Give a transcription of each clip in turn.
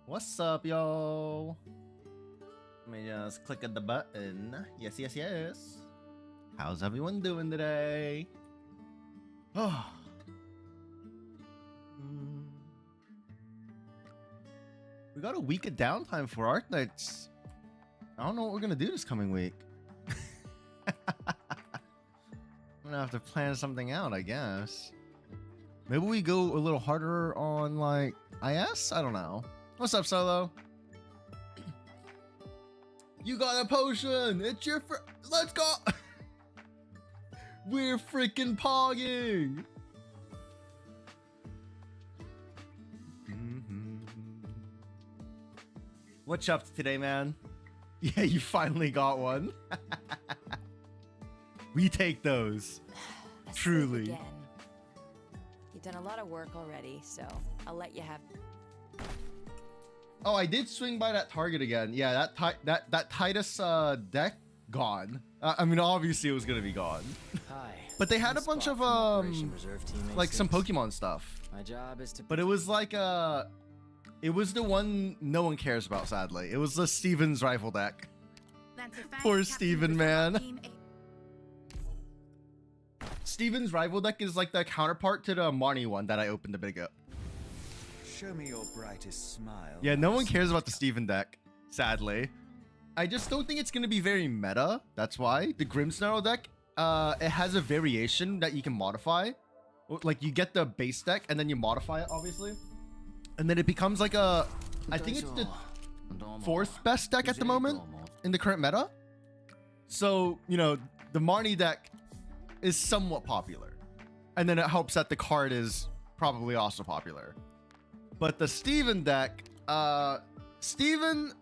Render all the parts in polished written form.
What's up, yo? Let me just click on the button. Yes, yes, yes. How's everyone doing today? Oh. We got a week of downtime for Arknights. I don't know what we're gonna do this coming week. I'm gonna have to plan something out, I guess. Maybe we go a little harder on like IS? I don't know. What's up, Solo? You got a potion! It's your let's go! We're freaking pogging! What's up today, man? Yeah, you finally got one. We take those. Truly. Again. You've done a lot of work already, so I'll let you have. Oh, I did swing by that target again. Yeah, that Titus deck gone. I mean, obviously it was gonna be gone. Hi. But they had a bunch of like some Pokemon stuff. My job is to. But it was like it was the one no one cares about. Sadly, it was the Steven's rifle deck. Poor Steven, man. Steven's rival deck is like the counterpart to the Marnie one that I opened a bit ago. Show me your brightest smile. Yeah, no one cares about the Steven deck, sadly. I just don't think it's going to be very meta. That's why. The Grimmsnarl deck, it has a variation that you can modify. Like, you get the base deck, and then you modify it, obviously. And then it becomes like a... I think it's the fourth best deck at the moment in the current meta. So, you know, the Marnie deck is somewhat popular. And then it helps that the card is probably also popular. But the Steven deck, Steven,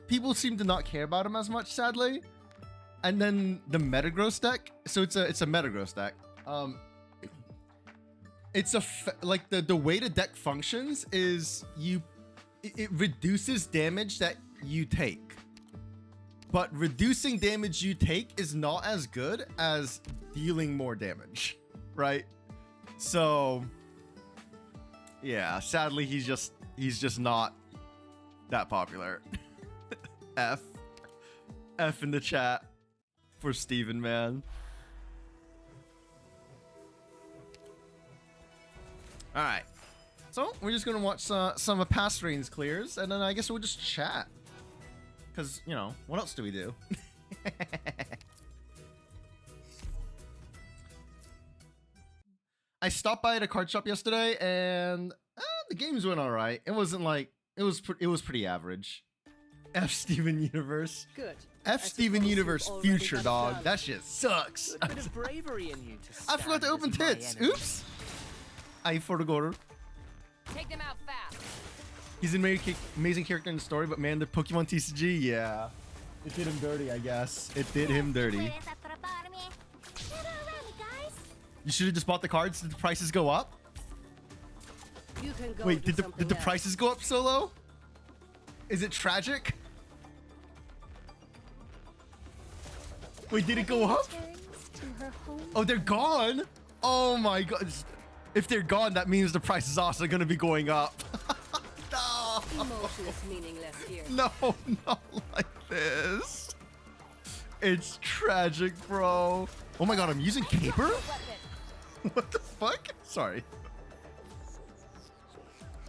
people seem to not care about him as much, sadly. And then the Metagross deck, so it's a Metagross deck. It's like the way the deck functions is it reduces damage that you take. But reducing damage you take is not as good as dealing more damage, right? So yeah, sadly he's just not that popular. F in the chat for Steven, man. All right, so we're just gonna watch some of past Raine's clears, and then I guess we'll just chat. Because, you know, what else do we do? I stopped by at a card shop yesterday, and the games went all right. It wasn't like it was pretty average. F Steven Universe. Good. F Steven Universe Future, dog. That shit sucks. A bit of bravery in you to I forgot to open tits. Oops. I forgot. Take them out fast. He's an amazing character in the story, but man, the Pokemon TCG, yeah. It did him dirty, I guess. It did him dirty. You should have just bought the cards. Did the prices go up? You can go. Wait, did the prices go up, Solo? Is it tragic? Wait, did it go up? Oh, they're gone? Oh my god. If they're gone, that means the price is also going to be going up. No. Emotion is meaningless here. No, not like this. It's tragic, bro. Oh my god, I'm using Caper? What the fuck? Sorry.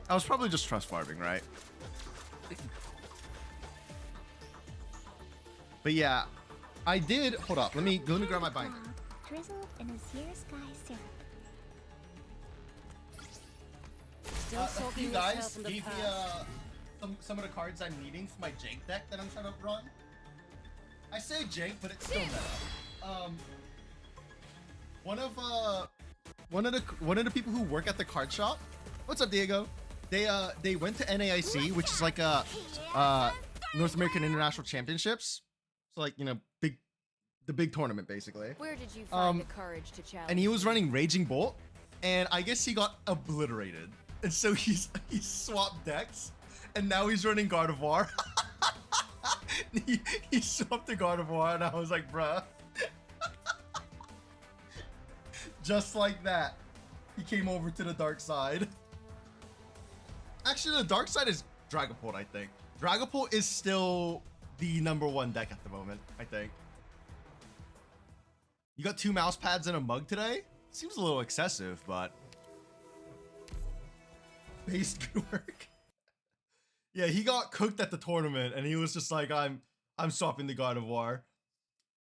I was probably just trust farming, right? But yeah, I did. Hold up. Let me grab my binder. Drizzled in a Zero Sky syrup. A few guys gave me some of the cards I'm needing for my jank deck that I'm trying to run. I say jank, but it's still meta. One of the people who work at the card shop. What's up, Diego? They went to NAIC, which is like a North American International Championships. So like, you know, the big tournament basically. Where did you find the courage to challenge? And he was running Raging Bolt, and I guess he got obliterated. And so he swapped decks, and now he's running Gardevoir. he swapped to Gardevoir, and I was like, bruh. Just like that, he came over to the dark side. Actually, the dark side is Dragapult, I think. Dragapult is still the #1 deck at the moment, I think. You got 2 mouse pads and a mug today? Seems a little excessive, but... Based good work. Yeah, he got cooked at the tournament, and he was just like, I'm swapping the God of War.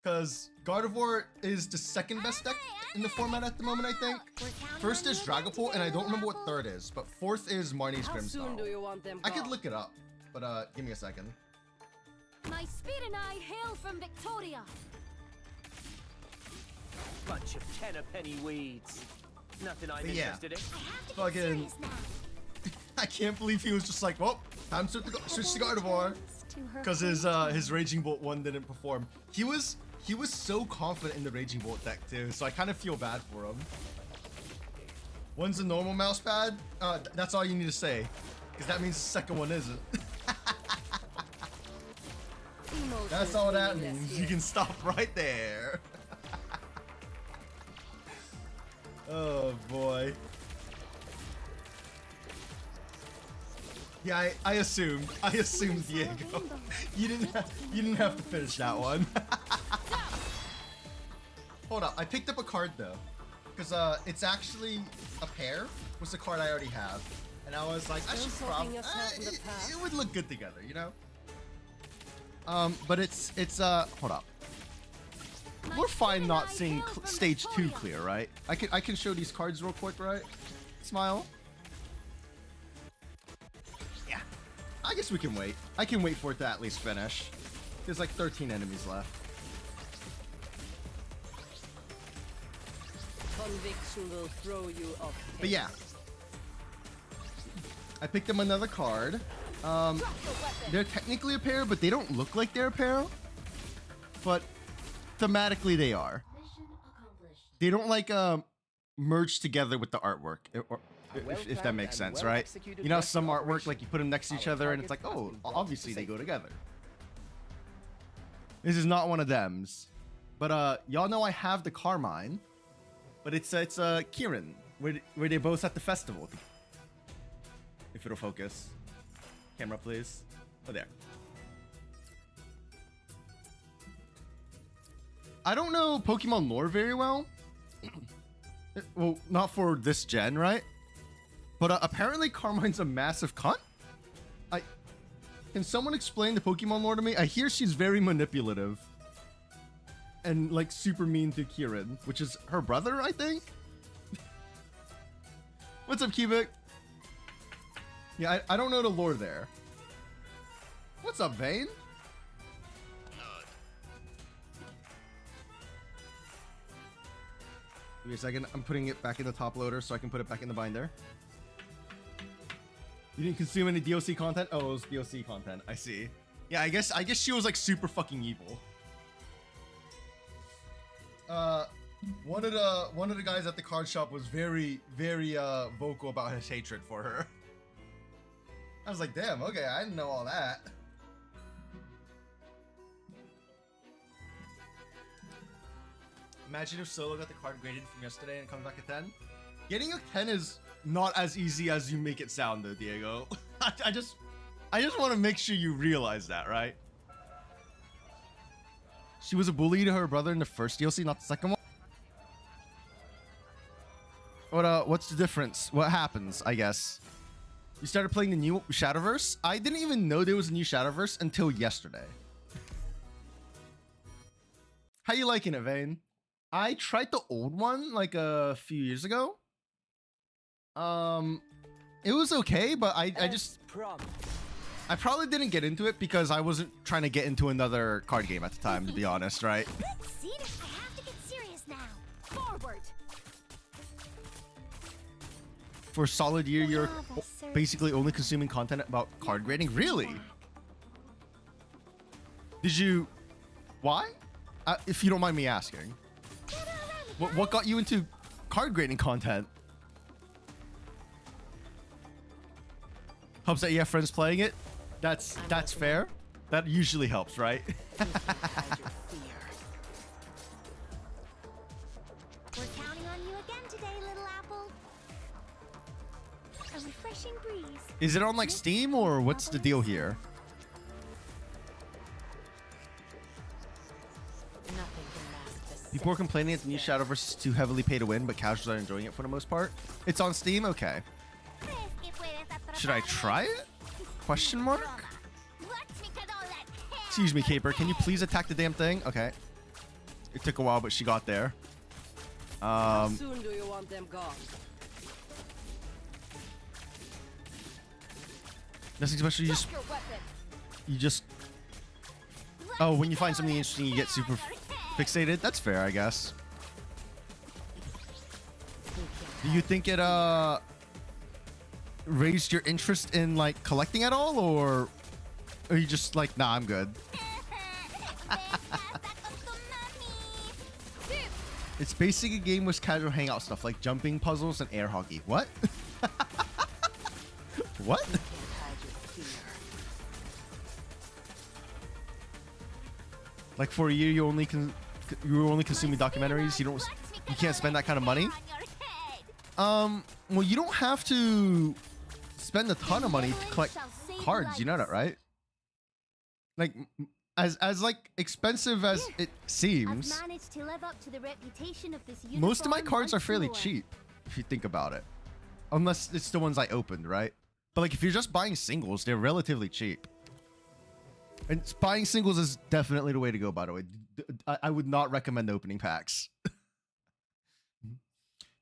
Because God of War is the second best deck in the format at the moment, I think. First is Dragapult, and I don't remember what third is, but fourth is Marnie's How soon do Grimmsnarl. you want them I could gone? look it up, but give me a second. My spear and I hail from Victoria. Bunch of tenner-penny weeds. Nothing I'm But yeah. interested in. I have to get Fucking... serious now. I can't believe he was just like, well, time to switch to God of War. Because his Raging Bolt 1 didn't perform. He was so confident in the Raging Bolt deck too, so I kind of feel bad for him. One's a normal mouse pad. That's all you need to say, because that means the second one isn't. That's all that means. You can stop right there. Oh boy. Yeah, I assumed Diego. You didn't have to finish that one. Hold up, I picked up a card though, because it's actually a pair. Was the card I already have, and I was like, I should probably it would look good together, you know. But it's hold up. We're fine not seeing stage 2 clear, right? I can show these cards real quick, right? Smile. Yeah. I guess we can wait. I can wait for it to at least finish. There's like 13 enemies left. Conviction will throw you off. But yeah. I picked them another card. They're technically a pair, but they don't look like they're a pair. But thematically they are. They don't like merge together with the artwork, if that makes sense, right? You know, some artwork, like you put them next to each other and it's like, oh, obviously they go together. This is not one of them's. But y'all know I have the Carmine, but it's Kieran, where they both at the festival. If it'll focus. Camera, please. Oh, there. I don't know Pokemon lore very well. Well, not for this gen, right? But apparently Carmine's a massive cunt. Can someone explain the Pokemon lore to me? I hear she's very manipulative. And like super mean to Kieran, which is her brother, I think? What's up, Cubic? Yeah, I don't know the lore there. What's up, Vane? Give me a second. I'm putting it back in the top loader so I can put it back in the binder. You didn't consume any DLC content? Oh, it was DLC content. I see. Yeah, I guess she was like super fucking evil. One of the guys at the card shop was very vocal about his hatred for her. I was like, damn, okay, I didn't know all that. Imagine if Solo got the card graded from yesterday and comes back at 10. Getting a 10 is not as easy as you make it sound though, Diego. I just want to make sure you realize that, right? She was a bully to her brother in the first DLC, not the second one. What's the difference? What happens, I guess? You started playing the new Shadowverse? I didn't even know there was a new Shadowverse until yesterday. How you liking it, Vane? I tried the old one like a few years ago. It was okay, but I probably didn't get into it because I wasn't trying to get into another card game at the time, to be honest, right? See, I have to get serious now. Forward. For a solid year, you're basically only consuming content about card grading? Really? Did you... Why? If you don't mind me asking. What got you into card grading content? Helps that you have friends playing it? That's fair. That usually helps, right? We're counting on you again today, little apple. A refreshing breeze. Is it on like Steam or what's the deal here? Nothing can mask this. People are complaining that the new Shadowverse is too heavily pay to win, but casuals are enjoying it for the most part. It's on Steam? Okay. Should I try it? Question mark? Excuse me, Caper. Can you please attack the damn thing? Okay. It took a while, but she got there. How soon do you want them gone? Nothing special. You just. Oh, when you find something interesting, you get super fixated. That's fair, I guess. Do you think it raised your interest in like collecting at all, or are you just like, nah, I'm good? It's basically a game with casual hangout stuff like jumping puzzles and air hockey. What? What? Like for a year, you were only consuming documentaries. You can't spend that kind of money. Well, you don't have to spend a ton of money to collect cards. You know that, right? Like, as like expensive as it seems, I've managed to live up to the reputation of this most of my uniform cards are once fairly more. cheap if you think about it, unless it's the ones I opened, right? But like if you're just buying singles, they're relatively cheap. And buying singles is definitely the way to go, by the way. I would not recommend opening packs.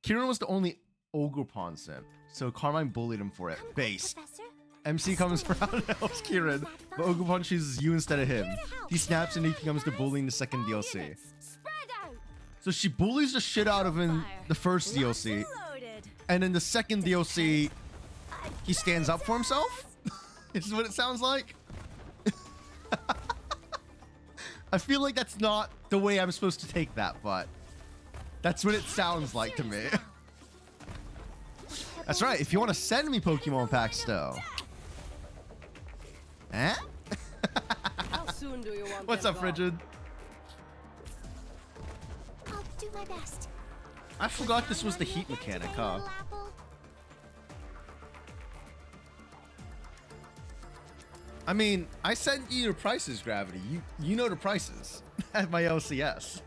Kieran was the only Ogre Pawn simp, so Carmine bullied him for it. Based. Professor? MC comes around and helps Kieran, but Ogre Pawn chooses you instead of him. He snaps and he becomes the bully in the second DLC. Spread out. So she bullies the shit out of him in the first DLC, and in the second DLC, he stands up for himself? This is what it sounds like? I feel like that's not the way I'm supposed to take that, but that's what it sounds like to me. That's right, if you want to send me Pokemon packs though. Eh? How soon do you want What's them up, gone? Frigid? I'll do my best. I forgot this was the heat mechanic, huh? I mean, I sent you your prices, Gravity. You know the prices at my LCS.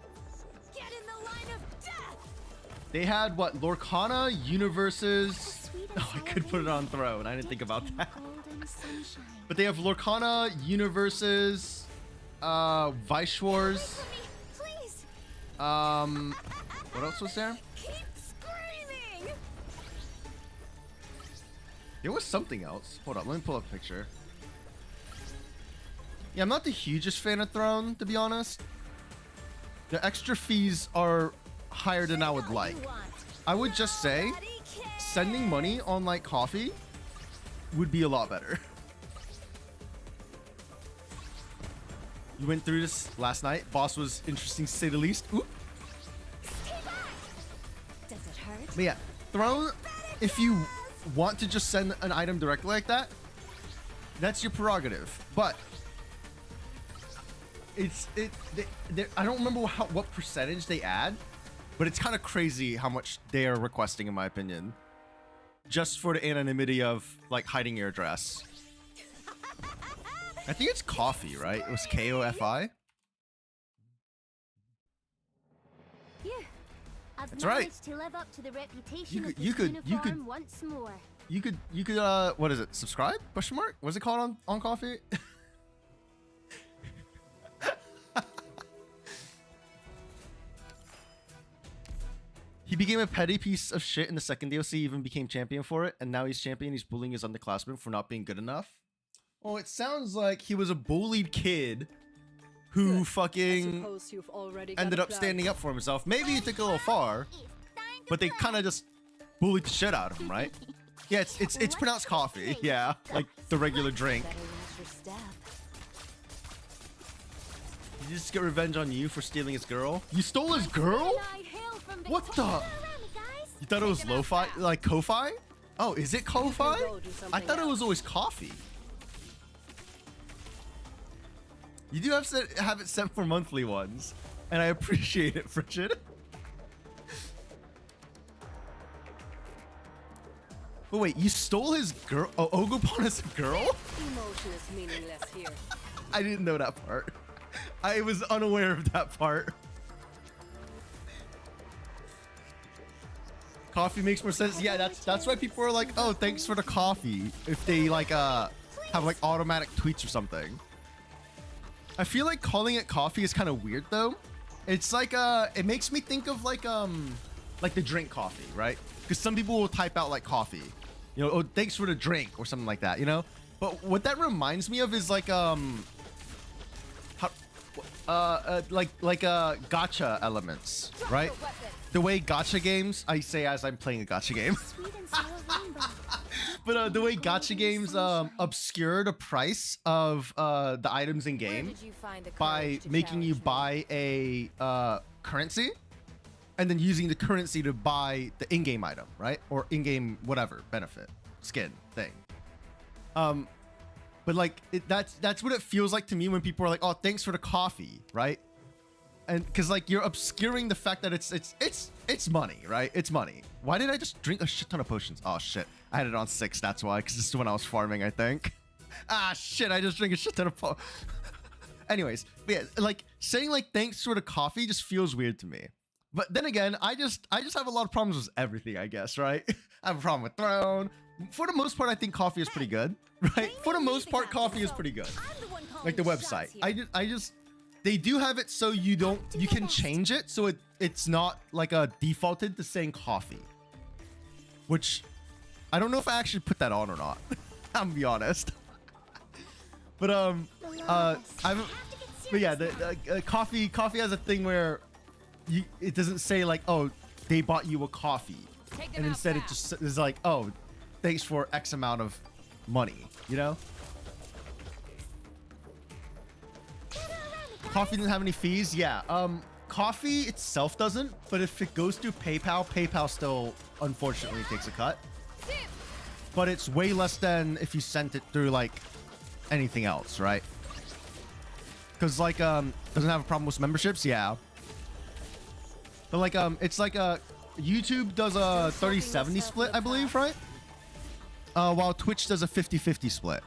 Get in the line of death. They had what? Lorcana, Universes. Oh, I could put it on Throne. I didn't think about that. But they have Lorcana, Universes, Vice Wars. Please. What else was there? Keep screaming. There was something else. Hold on, let me pull up a picture. Yeah, I'm not the hugest fan of Throne, to be honest. The extra fees are higher than I would like. I would just say sending money on like coffee would be a lot better. You went through this last night. Boss was interesting to say the least. Oop. Does it hurt? But yeah, Throne, if you want to just send an item directly like that, that's your prerogative. But I don't remember what percentage they add, but it's kind of crazy how much they are requesting, in my opinion, just for the anonymity of like hiding your address. I think it's coffee, right? It was KOFI. Yeah. I've That's right. managed to live up to the reputation of this you could uniform once more. You could what is it? Subscribe? Question mark? What's it called on coffee? He became a petty piece of shit in the second DLC, even became champion for it, and now he's champion. He's bullying his underclassmen for not being good enough. Oh, it sounds like he was a bullied kid who Good. fucking Suppose you've already got ended a up plan. standing up for himself. Maybe he took it a little far, but they kind of just bullied the shit out of him, right? Yeah, it's pronounced coffee. Yeah, like the regular drink. Better use your step. Did he just get revenge on you for stealing his girl? You stole his girl? I hail from What Victoria. the? Guys. You thought it was lo-fi? Like Ko-Fi? Oh, is it Ko-Fi? go do I something thought it else. was always coffee. You do have it sent for monthly ones, and I appreciate it, Frigid. Wait, you stole his girl? Oh, Ogopan is a girl? Emotion is meaningless here. I didn't know that part. I was unaware of that part. Coffee makes more sense. Yeah, that's why people are like, oh, thanks for the coffee. If they like have like automatic tweets or something. I feel like calling it coffee is kind of weird though. It's like it makes me think of like the drink coffee, right? Because some people will type out like coffee, you know, oh, thanks for the drink or something like that, you know. But what that reminds me of is like gotcha elements, right? The way gotcha games, I say as I'm playing a gotcha game. But the way gotcha games obscure the price of the items in game by making you buy a currency and then using the currency to buy the in-game item, right? Or in-game whatever benefit, skin thing. But like that's what it feels like to me when people are like, oh, thanks for the coffee, right? And because like you're obscuring the fact that it's money, right? It's money. Why did I just drink a shit ton of potions? Oh shit, I had it on 6. That's why, because this is when I was farming, I think. Ah shit, I just drank a shit ton of Anyways, but yeah, like saying like thanks for the coffee just feels weird to me. But then again, I just have a lot of problems with everything, I guess, right? I have a problem with Throne. For the most part, I think coffee is pretty good, right? For the most part, coffee is pretty good. Like the website, I just they do have it so you can change it so it's not like a defaulted to saying coffee, which I don't know if I actually put that on or not. I'm gonna be honest. But but yeah, the coffee has a thing where it doesn't say like, oh, they bought you a coffee, and instead it just is like, oh, thanks for X amount of money, you know? Coffee doesn't have any fees. Yeah, coffee itself doesn't, but if it goes through PayPal, PayPal still unfortunately takes a cut. But it's way less than if you sent it through like anything else, right? Because like doesn't have a problem with memberships, yeah. But like it's like YouTube does a 30-70 split, I believe, right? While Twitch does a 50-50 split.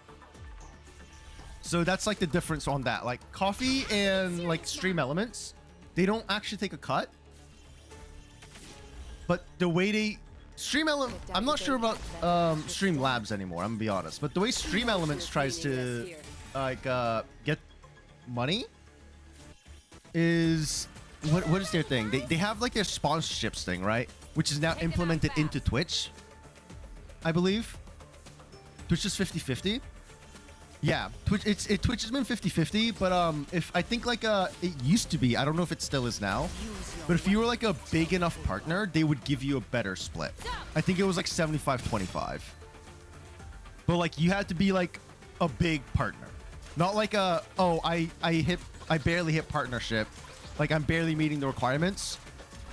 So that's like the difference on that. Like coffee and like Stream Elements, they don't actually take a cut. But the way they Stream Element, I'm not sure about Stream Labs anymore, I'm gonna be honest. But the way Stream Elements tries to like get money is what is their thing? They have like their sponsorships thing, right? Which is now implemented into Twitch, I believe. Twitch is 50-50. Yeah, Twitch has been 50-50, but if I think like it used to be, I don't know if it still is now, but if you were like a big enough partner, they would give you a better split. I think it was like 75-25. But like you had to be like a big partner, not like a, oh, I barely hit partnership, like I'm barely meeting the requirements,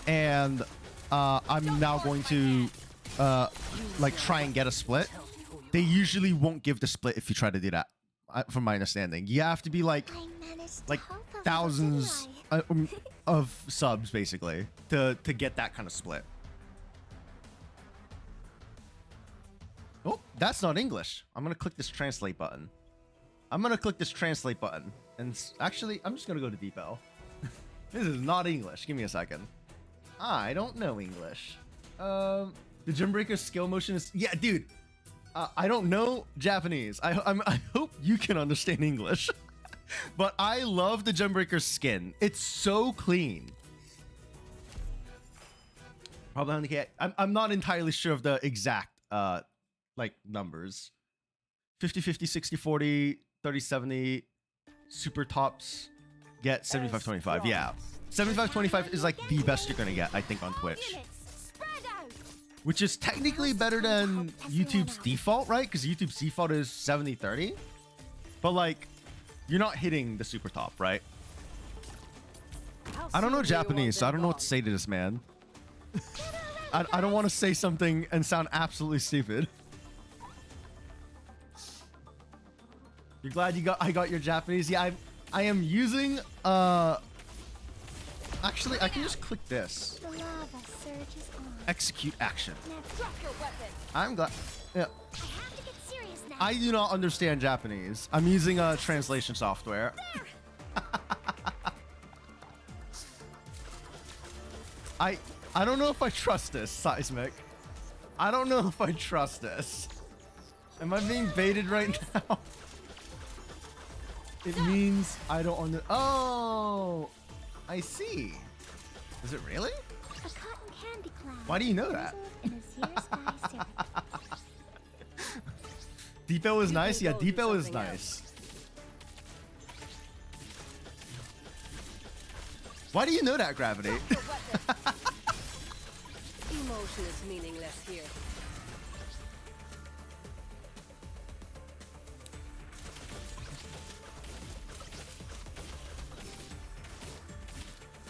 and I'm now going to like try and get a split. They usually won't give the split if you try to do that, from my understanding. You have to be like thousands of subs basically to get that kind of split. Oh, that's not English. I'm gonna click this translate button. And actually, I'm just gonna go to Deepel. This is not English. Give me a second. I don't know English. The Gymbreaker skill motion is, yeah, dude. I don't know Japanese. I hope you can understand English. But I love the Gymbreaker skin. It's so clean. Probably on the I'm not entirely sure of the exact like numbers. 50-50, 60-40, 30-70, super tops get 75-25. Yeah. 75-25 is like the best you're gonna get, I think, on Twitch. Which is technically better than YouTube's default, right? Because YouTube's default is 70-30. But like, you're not hitting the super top, right? I don't know Japanese, so I don't know what to say to this man. I don't want to say something and sound absolutely stupid. You're glad I got your Japanese? Yeah, I am using actually, I can just click this. Execute action. I'm glad. Yeah. I have to get serious now. I do not understand Japanese. I'm using a translation software. I don't know if I trust this, Seismic. I don't know if I trust this. Am I being baited right now? It means I don't under— Oh, I see. Is it really? A cotton candy cloud. Why do you know that? In a Sears sky syrup. Depot is nice. can Yeah, go do Depot is something nice. Why do you know that, Gravity? Emotion is meaningless here.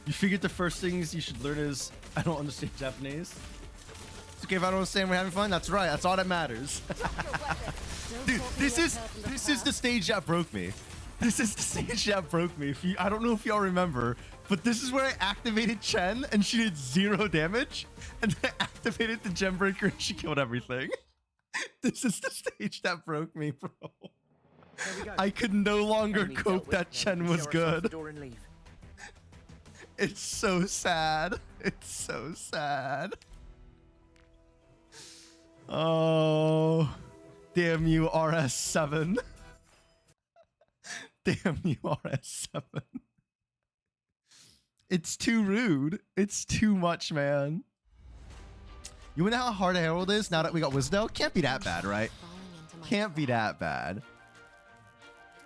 You figured the first things you should learn is I don't understand Japanese. It's okay if I don't understand. We're having fun. That's right. That's all that matters. Dude, this is the stage that broke me. This is the stage that broke me. If you, I don't know if y'all remember, but this is where I activated Chen and she did 0 damage, and then I activated the gem breaker and she killed everything. This is the stage that broke me, bro. There we go. I could no longer Enemy cope dealt with. that Now Chen we was show ourselves the good. door and leave. It's so sad. It's so sad. Oh, damn you, RS7. Damn you, RS7. It's too rude. It's too much, man. You know how hard a Herald is now that we got Wisdell? Can't be that bad, right? Can't be that bad.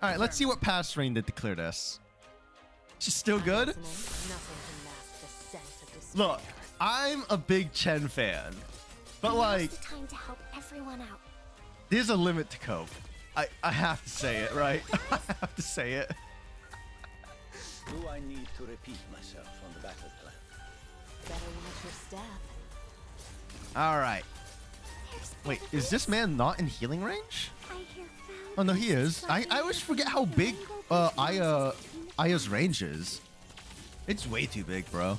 All right, let's see what past Raine did to clear this. She's still good? Look, I'm a big Chen fan, but like, Now's the time to help everyone out. there's a limit to cope. I have to say it, right? I have to say it. Do I need to repeat myself on the battle plan? Better watch your step. All right. There's Wait, is this man not in healing range? I hear Oh no, he is. I always forget how big Aya's range is. It's way too big, bro.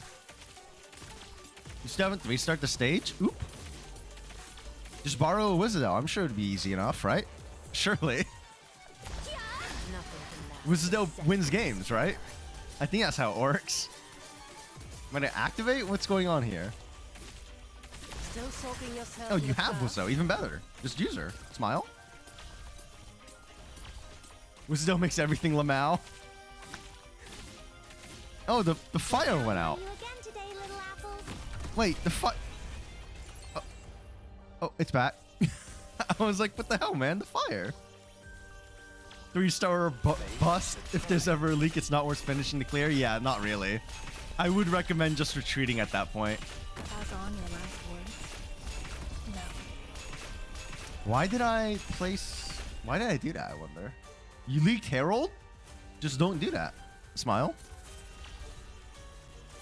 You still haven't restart the stage? Oop. Just borrow a Wizardell. I'm sure it'd be easy enough, right? Surely. Wizardell wins games, right? I think that's how it works. I'm gonna activate? What's going on here? Still soaking yourself Oh, in you the have bath? Wizzo. Even better. Just use her. Smile. Wizzo makes everything Lamau. Oh, the fire went out. You again today, little apple. Wait, the fire. Oh, it's back. I was like, what the hell, man? The fire. 3-star bust. If there's ever a leak, it's not worth finishing to clear. Yeah, not really. I would recommend just retreating at that point. Pass on your last words. No. Why did I place... Why did I do that, I wonder? You leaked Herald? Just don't do that. Smile.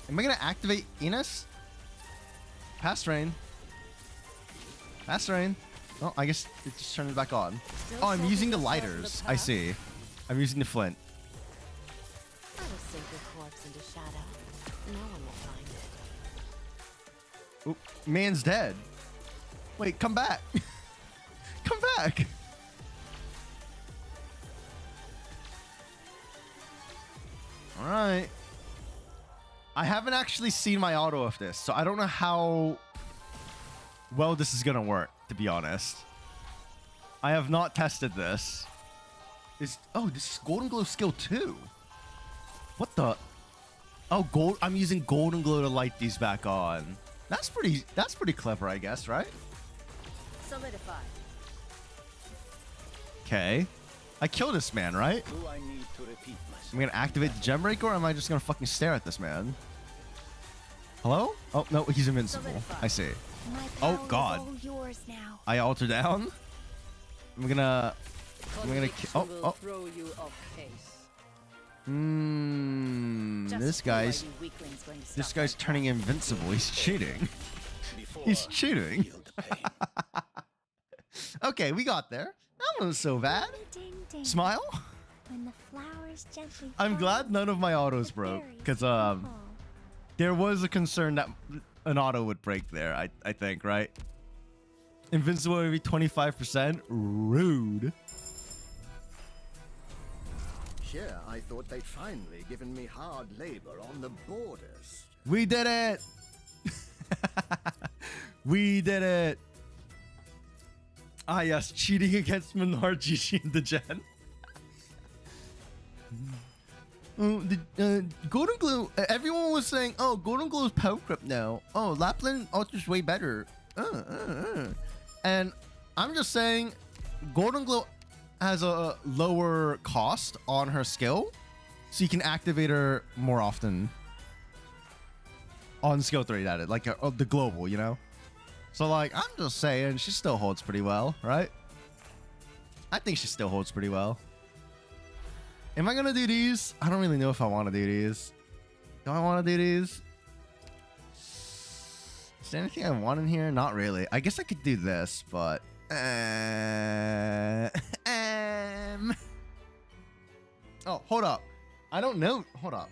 Am I going to activate Enos? Past Raine. Past Raine. Oh, I guess it just turned it back on. Oh, I'm using the lighters. I see. I'm using the flint. I will sink your corpse into shadow. No one will find it. Oop, man's dead. Wait, come back. Come back. All right. I haven't actually seen my auto of this, so I don't know how well this is gonna work, to be honest. I have not tested this. Oh, this is Golden Glow skill 2. What the? Oh, gold. I'm using Golden Glow to light these back on. That's pretty clever, I guess, right? Solidify. Okay. I kill this man, right? Do I need to repeat myself? I'm gonna activate the gem breaker, or am I just gonna fucking stare at this man? Hello? Oh no, he's invincible. I see. My Oh, power is God. all yours now. I alter down. I'm gonna Conviction oh, will oh. throw you off pace. This guy's this guy's turning invincible. He's cheating. He's cheating. Feel the pain. Okay, we got there. That wasn't so bad. Ding, ding. Smile. When the flowers gently I'm fall, glad none of my autos the broke, berries because fall. there was a concern that an auto would break there. I think, right? Invincible every 25%. Rude. Here, I thought they'd finally given me hard labor on the borders. We did it. We did it. Ah, yes, cheating against Menard, GG, and the Gen. Oh, the Golden Glue. Everyone was saying, "Oh, Golden Glue is power creep now. Oh, Lapland Ultra's way better." And I'm just saying, Golden Glow has a lower cost on her skill, so you can activate her more often on skill 3. That is like the global, you know. So like, I'm just saying, she still holds pretty well, right? I think she still holds pretty well. Am I gonna do these? I don't really know if I want to do these. Do I want to do these? Is there anything I want in here? Not really. I guess I could do this, but oh, hold up. I don't know. Hold up.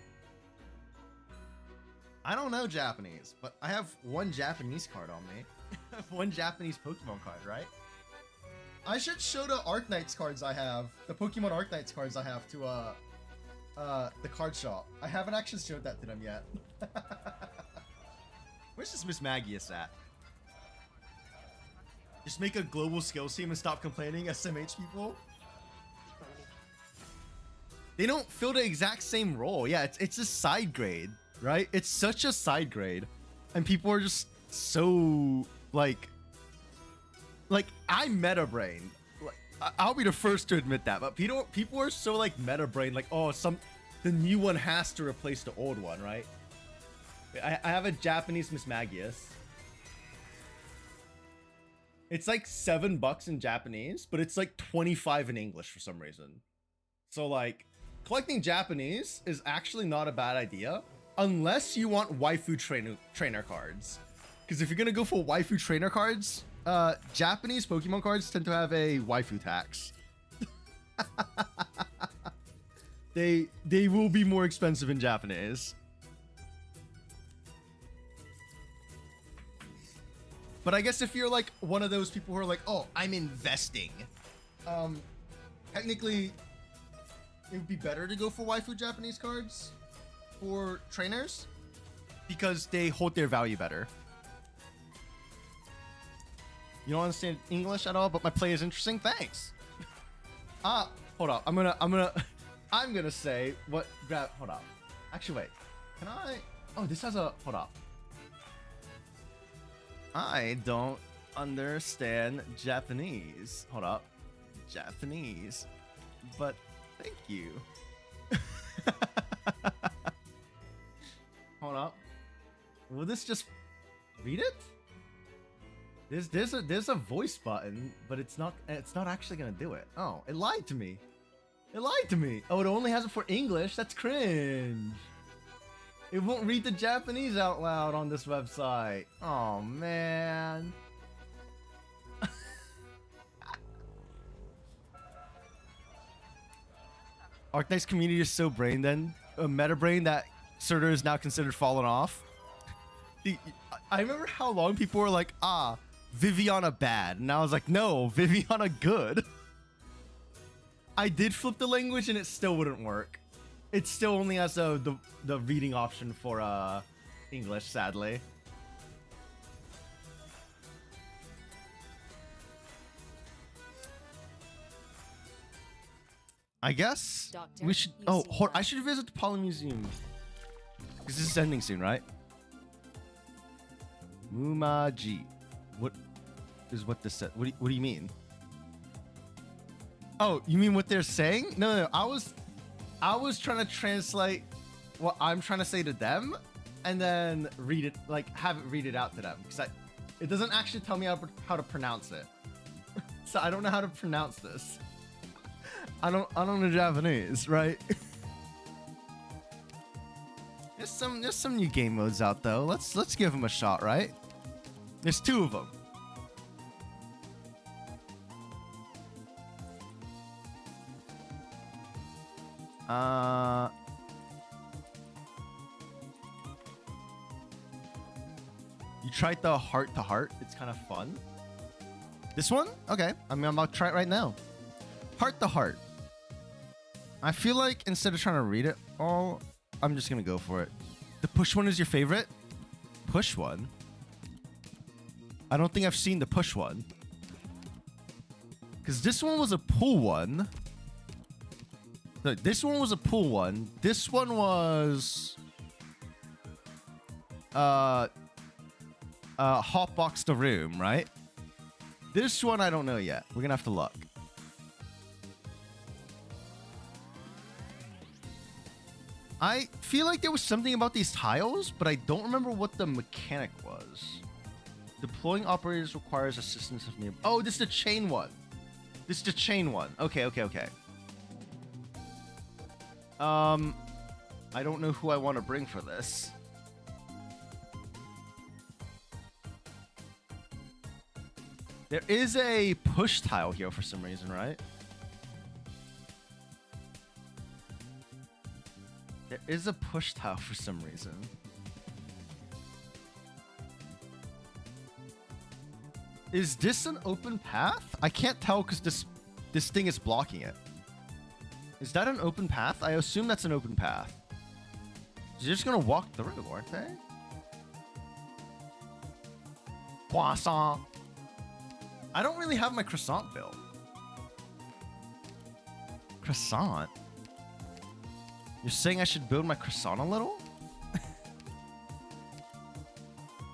I don't know Japanese, but I have one Japanese card on me. I have one Japanese Pokemon card, right? I should show the Arknights cards I have, the Pokemon Arknights cards I have to the card shop. I haven't actually showed that to them yet. Where's this Miss Magius at? Just make a global skills team and stop complaining, SMH people. They don't fill the exact same role. Yeah, it's a side grade, right? It's such a side grade. And people are just so, like I meta brain. I'll be the first to admit that, but people are so like meta brain, like, oh, the new one has to replace the old one, right? I have a Japanese Miss Magius. It's like $7 in Japanese, but it's like 25 in English for some reason. So like, collecting Japanese is actually not a bad idea, unless you want waifu trainer cards. Because if you're gonna go for waifu trainer cards, Japanese Pokemon cards tend to have a waifu tax. They will be more expensive in Japanese. But I guess if you're like one of those people who are like, oh, I'm investing, technically it would be better to go for waifu Japanese cards for trainers because they hold their value better. You don't understand English at all, but my play is interesting. Thanks. Hold up. I'm gonna say what. Hold up. Actually, wait. Can I? Oh, this has a. Hold up. I don't understand Japanese. Hold up. Japanese. But thank you. Hold up. Will this just read it? There's a voice button, but it's not actually gonna do it. Oh, it lied to me. It lied to me. Oh, it only has it for English. That's cringe. It won't read the Japanese out loud on this website. Oh man. Arknights community is so brain then. A meta brain that Surtur is now considered fallen off. I remember how long people were like, Viviana bad. And I was like, no, Viviana good. I did flip the language and it still wouldn't work. It still only has the reading option for English, sadly. I guess Doctor, we should. you Oh, seem I should visit the Poly Museum because this is ending soon, right? Mumaji. What is what this said? What do you mean? Oh, you mean what they're saying? No. I was trying to translate what I'm trying to say to them, and then read it, like have it read it out to them, because it doesn't actually tell me how to pronounce it. So I don't know how to pronounce this. I don't know Japanese, right? There's some new game modes out though. Let's give them a shot, right? There's 2 of them. You tried the heart to heart. It's kind of fun. This one? Okay. I mean, I'm about to try it right now. Heart to heart. I feel like instead of trying to read it all, I'm just going to go for it. The push one is your favorite? Push one? I don't think I've seen the push one. Because this one was a pull one. Look, this one was a pull one. This one was... hotbox the room, right? This one I don't know yet. We're gonna have to look. I feel like there was something about these tiles, but I don't remember what the mechanic was. Deploying operators requires assistance of me. Oh, this is the chain one. This is the chain one. Okay. I don't know who I want to bring for this. There is a push tile here for some reason, right? There is a push tile for some reason. Is this an open path? I can't tell because this thing is blocking it. Is that an open path? I assume that's an open path. They're just gonna walk through, aren't they? Croissant. I don't really have my croissant built. Croissant? You're saying I should build my croissant a little?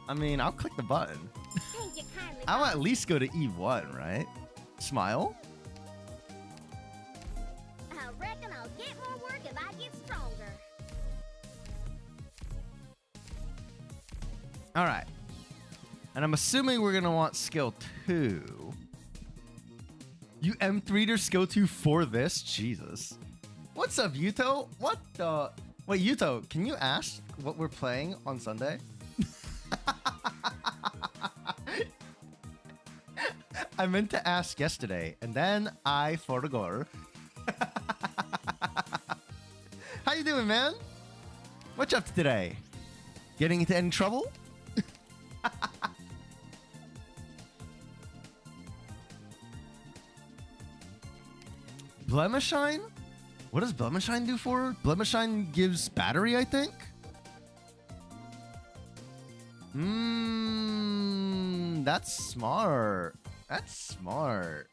I mean, I'll click the button. Thank you kindly. I'll at least go to E1, right? Smile. I reckon I'll get more work if I get stronger. All right. And I'm assuming we're going to want skill 2. You M3'd skill 2 for this? Jesus. What's up, Yuto? What the... Wait, Yuto, can you ask what we're playing on Sunday? I meant to ask yesterday, and then I forgot. How you doing, man? What's up today? Getting into any trouble? Blemishine? What does Blemishine do for her? Blemishine gives battery, I think? That's smart. That's smart.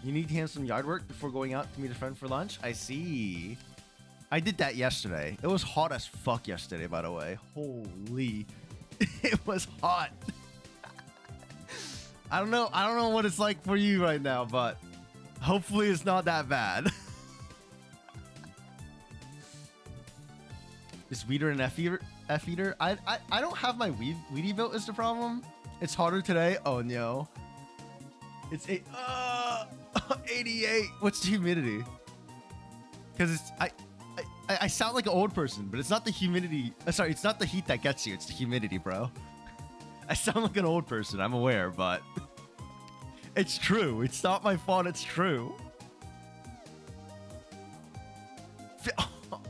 You need to handle some yard work before going out to meet a friend for lunch? I see. I did that yesterday. It was hot as fuck yesterday, by the way. Holy. It was hot. I don't know what it's like for you right now, but hopefully it's not that bad. Is Weeder an F-Eater? I don't have my Weedy built is the problem. It's hotter today. Oh no. It's 88. What's the humidity? Because it's I sound like an old person, but it's not the humidity. Sorry, it's not the heat that gets you. It's the humidity, bro. I sound like an old person. I'm aware, but it's true. It's not my fault. It's true.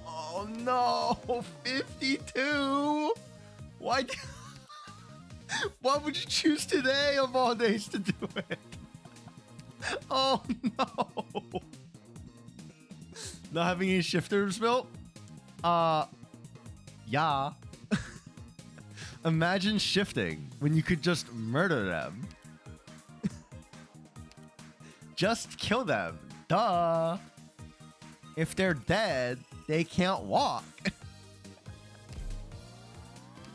Oh no, 52. Why? Why would you choose today of all days to do it? Oh no. Not having any shifters built? Yeah. Imagine shifting when you could just murder them. Just kill them. Duh. If they're dead, they can't walk.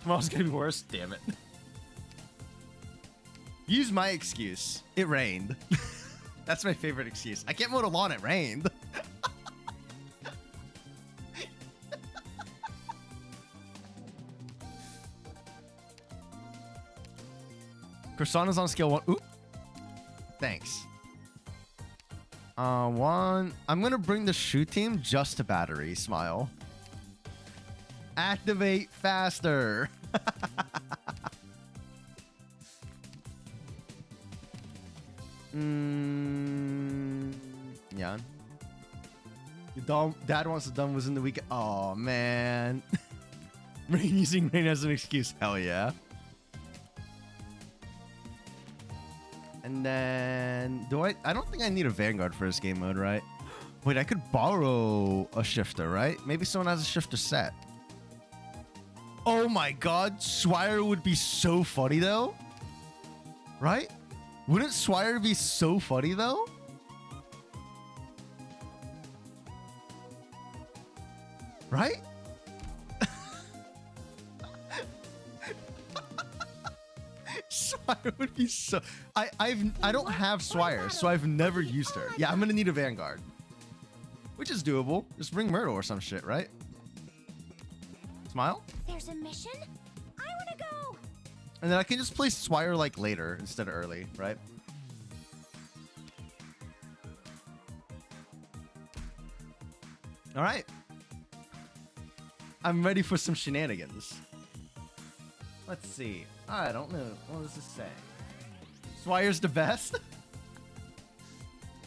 Tomorrow's gonna be worse. Damn it. Use my excuse. It rained. That's my favorite excuse. I can't mow the lawn. It rained. Croissant is on scale 1. Oop. Thanks. 1. I'm gonna bring the shoot team just to battery. Smile. Activate faster. Yeah. Your dad wants to done was in the weekend. Oh man. Raine using Raine as an excuse. Hell yeah. And then I don't think I need a Vanguard for this game mode, right? Wait, I could borrow a shifter, right? Maybe someone has a shifter set. Oh my god, Swire would be so funny though. Right? Wouldn't Swire be so funny though? Right? Swire would be so... I don't have Swire, so I've never used her. Yeah, I'm gonna need a Vanguard. Which is doable. Just bring Myrtle or some shit, right? Smile? There's a mission? I wanna go! And then I can just play Swire like later instead of early, right? Alright. I'm ready for some shenanigans. Let's see. I don't know. What does this say? Swire's the best?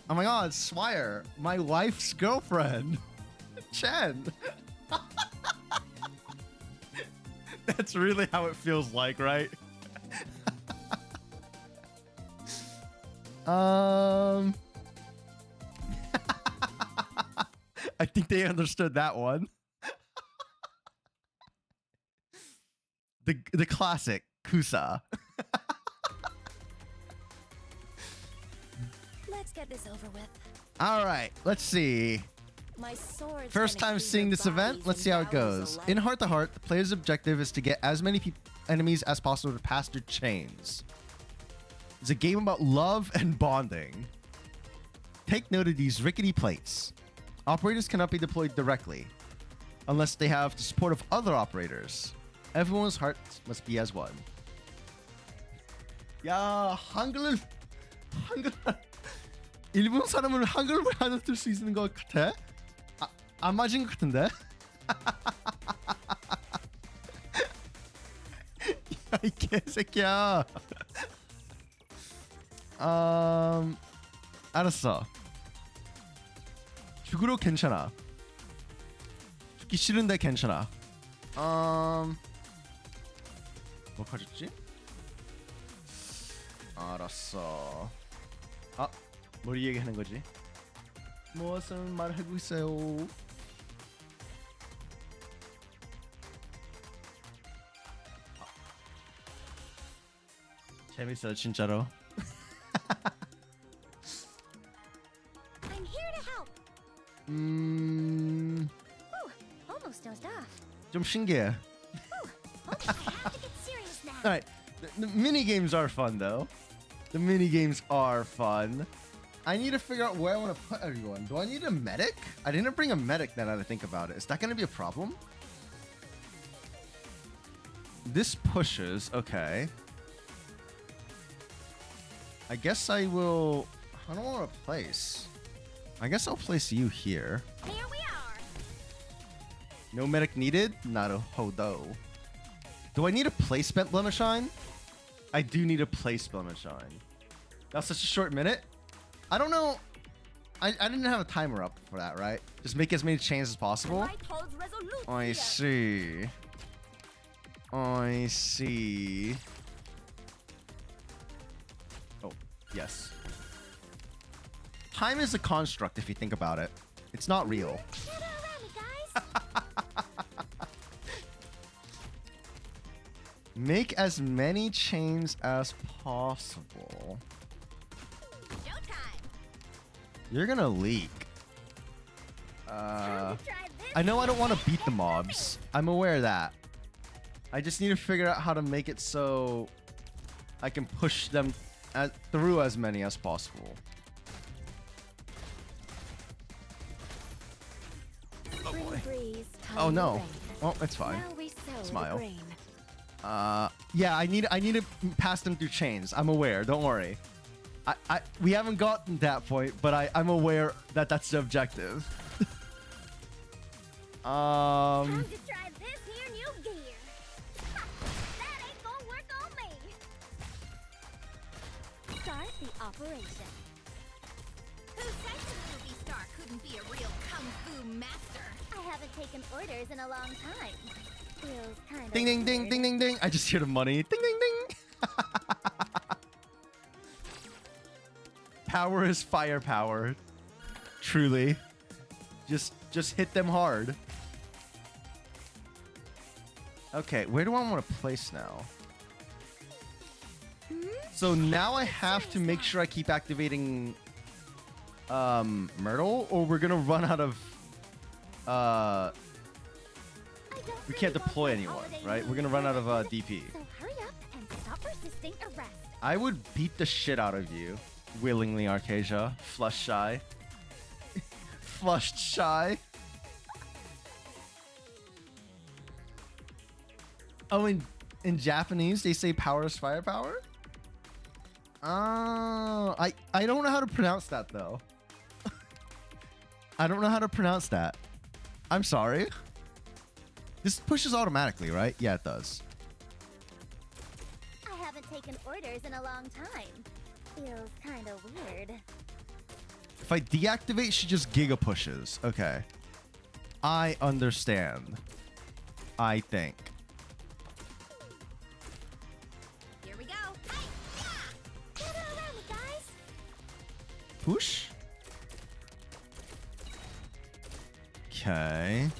Oh my god, Swire. My wife's girlfriend. Chen. That's really how it feels like, right? I think they understood that one. The classic Kusa. Let's get this over with. All right, let's see. My sword's First gonna time cleave seeing your this event, bodies let's in see how it barrels goes. alike. In Heart to Heart, the player's objective is to get as many enemies as possible to pass their chains. It's a game about love and bonding. Take note of these rickety plates. Operators cannot be deployed directly unless they have the support of other operators. Everyone's hearts must be as one. 야, 한글 일본 사람은 한글을 알아들 수 있는 것 같아? 안 맞은 것 같은데? 야, 이 개새끼야. 알았어. 죽으러 괜찮아. 죽기 싫은데 괜찮아. 뭐 가졌지? 알았어. 아, 뭘 얘기하는 거지? 무엇을 말하고 있어요? 재밌어요, 진짜로. I'm here to help. Almost dozed off. 좀 신기해. Okay, I have to get serious now. All right, the mini games are fun though. The mini games are fun. I need to figure out where I want to put everyone. Do I need a medic? I didn't bring a medic now that I think about it. Is that going to be a problem? This pushes. Okay. I guess I will... I don't want to place. I guess I'll place you here. Here we are. No medic needed? Not a hodo. Do I need a place Blemishine? I do need a place Blemishine. That's such a short minute. I don't know. I didn't have a timer up for that, right? Just make as many chains as possible. Light holds resolute I here. see. I see. Oh, yes. Time is a construct if you think about it. It's not real. Gather around me, guys. Make as many chains as possible. Showtime. You're gonna leak. Time to try this. I know I don't want to beat the mobs. I'm aware of that. I just need to figure out how to make it so I can push them through as many as possible. Oh boy. Breeze, Oh time no. to rain. Well, it's fine. Now we sow Smile. the grain. Yeah, I need to pass them through chains. I'm aware. Don't worry. We haven't gotten to that point, but I'm aware that that's the objective. Time to try this here new gear. Ha, that ain't gonna work on me. Start the operation. Who said the movie star couldn't be a real kung fu master? I haven't taken orders in a long time. Feels kind of Ding ding ding ding ding ding. I just hear the money. Ding ding ding. Power is firepower. Truly. Just hit them hard. Okay, where do I want to place now? So now I have to make sure I keep activating Myrtle, or we're gonna run out of we can't deploy anyone, right? We're gonna run out of DP. So hurry up and stop resisting arrest. I would beat the shit out of you willingly, Arcasia. Flush shy. Flushed shy. Oh, in Japanese they say power is firepower? I don't know how to pronounce that though. I don't know how to pronounce that. I'm sorry. This pushes automatically, right? Yeah, it does. I haven't taken orders in a long time. Feels kind of weird. If I deactivate, she just giga pushes. Okay. I understand. I think. Here we go. Hey, Gather around me, guys. Push. Okay.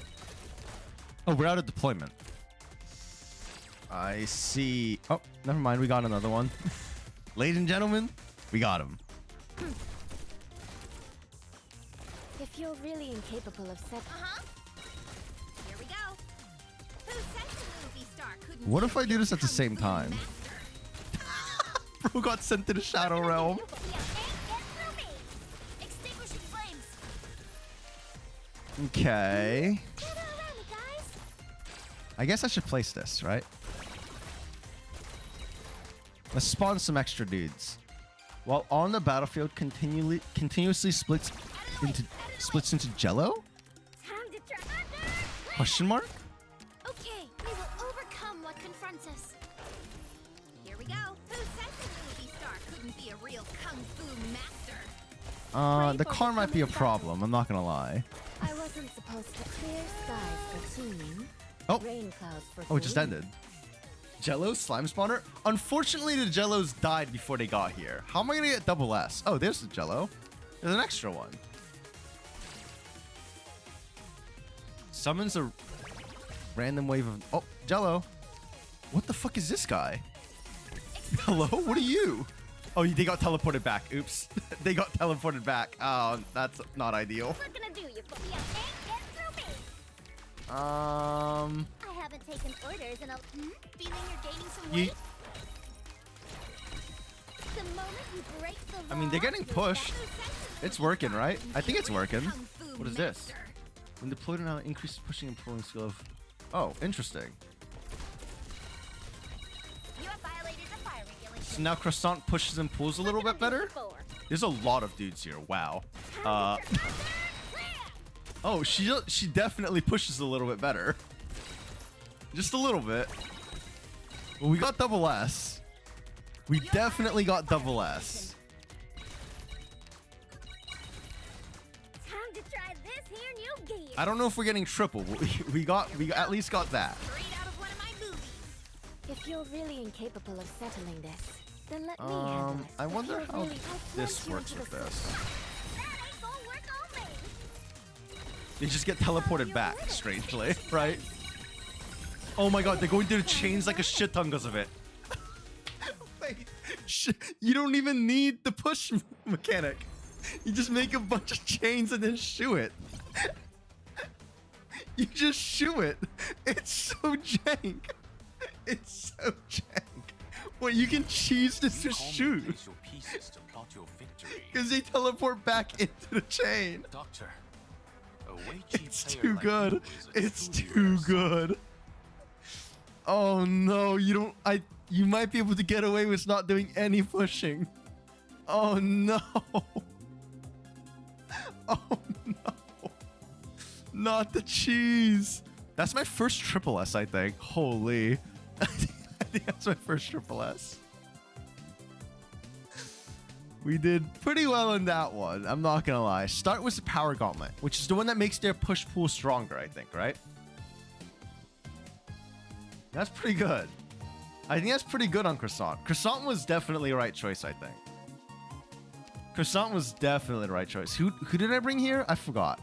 Oh, we're out of deployment. I see. Oh, never mind. We got another one. Ladies and gentlemen, we got him. If you're really incapable of set, Here we go. Who said the movie star couldn't What be if a I do real this at the kung same fu time? master? Bro got sent to the Shadow Realm. You can't get through me. Extinguishing flames. Okay. Gather around me, guys. I guess I should place this, right? Let's spawn some extra dudes. While on the battlefield, continuously splits into Jello? Time to try thunder. Question mark? Okay, we will overcome what confronts us. Here we go. Who said the movie star couldn't be a real kung fu master? The car might be a problem. I'm not gonna lie. I wasn't supposed to clear skies for teaming. Oh. Rain clouds for Oh, it just cleaning. ended. Jello slime spawner. Unfortunately, the Jellos died before they got here. How am I gonna get double S? Oh, there's the Jello. There's an extra one. Summons a random wave of... Oh, Jello. What the fuck is this guy? Hello? What are you? Oh, they got teleported back. Oops. They got teleported back. Oh, that's not ideal. What can I do? You can't get through me. I haven't taken orders in a... Feeling you're gaining some You, weight? The moment you break the law... I mean, they're getting pushed. It's working, right? I think it's working. What is this? When deployed now, increases pushing and pulling skill of... Oh, interesting. You have violated the fire regulation. So now Croissant pushes and pulls a little bit better? There's a lot of dudes here. Wow. Oh, she definitely pushes a little bit better. Just a little bit. Well, we got double S. We definitely got double S. Time to try this here new gear. I don't know if we're getting triple, but we at least got that. Straight out of one of my movies. If you're really incapable of settling this, then let me handle it. I If wonder you're how really- I'll this force you works into with the this. That ain't gonna work on me. They just get teleported back, strangely, right? Oh my god, they're going through the chains like a shit ton because of it. Wait, you don't even need the push mechanic. You just make a bunch of chains and then shoo it. You just shoo it. It's so jank. It's so jank. Well, you can cheese this to shoot. Because they teleport back into the chain. Doctor, It's too good. It's too good. Oh no, you don't. You might be able to get away with not doing any pushing. Oh no. Oh no. Not the cheese. That's my first triple S, I think. Holy. I think that's my first triple S. We did pretty well in that one. I'm not gonna lie. Start with the power gauntlet, which is the one that makes their push pull stronger, I think, right? That's pretty good. I think that's pretty good on Croissant. Croissant was definitely the right choice, I think. Croissant was definitely the right choice. Who did I bring here? I forgot.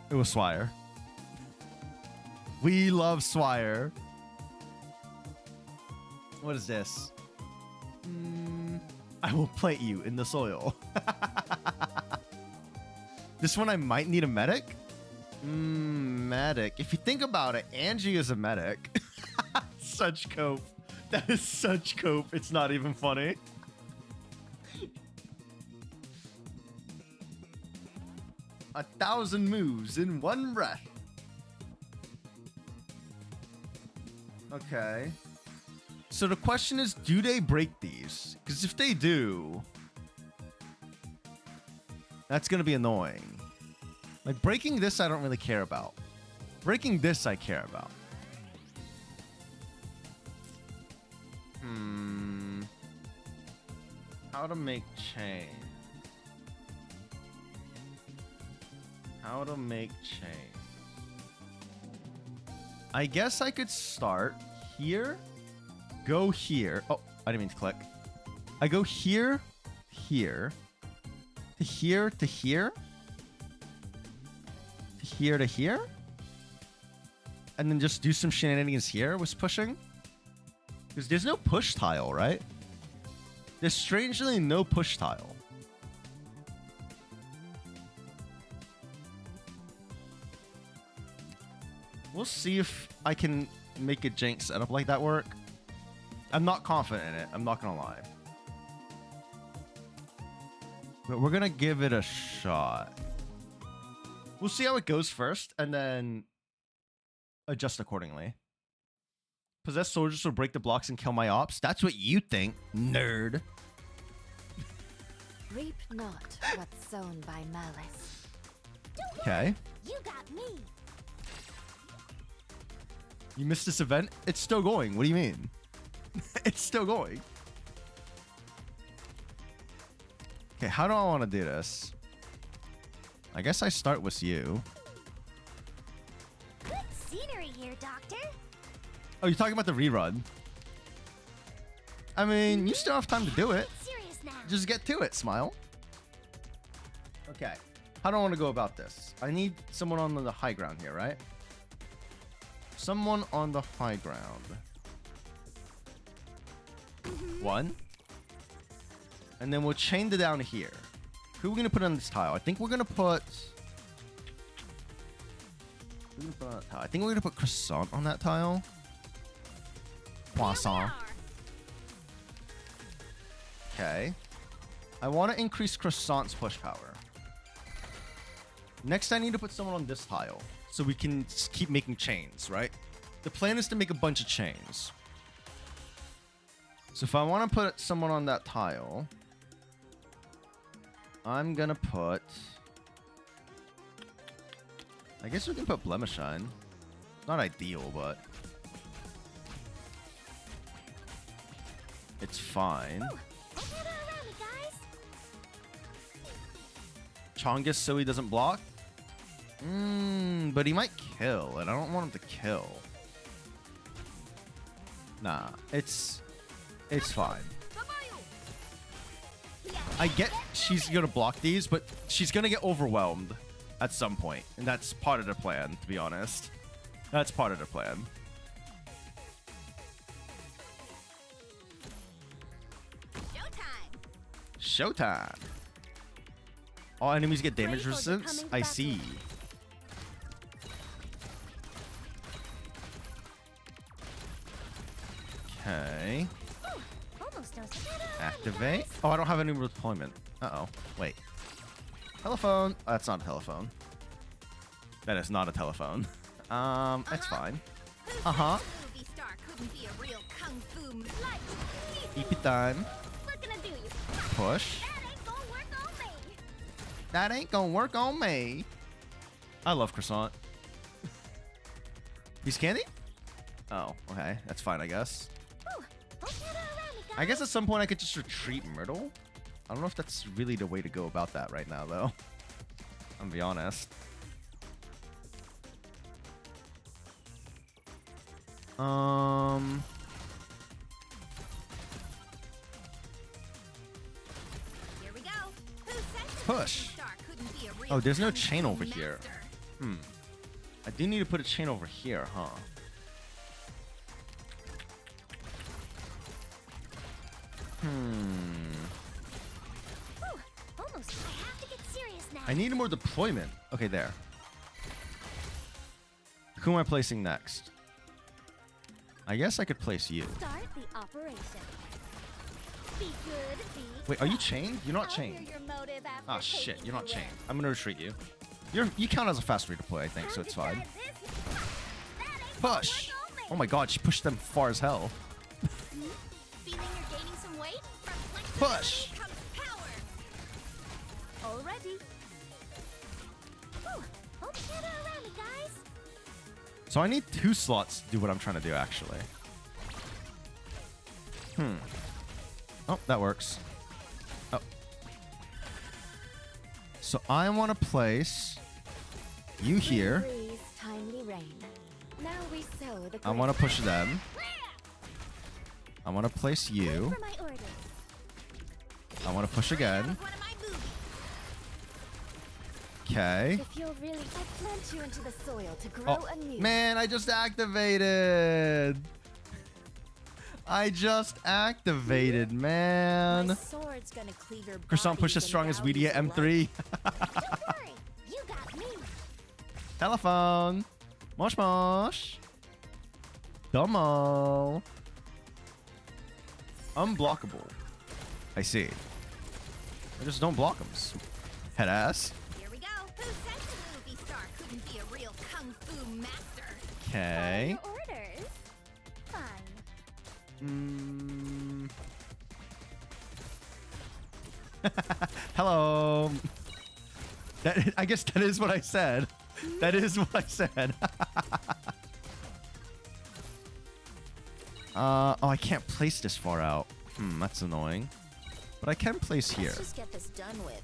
It was Swire. We love Swire. What is this? I will plant you in the soil. This one I might need a medic. Medic. If you think about it, Angie is a medic. Such cope. That is such cope. It's not even funny. A 1,000 moves in one breath. Okay. So the question is, do they break these? Because if they do, that's going to be annoying. Like, breaking this, I don't really care about. Breaking this, I care about. How to make chains. How to make chains. I guess I could start here. Go here. Oh, I didn't mean to click. I go here, here, to here, to here, to here, to here, and then just do some shenanigans here with pushing. Because there's no push tile, right? There's strangely no push tile. We'll see if I can make a jank setup like that work. I'm not confident in it. I'm not gonna lie. But we're gonna give it a shot. We'll see how it goes first, and then adjust accordingly. Possessed soldiers will break the blocks and kill my ops. That's what you think, nerd. Reap not what's sown by malice. Okay. You got me. You missed this event? It's still going. What do you mean? It's still going. Okay, how do I want to do this? I guess I start with you. Good scenery here, Doctor. Oh, you're talking about the rerun. I mean, you still have time to do it. Serious now. Just get to it, Smile. Okay. How do I want to go about this? I need someone on the high ground here, right? Someone on the high ground. One. And then we'll chain it down here. Who are we going to put on this tile? I think we're going to put... I think we're going to put Croissant on that tile. Croissant. Okay. I want to increase Croissant's push power. Next, I need to put someone on this tile so we can keep making chains, right? The plan is to make a bunch of chains. So if I want to put someone on that tile, I'm going to put... I guess we can put Blemishine. Not ideal, but... it's fine. Chongus so he doesn't block? But he might kill, and I don't want him to kill. Nah, it's fine. I get she's gonna block these, but she's gonna get overwhelmed at some point, and that's part of the plan, to be honest. That's part of the plan. Showtime! All enemies get damage resistance? I see. Okay. Activate. Oh, I don't have any deployment. Uh-oh. Wait. Telephone. Oh, that's not a telephone. That is not a telephone. That's fine. Uh-huh. Keep it time. Push. That ain't gonna work on me. I love Croissant. He's candy? Oh, okay. That's fine, I guess. I guess at some point I could just retreat Myrtle. I don't know if that's really the way to go about that right now, though. I'm gonna be honest. Push. Star couldn't be a real Oh, there's no kung chain fu over here. master. I do need to put a chain over here, huh? Whew, almost. I have to get serious now. I need more deployment. Okay, there. Who am I placing next? I guess I could place you. Start the operation. Be good, be Wait, are you chained? You're not I'll hear chained. your motive after Oh shit, taking you're not you chained. in. I'm gonna retreat you. You count as a fast redeploy, I think, so Time it's to fine. try this. That ain't gonna Push! work on me. Oh my god, she pushed them far as hell. Feeling you're gaining some weight? From Push! flexibility comes power. Already. Whew, hope you gather around me, guys. So I need 2 slots to do what I'm trying to do, actually. Oh, that works. Oh. So I want to place you here. Breeze, timely rain. Now we sow the I want to push them. I want to place you. For my orders. I want to push again. One of my movies. Okay. If you're really, I plant you into the soil to grow Oh, anew. man, I just activated. I just activated, My man. sword's gonna cleave your Croissant body push as and strong as valleys Weedy at alike. M3. Don't worry, you got me. Telephone. Mosh mosh. Domo. Unblockable. I see. I just don't block them. Head ass. Here we go. Who said the movie star couldn't be a real kung fu master? Okay. Your orders. Fine. Hello. That, I guess that is what I said. That is what I said. Oh, I can't place this far out. That's annoying. But I can place here. Let's just get this done with.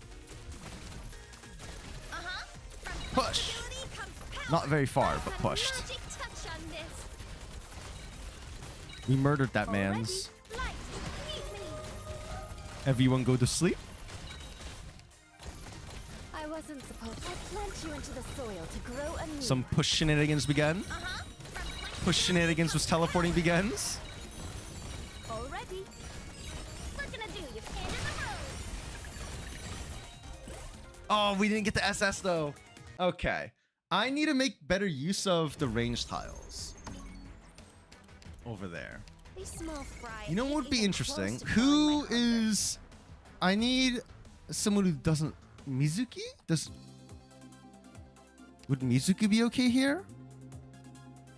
Uh-huh. From Push. flexibility comes power. Not very far, but A pushed. magic touch on this. We murdered that man's. Light, meet me. Everyone go to sleep. I wasn't supposed. I plant you into the soil to grow anew. Some push shenanigans began. Uh-huh. From Push shenanigans was teleporting begins. Already. What can I do? You stand in the road. Oh, we didn't get the SS though. Okay. I need to make better use of the range tiles. Over there. These small fry. You know what would be even interesting? close to calming Who my hunger. is... I need someone who doesn't... Mizuki? Would Mizuki be okay here?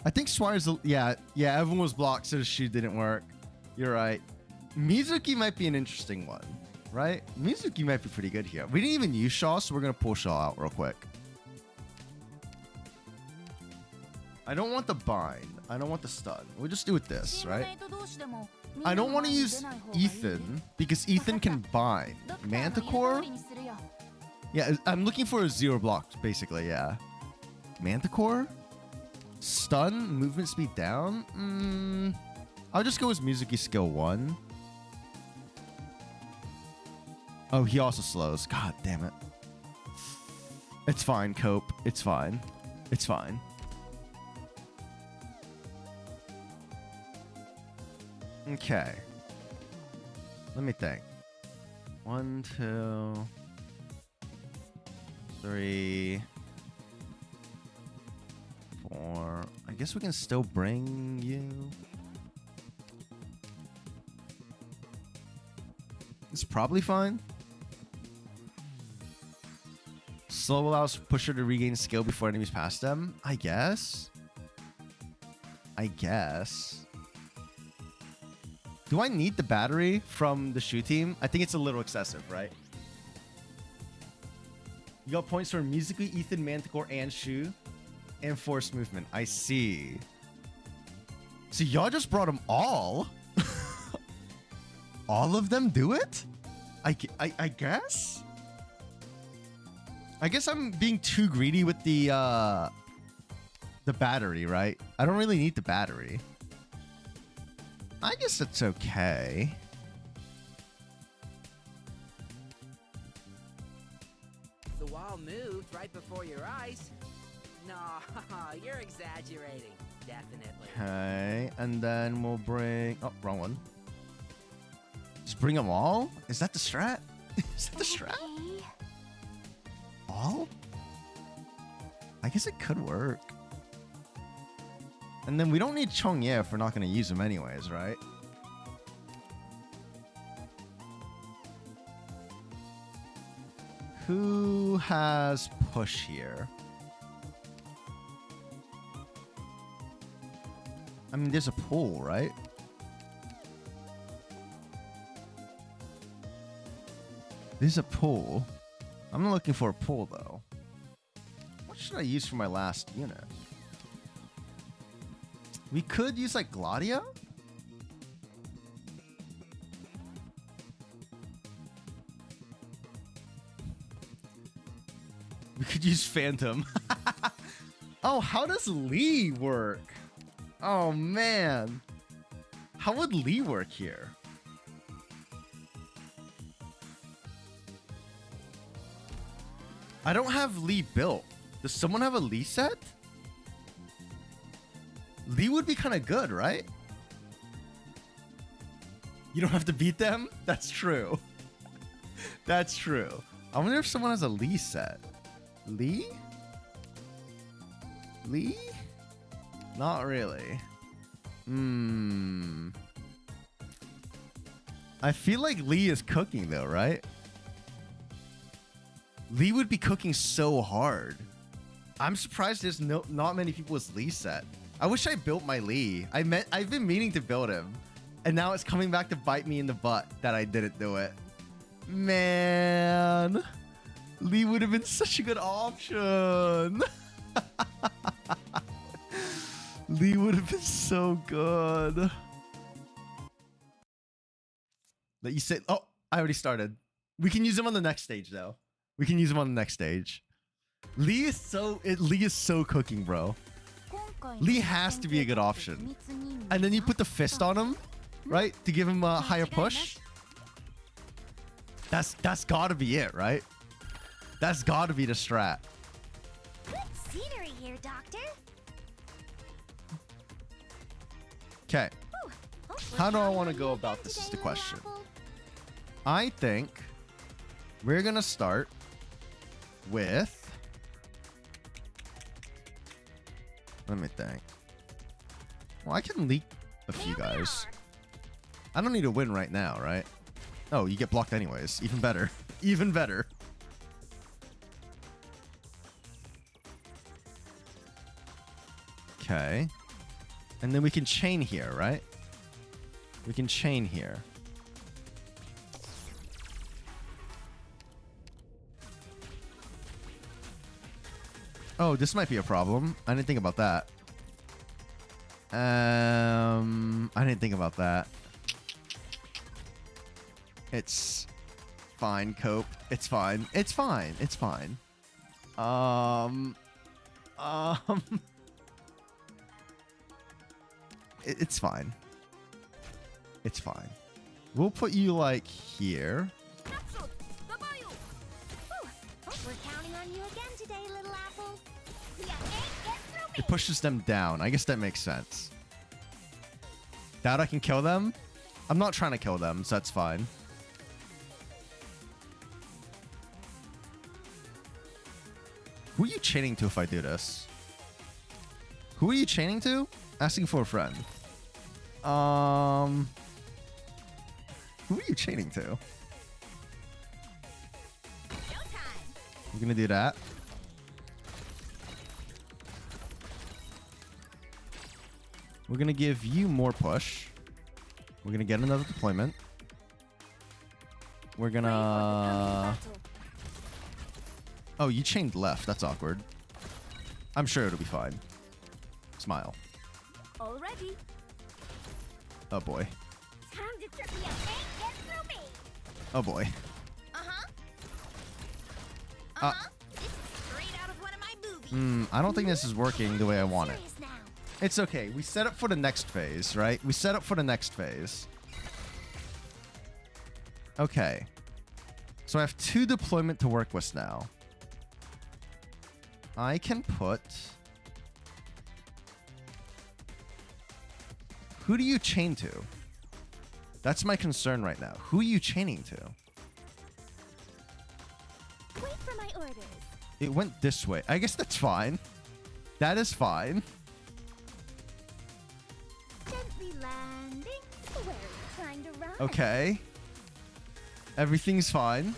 I think Swire's... Yeah, everyone was blocked, so the shoe didn't work. You're right. Mizuki might be an interesting one, right? Mizuki might be pretty good here. We didn't even use Shaw, so we're going to pull Shaw out real quick. I don't want the bind. I don't want the stun. We'll just do it this, right? I don't want to use Ethan because Ethan can bind. Manticore? Yeah, I'm looking for a 0 block, basically, yeah. Manticore? Stun? Movement speed down? I'll just go with Mizuki skill 1. Oh, he also slows. God damn it. It's fine, Cope. It's fine. It's fine. Okay. Let me think. 1, 2, 3, 4. I guess we can still bring you. It's probably fine. Slow allows pusher to regain skill before enemies pass them. I guess. Do I need the battery from the shoe team? I think it's a little excessive, right? You got points for Musically, Ethan, Manticore, and Shu. And Force Movement. I see. So y'all just brought them all? All of them do it? I guess? I guess I'm being too greedy with the battery, right? I don't really need the battery. I guess it's okay. wall moved right before your eyes. No, you're exaggerating. Definitely. Okay, and then we'll bring... Oh, wrong one. Just bring them all? Is that the strat? Is that the strat? Okay. All? I guess it could work. And then we don't need Chongye if we're not going to use them anyways, right? Who has push here? I mean, there's a pool, right? There's a pool. I'm not looking for a pool, though. What should I use for my last unit? We could use, like, Gladia? We could use Phantom. Oh, how does Lee work? Oh, man. How would Lee work here? I don't have Lee built. Does someone have a Lee set? Lee would be kind of good, right? You don't have to beat them? That's true. That's true. I wonder if someone has a Lee set. Lee? Lee? Not really. I feel like Lee is cooking though, right? Lee would be cooking so hard. I'm surprised there's not many people with Lee set. I wish I built my Lee. I've been meaning to build him. And now it's coming back to bite me in the butt that I didn't do it. Man. Lee would have been such a good option. Lee would have been so good. That you said, oh, I already started. We can use him on the next stage though. We can use him on the next stage. Lee is so cooking, bro. Lee has to be a good option. And then you put the fist on him, right? To give him a higher push. That's gotta be it, right? That's gotta be the strat. Good scenery here, Doctor. Okay. How do I want to go about this is the question. I think we're gonna start with... Let me think. Well, I can leak a few guys. I don't need to win right now, right? Oh, you get blocked anyways. Even better. Even better. Okay. And then we can chain here, right? We can chain here. Oh, this might be a problem. I didn't think about that. I didn't think about that. It's fine, Cope. It's fine. It's fine. It's fine. It's fine. It's fine. We'll put you like here. We're counting on you again today, little apple. You ain't get through me. It pushes them down. I guess that makes sense. That I can kill them? I'm not trying to kill them, so that's fine. Who are you chaining to if I do this? Who are you chaining to? Asking for a friend. Who are you chaining to? We're gonna do that. We're gonna give you more push. We're gonna get another deployment. We're gonna... Oh, you chained left. That's awkward. I'm sure it'll be fine. Smile. Already. Oh boy. Time to trip you ain't get through me. Oh boy. This is straight out of one of my movies. I don't think this is working the way I want it. Serious now. It's okay. We set up for the next phase, right? We set up for the next phase. Okay. So I have 2 deployment to work with now. I can put... Who do you chain to? That's my concern right now. Who are you chaining to? Wait for my orders. It went this way. I guess that's fine. That is fine. Gently landing. Where are you trying to run? Okay. Everything's fine.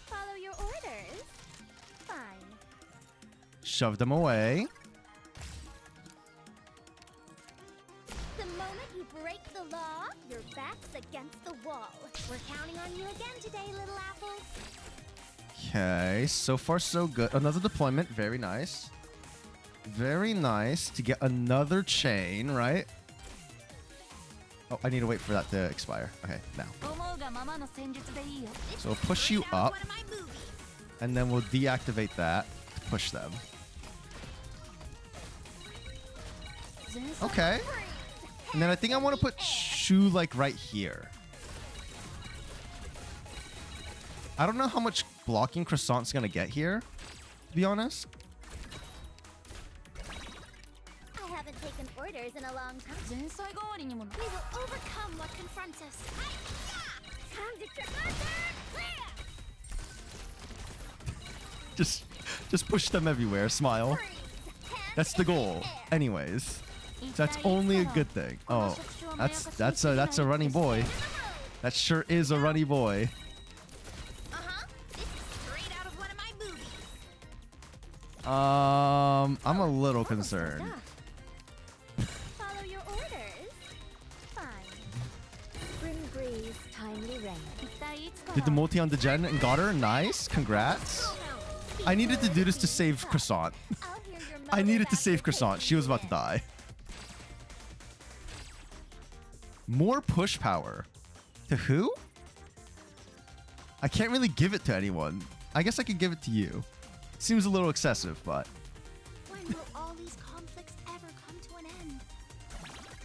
Follow your orders. Fine. Shove them away. The moment you break the law, your back's against the wall. We're counting on you again today, little apple. Okay, so far so good. Another deployment, very nice. Very nice to get another chain, right? Oh, I need to wait for that to expire. Okay, now. So we'll push you up, and then we'll deactivate that to push them. Okay. And then I think I want to put Shu like right here. I don't know how much blocking Croissant's gonna get here, to be honest. I haven't taken orders in a long time. We will overcome what confronts us. Time to trip Just push them everywhere. Smile. That's the goal. Anyways, so that's only a good thing. Oh, that's a runny boy. That sure is a runny boy. This is straight out of one of my movies. I'm a little concerned. Follow your orders. Fine. Spring breeze, timely rain. Did the multi on the gen and got her? Nice. Congrats. I needed to do this to save Croissant. I'll hear your I motor needed to back save Croissant. She was about to die. More push power. To who? I can't really give it to anyone. I guess I could give it to you. Seems a little excessive, but... When will all these conflicts ever come to an end?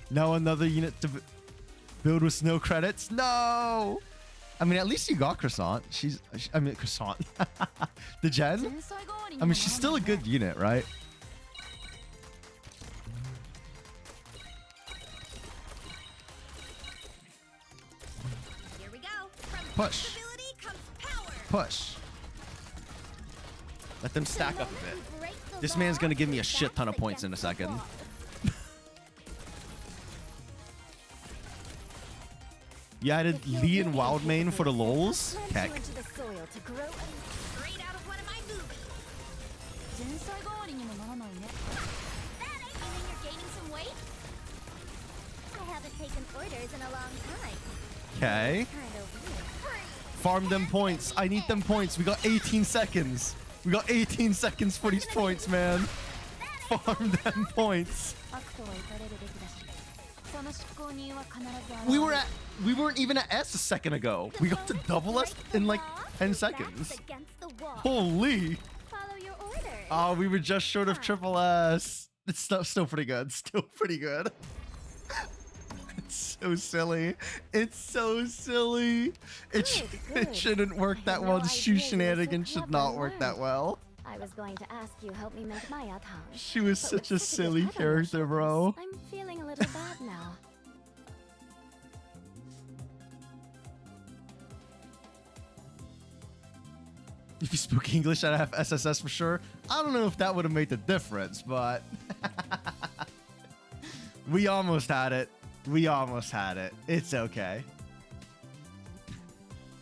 Now another unit to build with no credits? No! I mean, at least you got Croissant. I mean, Croissant. The gen? I mean, she's still a good unit, right? Here we go. From Push. stability comes power. Push. Let them stack up a bit. You break the This law, man's gonna give me a your shit ton of back's points in a against the second. wall. You added Lee and Wildmane for the lols? Heck. Straight out of one of my movies. You mean you're gaining some weight? I haven't taken orders in a long time. Okay. Kind of weird. Farm them points. I need them points. We got 18 seconds. We got 18 seconds for these points, man. Farm them points. We weren't even at S a second ago. We got to double S in like 10 seconds. Against the wall. Holy. Follow your orders. Oh, we were just short of triple S. It's still pretty good. Still pretty good. It's so silly. It's so silly. It shouldn't work that well. The Shu shenanigans should not work that well. I was going to ask you help me make my tongue. She was such a silly character, bro. I'm feeling a little bad now. If you speak English, I'd have SSS for sure. I don't know if that would have made the difference, but we almost had it. We almost had it. It's okay.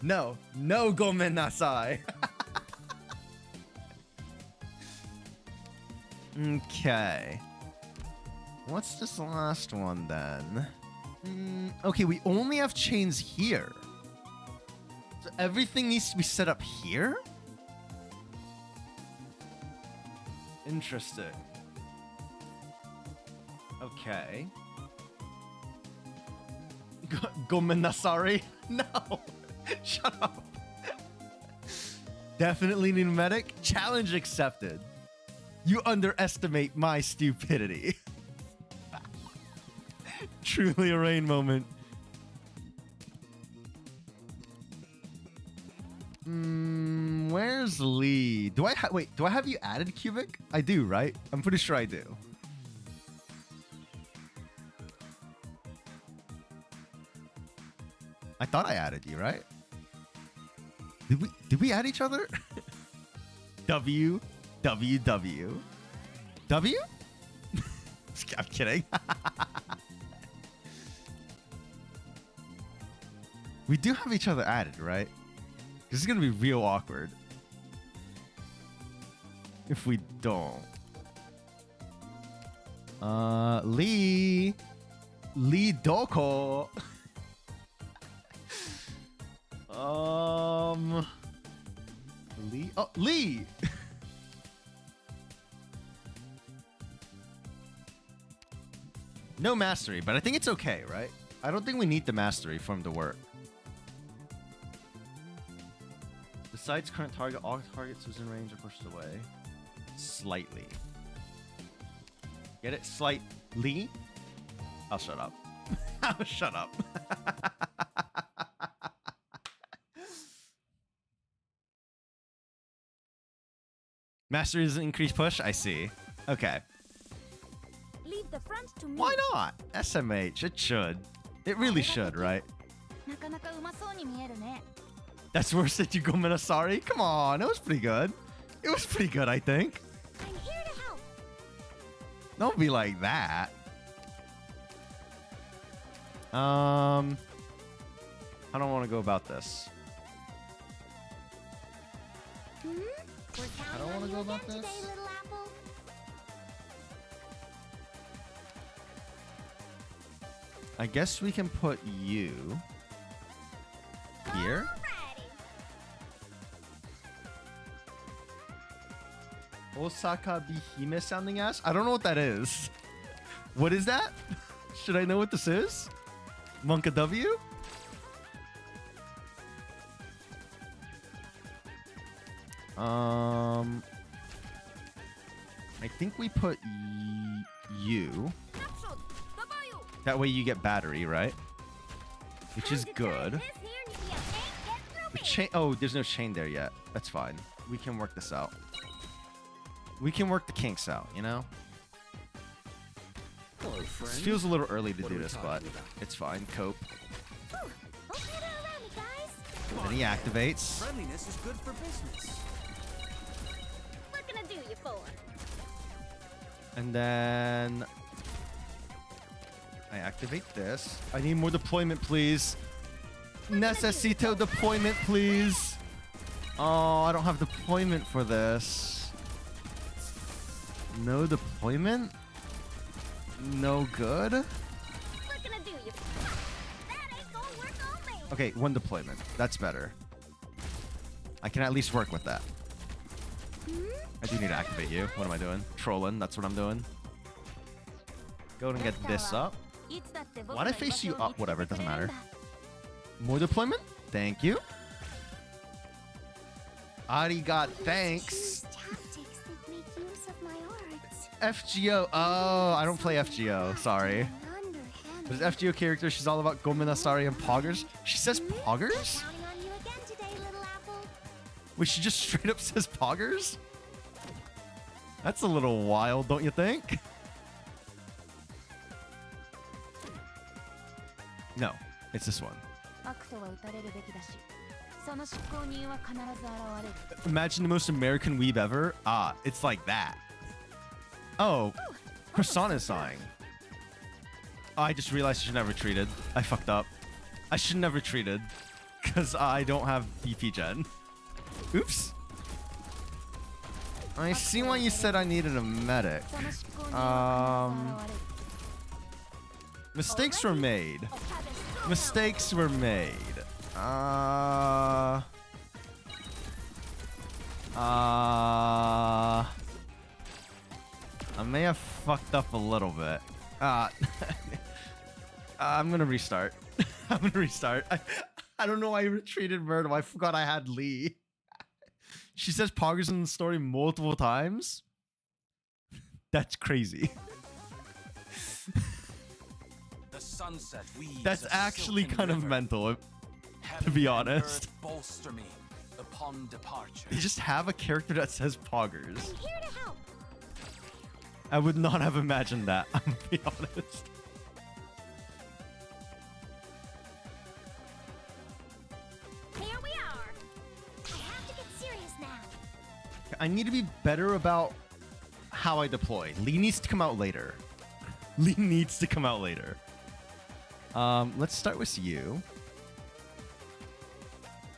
No gomen nasai. Okay. What's this last one then? Okay, we only have chains here. So everything needs to be set up here? Interesting. Okay. Gomenasari? No! Shut up. Definitely need a medic. Challenge accepted. You underestimate my stupidity. Truly a Raine moment. Where's Lee? Do I wait? Do I have you added, Cubic? I do, right? I'm pretty sure I do. I thought I added you, right? Did we add each other? W. I'm kidding. We do have each other added, right? This is gonna be real awkward if we don't. Lee Doko. Lee. Oh, Lee. No mastery, but I think it's okay, right? I don't think we need the mastery for him to work. Besides current target, all targets within range are pushed away. Slightly. Get it? Slightly? I'll shut up. I'll shut up. Mastery doesn't increase push? I see. Okay. Leave the front to me. Why not? SMH, it should. It really should, right? That's worse than you go Minasari? Come on, it was pretty good. It was pretty good, I think. I'm here to help. Don't be like that. How do I want to go about this? We're I don't want to go about this. today, little apple. I guess we can put you here. Osaka Behemoth sounding ass? I don't know what that is. What is that? Should I know what this is? Monka W? I think we put you. That way you get battery, right? Which is good. The chain. Oh, there's no chain there yet. That's fine. We can work this out. We can work the kinks out, you know? Hello, friend. This feels a little early to What do are we this, but talking about? it's fine. Cope. Don't gather around me, guys. Then he activates. Friendliness is good for business. What can I do you for? And then I activate this. I need more deployment, please. Necesito deployment, please. Oh, I don't have deployment for this. No deployment? No good? What can I do you for? That ain't gonna work on me. Okay, one deployment. That's better. I can at least work with that. I do need to activate you. What am I doing? Trolling. That's what I'm doing. Go and get this up. Why'd I face you up? Whatever, it doesn't matter. More deployment? Thank you. Arigat, thanks. Tactics that make use of my arts. FGO. Oh, I don't play FGO. Sorry. There's FGO character. She's all about Gomenasari and Poggers. She says Poggers? Counting on you again today, little apple. Wait, she just straight up says Poggers? That's a little wild, don't you think? No, it's this one. Imagine the most American weeb ever. Ah, it's like that. Oh, Croissant is sighing. Oh, I just realized I should have retreated. I fucked up. I shouldn't have retreated. Because I don't have DP gen. Oops. I see why you said I needed a medic. Mistakes were made. Mistakes were made. I may have fucked up a little bit. I'm gonna restart. I'm gonna restart. I don't know why I retreated Myrtle. I forgot I had Lee. She says Poggers in the story multiple times. That's crazy. sunset weaves That's a actually silken kind of river. mental, to Heaven be and honest. earth bolster me upon departure. They just have a character that says poggers. I'm here to help. I would not have imagined that, I'm gonna be honest. Here we are. I have to get serious now. I need to be better about how I deploy. Lee needs to come out later. Lee needs to come out later. Let's start with you.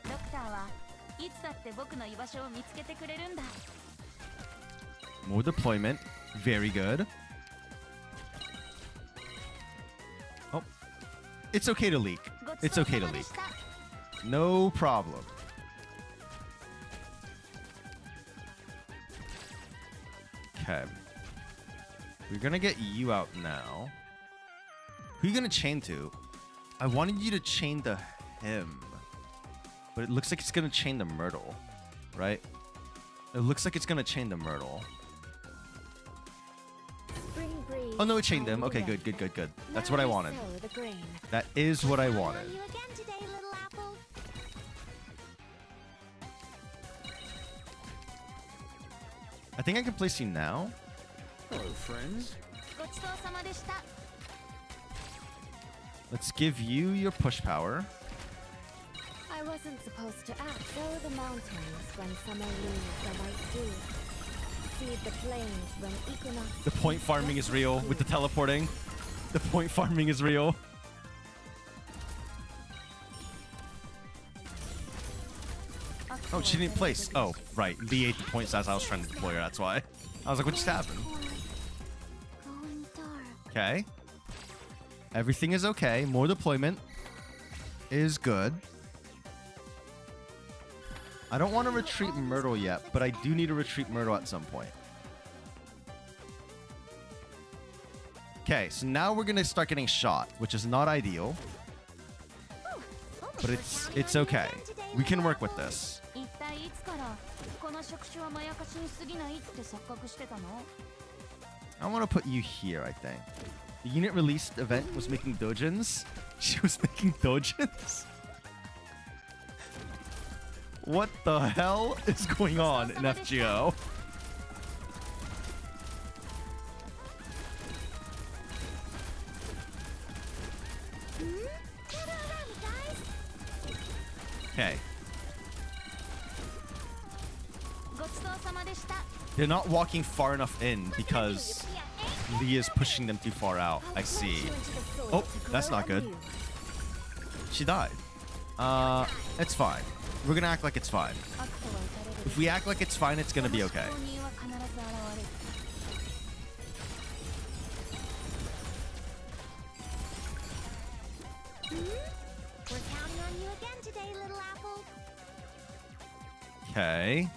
ドクターはいつだって僕の居場所を見つけてくれるんだ。 More deployment. Very good. Oh. It's okay to leak. It's okay to leak. No problem. Okay. We're gonna get you out now. Who are you gonna chain to? I wanted you to chain to him. But it looks like it's gonna chain to Myrtle. Right? It looks like it's gonna chain to Myrtle. Spring breeze. Oh no, it chained him. Okay, good, good, good, good. That's what I wanted. That is what I wanted. You again today, little apple. I think I can place you now. Hello, friends. ごちそうさまでした。 Let's give you your push power. I wasn't supposed to act. Sow the mountains when summer leaves are white dew. Seed the plains when equinox. The point farming is real with the teleporting. The point farming is real. Oh, she didn't place. Oh, right. Lee ate the points as I was trying to deploy her. That's why. I was like, what just happened? Going dark. Okay. Everything is okay. More deployment is good. I don't want to retreat Myrtle yet, but I do need to retreat Myrtle at some point. Okay, so now we're going to start getting shot, which is not ideal, but it's okay. We can work with this. 一体いつからこの触手はまやかしに過ぎないって錯覚してたの？ I want to put you here, I think. The unit released event was making dojins. She was making dojins? What the hell is going on in FGO? Okay. ごちそうさまでした。 They're not walking far enough in because Lee is pushing them too far out. I see. Oh, that's not good. She died. It's fine. We're gonna act like it's fine. If we act like it's fine, it's gonna be okay. We're counting on you again today, little apple. Okay.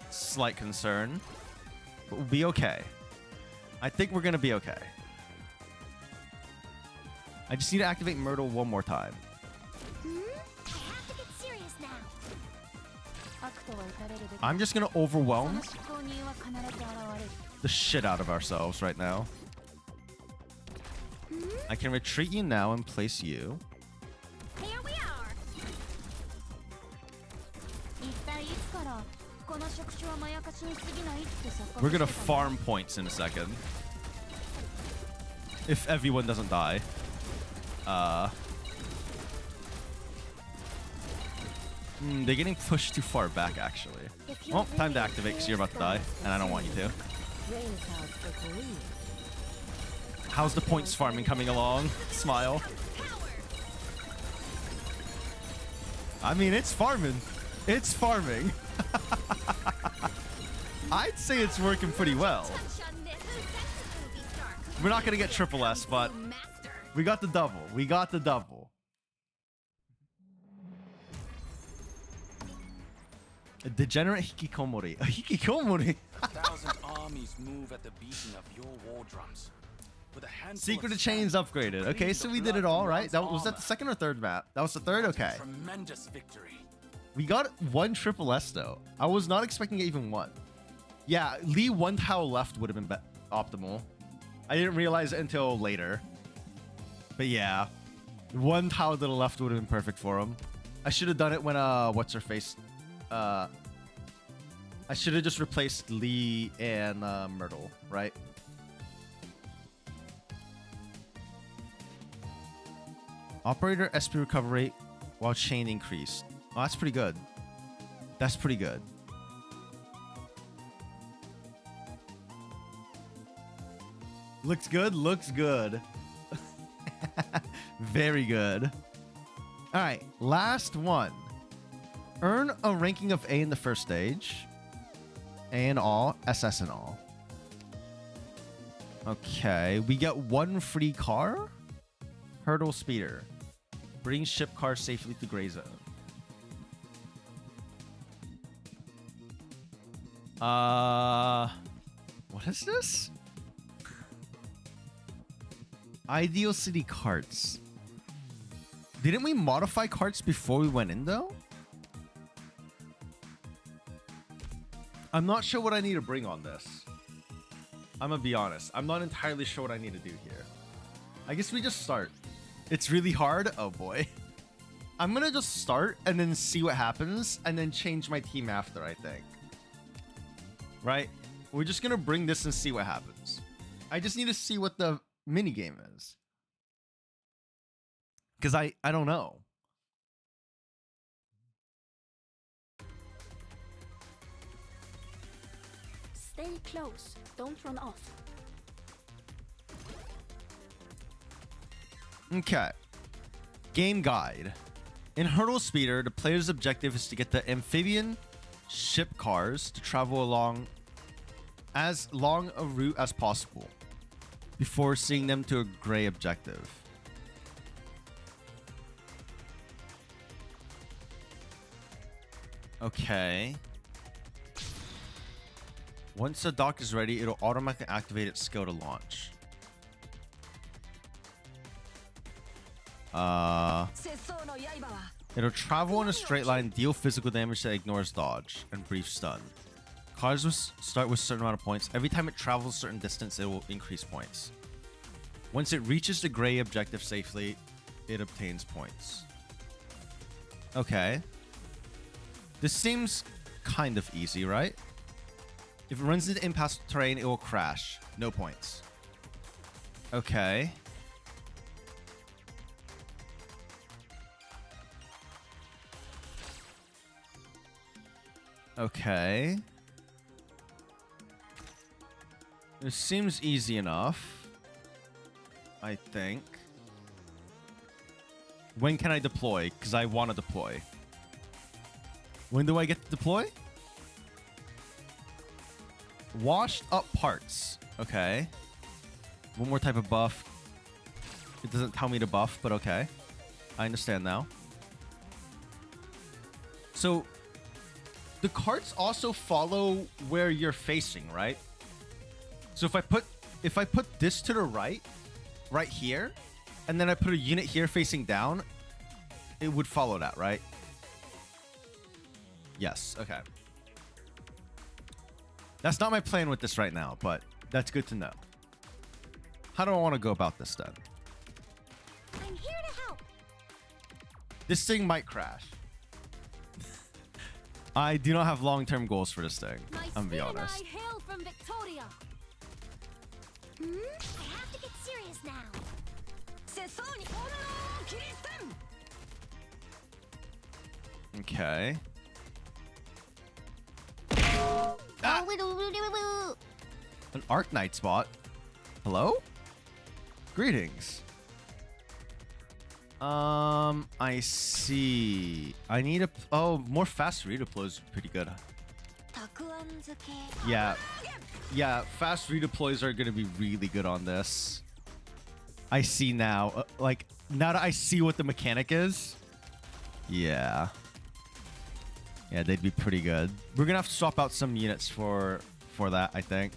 Slight concern. But we'll be okay. I think we're gonna be okay. I just need to activate Myrtle one more time. I have to get serious now. I'm just gonna overwhelm the shit out of ourselves right now. I can retreat you now and place you. Here we are. 一体いつからこの触手はまやかしに過ぎないって錯覚 We're してた gonna の？ farm points in a second. If everyone doesn't die. They're getting pushed too far back, actually. Well, time to activate because you're about to die, and I don't want you to. Rain clouds for Korea. How's the points farming coming along? Smile. I mean, it's farming. It's farming. I'd say it's working pretty well. We're not going to get triple S, but we got the double. We got the double. A degenerate hikikomori. A hikikomori? 1,000 armies move at the beating of your war drums. With a handful Secret of of Chains sand, upgraded. Okay, clean so the we did it blood all, from right? one's That was that armor. the second or third map? That was the third? Okay. Tremendous victory. We got one triple S though. I was not expecting even one. Yeah, Lee one tile left would have been optimal. I didn't realize it until later. But yeah, one tile to the left would have been perfect for him. I should have done it when what's her face? I should have just replaced Lee and Myrtle, right? Operator SP recovery while chain increased. Oh, that's pretty good. That's pretty good. Looks good. Looks good. Very good. All right, last one. Earn a ranking of A in the first stage. A in all, SS in all. Okay, we get one free car. Hurdle speeder. Bring ship car safely to gray zone. What is this? Ideal city carts. Didn't we modify carts before we went in though? I'm not sure what I need to bring on this. I'm gonna be honest. I'm not entirely sure what I need to do here. I guess we just start. It's really hard. Oh boy. I'm gonna just start and then see what happens and then change my team after, I think. Right? We're just gonna bring this and see what happens. I just need to see what the mini game is. Because I don't know. Stay close. Don't run off. Okay. Game guide. In Hurdle Speeder, the player's objective is to get the amphibian ship cars to travel along as long a route as possible before seeing them to a gray objective. Okay. Once the dock is ready, it'll automatically activate its skill to launch. It'll travel in a straight line, deal physical damage that ignores dodge, and brief stun. Cars will start with a certain amount of points. Every time it travels a certain distance, it will increase points. Once it reaches the gray objective safely, it obtains points. Okay. This seems kind of easy, right? If it runs into impassable terrain, it will crash. No points. Okay. Okay. This seems easy enough, I think. When can I deploy? Because I want to deploy. When do I get to deploy? Washed up parts. Okay. One more type of buff. It doesn't tell me to buff, but okay. I understand now. So the carts also follow where you're facing, right? So if I put this to the right here, and then I put a unit here facing down, it would follow that, right? Yes, okay. That's not my plan with this right now, but that's good to know. How do I want to go about this then? I'm here to help. This thing might crash. I do not have long-term goals for this thing. I'm gonna be honest. I hail from Victoria. I have to get serious now. Okay. An Arknight spot. Hello? Greetings. I see. I need a... Oh, more fast redeploys is pretty good. Yeah. Yeah, fast redeploys are going to be really good on this. I see now. Like, now that I see what the mechanic is. Yeah. Yeah, they'd be pretty good. We're going to have to swap out some units for that, I think.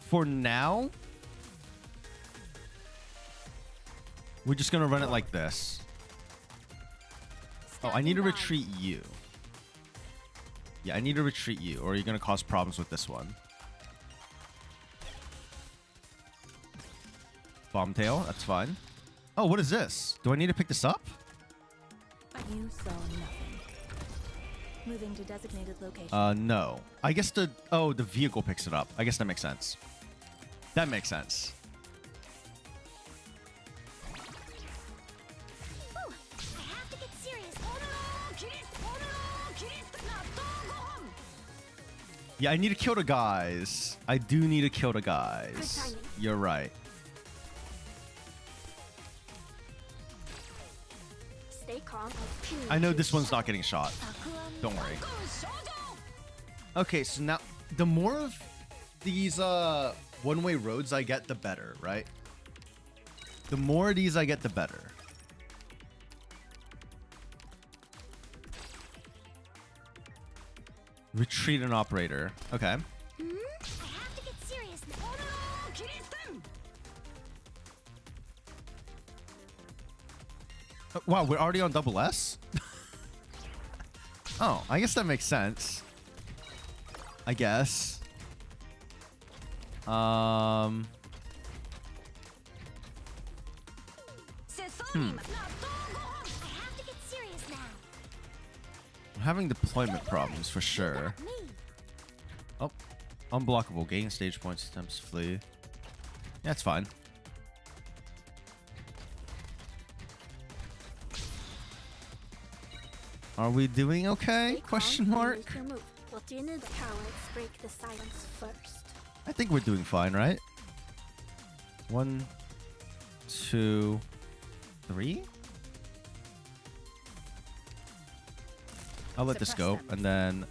For now, we're just going to run it like this. Oh, I need to retreat you. Yeah, I need to retreat you, or you're going to cause problems with this one. Bombtail, that's fine. Oh, what is this? Do I need to pick this up? You saw nothing. Moving to designated location. No. I guess the vehicle picks it up. I guess that makes sense. That makes sense. Ooh, I have to get serious. Yeah, I need to kill the guys. I do need to kill the guys. You're right. Stay calm. I know this one's not getting shot. Don't worry. Okay, so now the more of these one-way roads I get, the better, right? The more of these I get, the better. Retreat an operator. Okay. I have to get serious. Wow, we're already on double S? Oh, I guess that makes sense. I guess. I have to get serious now. I'm having deployment problems for sure. Oh, unblockable. Gain stage points, attempts to flee. Yeah, that's fine. Are we doing okay? Question mark. What do you need? The cowards break the silence first. I think we're doing fine, right? 1, 2, 3. I'll let this go, and then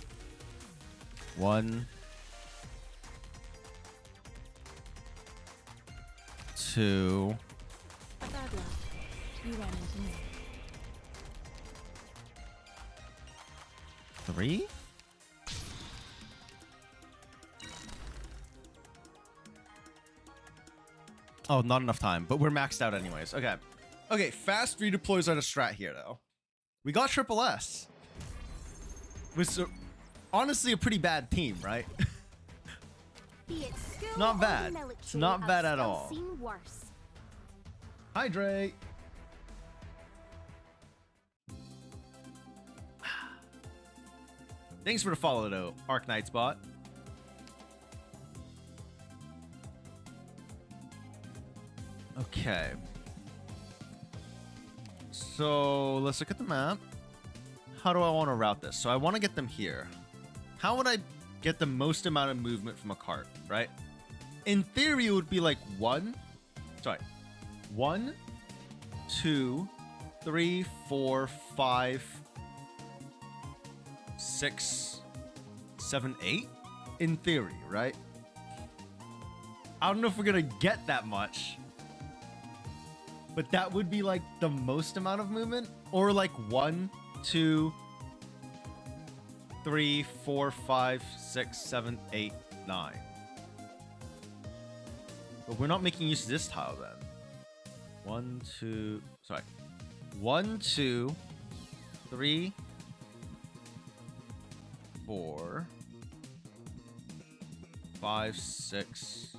1, 2. Bad luck. You ran into me. 3. Oh, not enough time, but we're maxed out anyways. Okay. Okay, fast redeploys are the strat here, though. We got triple S. Which honestly a pretty bad team, right? Not bad. It's not bad at all. Hydrate. Thanks for the follow, though, Arknights bot. Okay. So let's look at the map. How do I want to route this? So I want to get them here. How would I get the most amount of movement from a cart, right? In theory, it would be like 1, 2, 3, 4, 5, 6, 7, 8. In theory, right? I don't know if we're gonna get that much, but that would be like the most amount of movement, or like 1, 2, 3, 4, 5, 6, 7, 8, 9. But we're not making use of this tile then. 1, 2, 3, 4, 5, 6,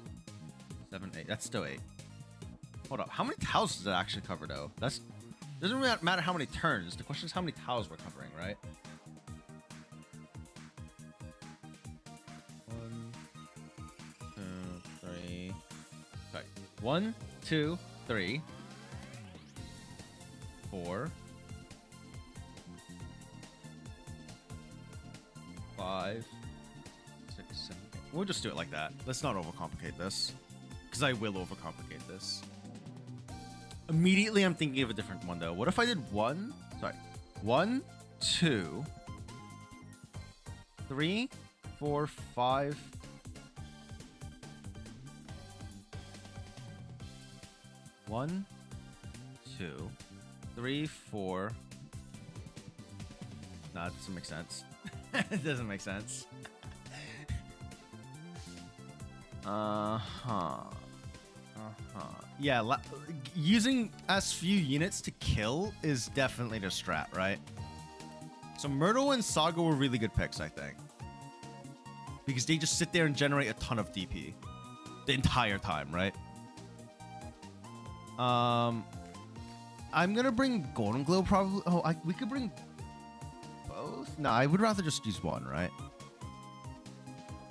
7, 8. That's still 8. Hold up. How many tiles does it actually cover, though? Doesn't really matter how many turns. The question is how many tiles we're covering, right? 1, 2, 3. Sorry. 1, 2, 3, 4, 5, 6, 7, 8. We'll just do it like that. Let's not overcomplicate this, because I will overcomplicate this. Immediately, I'm thinking of a different one, though. What if I did 1, 2, 3, 4, 5. One, 2, 3, 4. Nah, it doesn't make sense. It doesn't make sense. Yeah, using as few units to kill is definitely the strat, right? So Myrtle and Saga were really good picks, I think. Because they just sit there and generate a ton of DP. The entire time, right? I'm gonna bring Golden Glow probably. Oh, we could bring both. No, I would rather just use one, right?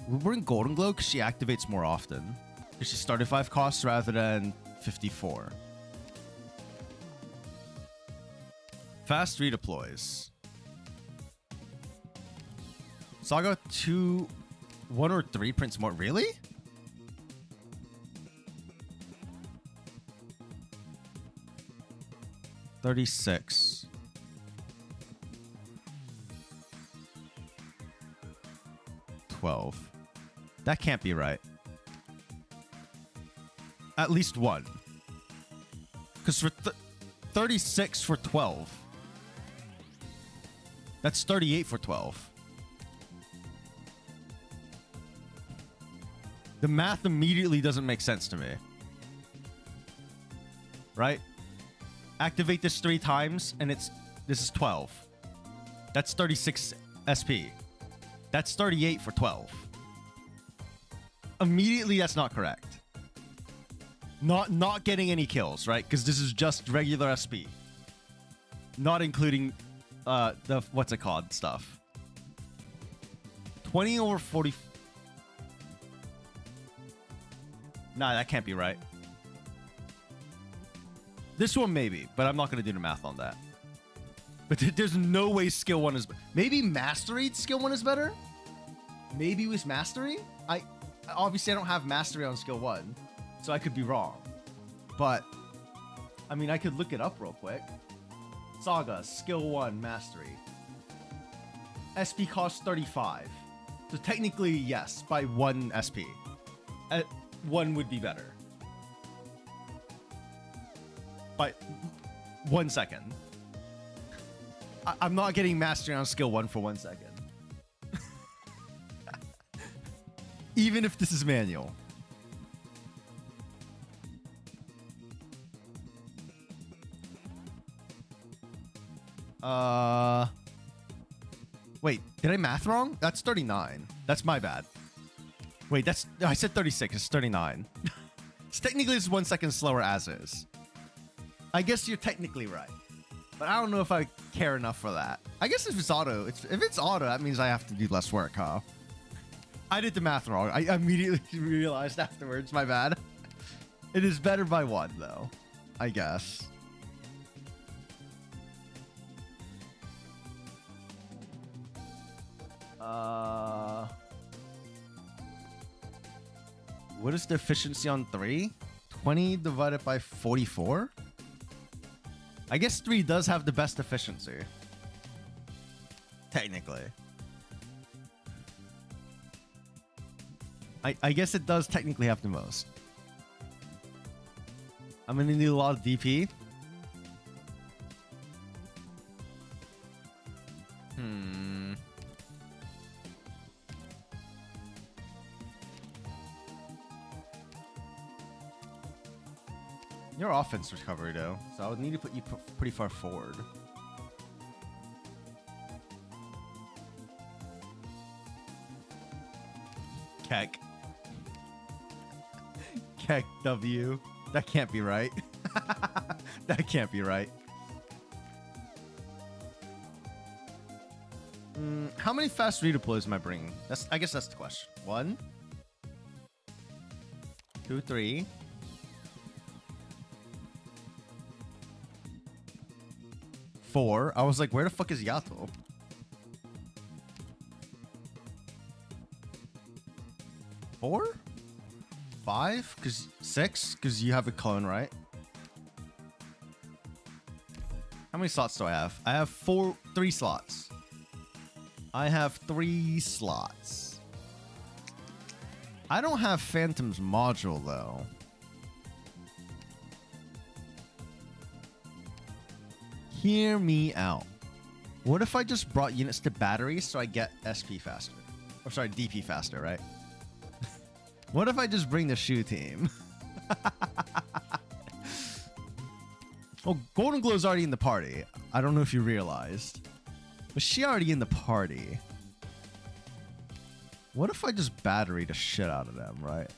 We'll bring Golden Glow because she activates more often. Because she started 5 costs rather than 54. Fast redeploys. Saga 2, 1 or 3 prints more. Really? $36. $12. That can't be right. At least one. Because for 36 for 12. That's 38 for 12. The math immediately doesn't make sense to me. Right? Activate this 3 times and this is 12. That's 36 SP. That's 38 for 12. Immediately that's not correct. Not getting any kills, right? Because this is just regular SP. Not including the what's it called stuff. 20 over 40. Nah, that can't be right. This one maybe, but I'm not going to do the math on that. But there's no way skill 1 is... Maybe mastery skill 1 is better? Maybe with mastery? Obviously, I don't have mastery on skill 1, so I could be wrong. But, I mean, I could look it up real quick. Saga, skill 1, mastery. SP costs 35. So technically, yes, by 1 SP. 1 would be better. By 1 second. I'm not getting mastery on skill 1 for 1 second. Even if this is manual. Wait, did I math wrong? That's 39. That's my bad. Wait, I said 36. It's 39. So technically, it's 1 second slower as is. I guess you're technically right. But I don't know if I care enough for that. I guess if it's auto, if it's auto, that means I have to do less work, huh? I did the math wrong. I immediately realized afterwards. My bad. It is better by 1, though. I guess. What is the efficiency on 3? 20 divided by 44? I guess 3 does have the best efficiency. Technically. I guess it does technically have the most. I'm gonna need a lot of DP. Your offense recovery, though, so I would need to put you pretty far forward. Keck. Keck W. That can't be right. That can't be right. How many fast redeploys am I bringing? I guess that's the question. 1, 2, 3. 4. I was like, where the fuck is Yato? 4? 5? 6? Because you have a clone, right? How many slots do I have? I have 3 slots. I have 3 slots. I don't have Phantom's module, though. Hear me out. What if I just brought units to batteries so I get SP faster? Or sorry, DP faster, right? What if I just bring the shoe team? Oh, Golden Glow's already in the party. I don't know if you realized. But she already in the party. What if I just battery the shit out of them, right?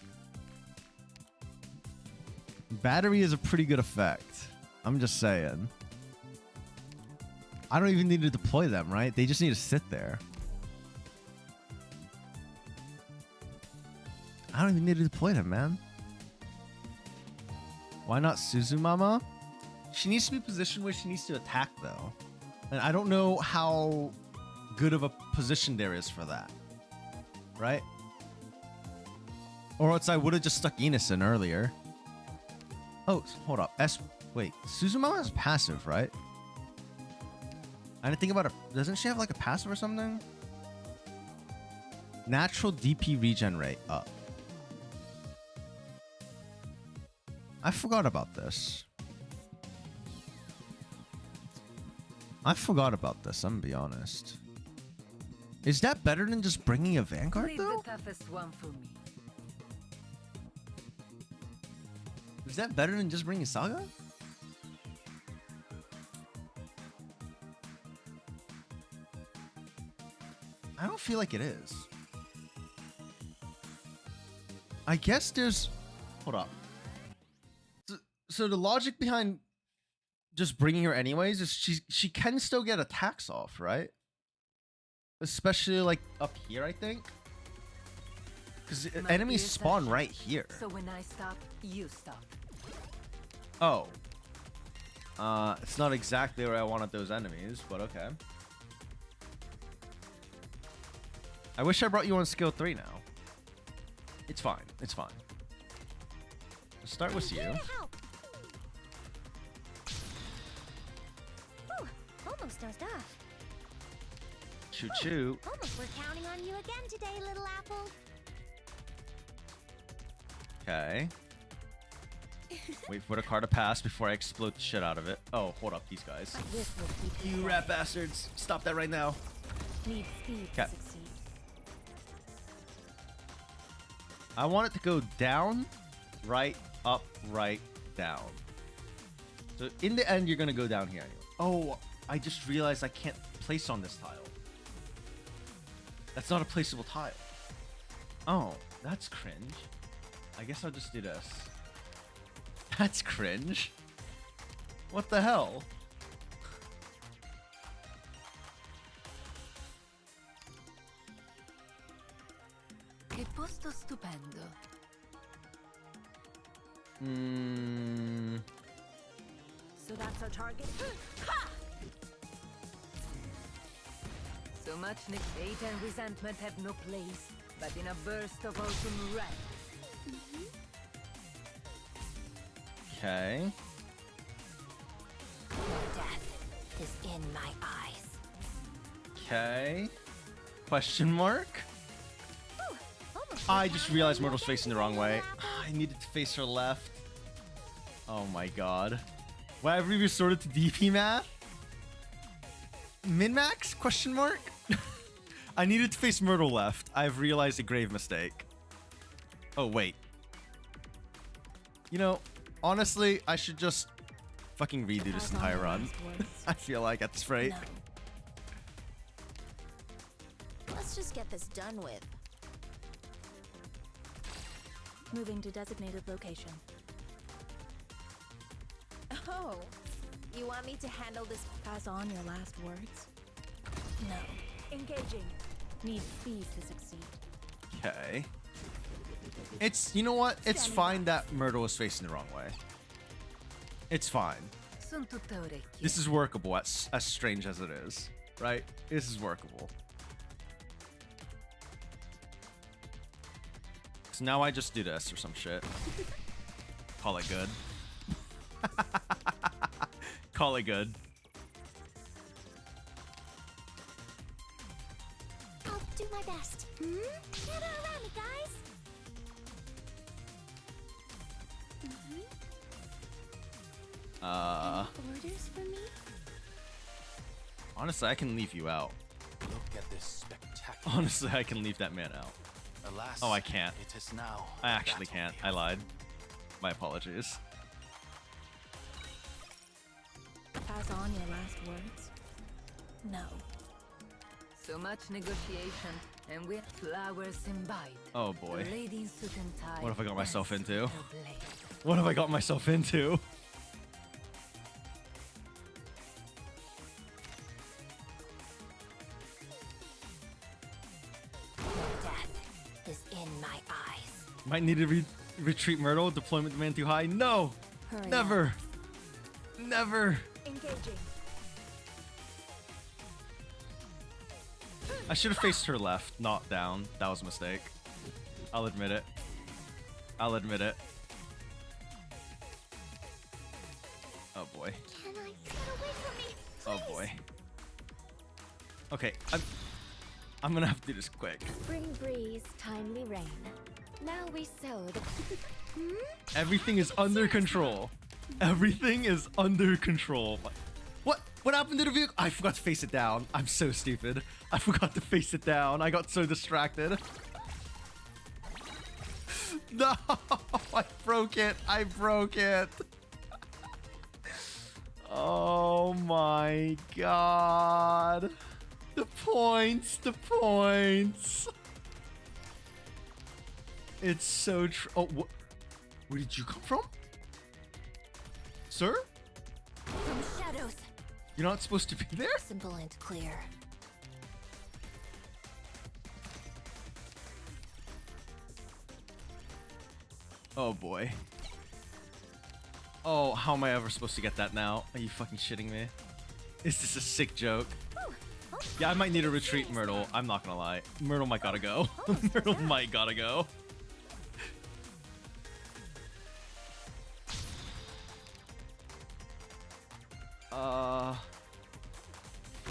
Battery is a pretty good effect. I'm just saying. I don't even need to deploy them, right? They just need to sit there. I don't even need to deploy them, man. Why not Suzumama? She needs to be positioned where she needs to attack, though. And I don't know how good of a position there is for that. Right? Or else I would have just stuck Enos in earlier. Oh, hold up. Wait, Suzumama is passive, right? I didn't think about it. Doesn't she have like a passive or something? Natural DP regen rate up. I forgot about this. I'm gonna be honest. Is that better than just bringing a Vanguard, though? The toughest one for me. Is that better than just bringing Saga? I don't feel like it is. I guess there's... Hold up. So the logic behind just bringing her anyways is she can still get attacks off, right? Especially like up here, I think. Because enemies spawn right here. So when I stop, you stop. Oh. It's not exactly where I wanted those enemies, but okay. I wish I brought you on skill 3 now. It's fine. It's fine. Let's start with you. Ooh, almost dozed off. Choo choo. Almost we're counting on you again today, little apple. Okay. Wait for the car to pass before I explode the shit out of it. Oh, hold up, these guys. This will keep You rat bastards. Stop that right now. Need speed Okay. to succeed. I want it to go down, right, up, right, down. So in the end, you're going to go down here anyway. Oh, I just realized I can't place on this tile. That's not a placeable tile. Oh, that's cringe. I guess I'll just do this. That's cringe. What the hell? Che posto stupendo. So that's our target. So much hate and resentment have no place, but in a burst of autumn wrath. Okay. Your death is in my eyes. Okay. Question mark? I just realized Myrtle's facing the wrong way. I needed to face her left. Oh my god. Why have we resorted to DP math? Min-max? Question mark? I needed to face Myrtle left. I've realized a grave mistake. Oh, wait. You know, honestly, I should just fucking redo this entire run. I feel like at this rate. Let's just get this done with. Moving to designated location. Oh, you want me to handle this? Pass on your last words? No. Engaging. Need speed to succeed. Okay. It's, you know what? It's fine that Myrtle is facing the wrong way. It's fine. Son tutte orecchie. This is workable, as strange as it is. Right? This is workable. So now I just do this or some shit. Call it good. Call it good. I'll do my best. Gather around me, guys. Orders for me? Honestly, I can leave you out. Look at this spectacular. Honestly, I can leave that man out. Alas, Oh, I can't. It is now. I actually can't. I lied. My apologies. Pass on your last words? No. So much negotiation, and with flowers imbibe. Oh boy. The lady in suit and tie What have I got myself danced into? with her blade. What have I got myself into? Death is in my eyes. Might need to retreat Myrtle. Deployment demand too high. No! Hurry Never! Never! Engaging. I should have faced her left, not down. That was a mistake. I'll admit it. I'll admit it. Oh boy. Can I get away from me? Oh boy. Okay, I'm gonna have to do this quick. Spring breeze, timely rain. Now we sow the... Everything is under control. Everything is under control. What? What happened to the vehicle? I forgot to face it down. I'm so stupid. I forgot to face it down. I got so distracted. No! I broke it. I broke it. Oh my god. The points. The points. It's so true. Oh, where did you come from? Sir? From shadows. You're not supposed to be there? Simple and clear. Oh boy. Oh, how am I ever supposed to get that now? Are you fucking shitting me? Is this a sick joke? Yeah, I might need to retreat Myrtle. I'm not gonna lie. Myrtle might gotta go. Myrtle might gotta go.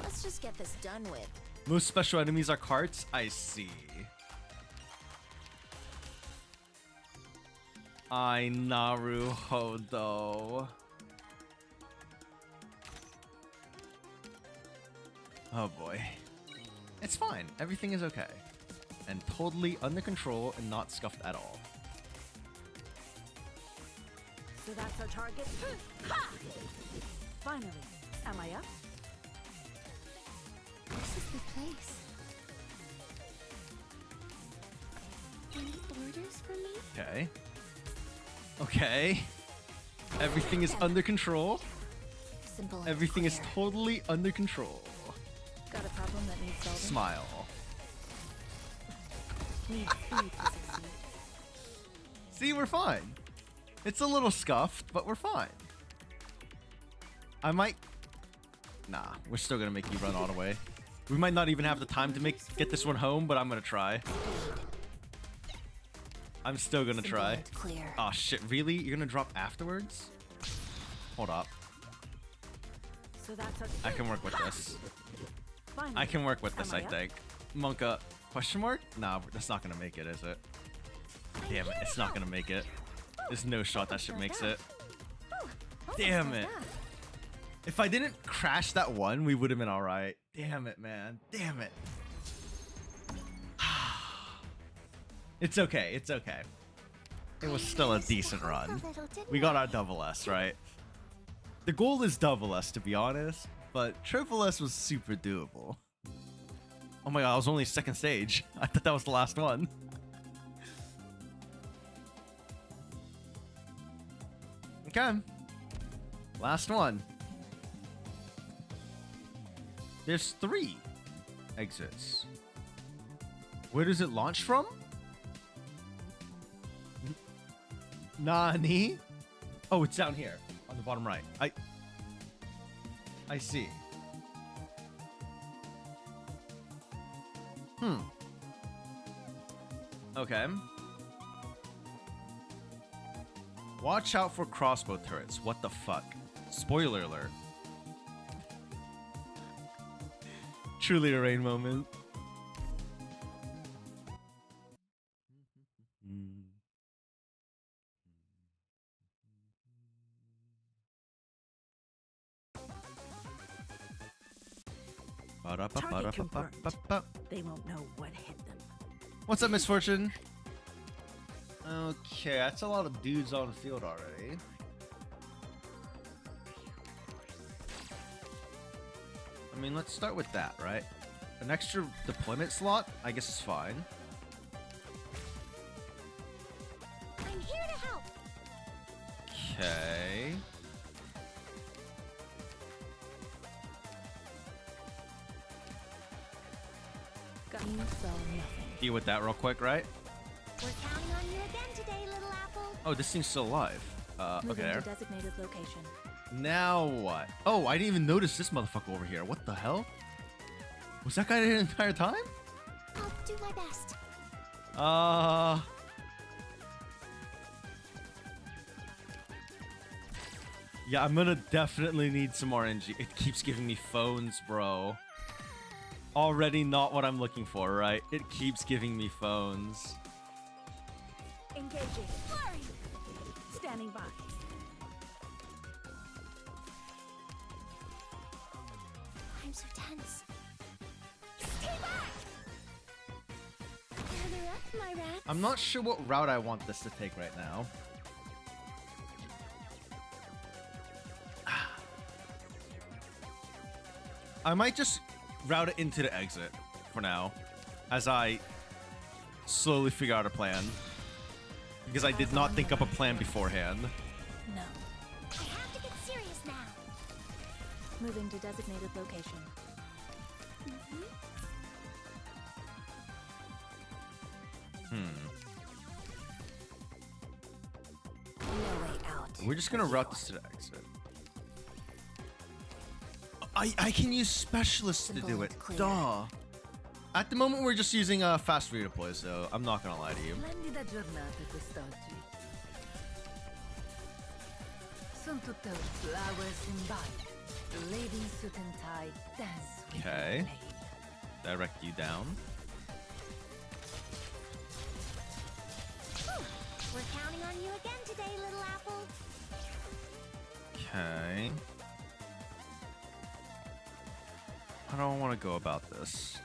Let's just get this done with. Most special enemies are carts? I see. I Naruhodo. Oh boy. It's fine. Everything is okay. And totally under control and not scuffed at all. So that's our target. Finally, am I up? This is the place. Any orders for me? Okay. Okay. Everything is under control. Simple and Everything is clear. totally under control. Got a problem that needs solving? Smile. Need speed to succeed. See, we're fine. It's a little scuffed, but we're fine. I might... Nah, we're still gonna make you run all the way. We might not even have the time to get this one home, but I'm gonna try. I'm still gonna Simple try. and clear. Oh shit, really? You're gonna drop afterwards? Hold up. So that's our I can work with this. Finally, I can work with this, am I up? think. Monka, question mark? Nah, that's not gonna make it, is it? Damn it, it's not gonna make it. There's no shot that shit makes it. Damn it. If I didn't crash that one, we would have been alright. Damn it, man. Damn it. It's okay, it's okay. It was still a decent run. We got our double S, right? The goal is double S, to be honest, but triple S was super doable. Oh my god, I was only second stage. I thought that was the last one. Okay. Last one. There's 3 exits. Where does it launch from? Nani? Oh, it's down here on the bottom right. I see. Okay. Watch out for crossbow turrets. What the fuck? Spoiler alert. Truly a Raine moment. Target confirmed. They won't know what hit them. What's up, Misfortune? Okay, that's a lot of dudes on the field already. I mean, let's start with that, right? An extra deployment slot, I guess is fine. I'm here to help. Okay. You saw nothing. Deal with that real quick, right? We're counting on you again today, little apple. Oh, this thing's still alive. Okay, Moving there. to designated location. Now what? Oh, I didn't even notice this motherfucker over here. What the hell? Was that guy there the entire time? I'll do my best. Yeah, I'm gonna definitely need some more energy. It keeps giving me phones, bro. Already not what I'm looking for, right? It keeps giving me phones. Engaging. Flurry. Standing by. I'm so tense. Stay back! Gather up, my rats. I'm not sure what route I want this to take right now. I might just route it into the exit for now, as I slowly figure out a plan. Because I did not think up a plan beforehand. No. I have to get serious now. Moving to designated location. No way out. We're just gonna route this to the exit. I can use specialists to do it. Duh. At the moment, we're just using fast redeploy, so I'm not gonna lie to you. Splendida giornata quest'oggi. Son tutte flowers in bud. The lady in suit and tie dance with her Okay. blade. Direct you down. We're counting on you again today, little apple. Okay. How do I want to go about this?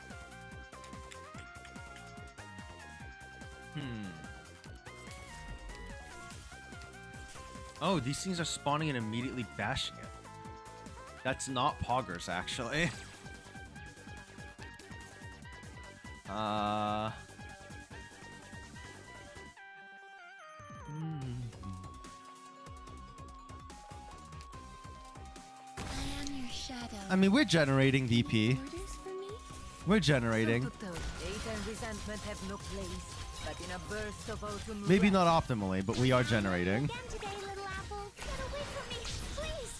Oh, these things are spawning and immediately bashing it. That's not poggers, actually. I am your shadow. I mean, we're generating DP. Orders for me? We're generating. Son tutte hate and resentment have no place, but in a burst of autumn Maybe wrath, not optimally, but we are generating. Again today, little apple. Get away from me, please.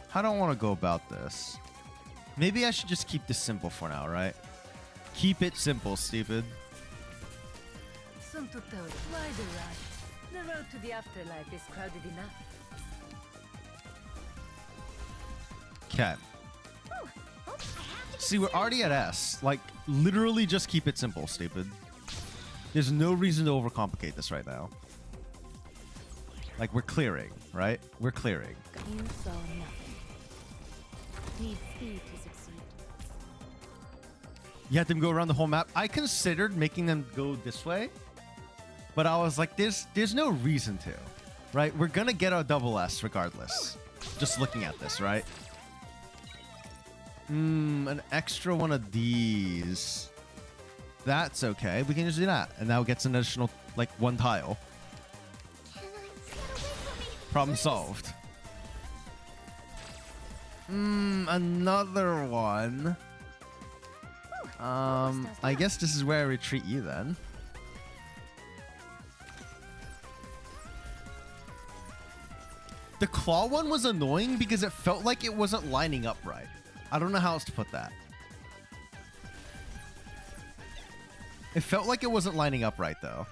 How do I want to go about this? Maybe I should just keep this simple for now, right? Keep it simple, stupid. Son tutte why the rush? The road to the afterlife is crowded enough. Okay. Oh, I have to get See, we're already at S. Like, literally just keep it simple, stupid. There's no reason to overcomplicate this right now. Like, we're clearing, right? We're clearing. You saw nothing. Need speed to succeed. You had them go around the whole map. I considered making them go this way, but I was like, there's no reason to, right? We're gonna get our double S regardless. Just looking at this, right? An extra one of these. That's okay. We can just do that, and now it gets an additional, like, one tile. away from me. Problem solved. Another one. I guess this is where I retreat you then. The claw one was annoying because it felt like it wasn't lining up right. I don't know how else to put that. It felt like it wasn't lining up right though.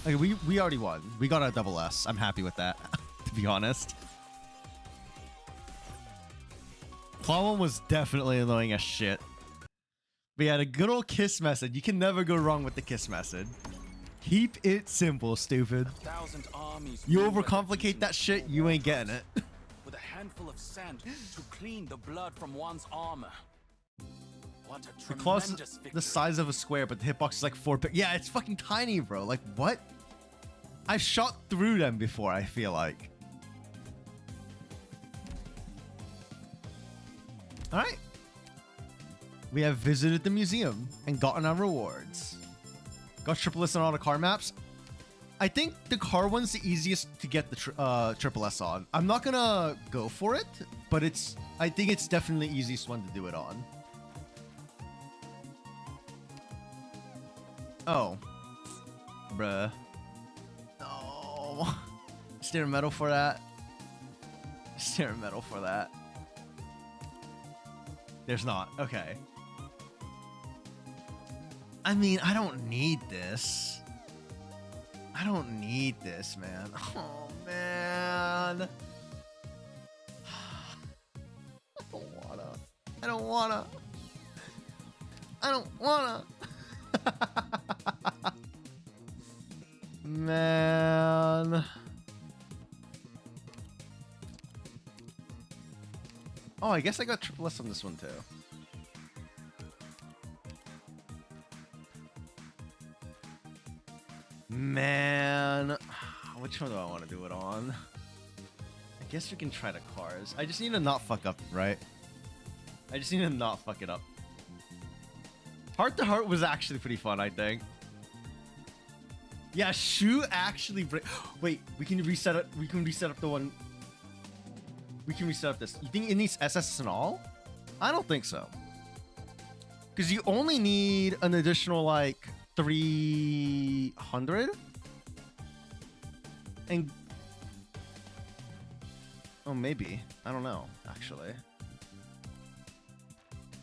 Like we already won. We got a double S. I'm happy with that, to be honest. Claw one was definitely annoying as shit. But yeah, the good old kiss method. You can never go wrong with the kiss method. Keep it simple, stupid. 1,000 armies You move at the overcomplicate beating that of shit, your you ain't war getting drums, it. With a handful of sand to clean the blood from one's armor. What a The claw's tremendous victory. the size of a square, but the hitbox is like 4 Yeah, it's fucking tiny, bro. Like, what? I've shot through them before, I feel like. Alright. We have visited the museum and gotten our rewards. Got triple S on all the car maps. I think the car one's the easiest to get the triple S on. I'm not gonna go for it, but I think it's definitely the easiest one to do it on. Oh. Bruh. No. Steer metal for that. Steer metal for that. There's not. Okay. I mean, I don't need this. I don't need this, man. Oh, man. I don't wanna. I don't wanna. I don't wanna. Man. Oh, I guess I got triple S on this one too. Man, which one do I want to do it on? I guess we can try the cars. I just need to not fuck up, right? I just need to not fuck it up. Heart to Heart was actually pretty fun, I think. Yeah, Shoe actually wait, we can reset it. We can reset up the one. We can reset up this. You think it needs SS and all? I don't think so. Because you only need an additional like 300 and oh, maybe. I don't know, actually.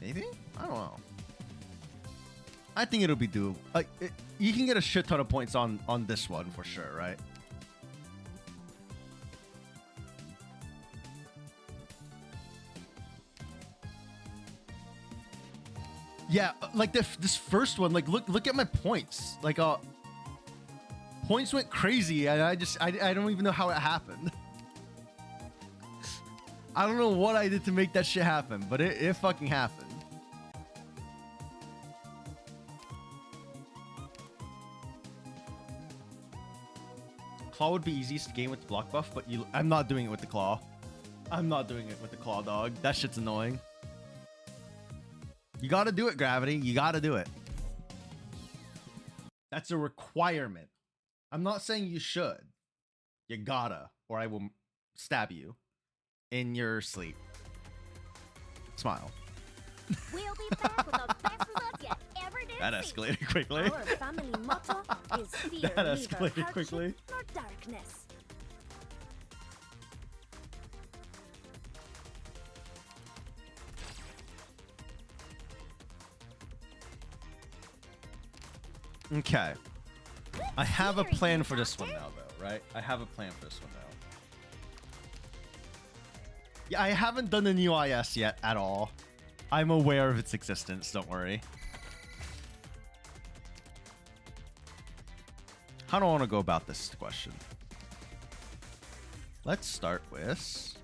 Maybe? I don't know. I think it'll be doable. Like, you can get a shit ton of points on this one for sure, right? Yeah, like this first one, like look at my points. Like points went crazy and I don't even know how it happened. I don't know what I did to make that shit happen, but it fucking happened. Claw would be easiest to game with the block buff, but I'm not doing it with the claw. I'm not doing it with the claw, dog. That shit's annoying. You gotta do it, Gravity. You gotta do it. That's a requirement. I'm not saying you should. You gotta, or I will stab you in your sleep. Smile. We'll be back with the best results yet ever did. That escalated quickly. Our family motto is fear That neither escalated hardship quickly. nor darkness. Okay. I have a plan for this one now, though, right? I have a plan for this one now. Yeah, I haven't done the new IS yet at all. I'm aware of its existence, don't worry. How do I want to go about this question? Let's start with...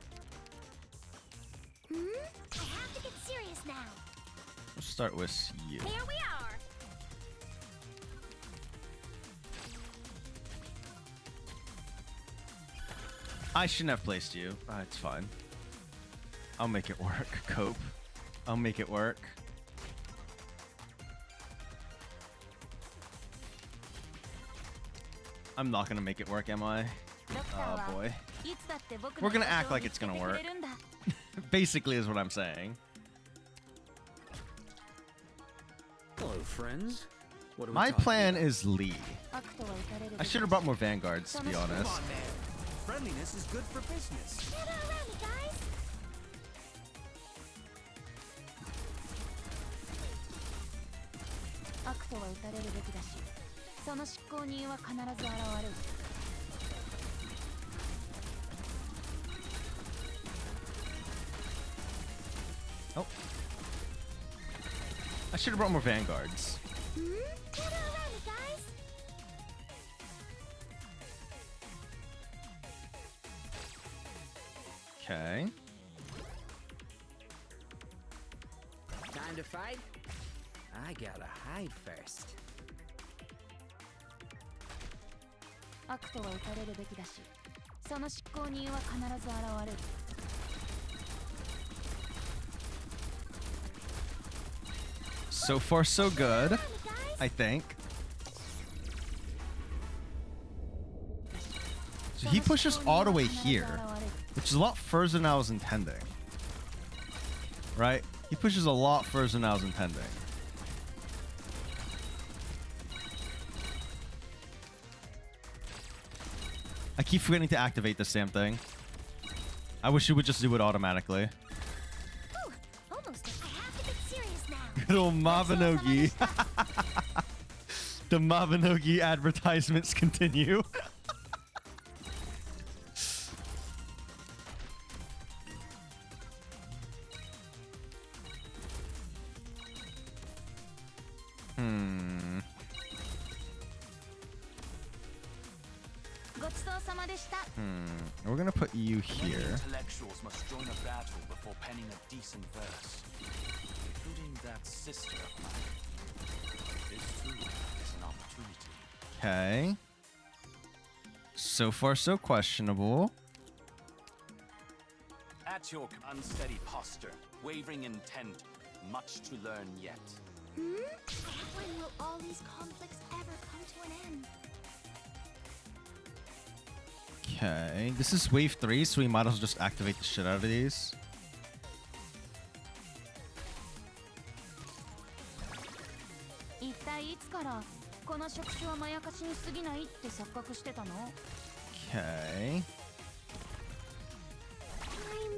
I have to get serious now. Let's start with you. Here we are. I shouldn't have placed you. It's fine. I'll make it work, Cope. I'll make it work. I'm not gonna make it work, am I? Oh boy. We're gonna act like it's gonna work. Basically is what I'm saying. Hello, friends. What are we My talking plan about? is Lee. I should have brought more Vanguards, to be honest. Come on, man. Friendliness is good for business. Get around me, guys. Oh. I should have brought more Vanguards. Get around me, guys. Okay. Time to fight? I gotta hide first. So far, so good, I think. So he pushes all the way here, which is a lot further than I was intending. Right? He pushes a lot further than I was intending. I keep forgetting to activate this damn thing. I wish it would just do it automatically. Ooh, almost. I have to get serious now. Good old Mavinogi. The Mavinogi advertisements continue. We're gonna put you here. Intellectuals must join a battle before penning a decent verse, including that sister of mine. This too is an opportunity. Okay. So far, so questionable. At your unsteady posture, wavering intent, much to learn yet. When will all these conflicts ever come to an end? Okay, this is wave 3, so we might as well just activate the shit out of these. Okay. I'm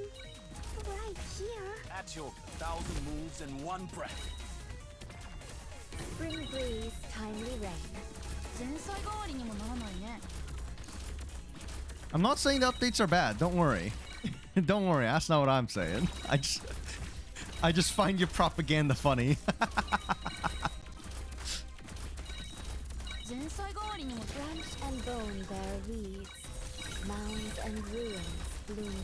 right here. At your 1,000 moves in one breath. Spring breeze, timely rain. I'm not saying the updates are bad. Don't worry. Don't worry. That's not what I'm saying. I just find your propaganda funny. Branch and bone bear weeds. Mounds and ruins bloom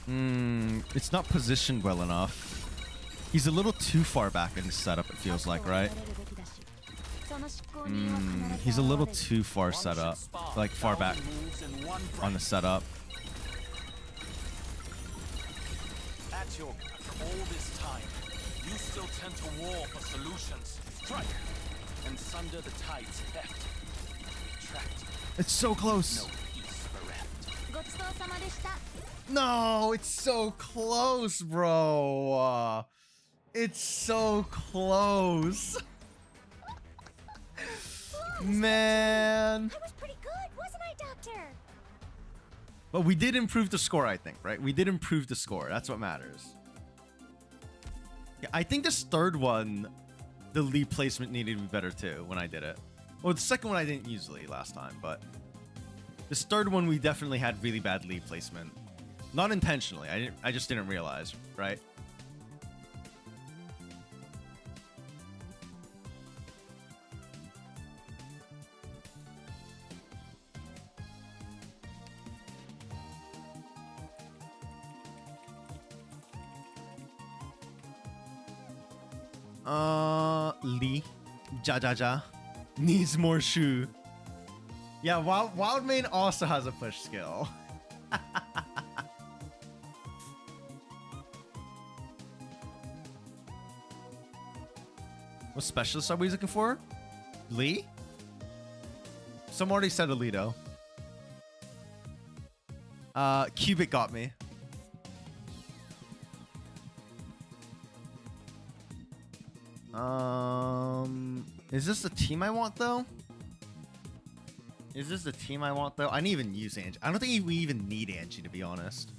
fields. It's not positioned well enough. He's a little too far back in the setup, it feels like, right? He's a little too far set up. Like, far back on the setup. At your all this time, you still tend to war for solutions. Strike and sunder the tides theft. Trapped. It's so close. No peace bereft. No, it's so close, bro. It's so close. Man. I was pretty good, wasn't I, Doctor? But we did improve the score, I think, right? We did improve the score. That's what matters. Yeah, I think this third one, the lead placement needed to be better too when I did it. Well, the second one I didn't use lead last time, but this third one we definitely had really bad lead placement. Not intentionally. I just didn't realize, right? Lee. Ja. Needs more shoe. Yeah, Wildmane also has a push skill. What specialist are we looking for? Lee? Someone already said Alito. Cubic got me. Is this the team I want though? Is this the team I want though? I didn't even use Angie. I don't think we even need Angie, to be honest.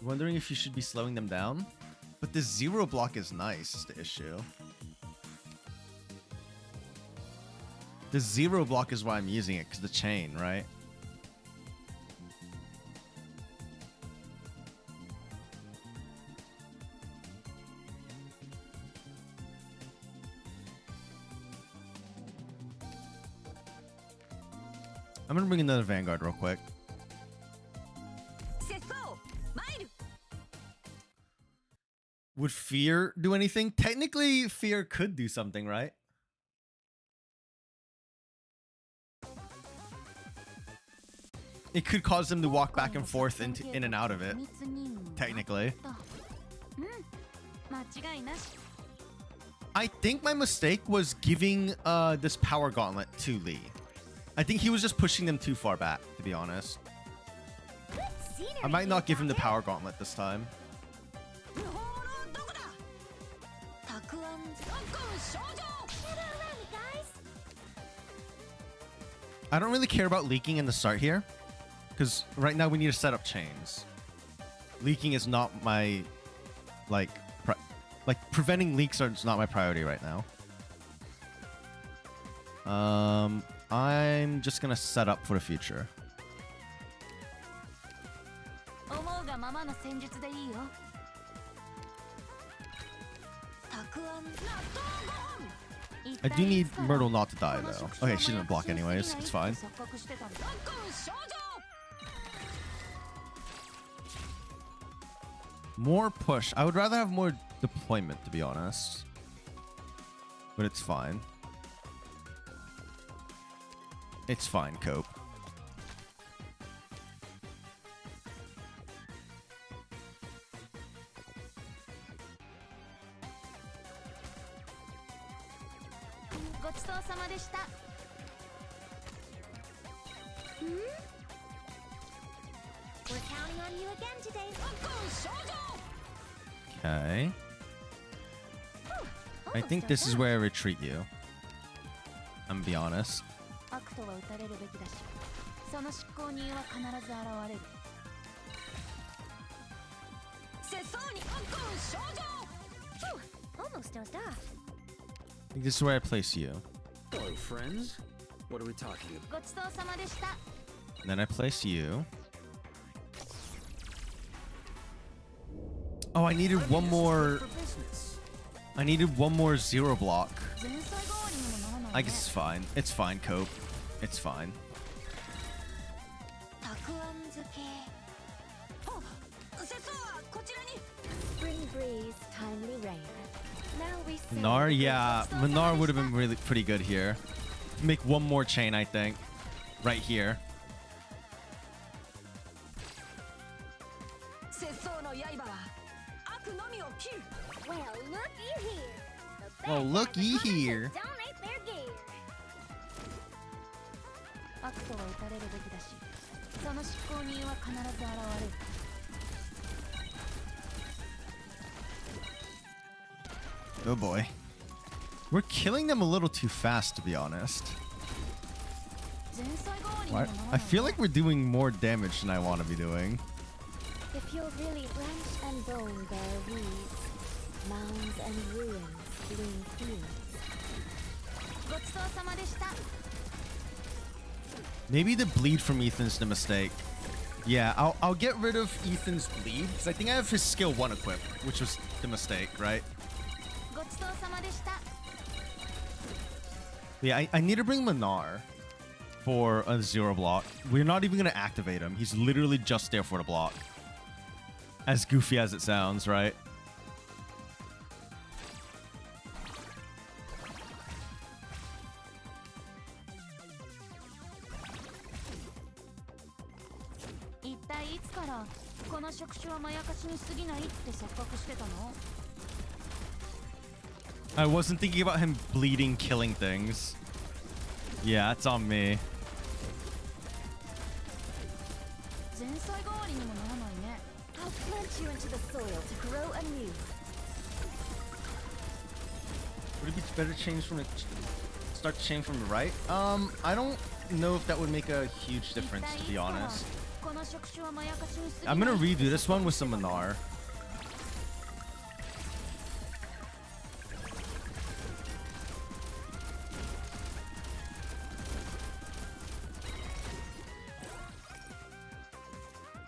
Wondering if you should be slowing them down? But the zero block is nice, is the issue. The zero block is why I'm using it, because the chain, right? I'm gonna bring another Vanguard real quick. Would Fear do anything? Technically, Fear could do something, right? it could cause them to walk back and forth in and out of it. Technically. I think my mistake was giving this power gauntlet to Lee. I think he was just pushing them too far back, to be honest. I might not give him the power gauntlet this time. I don't really care about leaking in the start here, because right now we need to set up chains. Leaking is not my, like preventing leaks is not my priority right now. I'm just gonna set up for the future. I do need Myrtle not to die though. Okay, she didn't block anyways. It's fine. More push. I would rather have more deployment, to be honest. But it's fine. It's fine, Cope. We're counting on you again today. Okay. I think this is where I retreat you. I'm gonna be honest. Almost dozed off. I think this is where I place you. Hello, friends. What are we talking about? And then I place you. Oh, I needed one more. I needed one more zero block. I guess it's fine. It's fine, Cope. It's fine. Spring breeze, timely rain. Now we sail Minar, the yeah, bridge. Minar would have been really pretty good here. Make one more chain, I think, right here. Well, looky here. The Oh, bad looky guys are coming to here. donate their gear. Oh boy. We're killing them a little too fast, to be honest. What? I feel like we're doing more damage than I want to be doing. If you're really branch and bone bear weeds, mounds and ruins bloom fields. Maybe the bleed from Ethan's the mistake. Yeah, I'll get rid of Ethan's bleed, because I think I have his skill 1 equipped, which was the mistake, right? Yeah, I need to bring Minar for a zero block. We're not even going to activate him. He's literally just there for the block. As goofy as it sounds, right? I wasn't thinking about him bleeding, killing things. Yeah, it's on me. I'll plant you into the soil to grow anew. Would it be better to change from start to change from the right? I don't know if that would make a huge difference, to be honest. I'm gonna redo this one with some Minar.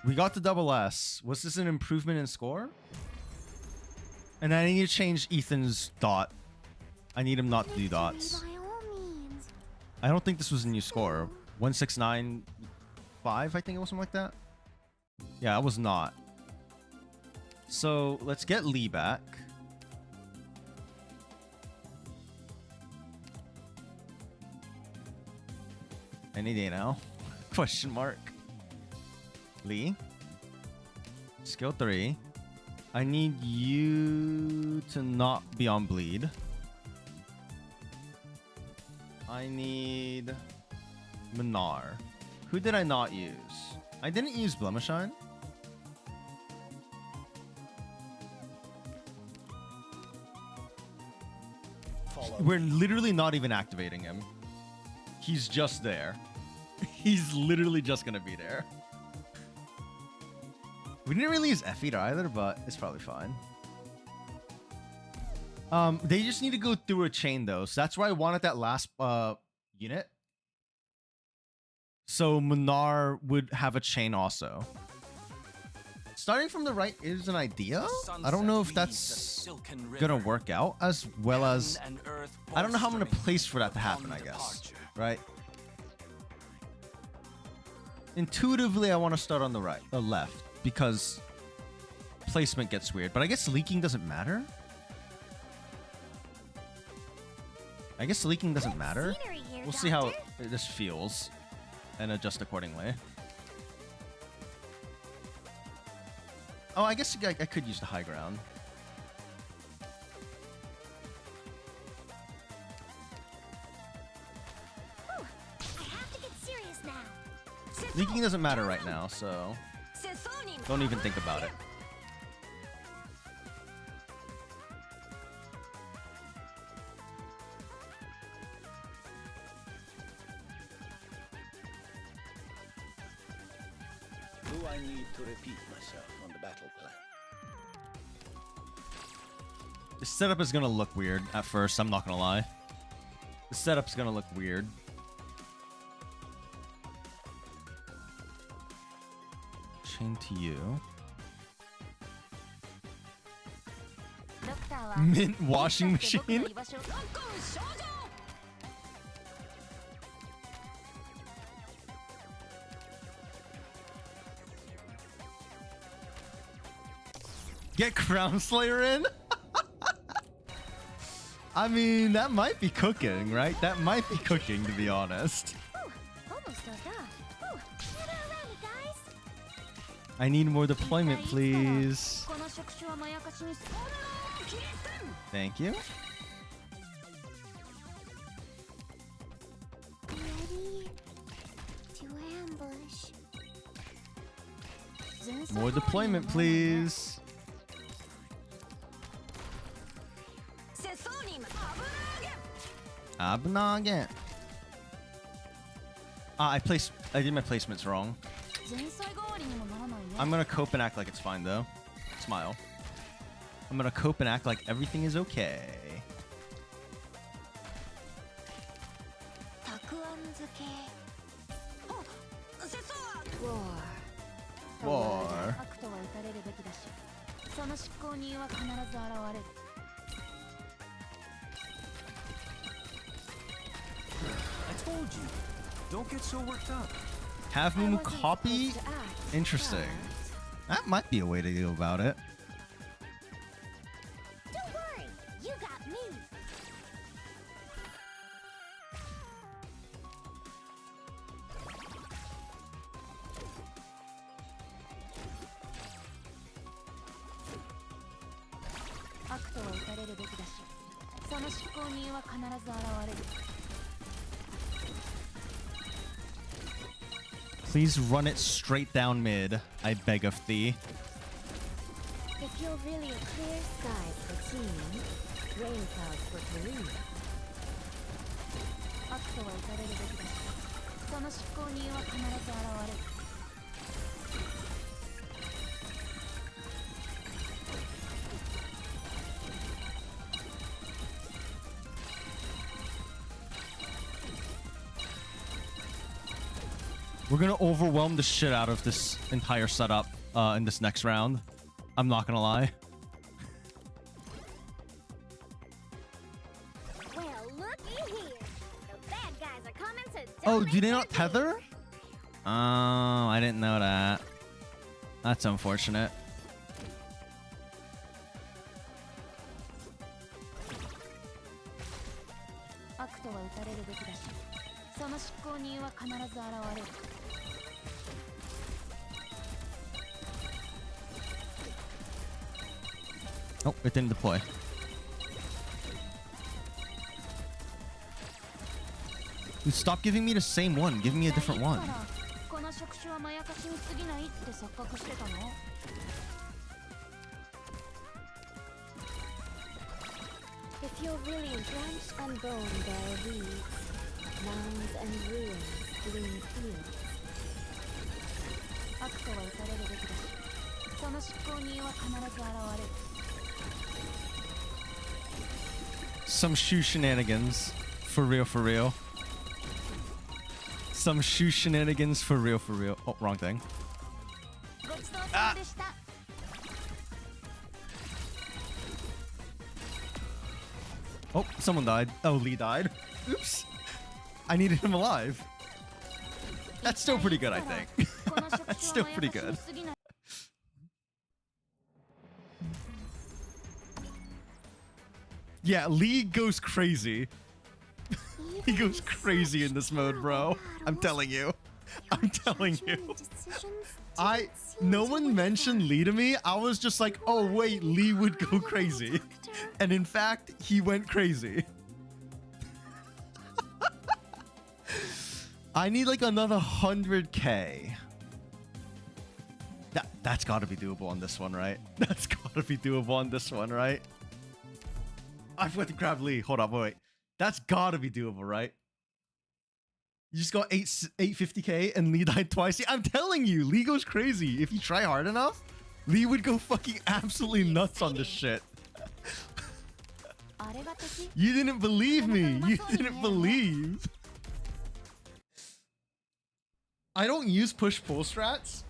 We got the double S. Was this an improvement in score? And I need to change Ethan's dot. I need him not to do dots. By all means. I don't think this was a new score. 1695, I think it was something like that. Yeah, it was not. So let's get Lee back. Any day now? Question mark. Lee. Skill 3. I need you to not be on bleed. I need Minar. Who did I not use? I didn't use Blemishine. We're literally not even activating him. He's just there. He's literally just gonna be there. We didn't really use F-Eater either, but it's probably fine. They just need to go through a chain though, so that's why I wanted that last unit. So Minar would have a chain also. Starting from the right is an idea. I don't know if that's gonna work out as well as... I don't know how I'm gonna place for that to happen, I guess. Right? Intuitively, I want to start on the right, the left, because placement gets weird. But I guess leaking doesn't matter. I guess leaking doesn't matter. We'll see how this feels and adjust accordingly. Oh, I guess I could use the high ground. Ooh, I have to get serious now. Leaking doesn't matter right now, so don't even think about it. Do I need to repeat myself on the battle plan? The setup is gonna look weird at first, I'm not gonna lie. The setup's gonna look weird. Chain to you. Mint washing machine? Get Crown Slayer in? I mean, that might be cooking, right? That might be cooking, to be honest. I need more deployment, please. Thank you. Ready to ambush. More deployment, please. Abnagen. I did my placements wrong. I'm gonna cope and act like it's fine though. Smile. I'm gonna cope and act like everything is okay. War. I told you. Don't get so worked up. Have Mumu copy? Interesting. That might be a way to go about it. Don't worry, you got me. Please run it straight down mid, I beg of thee. If you're really a clear sky for team, rain clouds for Peru. We're gonna overwhelm the shit out of this entire setup in this next round. I'm not gonna lie. Well, looky here. The bad guys are coming to Oh, do they not tether? Oh, I didn't know that. That's unfortunate. Oh, it didn't deploy. Dude, stop giving me the same one. Give me a different one. If you're really branch and bone bear weeds, mounds and ruins, green fields. Some shoe shenanigans. For real, for real. Some shoe shenanigans for real, for real. Oh, wrong thing. Ah! Oh, someone died. Oh, Lee died. Oops. I needed him alive. That's still pretty good, I think. That's still pretty good. Yeah, Lee goes crazy. He goes crazy in this mode, bro. I'm telling you. I'm telling you. No one mentioned Lee to me. I was just like, oh wait, Lee would go crazy. And in fact, he went crazy. I need like another 100k. That's gotta be doable on this one, right? That's gotta be doable on this one, right? I forgot to grab Lee. Hold up, wait. That's gotta be doable, right? You just got 850k and Lee died twice. I'm telling you, Lee goes crazy. If you try hard enough, Lee would go fucking absolutely nuts on this shit. You didn't believe me. You didn't believe. I don't use push-pull strats,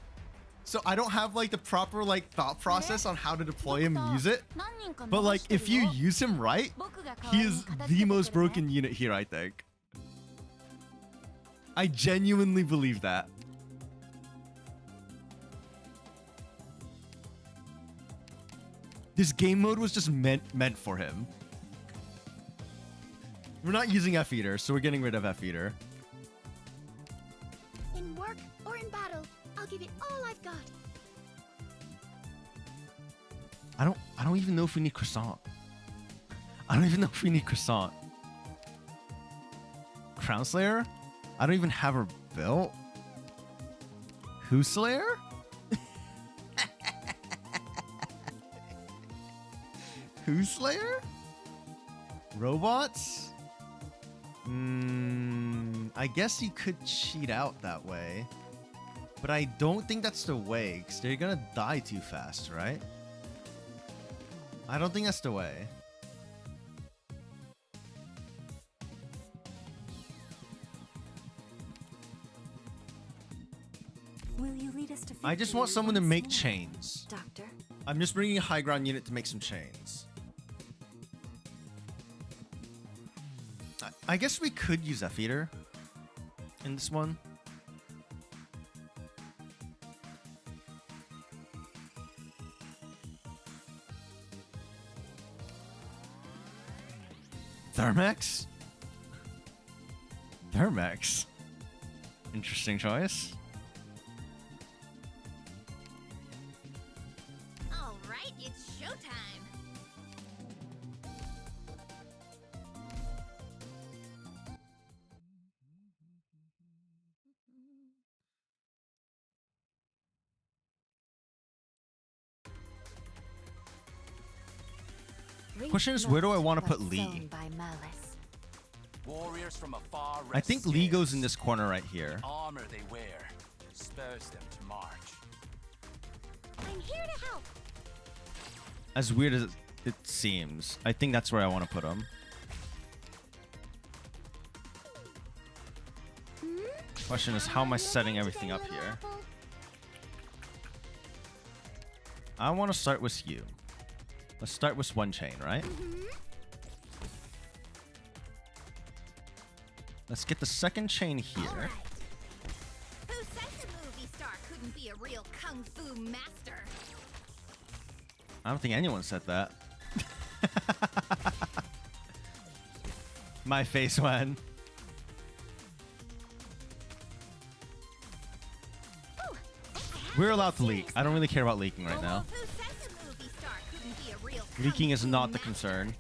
so I don't have like the proper like thought process on how to deploy him and use it. But like if you use him right, he is the most broken unit here, I think. I genuinely believe that. This game mode was just meant for him. We're not using F-Eater, so we're getting rid of F-Eater. In work or in battle, I'll give it all I've got. I don't even know if we need croissant. I don't even know if we need croissant. Crown Slayer? I don't even have her built. Who Slayer? Who Slayer? Robots? I guess you could cheat out that way. But I don't think that's the way, because they're gonna die too fast, right? I don't think that's the way. Will you lead us to I just want someone to make chains. Doctor? I'm just bringing a high ground unit to make some chains. I guess we could use F-Eater in this one. Thermex? Thermex? Interesting choice. All right, it's showtime. Question is, where do I want to put Lee? Warriors from afar I think Lee goes in this corner right here. The armor they wear spurs them to march. I'm here to help. As weird as it seems, I think that's where I want to put him. Question is, how am I setting everything up here? I want to start with you. Let's start with one chain, right? Let's get the second chain here. Right. Who said the movie star couldn't be a real kung fu master? I don't think anyone said that. My face went. Ooh, We're allowed to leak. I don't really care about leaking right now. Who said the movie star couldn't be a real Leaking is not the concern.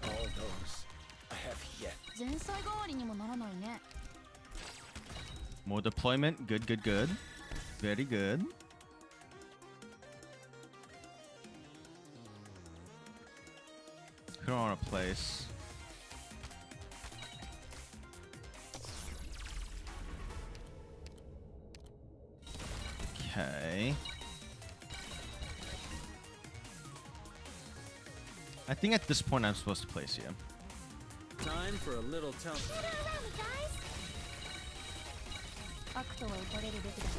All those I have yet. 前菜代わりにもならないね。 More deployment. Good, good, good. Very good. Put on a place. Okay. I think at this point I'm supposed to place you. Time for a little town.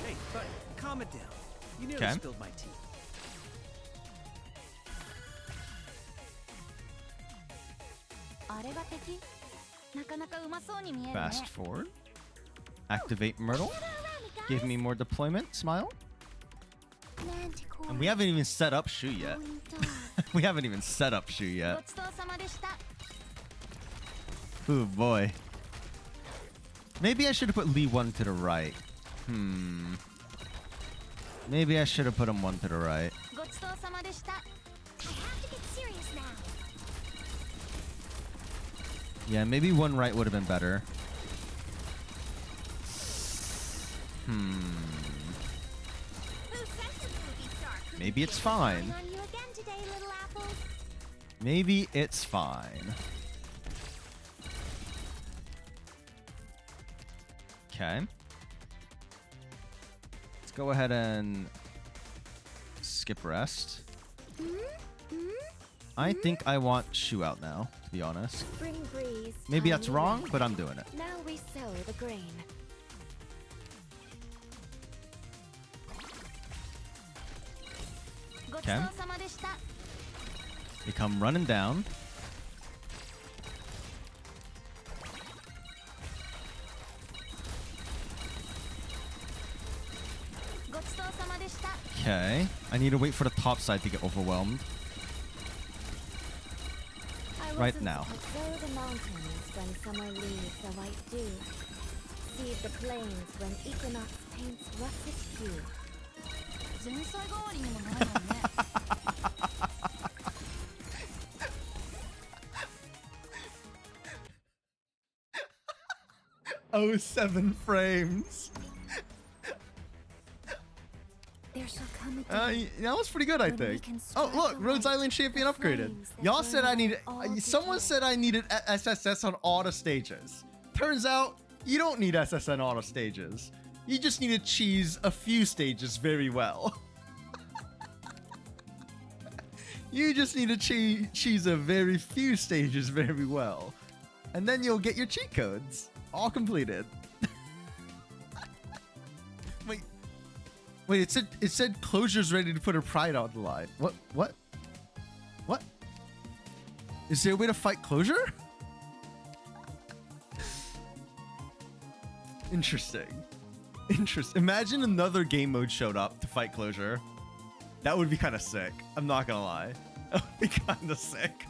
Hey, buddy, calm it down. You nearly Okay. spilled my tea. Fast forward. Activate Myrtle. Give me more deployment. Smile. And we haven't even set up Shu yet. We haven't even set up Shu yet. Ooh, boy. Maybe I should have put Lee one to the right. Maybe I should have put him one to the right. I have to get serious now. Yeah, maybe one right would have been better. Who sent the movie star? Maybe it's fine. On you again today, little apples. Maybe it's fine. Okay. Let's go ahead and skip rest. I think I want Shu out now, to be honest. Spring breeze. Maybe time that's we wrong, rest. but I'm doing it. Now we sow the grain. Okay. They come running down. Okay. I need to wait for the top side to get overwhelmed. Right now. Sow the mountains when summer leaves the white dew. Seed the plains when equinox paints russet hue. 前菜代わりにもならないね。 Oh, 7 frames. There shall come a day. That was pretty good, I think. Oh, look, Rhodes Island Champion upgraded. Y'all said I needed. Someone said I needed SSS on all the stages. Turns out you don't need SSS on all the stages. You just need to cheese a few stages very well. You just need to cheese a very few stages very well, and then you'll get your cheat codes all completed. Wait, it said Closure's ready to put her pride on the line. What? Is there a way to fight Closure? Interesting. Imagine another game mode showed up to fight Closure. That would be kind of sick. I'm not gonna lie. That would be kind of sick.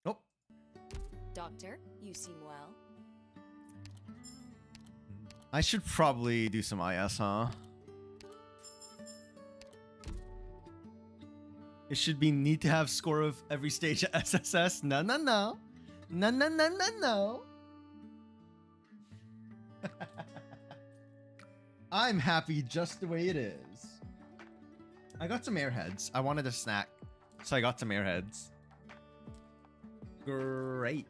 Oh. Doctor, you seem well. I should probably do some IS, huh? It should be need to have score of every stage at SSS. No. I'm happy just the way it is. I got some airheads. I wanted a snack, so I got some airheads. Great.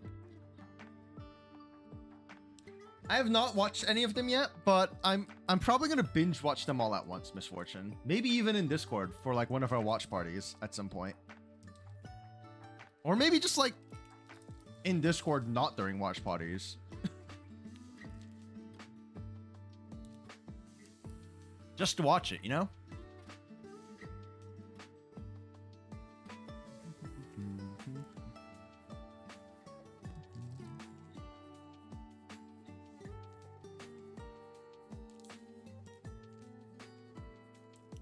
I have not watched any of them yet, but I'm probably gonna binge watch them all at once, Misfortune. Maybe even in Discord for like one of our watch parties at some point. Or maybe just like in Discord, not during watch parties. Just to watch it, you know?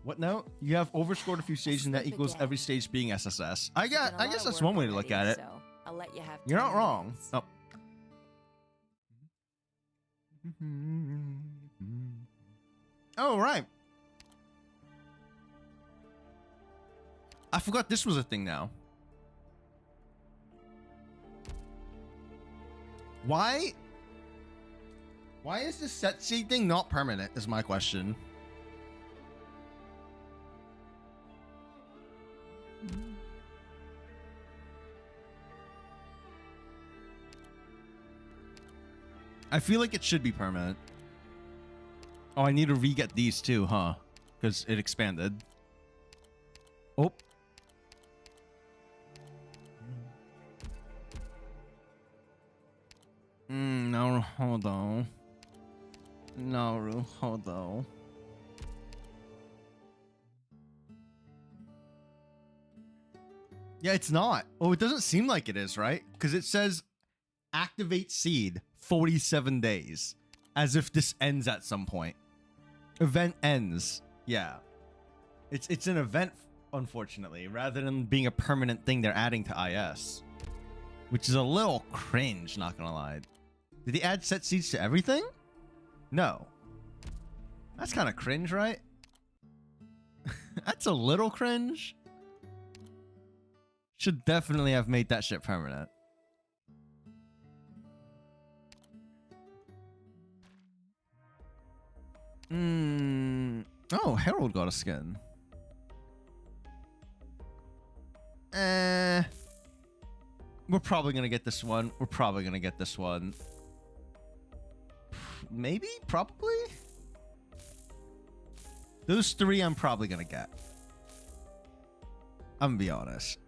What now? You have overscored a few stages and that equals every stage being SSS. I guess that's one way to look at it. let you have. You're 10 not wrong. minutes. Oh. Oh, right. I forgot this was a thing now. Why is the set seed thing not permanent is my question. I feel like it should be permanent. Oh, I need to re-get these too, huh? Because it expanded. Oh. No, hold on. No, hold on. Yeah, it's not. Oh, it doesn't seem like it is, right? Because it says activate seed 47 days. As if this ends at some point. Event ends. Yeah. It's an event, unfortunately, rather than being a permanent thing they're adding to IS. Which is a little cringe, not gonna lie. Did they add set seeds to everything? No. That's kind of cringe, right? That's a little cringe. Should definitely have made that shit permanent. Oh, Herald got a skin. We're probably gonna get this one. We're probably gonna get this one. Maybe? Probably? Those three I'm probably gonna get. I'm gonna be honest.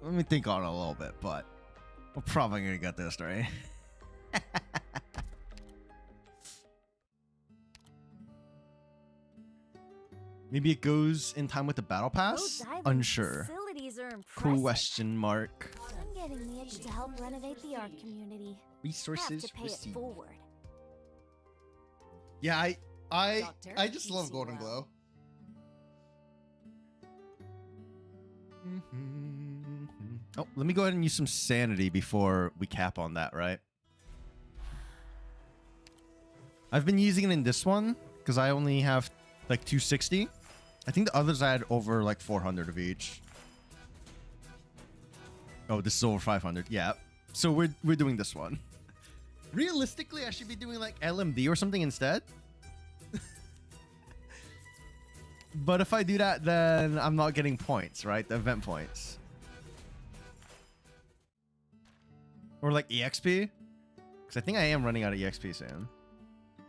Let me think on it a little bit, but we're probably gonna get this three. Maybe it goes in time with the battle pass? Unsure. Facilities are impressive. Question mark. I'm getting the itch to help renovate the art community. Resources Have to pay received. it forward. Yeah, I Doctor, just you love see Golden well. Glow. Oh, let me go ahead and use some sanity before we cap on that, right? I've been using it in this one because I only have like 260. I think the others I had over like 400 of each. Oh, this is over 500. Yeah. So we're doing this one. Realistically, I should be doing like LMD or something instead. But if I do that, then I'm not getting points, right? The event points. Or like EXP. Because I think I am running out of EXP soon.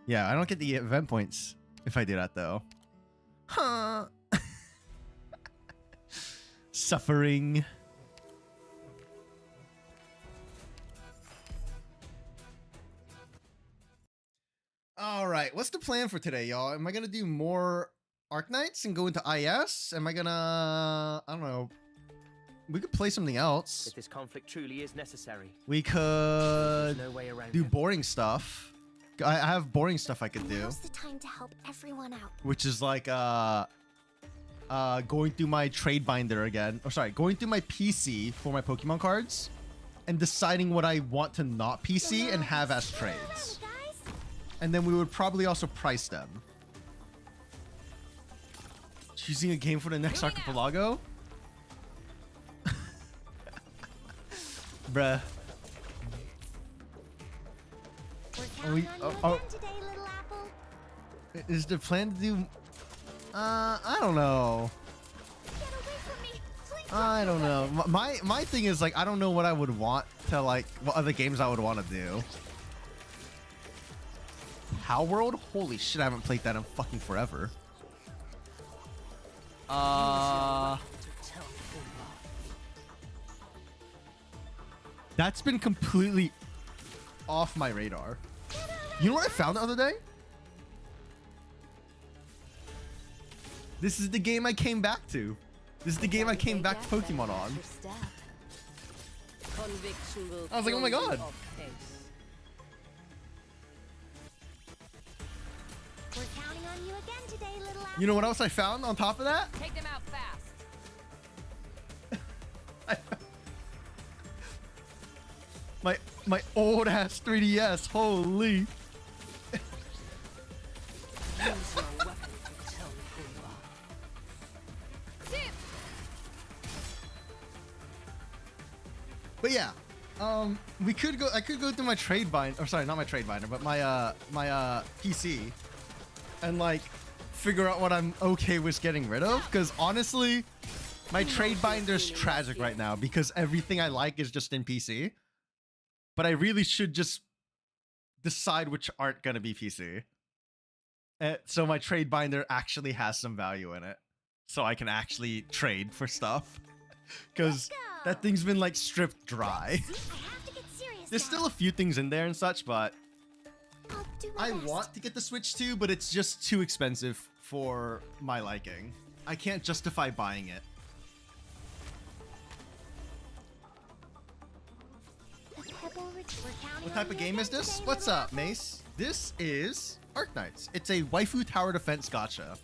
Yeah, I don't get the event points if I do that though. Huh. Suffering. All right, what's the plan for today, y'all? Am I gonna do more Arknights and go into IS? Am I gonna... I don't know. We could play something else. If this conflict truly is necessary, We could there's no way around do it. boring stuff. I have boring stuff I could do, Now's the time to help everyone out. which is like going through my trade binder again. Oh, sorry, going through my PC for my Pokemon cards and deciding what I want to not PC and have as trades. And then we would probably also price them. Choosing a game for the next archipelago? Bruh. We're Are we- counting on you oh. again today, little apple. Is the plan to do... I don't know. Get away from me. Please I don't know. My thing is like I don't know what I would want to like what other games I would want to do. How World? Holy shit, I haven't played that in fucking forever. That's been completely off my radar. You know what I found the other day? This is the game I came back to. This is the game I came back to Pokemon on. I was like, oh my god. We're counting on you again today, little apple. You know what else I found on top of that? Take them out fast. My old ass 3DS. Holy. Use your weapon to tell me who you are. But yeah, we could go. I could go through my trade binder, or sorry, not my trade binder, but my PC, and like figure out what I'm okay with getting rid of. Because honestly, my trade binder's tragic right now because everything I like is just in PC. But I really should just decide which aren't gonna be PC. So my trade binder actually has some value in it, so I can actually trade for stuff. Because that thing's been like stripped dry. There's still a few things in there and such, but I want to get the Switch 2, but it's just too expensive for my liking. I can't justify buying it. What type of game is this? What's up, Mace? This is Arknights. It's a waifu tower defense gacha.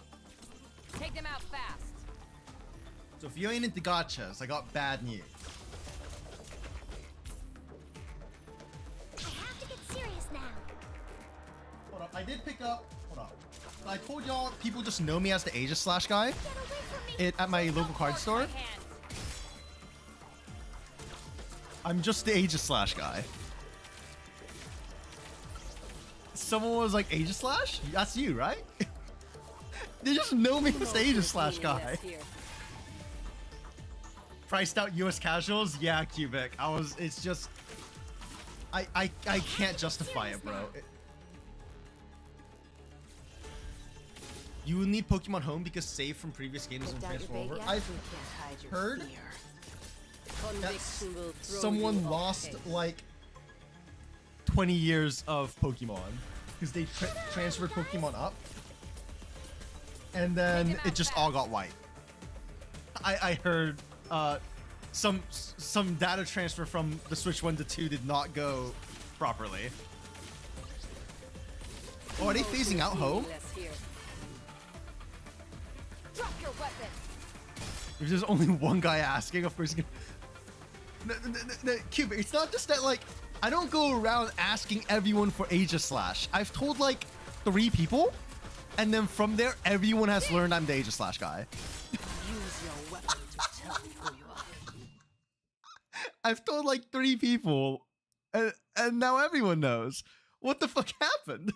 Take them out fast. So if you ain't into gachas, I got bad news. I have to get serious now. Hold up, I did pick up. Hold up. I told y'all people just know me as the Aegis Slash guy at my local card store. I'm just the Aegis Slash guy. Someone was like, Aegis Slash? That's you, right? They just know me as the Aegis Slash guy. Priced out US casuals? Yeah, Cubic. It's just... I can't justify it, bro. You will need Pokemon Home because save from previous games will transfer over. I've heard that someone lost like 20 years of Pokemon because they transferred Pokemon up and then it just all got wiped. I heard some data transfer from the Switch 1 to 2 did not go properly. Oh, are they phasing out Home? Drop your weapon. If there's only one guy asking, of course you can... No, Cubic, it's not just that, like, I don't go around asking everyone for Aegis Slash. I've told, like, 3 people, and then from there, everyone has learned I'm the Aegis Slash guy. Use your weapon to tell me who you are. I've told, like, 3 people, and now everyone knows. What the fuck happened?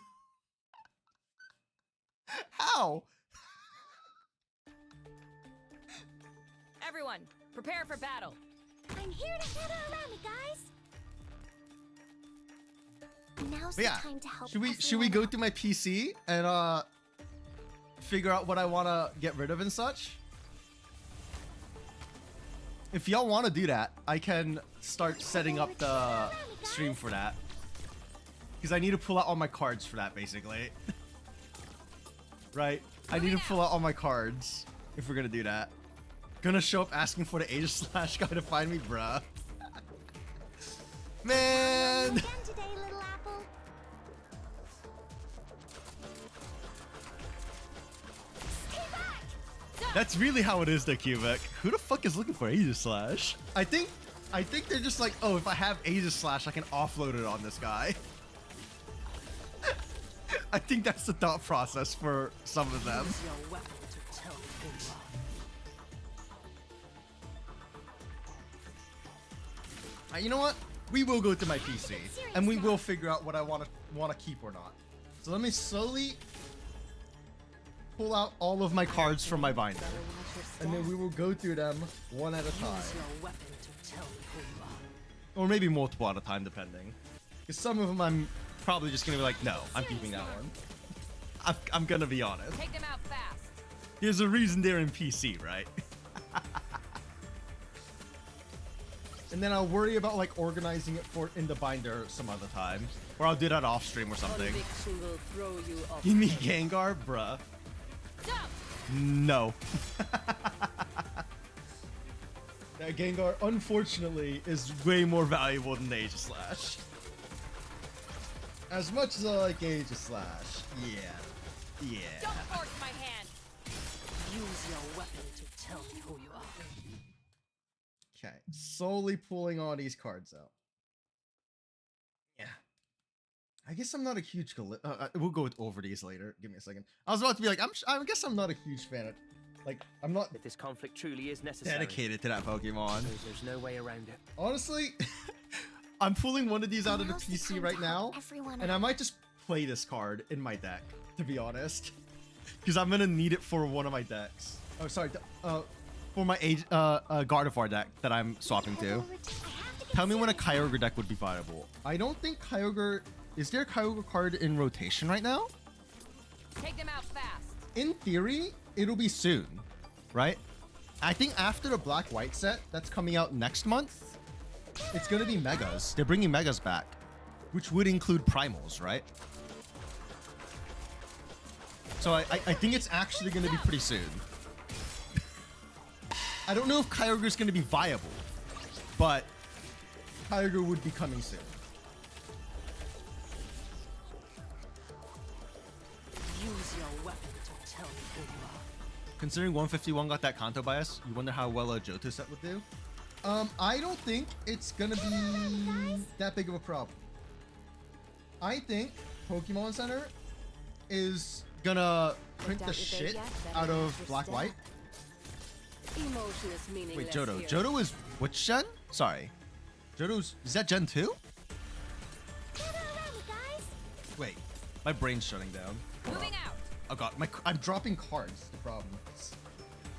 How? Everyone, prepare for battle. I'm here to gather around me, guys. Now's But yeah, the time to help. should we go through my PC and figure out what I want to get rid of and such? If y'all want to do that, I can start setting up the stream for that. Because I need to pull out all my cards for that, basically. Right? I need to pull out all my cards if we're gonna do that. Gonna show up asking for the Aegis Slash guy to find me, bruh. Man! Again today, little apple. Stay back! That's really how it is, though, Cubic. Who the fuck is looking for Aegis Slash? I think they're just like, oh, if I have Aegis Slash, I can offload it on this guy. I think that's the thought process for some of them. Use your weapon to tell me who you are. You know what? We will go to my PC, and we will figure out what I want to keep or not. So let me slowly pull out all of my cards from my binder, and then we will go through them one at a time. Use your weapon to tell me who you are. Or maybe multiple at a time, depending. Because some of them I'm probably just going to be like, no, I'm keeping that one. I'm going to be honest. Take them out fast. There's a reason they're in PC, right? And then I'll worry about like organizing it in the binder some other time. Or I'll do that off stream or something. Conviction will throw you off. Give me Gengar, bruh. Jump. No. That Gengar, unfortunately, is way more valuable than Aegis Slash. As much as I like Aegis Slash, yeah. Don't force my hand. Use your weapon to tell me who you are. Okay, slowly pulling all these cards out. I guess I'm not a huge we'll go over these later. Give me a second. I was about to be like, I guess I'm not a huge fan of, like, I'm not If this conflict truly is necessary, dedicated to that Pokemon. there's no way around it. Honestly, I'm pulling one of these out of the PC right now, and I might just play this card in my deck, to be honest, because I'm gonna need it for one of my decks. Oh, sorry, for my Gardevoir deck that I'm swapping to. Tell me when a Kyogre deck would be viable. I don't think Kyogre... Is there a Kyogre card in rotation right now? Take them out fast. In theory, it'll be soon, right? I think after the Black-White set that's coming out next month, it's going to be Megas. They're bringing Megas back, which would include Primals, right? So I think it's actually going to be pretty soon. I don't know if Kyogre is going to be viable, but Kyogre would be coming soon. Use your weapon to tell me who you are. Considering 151 got that Kanto bias, you wonder how well a Johto set would do? I don't think it's gonna be that big of a problem. I think Pokemon Center is gonna print the shit out of Black-White. Wait, Johto. Johto is which gen? Sorry. Johto's... Is that Gen 2? Wait. My brain's shutting down. Moving out. Oh god, I'm dropping cards. The problem.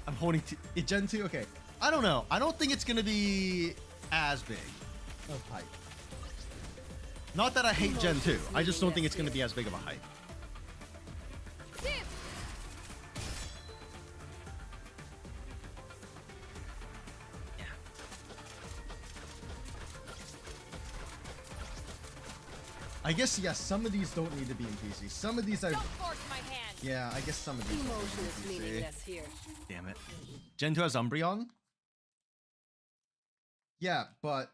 I'm holding it. Gen 2. Okay. I don't know. I don't think it's gonna be as big of hype. Not that I hate Gen 2. I just don't think it's gonna be as big of a hype. Yeah. I guess yes. Some of these don't need to be in PC. Some of these are. Don't force my hand. Yeah, I guess some of these. Emotion is meaningless here. Damn it. Gen 2 has Umbreon? Yeah, but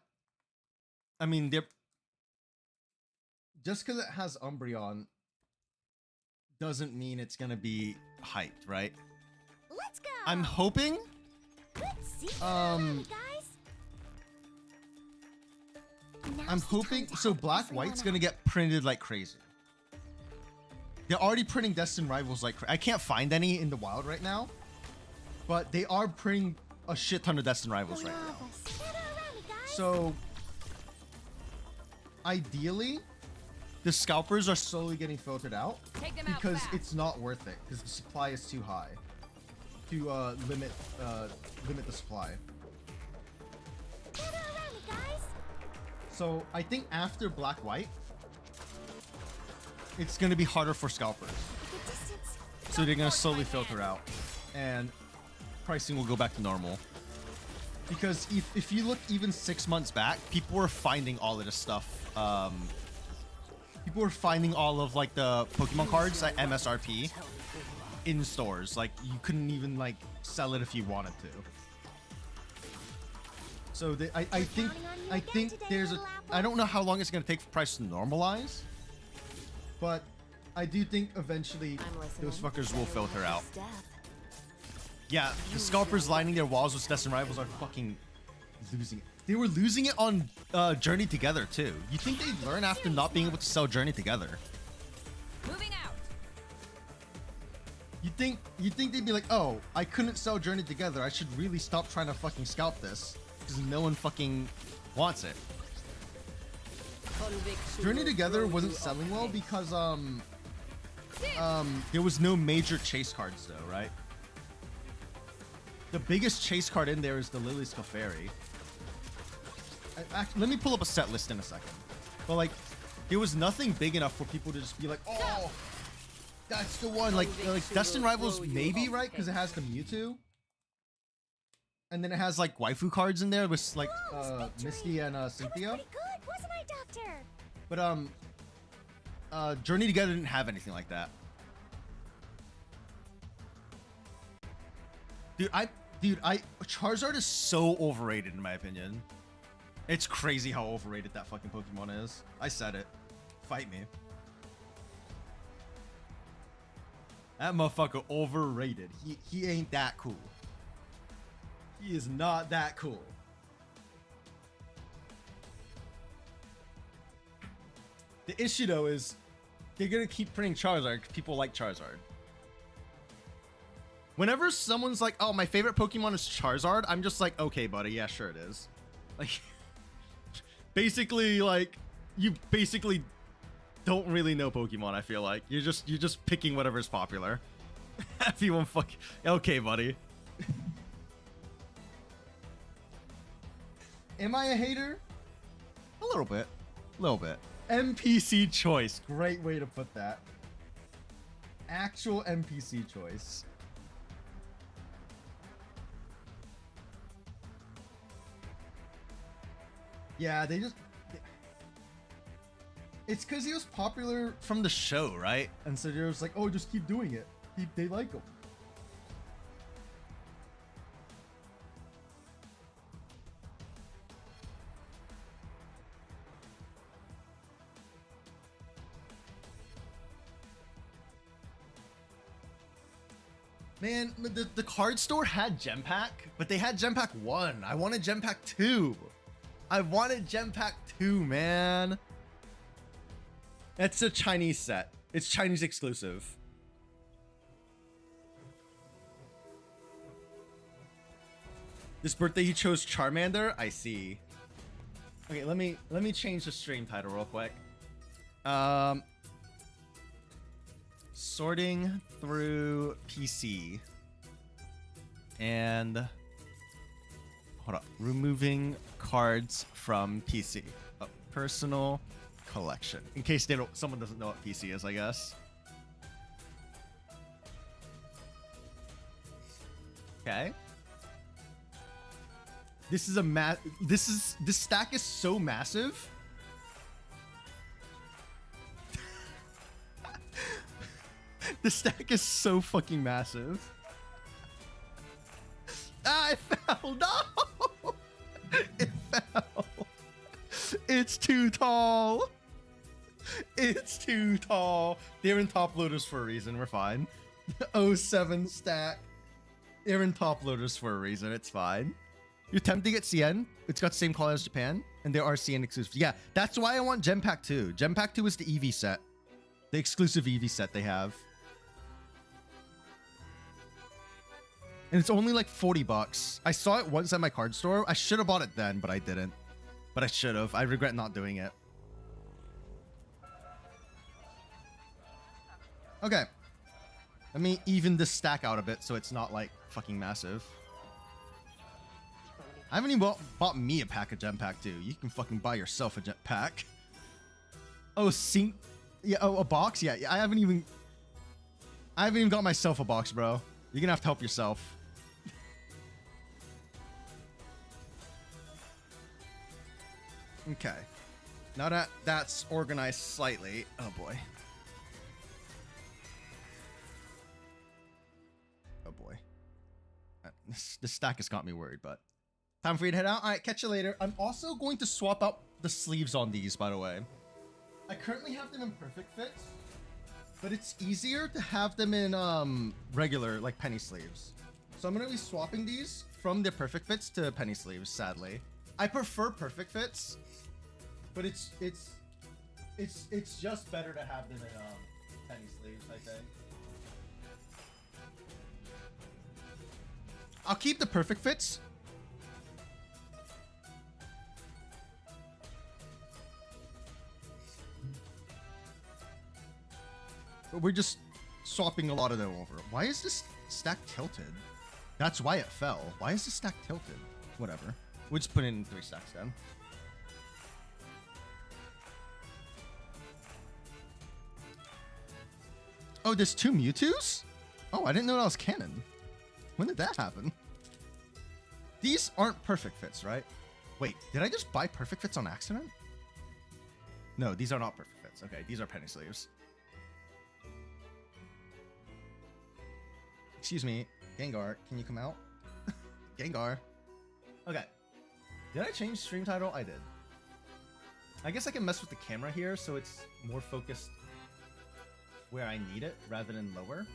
I mean, they're just because it has Umbreon doesn't mean it's gonna be hyped, right? Let's go. I'm hoping. I'm hoping. So Black-White's gonna get printed like crazy. They're already printing Destined Rivals like I can't find any in the wild right now, but they are printing a shit ton of Destined Rivals right now. So ideally, the scalpers are slowly getting filtered out because it's not worth it because the supply is too high to limit the supply. So I think after Black-White, it's going to be harder for scalpers. So they're going to slowly filter out and pricing will go back to normal. Because if you look even 6 months back, people were finding all of this stuff. People were finding all of like the Pokemon cards at MSRP in stores. Like you couldn't even like sell it if you wanted to. So I think there's a... I don't know how long it's going to take for price to normalize. But I do think eventually those fuckers will filter out. Yeah, the scalpers lining their walls with Destined Rivals are fucking losing it. They were losing it on Journey Together too. You think they'd learn after not being able to sell Journey Together? Moving out. You think they'd be like, oh, I couldn't sell Journey Together. I should really stop trying to fucking scalp this because no one fucking wants it. Journey Together wasn't selling well because there was no major chase cards though, right? The biggest chase card in there is the Lily's Clefairy. Let me pull up a set list in a second. But like, there was nothing big enough for people to just be like, oh, that's the one. Like Destined Rivals maybe, right? Because it has the Mewtwo. And then it has like waifu cards in there with like Misty and Cynthia. But Journey Together didn't have anything like that. Dude, Charizard is so overrated in my opinion. It's crazy how overrated that fucking Pokemon is. I said it. Fight me. That motherfucker overrated. He ain't that cool. He is not that cool. The issue though is they're gonna keep printing Charizard because people like Charizard. Whenever someone's like, oh, my favorite Pokemon is Charizard, I'm just like, okay, buddy, yeah, sure it is. Like, basically, like, you basically don't really know Pokemon, I feel like. You're just picking whatever's popular. Everyone fuck. Okay, buddy. Am I a hater? A little bit. A little bit. NPC choice. Great way to put that. Actual NPC choice. Yeah, they just... It's because he was popular from the show, right? And so they're just like, oh, just keep doing it. They like him. Man, the card store had Gem Pack, but they had Gem Pack 1. I wanted Gem Pack 2. I wanted Gem Pack 2, man. It's a Chinese set. It's Chinese exclusive. This birthday he chose Charmander? I see. Okay, let me change the stream title real quick. Sorting through PC. And hold up. Removing cards from PC. Personal collection. In case someone doesn't know what PC is, I guess. Okay. This is a this stack is so massive. The stack is so fucking massive. Ah, it fell. No! It fell. It's too tall. It's too tall. They're in top loaders for a reason. We're fine. 07 stack. They're in top loaders for a reason. It's fine. You're tempting at CN. It's got the same color as Japan. And there are CN exclusives. Yeah, that's why I want Gem Pack 2. Gem Pack 2 is the EV set. The exclusive EV set they have. And it's only like 40 bucks. I saw it once at my card store. I should have bought it then, but I didn't. But I should have. I regret not doing it. Okay. Let me even this stack out a bit so it's not like fucking massive. I haven't even bought me a pack of Gem Pack 2. You can fucking buy yourself a Gem Pack. Oh, sync. Yeah, oh, a box? Yeah, I haven't even got myself a box, bro. You're gonna have to help yourself. Okay. Now that that's organized slightly. Oh boy. Oh boy. This stack has got me worried, but time for you to head out. All right, catch you later. I'm also going to swap out the sleeves on these, by the way. I currently have them in perfect fits, but it's easier to have them in regular, like penny sleeves. So I'm going to be swapping these from the perfect fits to penny sleeves, sadly. I prefer perfect fits, but it's just better to have them in penny sleeves, I think. I'll keep the perfect fits. But we're just swapping a lot of them over. Why is this stack tilted? That's why it fell. Why is this stack tilted? Whatever. We'll just put in 3 stacks then. Oh, there's 2 Mewtwo's? Oh, I didn't know that was canon. When did that happen? These aren't perfect fits, right? Wait, did I just buy perfect fits on accident? No, these are not perfect fits. Okay, these are penny sleeves. Excuse me, Gengar, can you come out? Gengar. Okay. Did I change stream title? I did. I guess I can mess with the camera here so it's more focused where I need it rather than lower.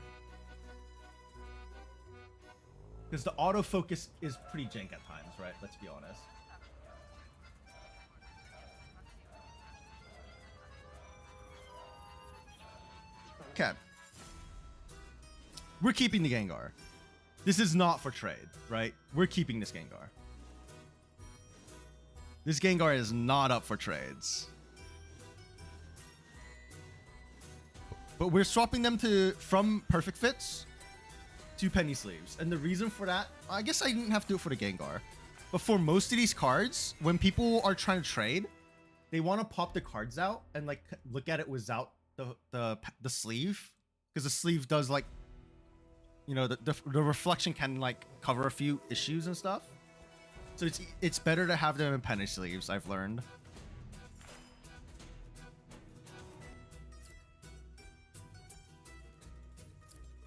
Because the autofocus is pretty jank at times, right? Let's be honest. Okay. We're keeping the Gengar. This is not for trade, right? We're keeping this Gengar. This Gengar is not up for trades. But we're swapping them from Perfect Fits to Penny Sleeves. And the reason for that, I guess I didn't have to do it for the Gengar. But for most of these cards, when people are trying to trade, they want to pop the cards out and like look at it without the sleeve. Because the sleeve does like, you know, the reflection can like cover a few issues and stuff. So it's better to have them in Penny Sleeves, I've learned.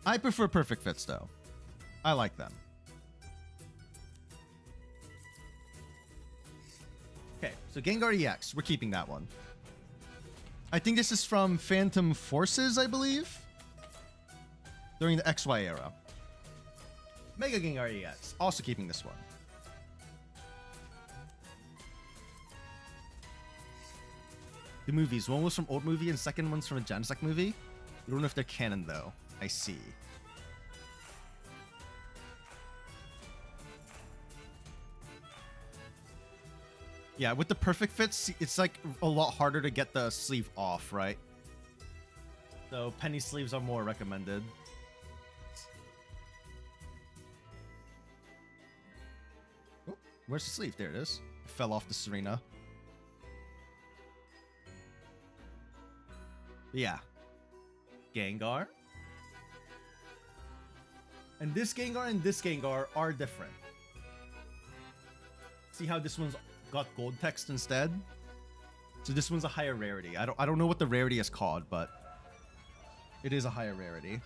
I prefer Perfect Fits though. I like them. Okay, so Gengar EX, we're keeping that one. I think this is from Phantom Forces, I believe. During the XY era. Mega Gengar EX, also keeping this one. The movies, one was from old movie and second one's from a Genesect movie. I don't know if they're canon though. I see. Yeah, with the Perfect Fits, it's like a lot harder to get the sleeve off, right? So penny sleeves are more recommended. Oh, where's the sleeve? There it is. It fell off the Serena. But yeah. Gengar. And this Gengar are different. See how this one's got gold text instead? So this one's a higher rarity. I don't know what the rarity is called, but it is a higher rarity.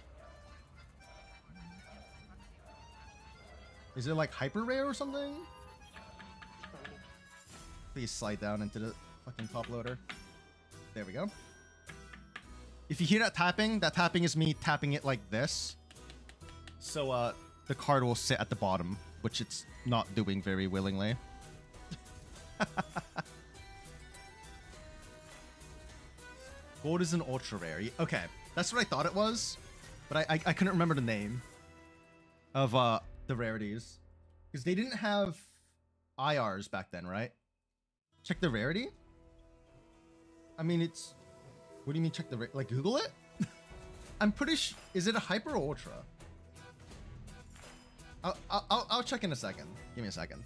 Is it like hyper rare or something? Please slide down into the fucking top loader. There we go. If you hear that tapping is me tapping it like this. So the card will sit at the bottom, which it's not doing very willingly. Gold is an ultra rare. Okay, that's what I thought it was, but I couldn't remember the name of the rarities because they didn't have IRs back then, right? Check the rarity. I mean, it's. What do you mean check the like Google it? I'm pretty sure. Is it a hyper or ultra? I'll check in a second. Give me a second.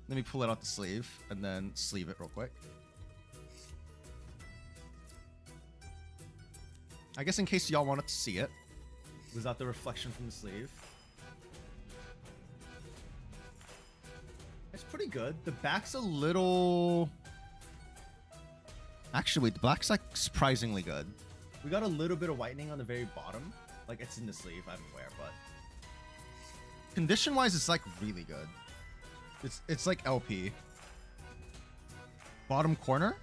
Let me pull it out the sleeve and then sleeve it real quick. I guess in case y'all wanted to see it without the reflection from the sleeve. It's pretty good. The back's a little... Actually, wait, the back's like surprisingly good. We got a little bit of whitening on the very bottom. Like it's in the sleeve, I'm aware, but... Condition-wise, it's like really good. It's like LP. Bottom corner?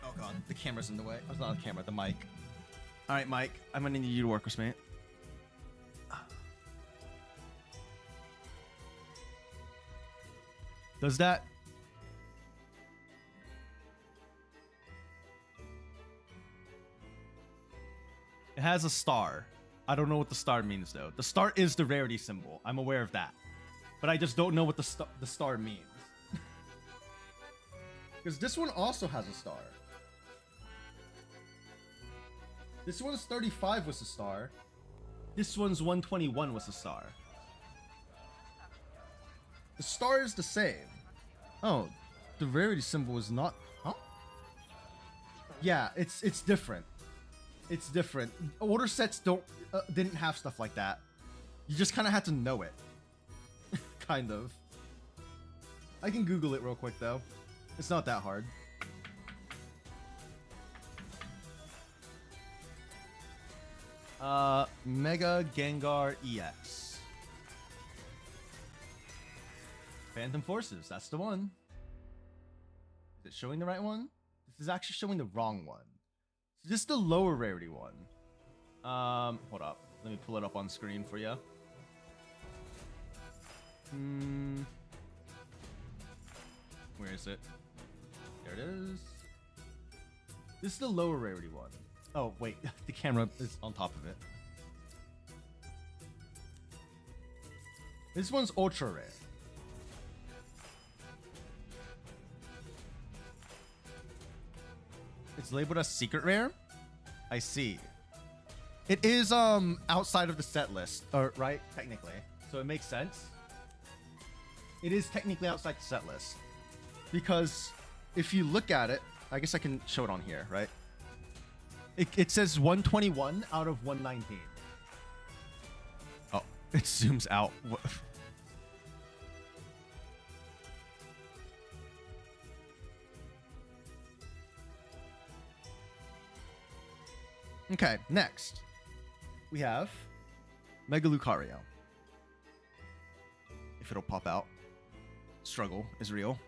Oh god, the camera's in the way. Oh, it's not the camera, the mic. Alright, Mike, I'm gonna need you to work with me. Does that... It has a star. I don't know what the star means though. The star is the rarity symbol. I'm aware of that. But I just don't know what the star means. Because this one also has a star. This one's 35 was a star. This one's 121 was a star. The star is the same. Oh, the rarity symbol is not... Huh? Yeah, it's different. It's different. Older sets didn't have stuff like that. You just kind of had to know it. Kind of. I can Google it real quick though. It's not that hard. Mega Gengar EX. Phantom Forces, that's the one. Is it showing the right one? This is actually showing the wrong one. This is the lower rarity one. Hold up. Let me pull it up on screen for you. Where is it? There it is. This is the lower rarity one. Oh, wait. The camera is on top of it. This one's ultra rare. It's labeled as secret rare. I see. It is outside of the set list, or right? Technically. So it makes sense. It is technically outside the set list. Because if you look at it, I guess I can show it on here, right? It says 121 out of 119. Oh, it zooms out. Okay, next we have Mega Lucario. If it'll pop out. Struggle is real.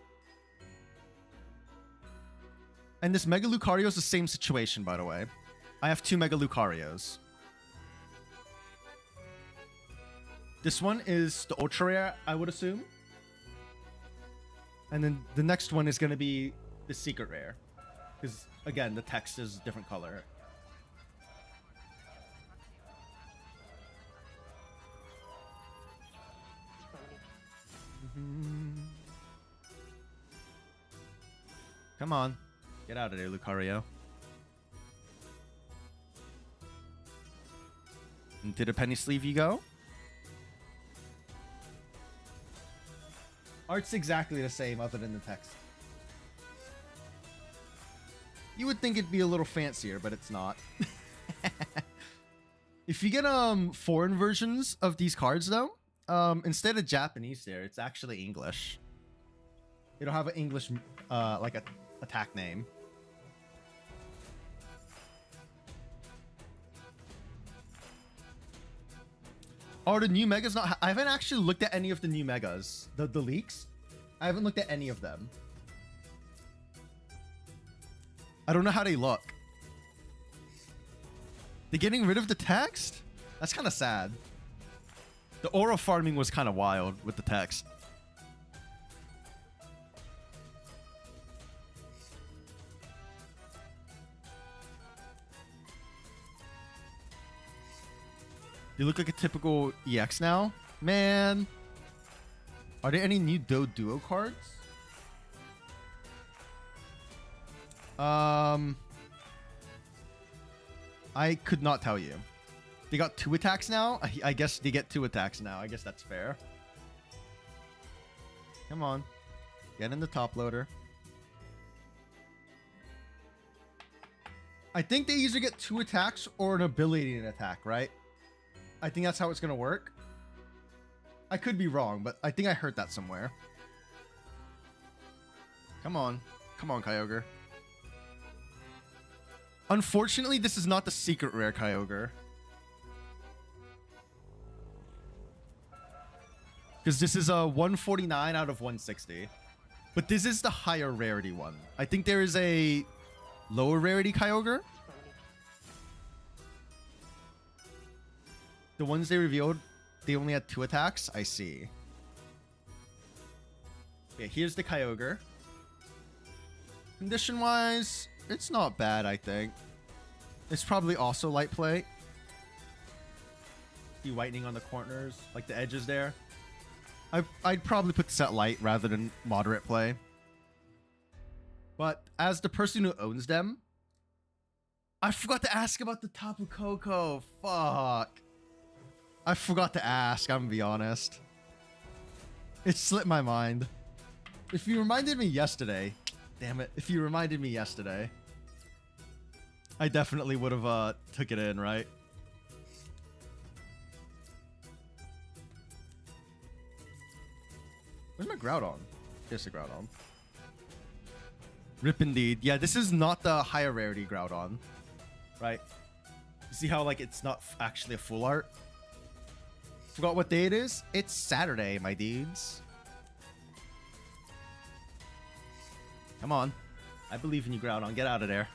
And this Mega Lucario is the same situation, by the way. I have 2 Mega Lucarios. This one is the ultra rare, I would assume. And then the next one is going to be the secret rare. Because, again, the text is a different color. Come on. Get out of there, Lucario. Into the penny sleeve you go. Art's exactly the same other than the text. You would think it'd be a little fancier, but it's not. If you get foreign versions of these cards though, instead of Japanese there, it's actually English. It'll have an English like a attack name. Are the new megas not? I haven't actually looked at any of the new megas. The leaks. I haven't looked at any of them. I don't know how they look. They're getting rid of the text? That's kind of sad. The aura farming was kind of wild with the text. You look like a typical EX now? Man. Are there any new Duo cards? I could not tell you. They got 2 attacks now? I guess they get 2 attacks now. I guess that's fair. Come on. Get in the top loader. I think they either get 2 attacks or an ability to attack, right? I think that's how it's going to work. I could be wrong, but I think I heard that somewhere. Come on. Come on, Kyogre. Unfortunately, this is not the secret rare Kyogre. Because this is a 149 out of 160. But this is the higher rarity one. I think there is a lower rarity Kyogre. The ones they revealed, they only had 2 attacks. I see. Okay, here's the Kyogre. Condition-wise, it's not bad, I think. It's probably also light play. See whitening on the corners, like the edges there. I'd probably put this at light rather than moderate play. But as the person who owns them, I forgot to ask about the Tapu Koko. Fuck. I forgot to ask, I'm gonna be honest. It slipped my mind. If you reminded me yesterday, damn it, if you reminded me yesterday, I definitely would have took it in, right? Where's my Groudon? Here's the Groudon. Rip indeed. Yeah, this is not the higher rarity Groudon, right? You see how like it's not actually a full art? Forgot what day it is? It's Saturday, my dudes. Come on. I believe in you, Groudon. Get out of there.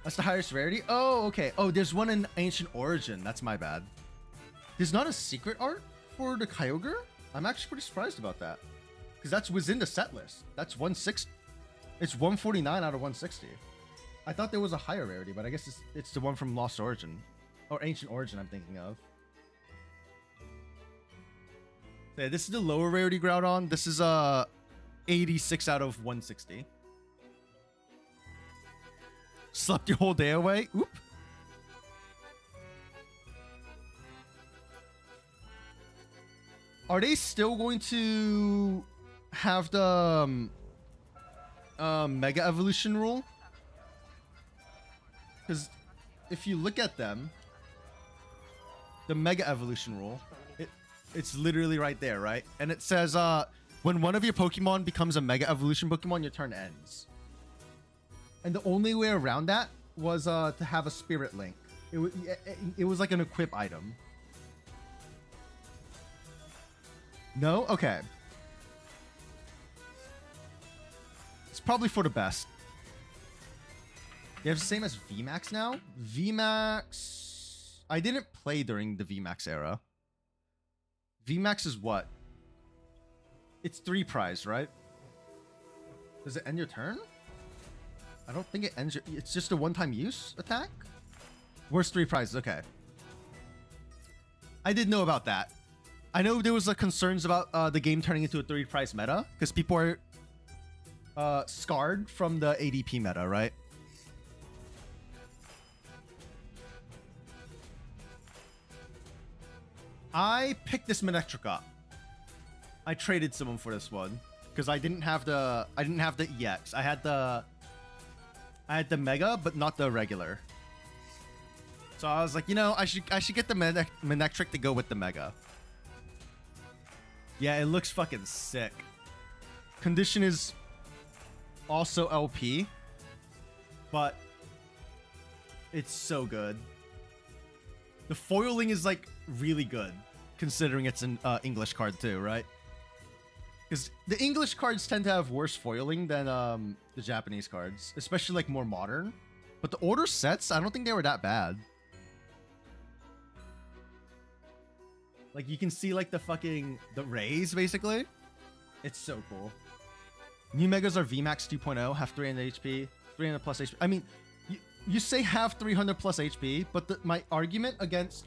That's the highest rarity? Oh, okay. Oh, there's one in Ancient Origin. That's my bad. There's not a secret art for the Kyogre? I'm actually pretty surprised about that. Because that's within the set list. That's 160. It's 149 out of 160. I thought there was a higher rarity, but I guess it's the one from Lost Origin. Or Ancient Origin I'm thinking of. So yeah, this is the lower rarity Groudon. This is 86 out of 160. Slept your whole day away? Oop. Are they still going to have the Mega Evolution rule? Because if you look at them, the Mega Evolution rule, it's literally right there, right? And it says, when one of your Pokemon becomes a Mega Evolution Pokemon, your turn ends. And the only way around that was to have a Spirit Link. It was like an equip item. No? Okay. It's probably for the best. They have the same as VMAX now? VMAX... I didn't play during the VMAX era. VMAX is what? It's 3 prize, right? Does it end your turn? I don't think it ends your... It's just a one-time use attack? Where's 3 prizes? Okay. I did know about that. I know there was concerns about the game turning into a 3 prize meta because people are scarred from the ADP meta, right? I picked this Manectric up. I traded someone for this one because I didn't have the EX. I had the Mega, but not the regular. So I was like, you know, I should get the Manectric to go with the Mega. Yeah, it looks fucking sick. Condition is also LP, but it's so good. The foiling is like really good, considering it's an English card too, right? Because the English cards tend to have worse foiling than the Japanese cards, especially like more modern. But the order sets, I don't think they were that bad. Like you can see like the rays basically. It's so cool. New Megas are VMAX 2.0, have 300 HP, 300 plus HP. I mean, you say have 300 plus HP, but my argument against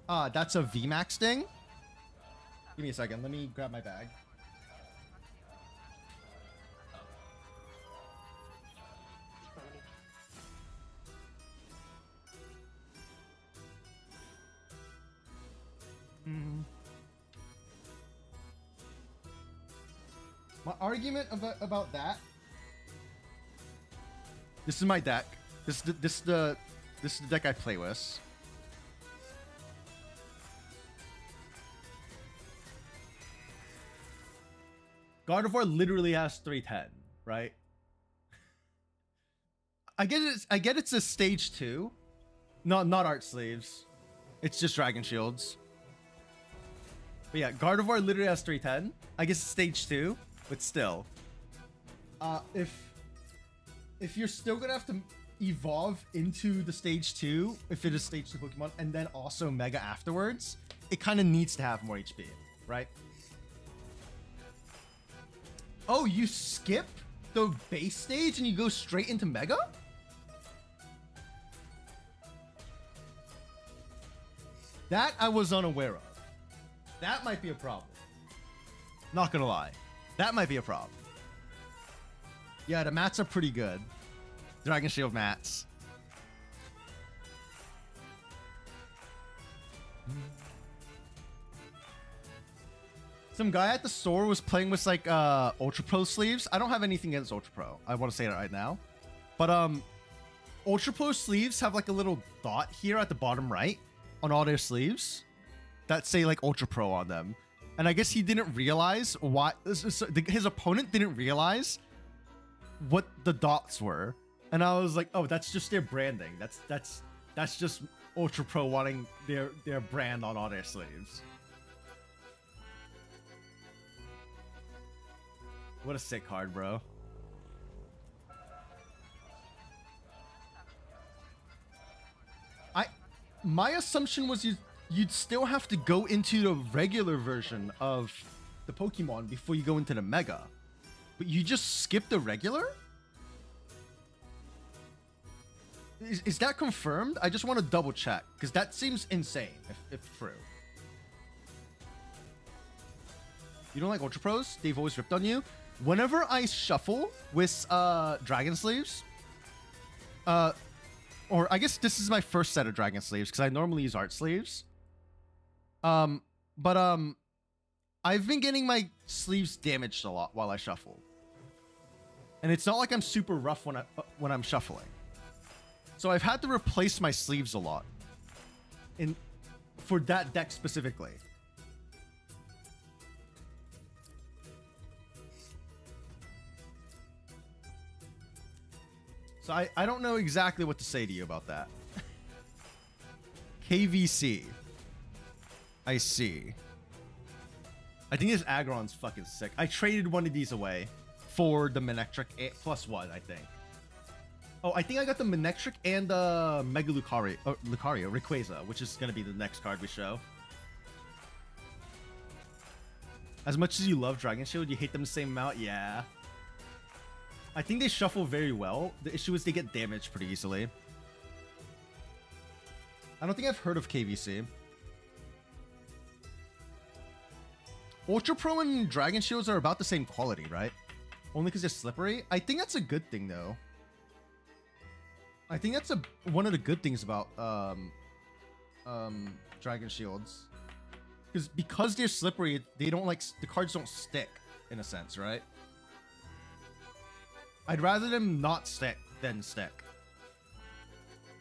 that's a VMAX thing. Give me a second. Let me grab my bag. My argument about that. This is my deck. This is the deck I play with. Gardevoir literally has 310, right? I get it's a stage 2. Not art sleeves. It's just Dragon Shields. But yeah, Gardevoir literally has 310. I guess it's stage 2, but still. If you're still gonna have to evolve into the stage 2, if it is stage 2 Pokemon, and then also Mega afterwards, it kind of needs to have more HP, right? Oh, you skip the base stage and you go straight into Mega? That I was unaware of. That might be a problem. Not gonna lie. That might be a problem. Yeah, the mats are pretty good. Dragon Shield mats. Some guy at the store was playing with like Ultra Pro sleeves. I don't have anything against Ultra Pro. I want to say that right now. But Ultra Pro sleeves have like a little dot here at the bottom right on all their sleeves that say like Ultra Pro on them. And I guess he didn't realize why his opponent didn't realize what the dots were. And I was like, oh, that's just their branding. That's just Ultra Pro wanting their brand on all their sleeves. What a sick card, bro. My assumption was you'd still have to go into the regular version of the Pokemon before you go into the Mega. But you just skip the regular? Is that confirmed? I just want to double check because that seems insane if true. You don't like Ultra Pros? They've always ripped on you. Whenever I shuffle with Dragon Sleeves, or I guess this is my first set of Dragon Sleeves because I normally use Art Sleeves. I've been getting my sleeves damaged a lot while I shuffle, and it's not like I'm super rough when I'm shuffling. So I've had to replace my sleeves a lot, for that deck specifically. So I don't know exactly what to say to you about that. KVC. I see. I think this Aggron's fucking sick. I traded one of these away for the Manectric +1, I think. Oh, I think I got the Manectric and the Mega Lucario, Rayquaza, which is going to be the next card we show. As much as you love Dragon Shield, you hate them the same amount? Yeah. I think they shuffle very well. The issue is they get damaged pretty easily. I don't think I've heard of KVC. Ultra Pro and Dragon Shields are about the same quality, right? Only because they're slippery? I think that's a good thing, though. I think that's one of the good things about Dragon Shields. Because they're slippery, they don't the cards don't stick, in a sense, right? I'd rather them not stick than stick.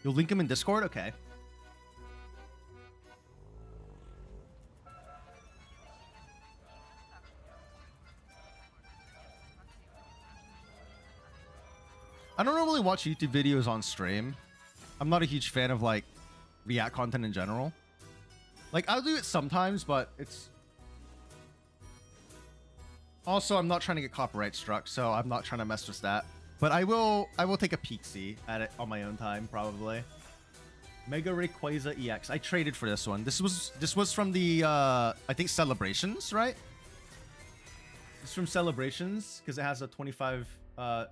You'll link them in Discord? Okay. I don't normally watch YouTube videos on stream. I'm not a huge fan of React content in general. I'll do it sometimes, but it's also I'm not trying to get copyright struck, so I'm not trying to mess with that. But I will take a peek-see at it on my own time, probably. Mega Rayquaza EX. I traded for this one. This was from the I think Celebrations, right? It's from Celebrations because it has a 25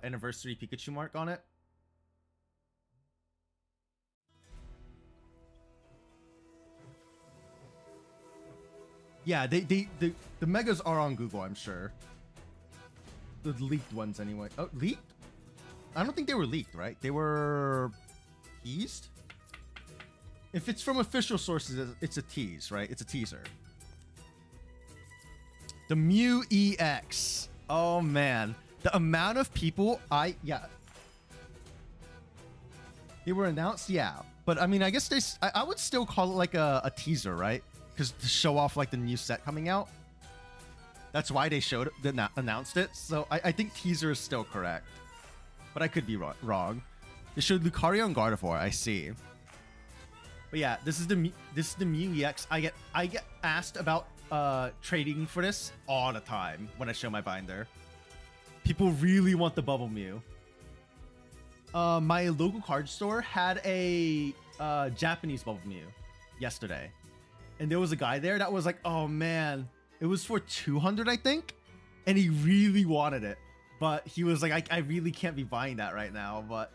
anniversary Pikachu mark on it. Yeah, the megas are on Google, I'm sure. The leaked ones anyway. Oh, leaked? I don't think they were leaked, right? They were teased? If it's from official sources, it's a tease, right? It's a teaser. The Mew EX. Oh man. The amount of people they were announced, yeah. But I mean, I guess I would still call it a teaser, right? Because to show off the new set coming out. That's why they announced it. So I think teaser is still correct. But I could be wrong. They showed Lucario and Gardevoir, I see. But yeah, this is the Mew EX. I get asked about trading for this all the time when I show my binder. People really want the Bubble Mew. My local card store had a Japanese Bubble Mew yesterday. And there was a guy there that was like, oh man, it was for 200, I think. And he really wanted it. But he was like, I really can't be buying that right now. But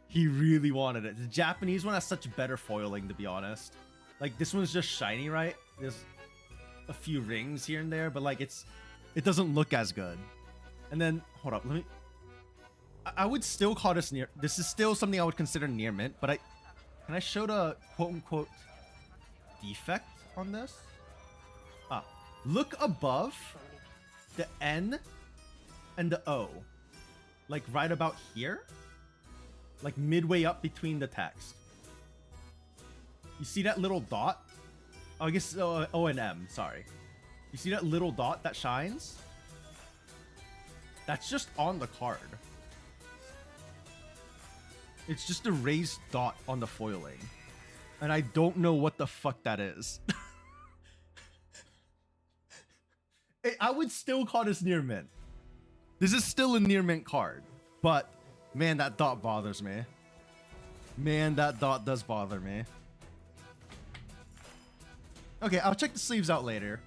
he really wanted it. The Japanese one has such better foiling, to be honest. This one's just shiny, right? There's a few rings here and there, but it doesn't look as good. And then, hold up, I would still call this near. This is still something I would consider near mint, but can I show the quote unquote defect on this? Look above the N and the O, right about here, midway up between the text. You see that little dot? Oh, I guess O and M. Sorry. You see that little dot that shines? That's just on the card. It's just a raised dot on the foiling. And I don't know what the fuck that is. I would still call this near mint. This is still a near mint card. But, man, that dot bothers me. Man, that dot does bother me. Okay, I'll check the sleeves out later.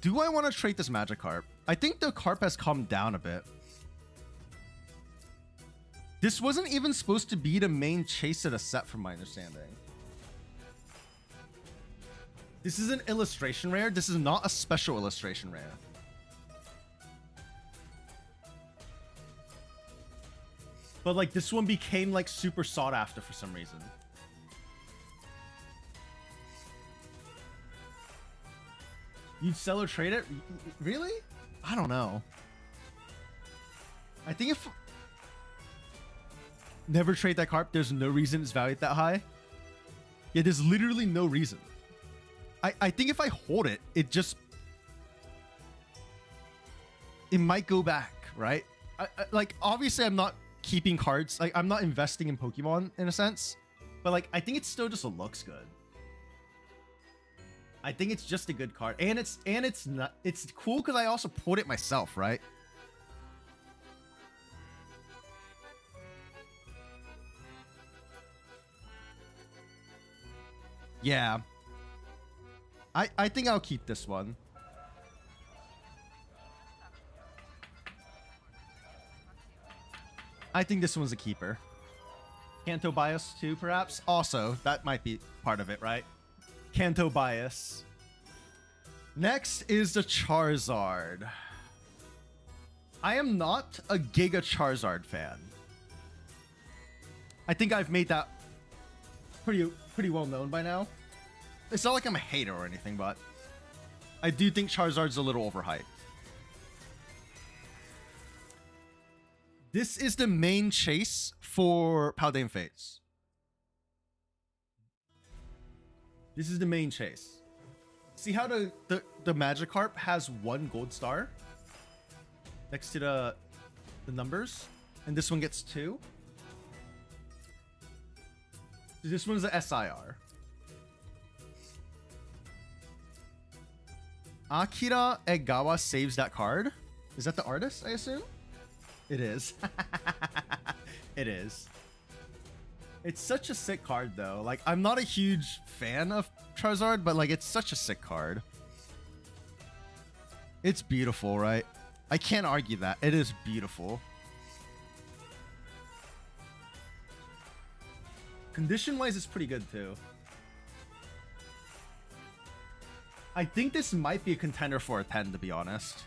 Do I want to trade this Magikarp? I think the Carp has come down a bit. This wasn't even supposed to be the main chase of the set, from my understanding. This is an illustration rare. This is not a special illustration rare. But like this one became like super sought after for some reason. You'd sell or trade it? Really? I don't know. I think if... Never trade that carp. There's no reason it's valued that high. Yeah, there's literally no reason. I think if I hold it, it just... It might go back, right? Like, obviously I'm not keeping cards. Like, I'm not investing in Pokemon in a sense. But like, I think it still just looks good. I think it's just a good card. And it's not... It's cool because I also pulled it myself, right? Yeah. I think I'll keep this one. I think this one's a keeper. Kanto bias too, perhaps? Also, that might be part of it, right? Kanto bias. Next is the Charizard. I am not a Giga Charizard fan. I think I've made that pretty well known by now. It's not like I'm a hater or anything, but I do think Charizard's a little overhyped. This is the main chase for Paldean Fates. This is the main chase. See how the Magikarp has 1 gold star next to the numbers, and this one gets 2. So this one's a SIR. Akira Egawa saves that card. Is that the artist, I assume? It is. It is. It's such a sick card, though. Like, I'm not a huge fan of Charizard, but, like, it's such a sick card. It's beautiful, right? I can't argue that. It is beautiful. Condition-wise, it's pretty good, too. I think this might be a contender for a 10, to be honest.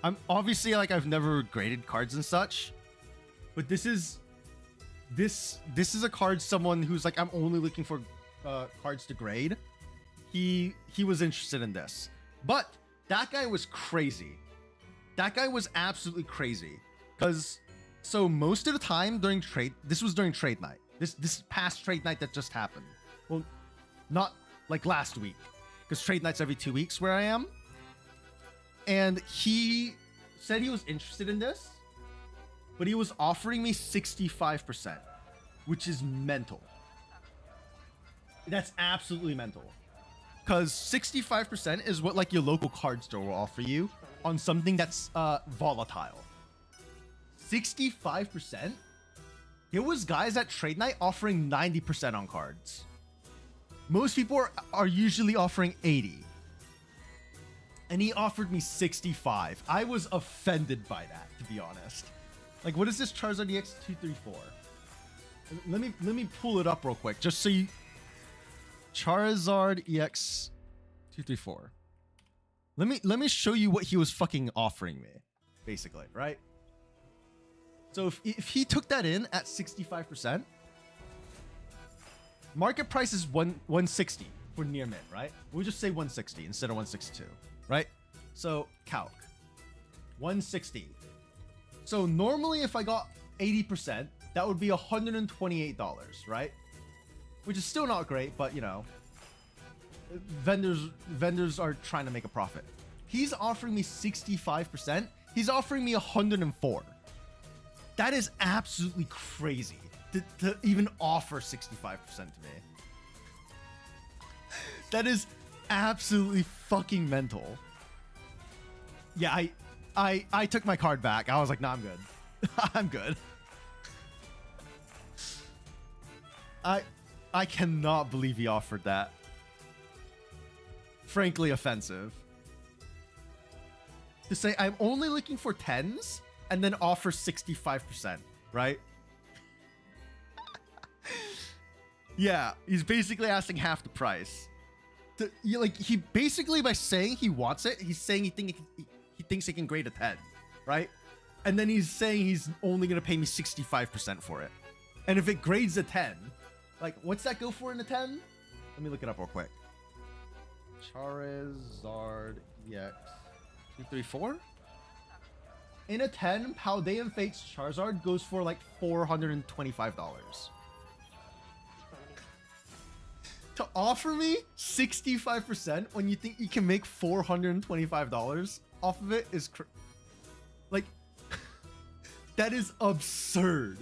I'm obviously, like, I've never graded cards and such, but this is a card someone who's like, I'm only looking for cards to grade. He was interested in this, but that guy was crazy. That guy was absolutely crazy, because so most of the time during trade, this was during trade night. This past trade night that just happened. Well, not like last week, because trade night's every 2 weeks where I am. And he said he was interested in this, but he was offering me 65%, which is mental. That's absolutely mental. Because 65% is what like your local card store will offer you on something that's volatile. 65%? There was guys at trade night offering 90% on cards. Most people are usually offering 80. And he offered me 65. I was offended by that, to be honest. Like, what is this Charizard EX 234? Let me pull it up real quick, just so you... Charizard EX 234. Let me show you what he was fucking offering me, basically, right? So if he took that in at 65%, market price is 160 for near mint, right? We'll just say 160 instead of 162. Right? So, calc. 160. So, normally if I got 80%, that would be $128, right? Which is still not great, but, you know, vendors are trying to make a profit. He's offering me 65%. He's offering me 104. That is absolutely crazy to even offer 65% to me. That is absolutely fucking mental. Yeah, I took my card back. I was like, nah, I'm good. I'm good. I cannot believe he offered that. Frankly offensive. To say I'm only looking for 10s and then offer 65%, right? Yeah, he's basically asking half the price. He basically, by saying he wants it, he's saying he thinks he can grade a 10, right? And then he's saying he's only gonna pay me 65% for it. And if it grades a 10, like, what's that go for in a 10? Let me look it up real quick. Charizard EX 234. In a 10, Paldean Fate's Charizard goes for like $425. To offer me 65% when you think you can make $425 off of it is like that is absurd.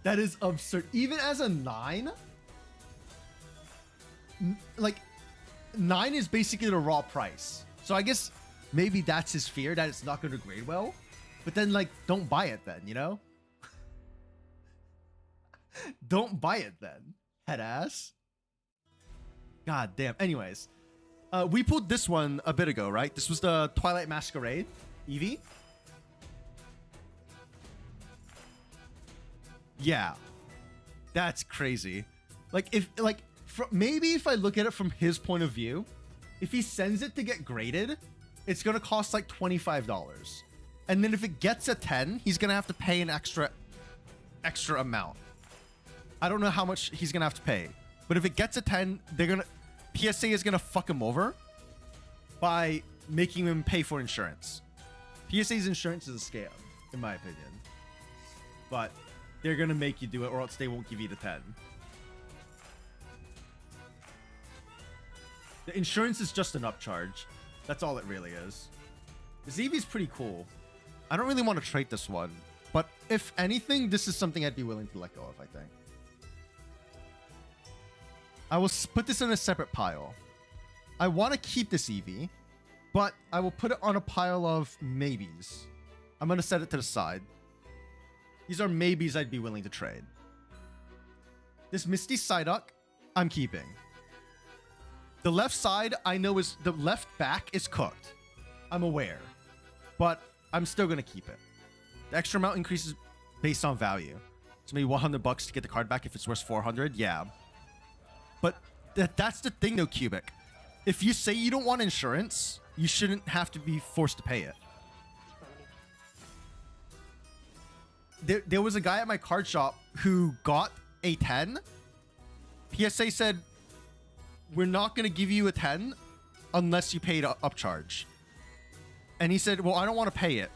That is absurd. Even as a 9, like 9 is basically the raw price. So I guess maybe that's his fear, that it's not going to grade well. But then, like, don't buy it then, you know? Don't buy it then, head ass. God damn. Anyways, we pulled this one a bit ago, right? This was the Twilight Masquerade Eevee. Yeah, that's crazy. Like, maybe if I look at it from his point of view, if he sends it to get graded, it's gonna cost like $25. And then if it gets a 10, he's gonna have to pay an extra amount. I don't know how much he's gonna have to pay, but if it gets a 10, PSA is gonna fuck him over by making him pay for insurance. PSA's insurance is a scam, in my opinion. But they're gonna make you do it, or else they won't give you the 10. The insurance is just an upcharge. That's all it really is. This Eevee's pretty cool. I don't really want to trade this one, but if anything, this is something I'd be willing to let go of, I think. I will put this in a separate pile. I want to keep this Eevee, but I will put it on a pile of maybes. I'm going to set it to the side. These are maybes I'd be willing to trade. This Misty Psyduck, I'm keeping. The left side, I know the left back is cooked. I'm aware, but I'm still going to keep it. The extra amount increases based on value. So maybe $100 to get the card back if it's worth 400. Yeah. But that's the thing though, Cubic. If you say you don't want insurance, you shouldn't have to be forced to pay it. There was a guy at my card shop who got a 10. PSA said, we're not going to give you a 10 unless you paid upcharge. And he said, well, I don't want to pay it.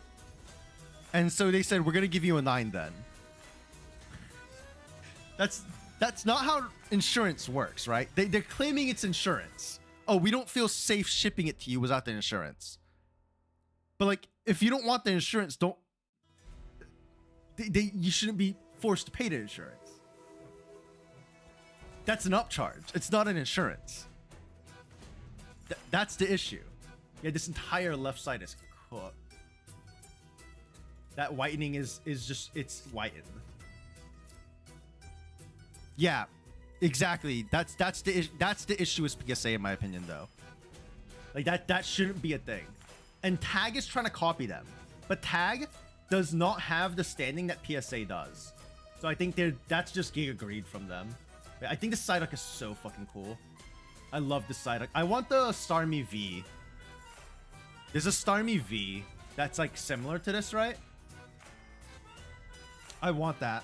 And so they said, we're going to give you a 9 then. That's not how insurance works, right? They're claiming it's insurance. Oh, we don't feel safe shipping it to you without the insurance. But like, if you don't want the insurance, you shouldn't be forced to pay the insurance. That's an upcharge. It's not an insurance. That's the issue. Yeah, this entire left side is cooked. That whitening is just, it's whitened. Yeah, exactly. That's the issue with PSA in my opinion though. Like that shouldn't be a thing. And Tag is trying to copy them. But Tag does not have the standing that PSA does. So I think that's just Giga Greed from them. I think the Psyduck is so fucking cool. I love the Psyduck. I want the Starmie V. There's a Starmie V that's like similar to this, right? I want that.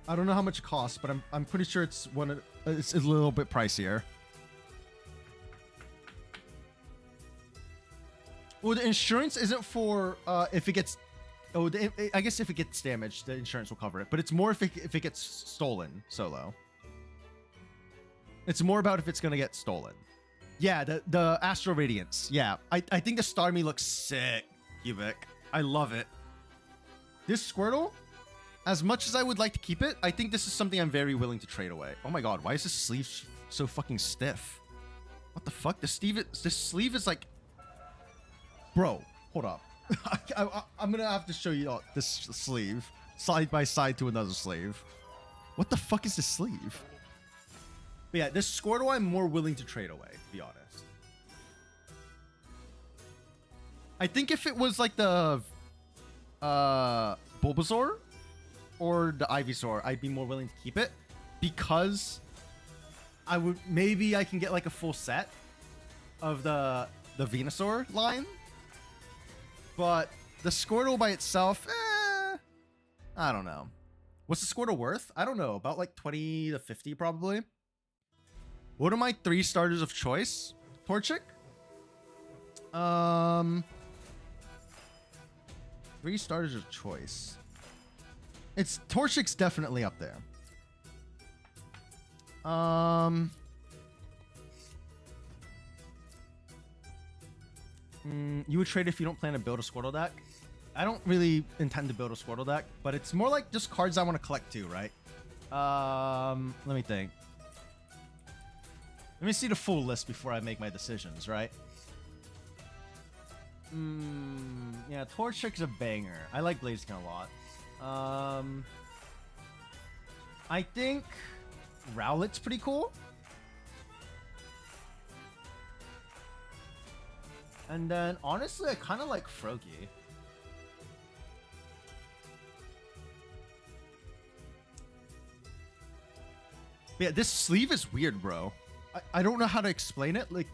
I don't know how much it costs, but I'm pretty sure it's it's a little bit pricier. Well, the insurance isn't for if it gets. Oh, I guess if it gets damaged, the insurance will cover it. But it's more if it gets stolen solo. It's more about if it's gonna get stolen. Yeah, the Astral Radiance. Yeah, I think the Starmie looks sick, Cubic. I love it. This Squirtle, as much as I would like to keep it, I think this is something I'm very willing to trade away. Oh my god, why is this sleeve so fucking stiff? What the fuck? This sleeve is like... Bro, hold up. I'm gonna have to show you this sleeve side by side to another sleeve. What the fuck is this sleeve? But yeah, this Squirtle I'm more willing to trade away, to be honest. I think if it was like the Bulbasaur or the Ivysaur, I'd be more willing to keep it because maybe I can get like a full set of the Venusaur line, but the Squirtle by itself, I don't know. What's the Squirtle worth? I don't know, about like 20 to 50 probably. What are my 3 starters of choice? Torchic? 3 starters of choice. Torchic's definitely up there. You would trade if you don't plan to build a Squirtle deck? I don't really intend to build a Squirtle deck, but it's more like just cards I want to collect too, right? Let me think. Let me see the full list before I make my decisions, right? Yeah, Torchic's a banger. I like Blaziken a lot. I think Rowlet's pretty cool. And then, honestly, I kind of like Froakie. But yeah, this sleeve is weird, bro. I don't know how to explain it. Like,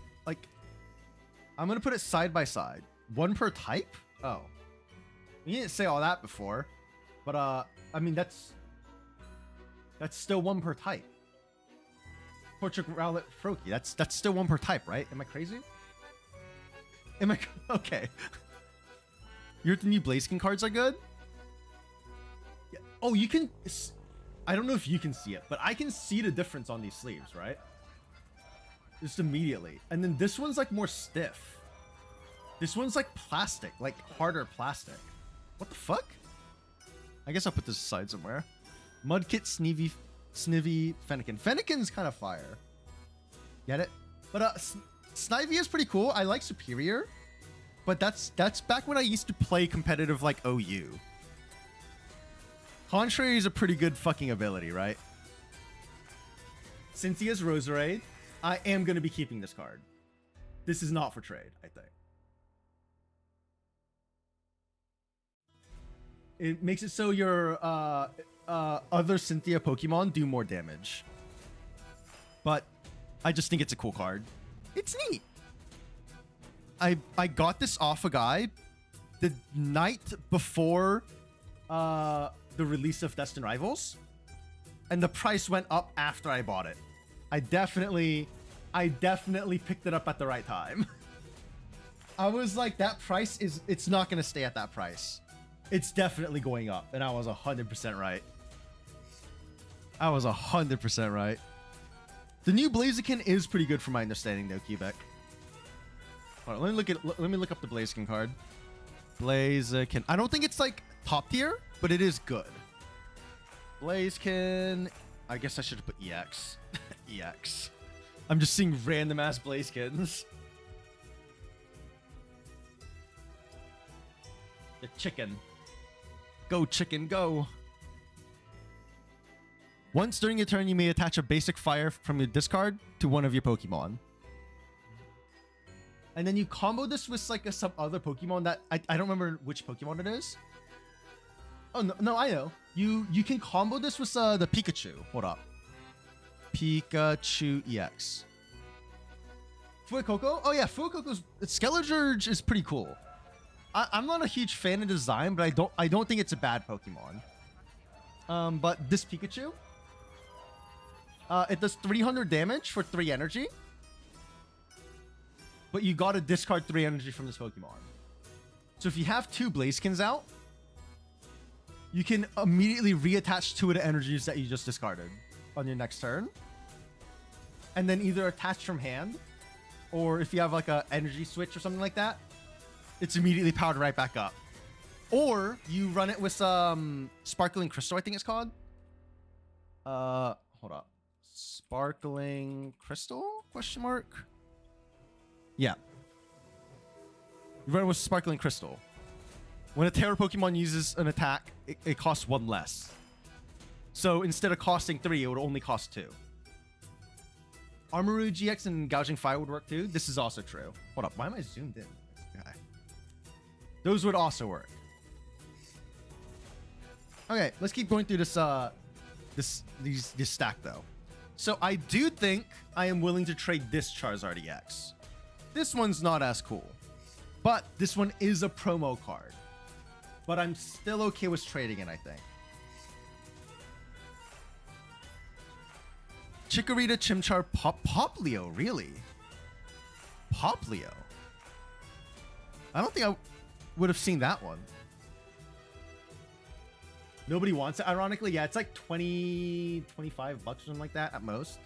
I'm gonna put it side by side. One per type? Oh. You didn't say all that before. But, I mean, that's still one per type. Torchic, Rowlet, Froakie. That's still one per type, right? Am I crazy? Okay. You heard the new Blaziken cards are good? Yeah. Oh, you can... I don't know if you can see it, but I can see the difference on these sleeves, right? Just immediately. And then this one's like more stiff. This one's like plastic, like harder plastic. What the fuck? I guess I'll put this aside somewhere. Mudkip, Snivy, Fennekin. Fennekin's kind of fire. Get it? But Snivy is pretty cool. I like Superior. But that's back when I used to play competitive like OU. Contrary is a pretty good fucking ability, right? Cynthia's Roserade. I am going to be keeping this card. This is not for trade, I think. It makes it so your other Cynthia Pokemon do more damage. But I just think it's a cool card. It's neat. I got this off a guy the night before the release of Destined Rivals, and the price went up after I bought it. I definitely picked it up at the right time. I was like, that price it's not going to stay at that price. It's definitely going up, and I was 100% right. I was 100% right. The new Blaziken is pretty good from my understanding, though, Quebec. Hold on, let me look up the Blaziken card. Blaziken. I don't think it's like top tier, but it is good. Blaziken. I guess I should have put EX. EX. I'm just seeing random ass Blazekins. The chicken. Go, chicken, go. Once during your turn, you may attach a basic fire from your discard to one of your Pokemon. And then you combo this with like some other Pokemon that I don't remember which Pokemon it is. Oh, no, I know. You can combo this with the Pikachu. Hold up. Pikachu EX. Fuecoco? Oh yeah, Fuecoco's Skeleturge is pretty cool. I'm not a huge fan of design, but I don't think it's a bad Pokemon. But this Pikachu, it does 300 damage for 3 energy. But you gotta discard 3 energy from this Pokemon. So if you have 2 Blazekins out, you can immediately reattach 2 of the energies that you just discarded on your next turn. And then either attach from hand, or if you have like a energy switch or something like that, it's immediately powered right back up. Or you run it with Sparkling Crystal, I think it's called. Hold up. Sparkling Crystal? Question mark? Yeah. You run it with Sparkling Crystal. When a Terra Pokemon uses an attack, it costs 1 less. So instead of costing 3, it would only cost 2. Armaru GX and Gouging Fire would work too. This is also true. Hold up. Why am I zoomed in? Okay. Those would also work. Okay, let's keep going through this this stack though. So I do think I am willing to trade this Charizard EX. This one's not as cool, but this one is a promo card. But I'm still okay with trading it, I think. Chikorita, Chimchar, Poplio, really? Poplio. I don't think I would have seen that one. Nobody wants it, ironically. Yeah, it's like 20, 25 bucks or something like that at most.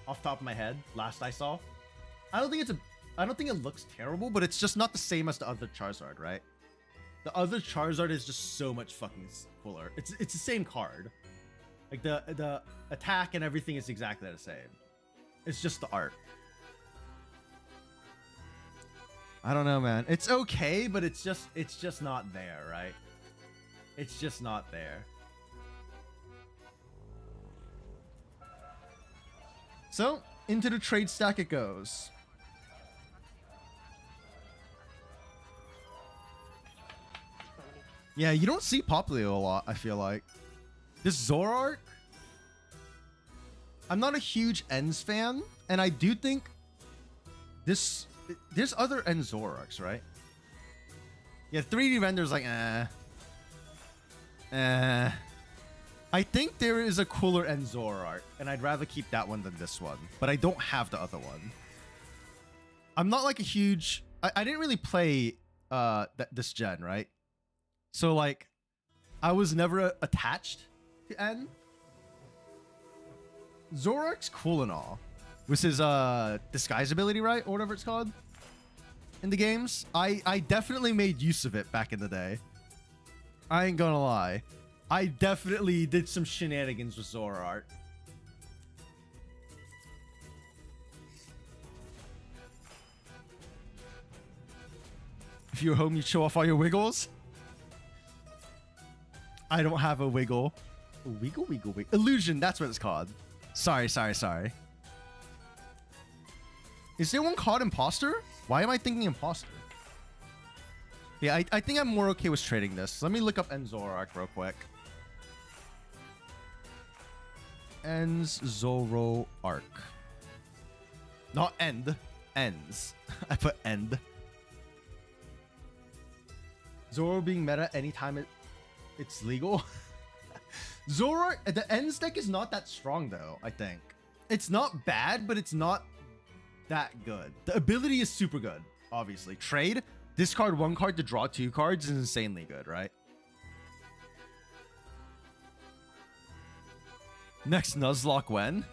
Off the top of my head, last I saw. I don't think it looks terrible, but it's just not the same as the other Charizard, right? The other Charizard is just so much fucking cooler. It's the same card. Like the attack and everything is exactly the same. It's just the art. I don't know, man. It's okay, but it's just not there, right? It's just not there. So, into the trade stack it goes. Yeah, you don't see Poplio a lot, I feel like. This Zoroark, I'm not a huge Ends fan, and I do think there's other End Zoroarks, right? Yeah, 3D render's like, I think there is a cooler End Zoroark, and I'd rather keep that one than this one, but I don't have the other one. I'm not like a huge... I didn't really play this gen, right? So, like, I was never attached to N. Zoroark's cool and all. With his disguise ability, right? Or whatever it's called in the games. I definitely made use of it back in the day. I ain't gonna lie. I definitely did some shenanigans with Zoroark. If you're home, you show off all your wiggles. I don't have a wiggle. Wiggle. Illusion, that's what it's called. Sorry. Is there one called Imposter? Why am I thinking Imposter? Yeah, I think I'm more okay with trading this. Let me look up End Zoroark real quick. Ends Zoroark. Not End. Ends. I put End. Zoro being meta anytime it's legal. Zoroark, the Ends deck is not that strong though, I think. It's not bad, but it's not that good. The ability is super good, obviously. Trade, discard one card to draw two cards is insanely good, right? Next Nuzlocke when?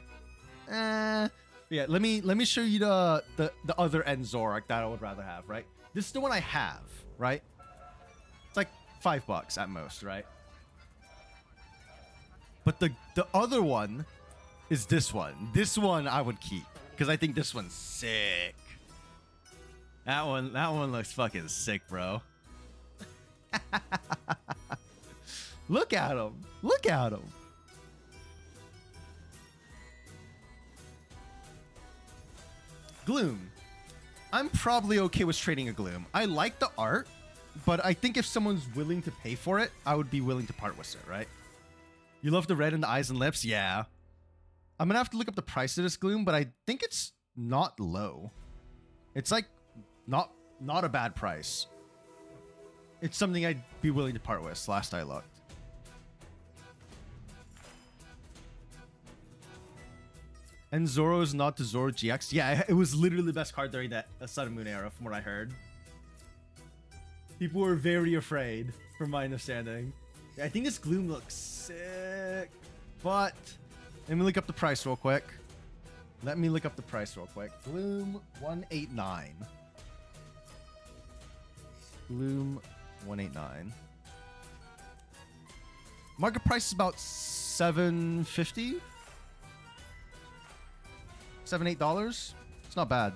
Yeah, let me show you the other End Zoroark that I would rather have, right? This is the one I have, right? It's like $5 at most, right? But the other one is this one. This one I would keep because I think this one's sick. That one looks fucking sick, bro. Look at him. Look at him. Gloom. I'm probably okay with trading a Gloom. I like the art, but I think if someone's willing to pay for it, I would be willing to part with it, right? You love the red in the eyes and lips? Yeah. I'm gonna have to look up the price of this Gloom, but I think it's not low. It's like not a bad price. It's something I'd be willing to part with, last I looked. And Zoro's not the Zoro GX. Yeah, it was literally the best card during that Sun and Moon era, from what I heard. People were very afraid, from my understanding. Yeah, I think this Gloom looks sick. But let me look up the price real quick. Gloom 189. Gloom 189. Market price is about $7.50. $7-8. It's not bad.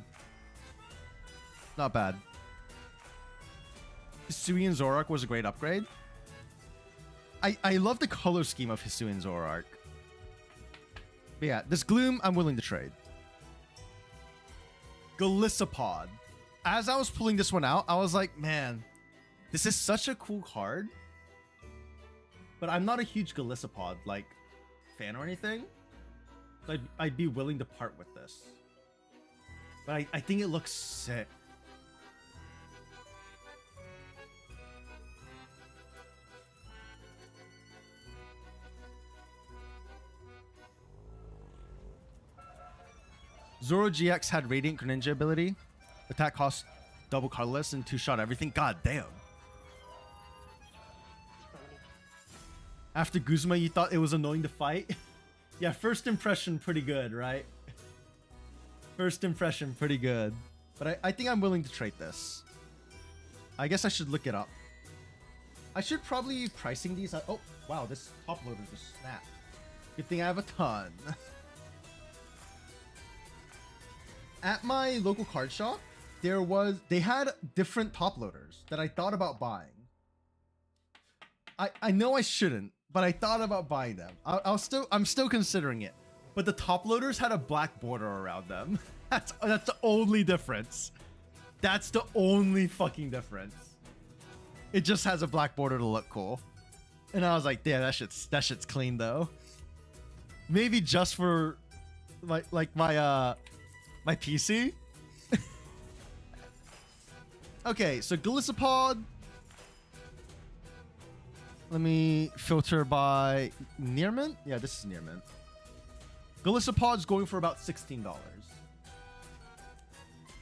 Not bad. Hisuian Zoroark was a great upgrade. I love the color scheme of Hisuian Zoroark. But yeah, this Gloom, I'm willing to trade. Golisopod. As I was pulling this one out, I was like, man, this is such a cool card. but I'm not a huge Galissapod like fan or anything. So I'd be willing to part with this. But I think it looks sick. Zoro GX had Radiant Greninja ability. Attack cost double colorless and 2-shot everything. God damn. After Guzma, you thought it was annoying to fight? Yeah, first impression pretty good, right? First impression pretty good. But I think I'm willing to trade this. I guess I should look it up. I should probably be pricing these. Oh, wow, this top loader just snapped. Good thing I have a ton. At my local card shop, they had different top loaders that I thought about buying. I know I shouldn't, but I thought about buying them. I'm still considering it. But the top loaders had a black border around them. That's the only difference. That's the only fucking difference. It just has a black border to look cool. And I was like, damn, that shit's clean though. Maybe just for my PC. Okay, so Galissapod. Let me filter by near mint. Yeah, this is near mint. Galissapod's going for about $16.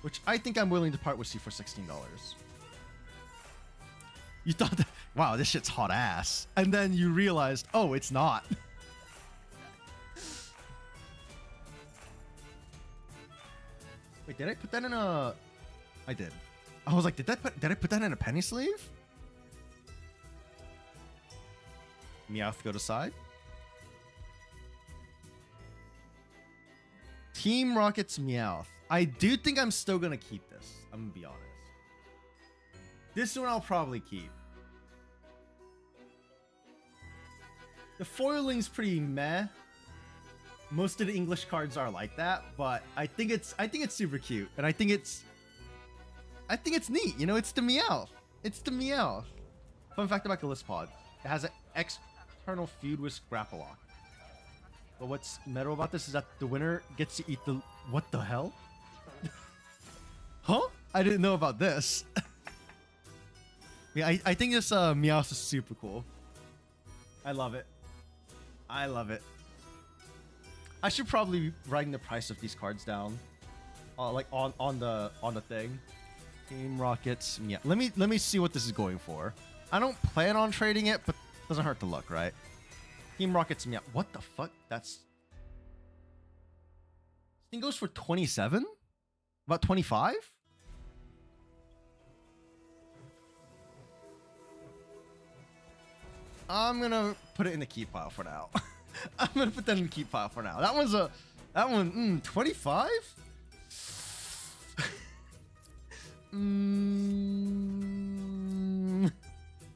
Which I think I'm willing to part with you for $16. You thought that, wow, this shit's hot ass. And then you realized, oh, it's not. Wait, did I put that in a... I did. I was like, did I put that in a penny sleeve? Meowth go to side. Team Rocket's Meowth. I do think I'm still gonna keep this. I'm gonna be honest. This one I'll probably keep. The foiling's pretty meh. Most of the English cards are like that, but I think it's super cute, and I think it's neat. You know, it's the Meowth. It's the Meowth. Fun fact about Galissapod: it has an external feud with Scrapalock. But what's meta about this is that the winner gets to eat the... What the hell? Huh? I didn't know about this. Yeah, I think this Meowth is super cool. I love it. I love it. I should probably be writing the price of these cards down, like on the thing. Team Rockets. Yeah. Let me see what this is going for. I don't plan on trading it, but it doesn't hurt to look, right? Team Rockets. Yeah. What the fuck? This thing goes for 27. About 25. I'm gonna put it in the keep pile for now. I'm gonna put that in the keep pile for now. That one 25?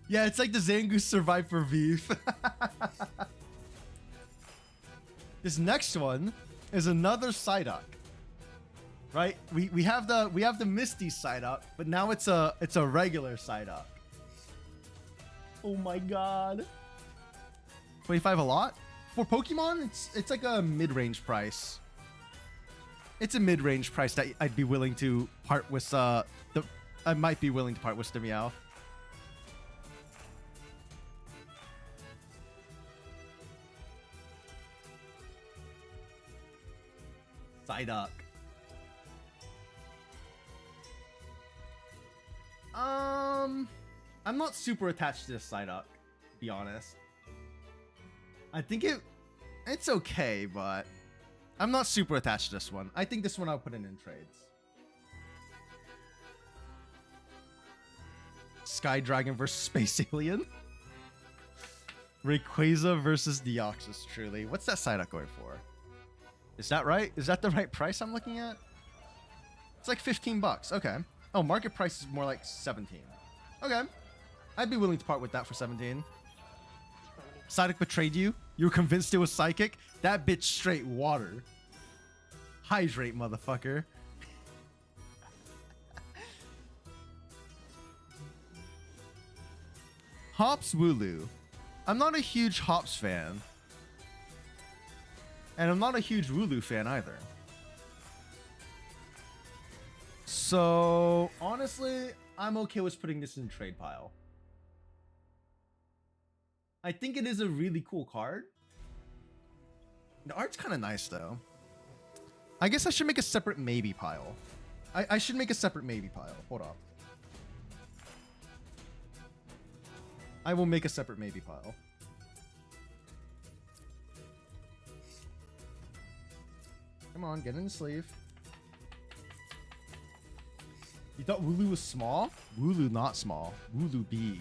Yeah, it's like the Zangoose survived for beef. This next one is another Psyduck. Right? We have the Misty Psyduck, but now it's a regular Psyduck. Oh my god. 25 a lot? For Pokemon, it's like a mid-range price. It's a mid-range price that I'd be willing to part with I might be willing to part with the Meowth. Psyduck. I'm not super attached to this Psyduck, to be honest. I think it's okay, but I'm not super attached to this one. I think this one I'll put in trades. Sky Dragon versus Space Alien. Rayquaza versus Deoxys, truly. What's that Psyduck going for? Is that right? Is that the right price I'm looking at? It's like 15 bucks. Okay. Oh, market price is more like 17. Okay. I'd be willing to part with that for 17. Psyduck betrayed you? You were convinced it was psychic? That bitch straight water. Hydrate, motherfucker. Hops Wooloo. I'm not a huge Hops fan. And I'm not a huge Wooloo fan either. So, honestly, I'm okay with putting this in the trade pile. I think it is a really cool card. The art's kind of nice, though. I guess I should make a separate maybe pile. I should make a separate maybe pile. Hold on. I will make a separate maybe pile. Come on, get in the sleeve. You thought Wooloo was small? Wooloo not small. Wooloo big.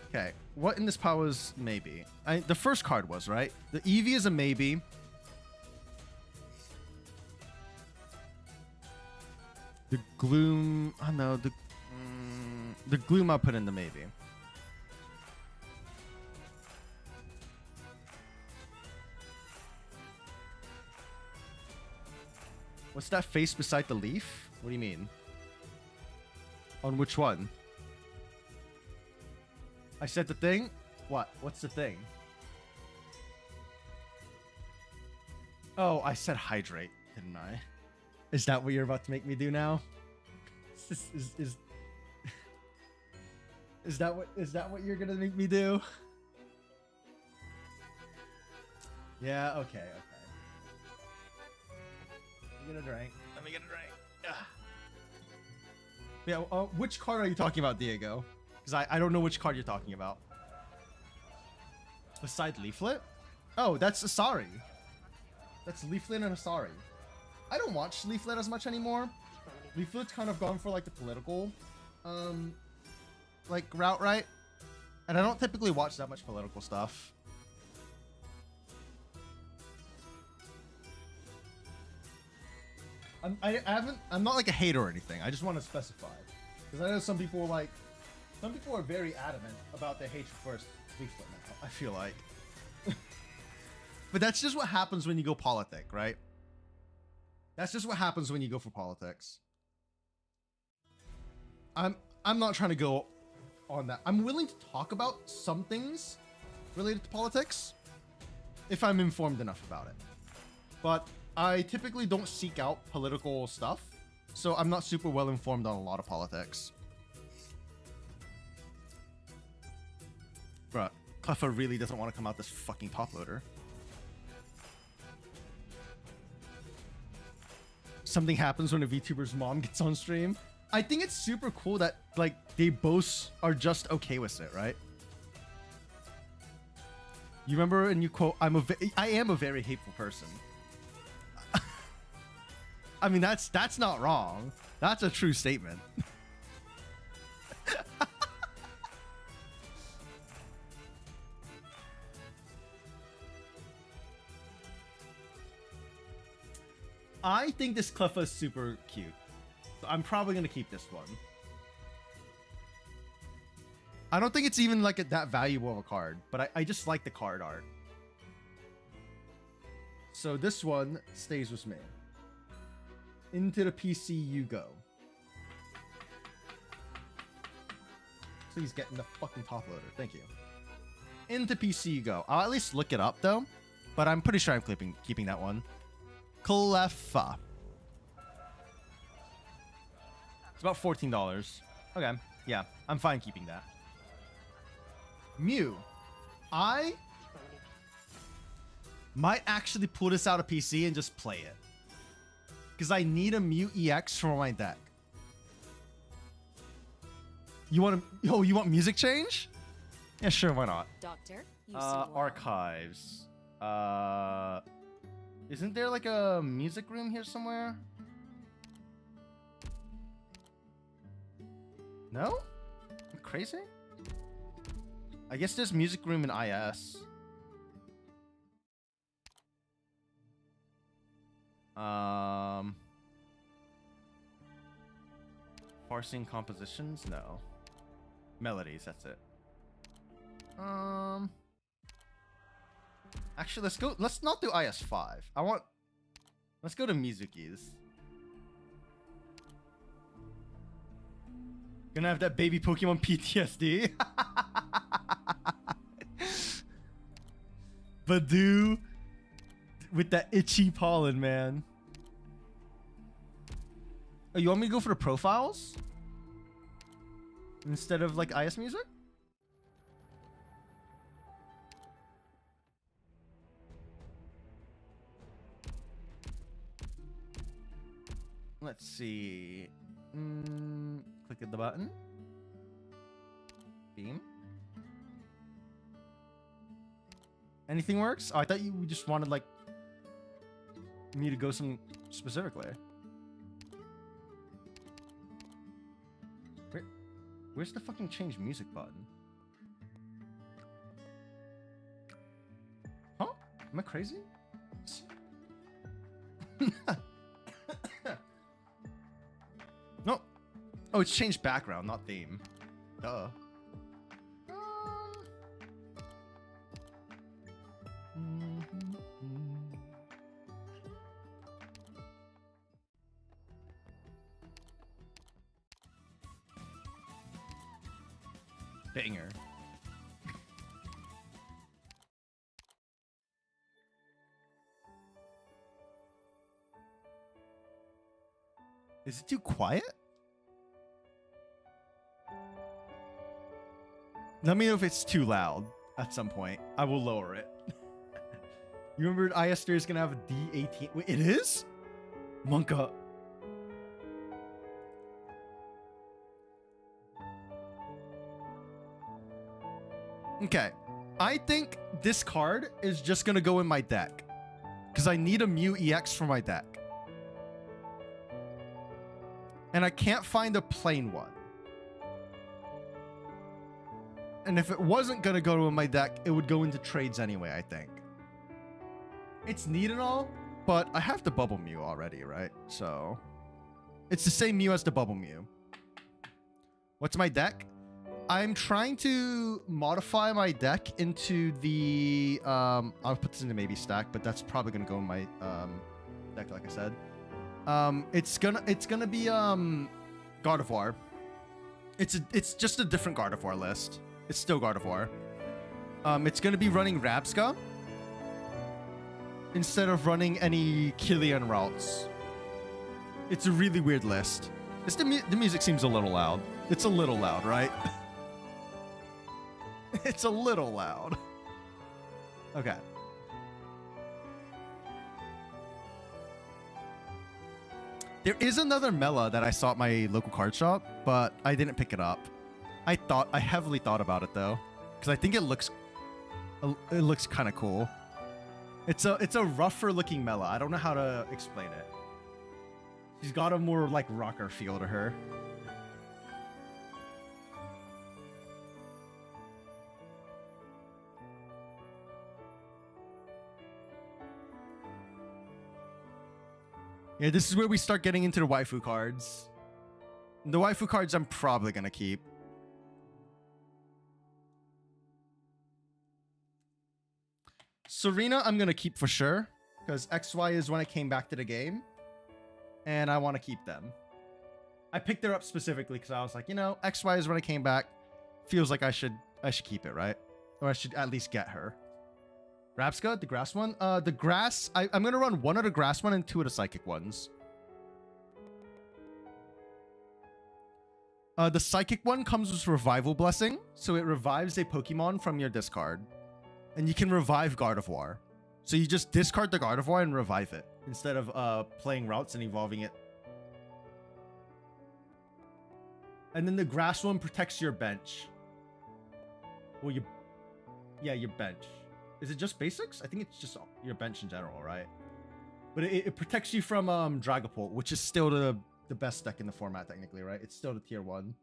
Okay, what in this pile is maybe? The first card was, right? The Eevee is a maybe. The Gloom... I know, the Gloom I'll put in the maybe. What's that face beside the leaf? What do you mean? On which one? I said the thing? What? What's the thing? Oh, I said hydrate, didn't I? Is that what you're about to make me do now? Is that what you're gonna make me do? Yeah, okay. Let me get a drink. Yeah, which card are you talking about, Diego? Because I don't know which card you're talking about. Beside Leaflet? Oh, that's Asari. That's Leaflet and Asari. I don't watch Leaflet as much anymore. Leaflet's kind of gone for like the political like route, right? And I don't typically watch that much political stuff. I'm not like a hater or anything. I just want to specify, because I know some people are very adamant about their hatred for Leaflet now, I feel like. But that's just what happens when you go politic, right? That's just what happens when you go for politics. I'm not trying to go on that. I'm willing to talk about some things related to politics if I'm informed enough about it. But I typically don't seek out political stuff, so I'm not super well informed on a lot of politics. Bruh, Cleffa really doesn't want to come out this fucking top loader. Something happens when a VTuber's mom gets on stream. I think it's super cool that like they both are just okay with it, right? You remember and you quote, I am a very hateful person. I mean, that's not wrong. That's a true statement. I think this Cleffa is super cute. So I'm probably going to keep this one. I don't think it's even like that valuable of a card, but I just like the card art. So this one stays with me. Into the PC you go. Please get in the fucking top loader. Thank you. Into PC you go. I'll at least look it up though, but I'm pretty sure I'm keeping that one. Cleffa. It's about $14. Okay, yeah, I'm fine keeping that. Mew. I might actually pull this out of PC and just play it, because I need a Mew EX for my deck. You want music change? Yeah, sure, why not? Doctor, archives. Isn't there like a music room here somewhere? No? I'm crazy? I guess there's music room in IS. Parsing compositions? No. Melodies, that's it. Actually, let's not do IS5. Let's go to Mizuki's. Gonna have that baby Pokemon PTSD. Badoo with that itchy pollen, man. Oh, you want me to go for the profiles instead of like IS music? Let's see. Click at the button. Theme. Anything works? Oh, I thought you just wanted like me to go some specifically. Where's the fucking change music button? Huh? Am I crazy? No. Oh, it's changed background, not theme. Duh. Banger. Is it too quiet? Let me know if it's too loud at some point. I will lower it. You remember IS3 is gonna have a D18. Wait, it is? Monka. Okay. I think this card is just gonna go in my deck. Because I need a Mew EX for my deck. And I can't find a plain one. And if it wasn't gonna go in my deck, it would go into trades anyway, I think. It's neat and all, but I have the Bubble Mew already, right? So it's the same Mew as the Bubble Mew. What's my deck? I'm trying to modify my deck into the I'll put this into maybe stack, but that's probably gonna go in my deck, like I said. It's gonna be God of War. It's just a different God of War list. It's still God of War. It's gonna be running Rabska instead of running any Killian routes. It's a really weird list. The music seems a little loud. It's a little loud, right? It's a little loud. Okay. There is another Mela that I saw at my local card shop, but I didn't pick it up. I heavily thought about it though, because I think it looks kind of cool. It's a rougher looking Mela. I don't know how to explain it. She's got a more like rocker feel to her. Yeah, this is where we start getting into the waifu cards. The waifu cards I'm probably gonna keep. Serena I'm gonna keep for sure, because XY is when I came back to the game, and I want to keep them. I picked her up specifically because I was like, you know, XY is when I came back. Feels like I should keep it, right? Or I should at least get her. Rabska, the grass one? The grass, I'm gonna run one of the grass one and two of the psychic ones. The psychic one comes with Revival Blessing, so it revives a Pokemon from your discard. And you can revive Gardevoir. So you just discard the Gardevoir and revive it, instead of playing routes and evolving it. And then the grass one protects your bench. Well, your bench. Is it just basics? I think it's just your bench in general, right? But it protects you from Dragapult, which is still the best deck in the format, technically, right? It's still the tier 1.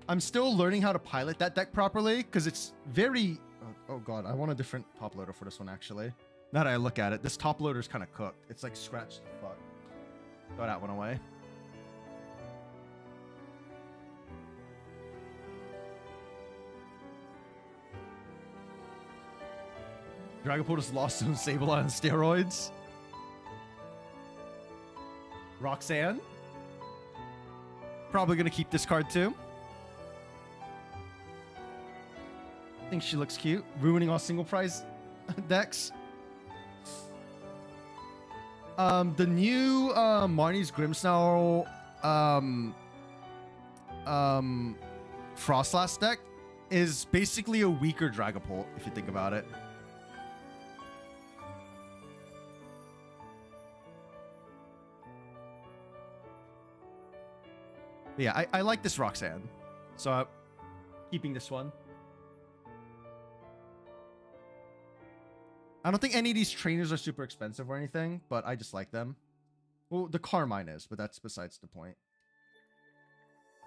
I'm still learning how to pilot that deck properly, because it's very... Oh god, I want a different top loader for this one, actually. Now that I look at it, this top loader is kind of cooked. It's like scratched the fuck. Throw that one away. Dragapult is lost Zone Sableye on steroids. Roxanne? Probably gonna keep this card too. I think she looks cute. Ruining all single prize decks. The new Marnie's Grimmsnarl Frostlast deck is basically a weaker Dragapult, if you think about it. But yeah, I like this Roxanne. So I'm keeping this one. I don't think any of these trainers are super expensive or anything, but I just like them. Well, the Carmine is, but that's besides the point.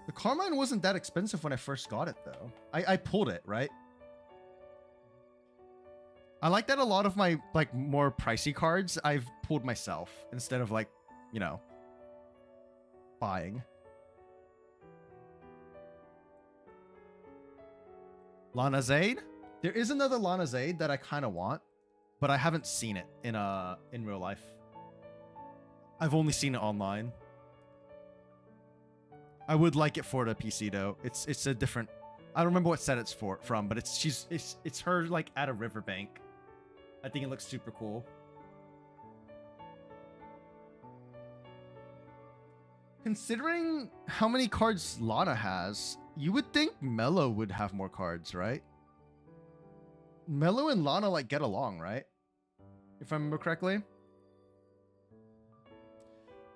The Carmine wasn't that expensive when I first got it, though. I pulled it, right? I like that a lot of my, like, more pricey cards I've pulled myself instead of, like, you know, buying. Lana Zade? There is another Lana Zade that I kind of want, but I haven't seen it in real life. I've only seen it online. I would like it for the PC though. It's a different. I don't remember what set it's from, but it's her like at a riverbank. I think it looks super cool. Considering how many cards Lana has, you would think Mello would have more cards, right? Mello and Lana like get along, right? If I remember correctly.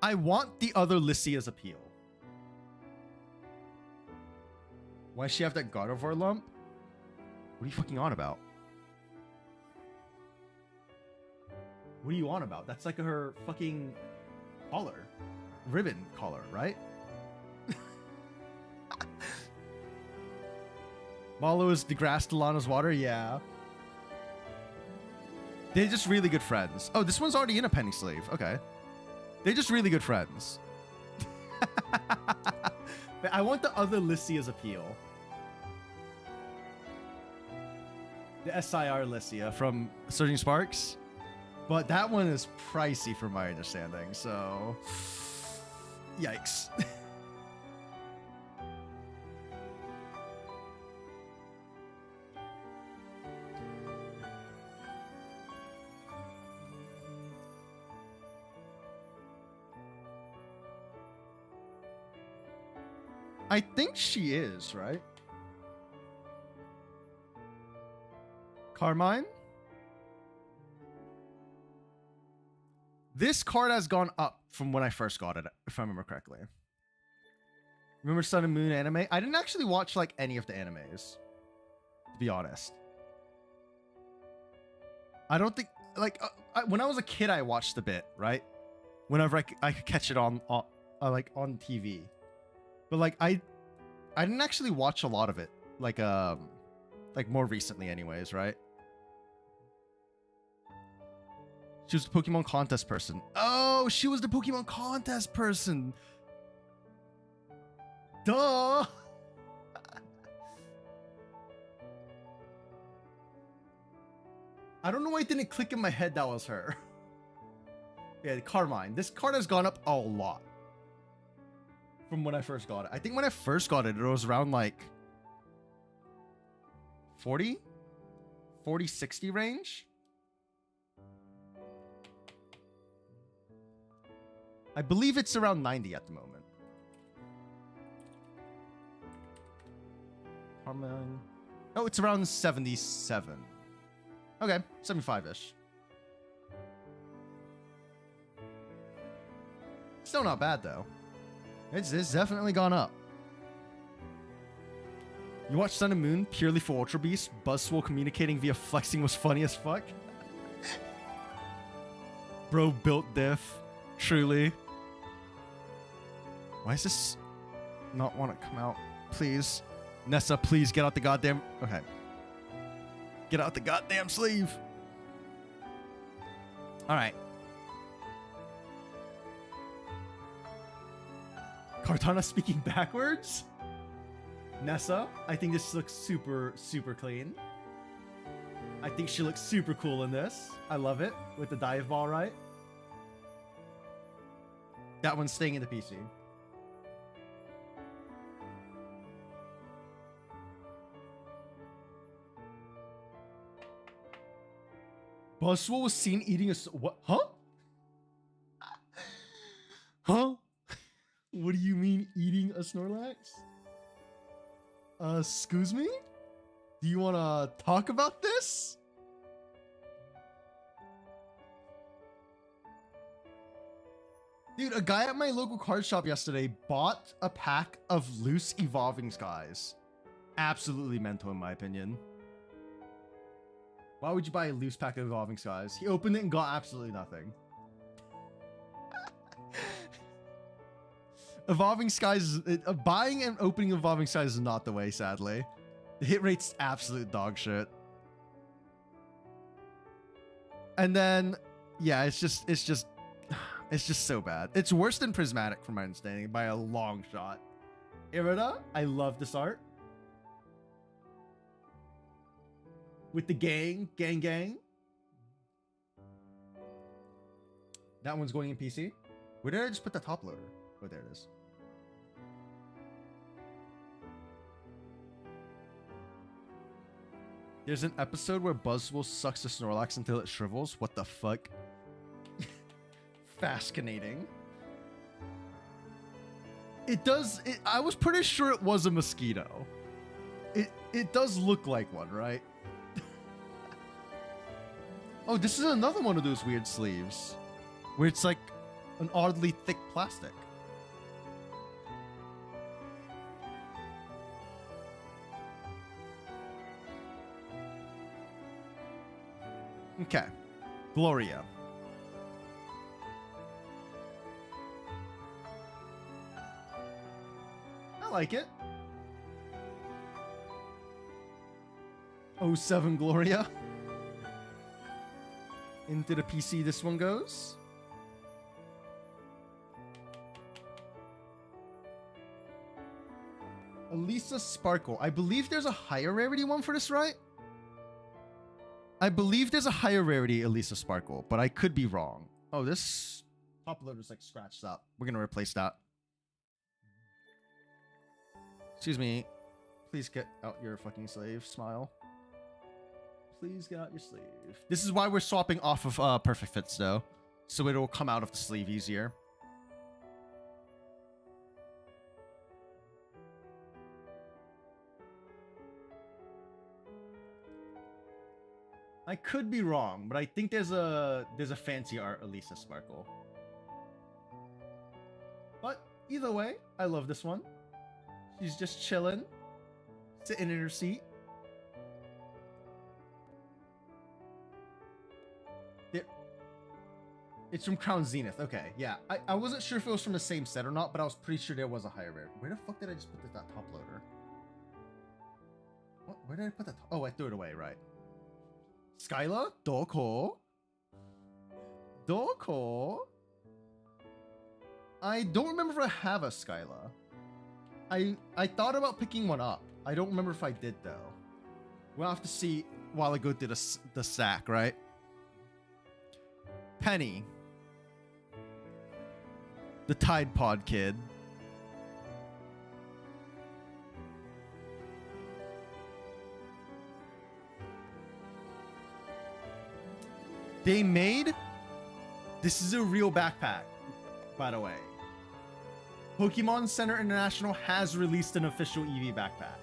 I want the other Lycia's appeal. Why does she have that Gardevoir lump? What are you fucking on about? What are you on about? That's like her fucking collar. Ribbon collar, right? Malo is the grass to Lana's water? Yeah. They're just really good friends. Oh, this one's already in a penny sleeve. Okay. They're just really good friends. But I want the other Lycia's appeal. The SIR Lycia from Surging Sparks. But that one is pricey from my understanding, so... Yikes. I think she is, right? Carmine? This card has gone up from when I first got it, if I remember correctly. Remember Sun and Moon anime? I didn't actually watch like any of the animes, to be honest. I don't think like when I was a kid, I watched a bit, right? Whenever I could catch it on like on TV, but like I didn't actually watch a lot of it, like more recently, anyways, right? She was the Pokemon contest person. Oh, she was the Pokemon contest person. Duh. I don't know why it didn't click in my head that was her. Yeah, Carmine. This card has gone up a lot from when I first got it. I think when I first got it, it was around like 40, 60 range. I believe it's around 90 at the moment. Carmine. Oh, it's around 77. Okay, 75-ish. Still not bad, though. It's definitely gone up. You watch Sun and Moon purely for Ultra Beast? Buzzswole communicating via flexing was funny as fuck. Bro built diff. Truly. Why is this not want to come out? Please. Nessa, please get out the goddamn... Okay. Get out the goddamn sleeve. Alright. Cortana speaking backwards? Nessa, I think this looks super, super clean. I think she looks super cool in this. I love it. With the dive ball, right? That one's staying in the PC. Buzzwole was seen eating a what? Huh? Huh? What do you mean eating a Snorlax? Excuse me? Do you want to talk about this? Dude, a guy at my local card shop yesterday bought a pack of loose Evolving Skies. Absolutely mental in my opinion. Why would you buy a loose pack of Evolving Skies? He opened it and got absolutely nothing. Evolving Skies, buying and opening Evolving Skies is not the way, sadly. The hit rate's absolute dog shit. And then, yeah, it's just so bad. It's worse than Prismatic from my understanding by a long shot. Irida, I love this art. With the gang. That one's going in PC. Where did I just put the top loader? Oh, there it is. There's an episode where Buzzwole sucks the Snorlax until it shrivels. What the fuck? Fascinating. It does. I was pretty sure it was a mosquito. It does look like one, right? Oh, this is another one of those weird sleeves where it's like an oddly thick plastic. Okay, Gloria. I like it. 07 Gloria. Into the PC this one goes. Elisa Sparkle. I believe there's a higher rarity one for this, right? I believe there's a higher rarity Elisa Sparkle, but I could be wrong. Oh, this top loader's like scratched up. We're gonna replace that. Excuse me. Please get out your fucking sleeve. Smile. Please get out your sleeve. This is why we're swapping off of Perfect Fits though, so it'll come out of the sleeve easier. I could be wrong, but I think there's a fancy art Elisa Sparkle. But either way, I love this one. She's just chilling, sitting in her seat. It's from Crown Zenith. Okay, yeah. I wasn't sure if it was from the same set or not, but I was pretty sure there was a higher rarity. Where the fuck did I just put that top loader? What? Where did I put that? Oh, I threw it away, right. Skyla? Doko? Doko? I don't remember if I have a Skyla. I thought about picking one up. I don't remember if I did, though. We'll have to see while I go through the sack, right? Penny. The Tide Pod kid. They made... This is a real backpack, by the way. Pokemon Center International has released an official Eevee backpack.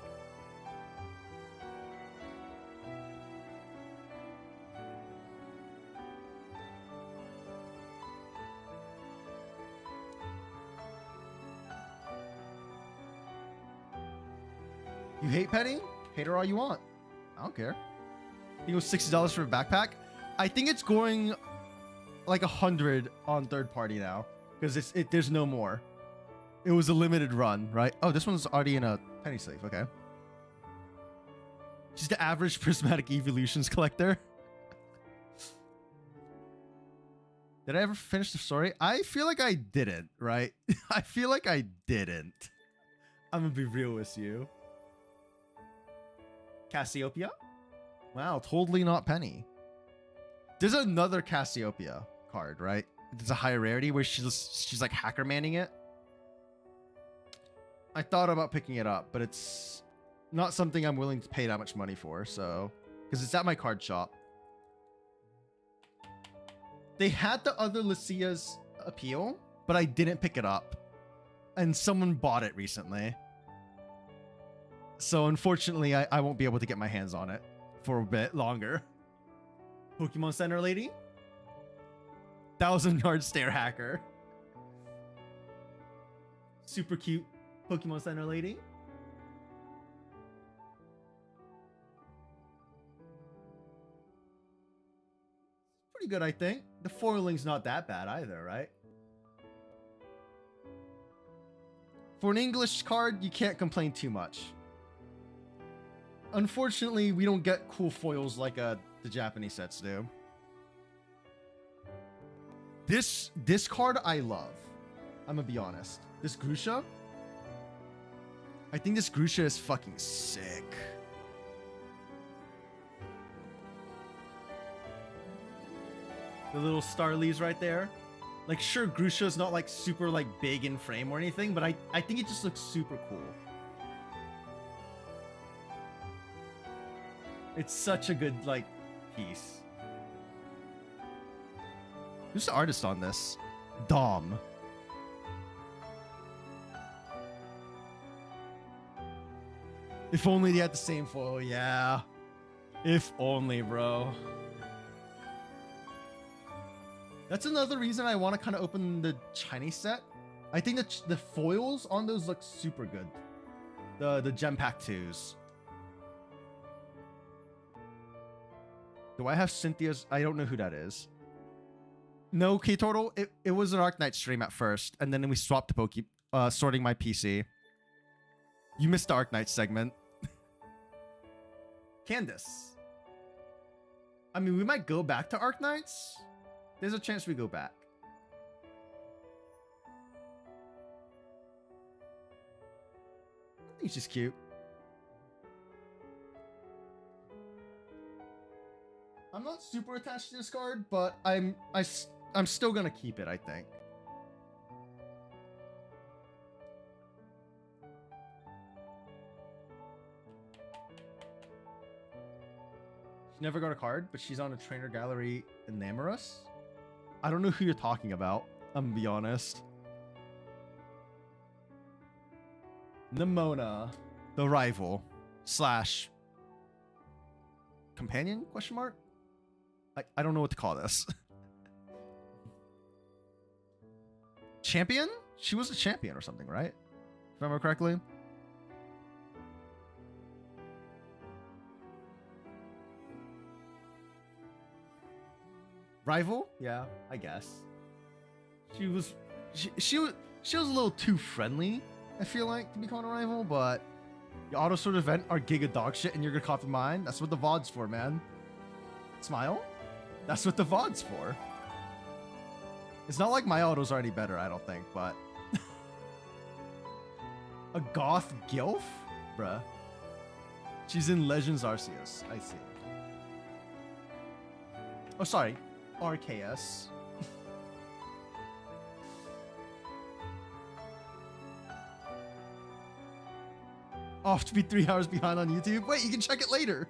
You hate Penny? Hate her all you want. I don't care. I think it was $60 for a backpack. I think it's going like 100 on third party now because there's no more. It was a limited run, right? Oh, this one's already in a penny sleeve. Okay. She's the average prismatic evolutions collector. Did I ever finish the story? I feel like I didn't, right? I feel like I didn't. I'm gonna be real with you. Cassiopeia? Wow, totally not Penny. There's another Cassiopeia card, right? There's a higher rarity where she's like hacker manning it. I thought about picking it up, but it's not something I'm willing to pay that much money for, so because it's at my card shop. They had the other Lucia's appeal, but I didn't pick it up. And someone bought it recently. So unfortunately, I won't be able to get my hands on it for a bit longer. Pokemon Center lady? 1,000-yard stare hacker. Super cute Pokemon Center lady. Pretty good, I think. The foiling's not that bad either, right? For an English card, you can't complain too much. Unfortunately, we don't get cool foils like the Japanese sets do. This card I love. I'm gonna be honest. This Grusha? I think this Grusha is fucking sick. The little star leaves right there. Like, sure, Grusha's not like super like big in frame or anything, but I think it just looks super cool. It's such a good like piece. Who's the artist on this? Dom. If only they had the same foil, yeah. If only, bro. That's another reason I want to kind of open the Chinese set. I think that the foils on those look super good. The Gem Pack 2s. Do I have Cynthia's? I don't know who that is. No, K-Turtle. It was an Arknights stream at first, and then we swapped to sorting my PC. You missed the Arknights segment. Candace. I mean, we might go back to Arknights. There's a chance we go back. I think she's cute. I'm not super attached to this card, but I'm still gonna keep it, I think. She never got a card, but she's on a trainer gallery in Namorous. I don't know who you're talking about. I'm gonna be honest. Nimona, the rival slash companion? Question mark. I don't know what to call this. Champion? She was a champion or something, right? If I remember correctly. Rival? Yeah, I guess. She was a little too friendly, I feel like, to be called a rival, but your auto sword event are giga dog shit and you're gonna copy mine? That's what the VOD's for, man. Smile? That's what the VOD's for. It's not like my autos are any better, I don't think, but a goth gilf? Bruh. She's in Legends Arceus. I see. Oh, sorry. RKS. Off to be 3 hours behind on YouTube. Wait, you can check it later.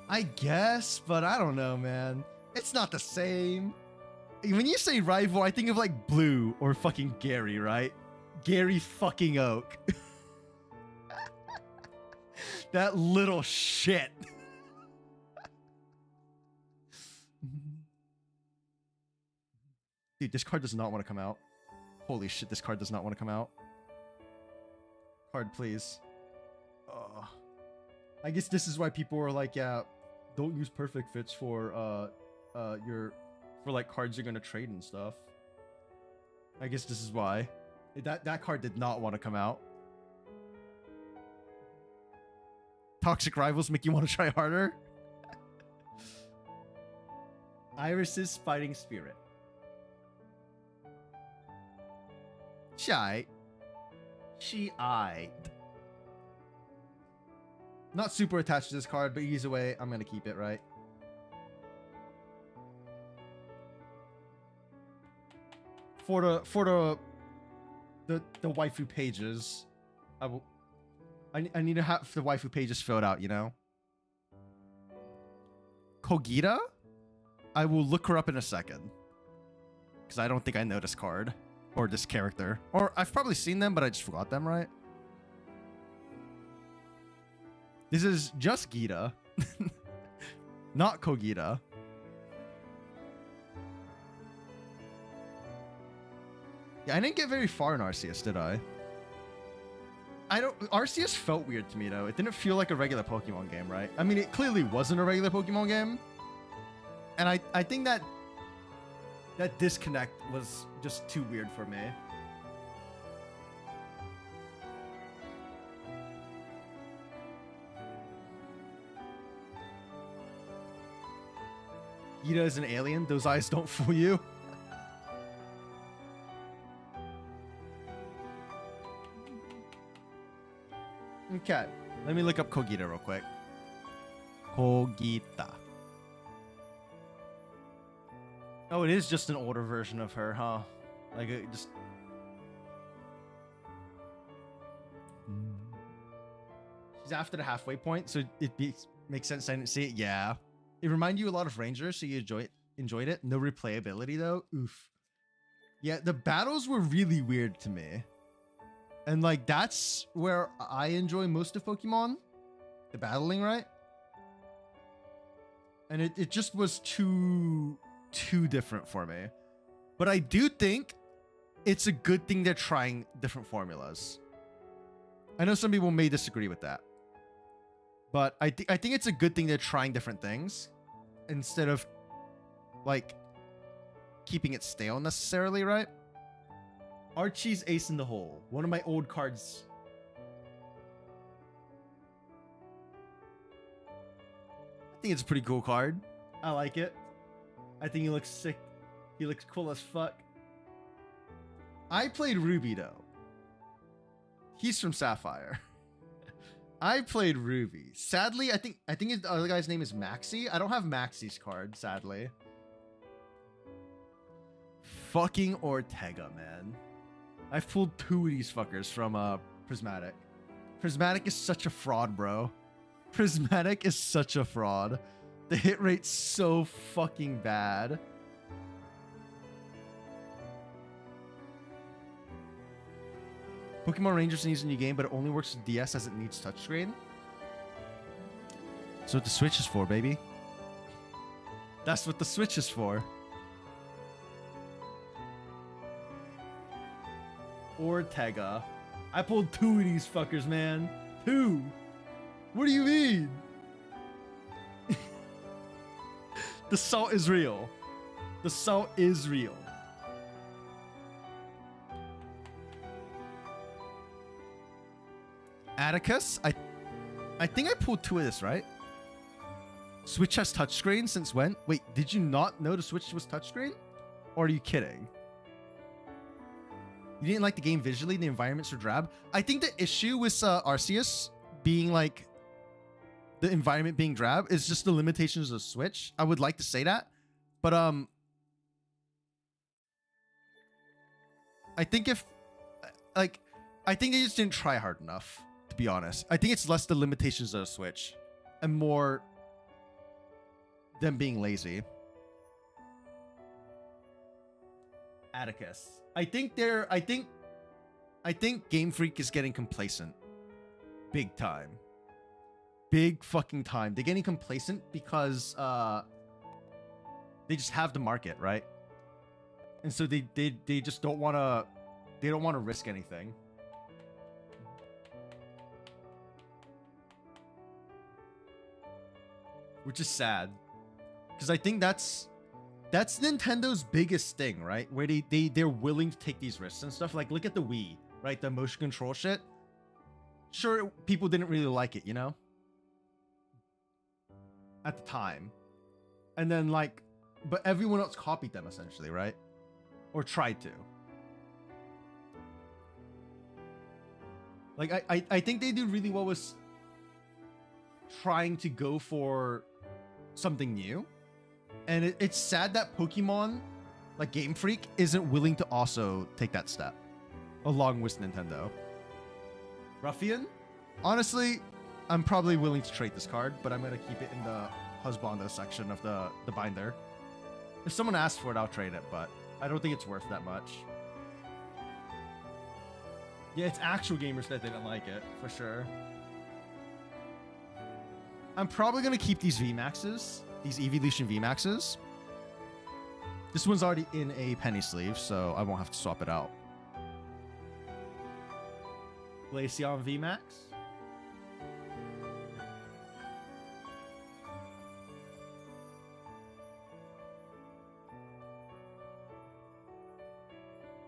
I guess, but I don't know, man. It's not the same. When you say rival, I think of like Blue or fucking Gary, right? Gary fucking Oak. That little shit. Dude, this card does not want to come out. Holy shit, this card does not want to come out. Card, please. I guess this is why people are like, yeah, don't use perfect fits for like cards you're gonna trade and stuff. I guess this is why. That card did not want to come out. Toxic rivals make you want to try harder. Iris's fighting spirit. Shy. She-eyed. Not super attached to this card, but either way, I'm gonna keep it, right? For the waifu pages, I need to have the waifu pages filled out, you know? Kogita? I will look her up in a second. Because I don't think I know this card. Or this character. Or I've probably seen them, but I just forgot them, right? This is just Gita. Not Kogita. Yeah, I didn't get very far in Arceus, did I? Arceus felt weird to me, though. It didn't feel like a regular Pokemon game, right? I mean, it clearly wasn't a regular Pokemon game. And I think that disconnect was just too weird for me. Gita is an alien. Those eyes don't fool you. Okay, let me look up Kogita real quick. Kogita. Oh, it is just an older version of her, huh? Like, it just... She's after the halfway point, so makes sense I didn't see it. Yeah. It reminded you a lot of Ranger, so you enjoyed it. No replayability, though. Oof. Yeah, the battles were really weird to me. And, like, that's where I enjoy most of Pokemon. The battling, right? And it just was too different for me. But I do think it's a good thing they're trying different formulas. I know some people may disagree with that. But I think it's a good thing they're trying different things instead of, like, keeping it stale necessarily, right? Archie's Ace in the Hole. One of my old cards. I think it's a pretty cool card. I like it. I think he looks sick. He looks cool as fuck. I played Ruby, though. He's from Sapphire. I played Ruby. Sadly, I think the other guy's name is Maxi. I don't have Maxi's card, sadly. Fucking Ortega, man. I've pulled 2 of these fuckers from Prismatic. Prismatic is such a fraud, bro. Prismatic is such a fraud. The hit rate's so fucking bad. Pokemon Rangers needs a new game, but it only works with DS as it needs touchscreen. That's what the Switch is for, baby. That's what the Switch is for. Ortega. I pulled 2 of these fuckers, man. 2. What do you mean? The salt is real. The salt is real. Atticus, I think I pulled 2 of this, right? Switch has touchscreen since when? Wait, did you not know the Switch was touchscreen? Or are you kidding? You didn't like the game visually, the environments are drab. I think the issue with Arceus being like the environment being drab is just the limitations of the Switch. I would like to say that, but I think I think they just didn't try hard enough, to be honest. I think it's less the limitations of the Switch and more them being lazy. Atticus. I think Game Freak is getting complacent. Big time. Big fucking time. They're getting complacent because they just have the market, right? And so they just don't want to risk anything. Which is sad. Because I think that's Nintendo's biggest thing, right? Where they're willing to take these risks and stuff. Like, look at the Wii, right? The motion control shit. Sure, people didn't really like it, you know? At the time. And then, like, but everyone else copied them, essentially, right? Or tried to. Like, I think they did really well with trying to go for something new. And it's sad that Pokemon, like Game Freak, isn't willing to also take that step. Along with Nintendo. Ruffian? Honestly, I'm probably willing to trade this card, but I'm going to keep it in the husbando section of the binder. If someone asks for it, I'll trade it, but I don't think it's worth that much. Yeah, it's actual gamers that didn't like it, for sure. I'm probably going to keep these VMAXs, these Evolution VMAXs. This one's already in a penny sleeve, so I won't have to swap it out. Glaceon VMAX.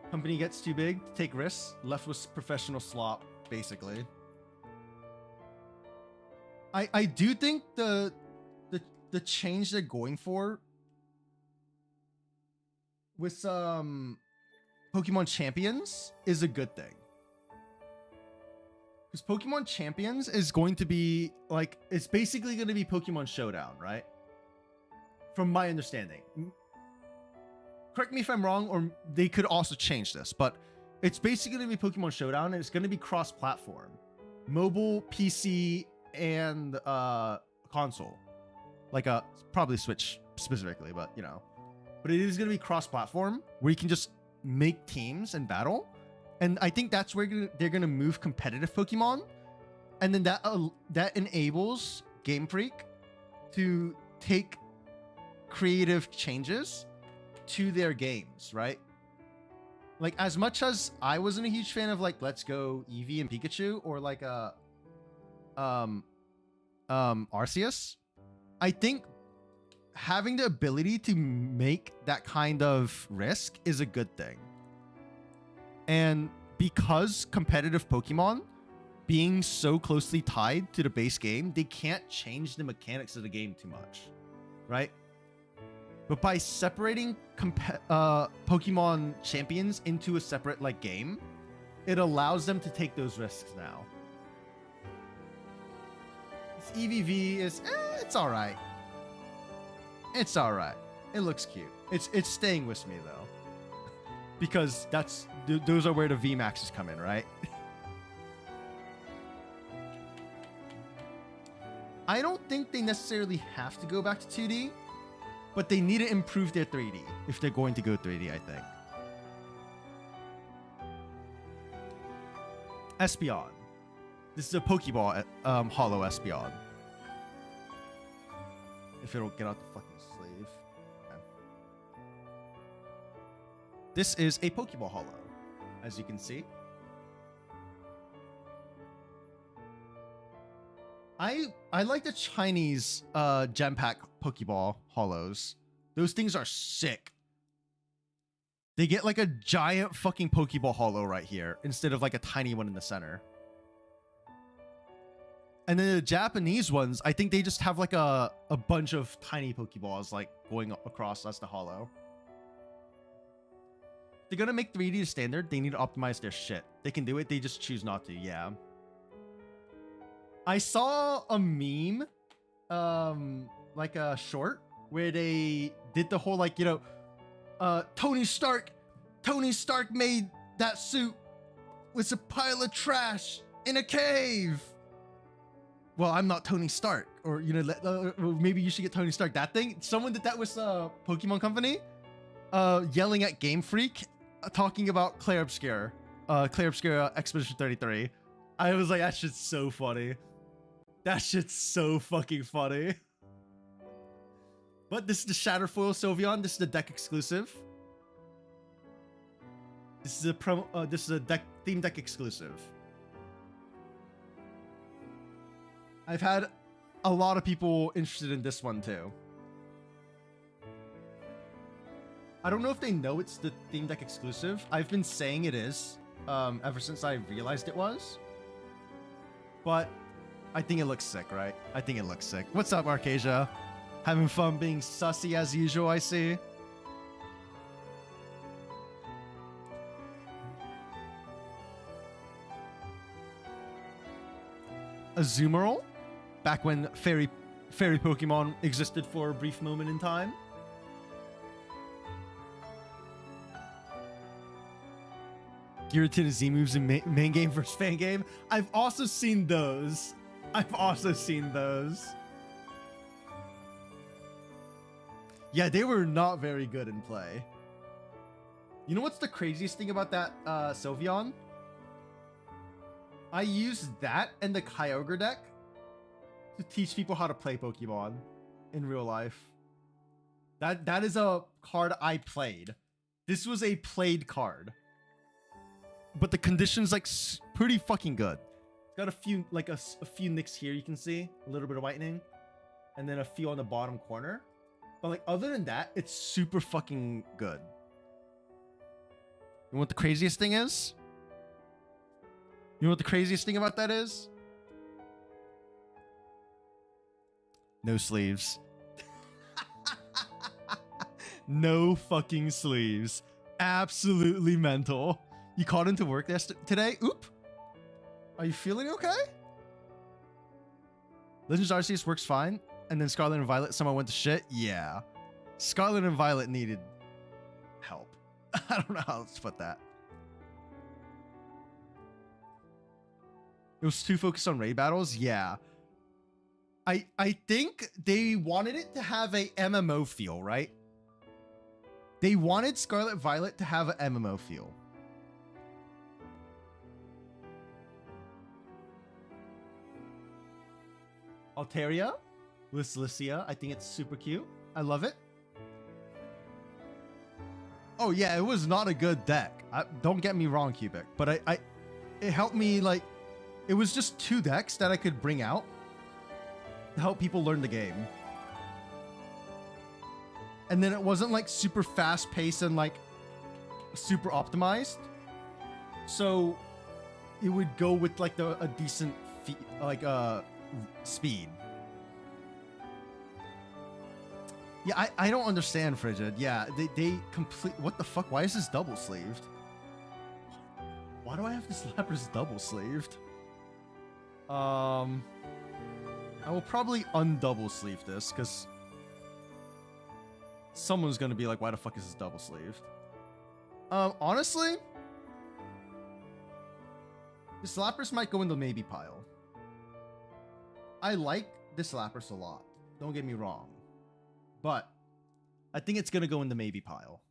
Company gets too big to take risks, left with professional slop, basically. I do think the change they're going for with Pokemon Champions is a good thing. Because Pokemon Champions is going to be like, it's basically going to be Pokemon Showdown, right? From my understanding. Correct me if I'm wrong, or they could also change this, but it's basically going to be Pokemon Showdown, and it's going to be cross-platform. Mobile, PC, and console. Like probably Switch specifically, but you know. But it is going to be cross-platform, where you can just make teams and battle. And I think that's where they're going to move competitive Pokemon. And then that enables Game Freak to take creative changes to their games, right? Like, as much as I wasn't a huge fan of like Let's Go Eevee and Pikachu, or like Arceus, I think having the ability to make that kind of risk is a good thing. And because competitive Pokemon being so closely tied to the base game, they can't change the mechanics of the game too much, right? But by separating Pokemon Champions into a separate like game, it allows them to take those risks now. This EVV is, it's all right. It's all right. It looks cute. It's staying with me though, because those are where the VMAXs come in, right? I don't think they necessarily have to go back to 2D, but they need to improve their 3D if they're going to go 3D, I think. Espeon. This is a Pokeball Hollow Espeon. If it'll get out the fucking sleeve. Okay. This is a Pokeball Hollow, as you can see. I like the Chinese gem pack Pokeball Hollows. Those things are sick. They get like a giant fucking Pokeball Hollow right here instead of like a tiny one in the center. And then the Japanese ones, I think they just have like a bunch of tiny Pokeballs like going across as the hollow. They're gonna make 3D standard. They need to optimize their shit. They can do it. They just choose not to. Yeah. I saw a meme, like a short, where they did the whole like, you know, Tony Stark made that suit with a pile of trash in a cave. Well, I'm not Tony Stark, or you know, maybe you should get Tony Stark. That thing. Someone did that with Pokemon Company, yelling at Game Freak, talking about Clair Obscure Expedition 33. I was like, that shit's so funny. That shit's so fucking funny. But this is the Shatterfoil Sylveon. This is the deck exclusive. This is a this is a theme deck exclusive. I've had a lot of people interested in this one too. I don't know if they know it's the theme deck exclusive. I've been saying it is ever since I realized it was. But I think it looks sick, right? I think it looks sick. What's up, Arcasia? Having fun being sussy as usual, I see. Azumarill, back when fairy Pokemon existed for a brief moment in time. Giratina Z moves in main game versus fan game. I've also seen those. Yeah, they were not very good in play. You know what's the craziest thing about that Sylveon? I used that and the Kyogre deck to teach people how to play Pokemon in real life. That is a card I played. This was a played card. But the condition's like pretty fucking good. It's got a few like a few nicks here you can see, a little bit of whitening, and then a few on the bottom corner. But like other than that, it's super fucking good. You know what the craziest thing is? You know what the craziest thing about that is? No sleeves. No fucking sleeves. Absolutely mental. You called into work today? Oop. Are you feeling okay? Legends Arceus works fine. And then Scarlet and Violet, someone went to shit? Yeah. Scarlet and Violet needed help. I don't know how else to put that. It was too focused on raid battles? Yeah. I think they wanted it to have a MMO feel, right? They wanted Scarlet Violet to have an MMO feel. Altaria with Celicia. I think it's super cute. I love it. Oh yeah, it was not a good deck. Don't get me wrong, Cubic. But it helped me like... It was just 2 decks that I could bring out to help people learn the game. And then it wasn't like super fast paced and like super optimized. So it would go with like a decent speed. Yeah, I don't understand, Frigid. Yeah, they complete... What the fuck? Why is this double sleeved? Why do I have this Lapras double sleeved? I will probably undouble sleeve this because someone's gonna be like, why the fuck is this double sleeved? Honestly, this Lapras might go in the maybe pile. I like this Lapras a lot. Don't get me wrong. But I think it's gonna go in the maybe pile.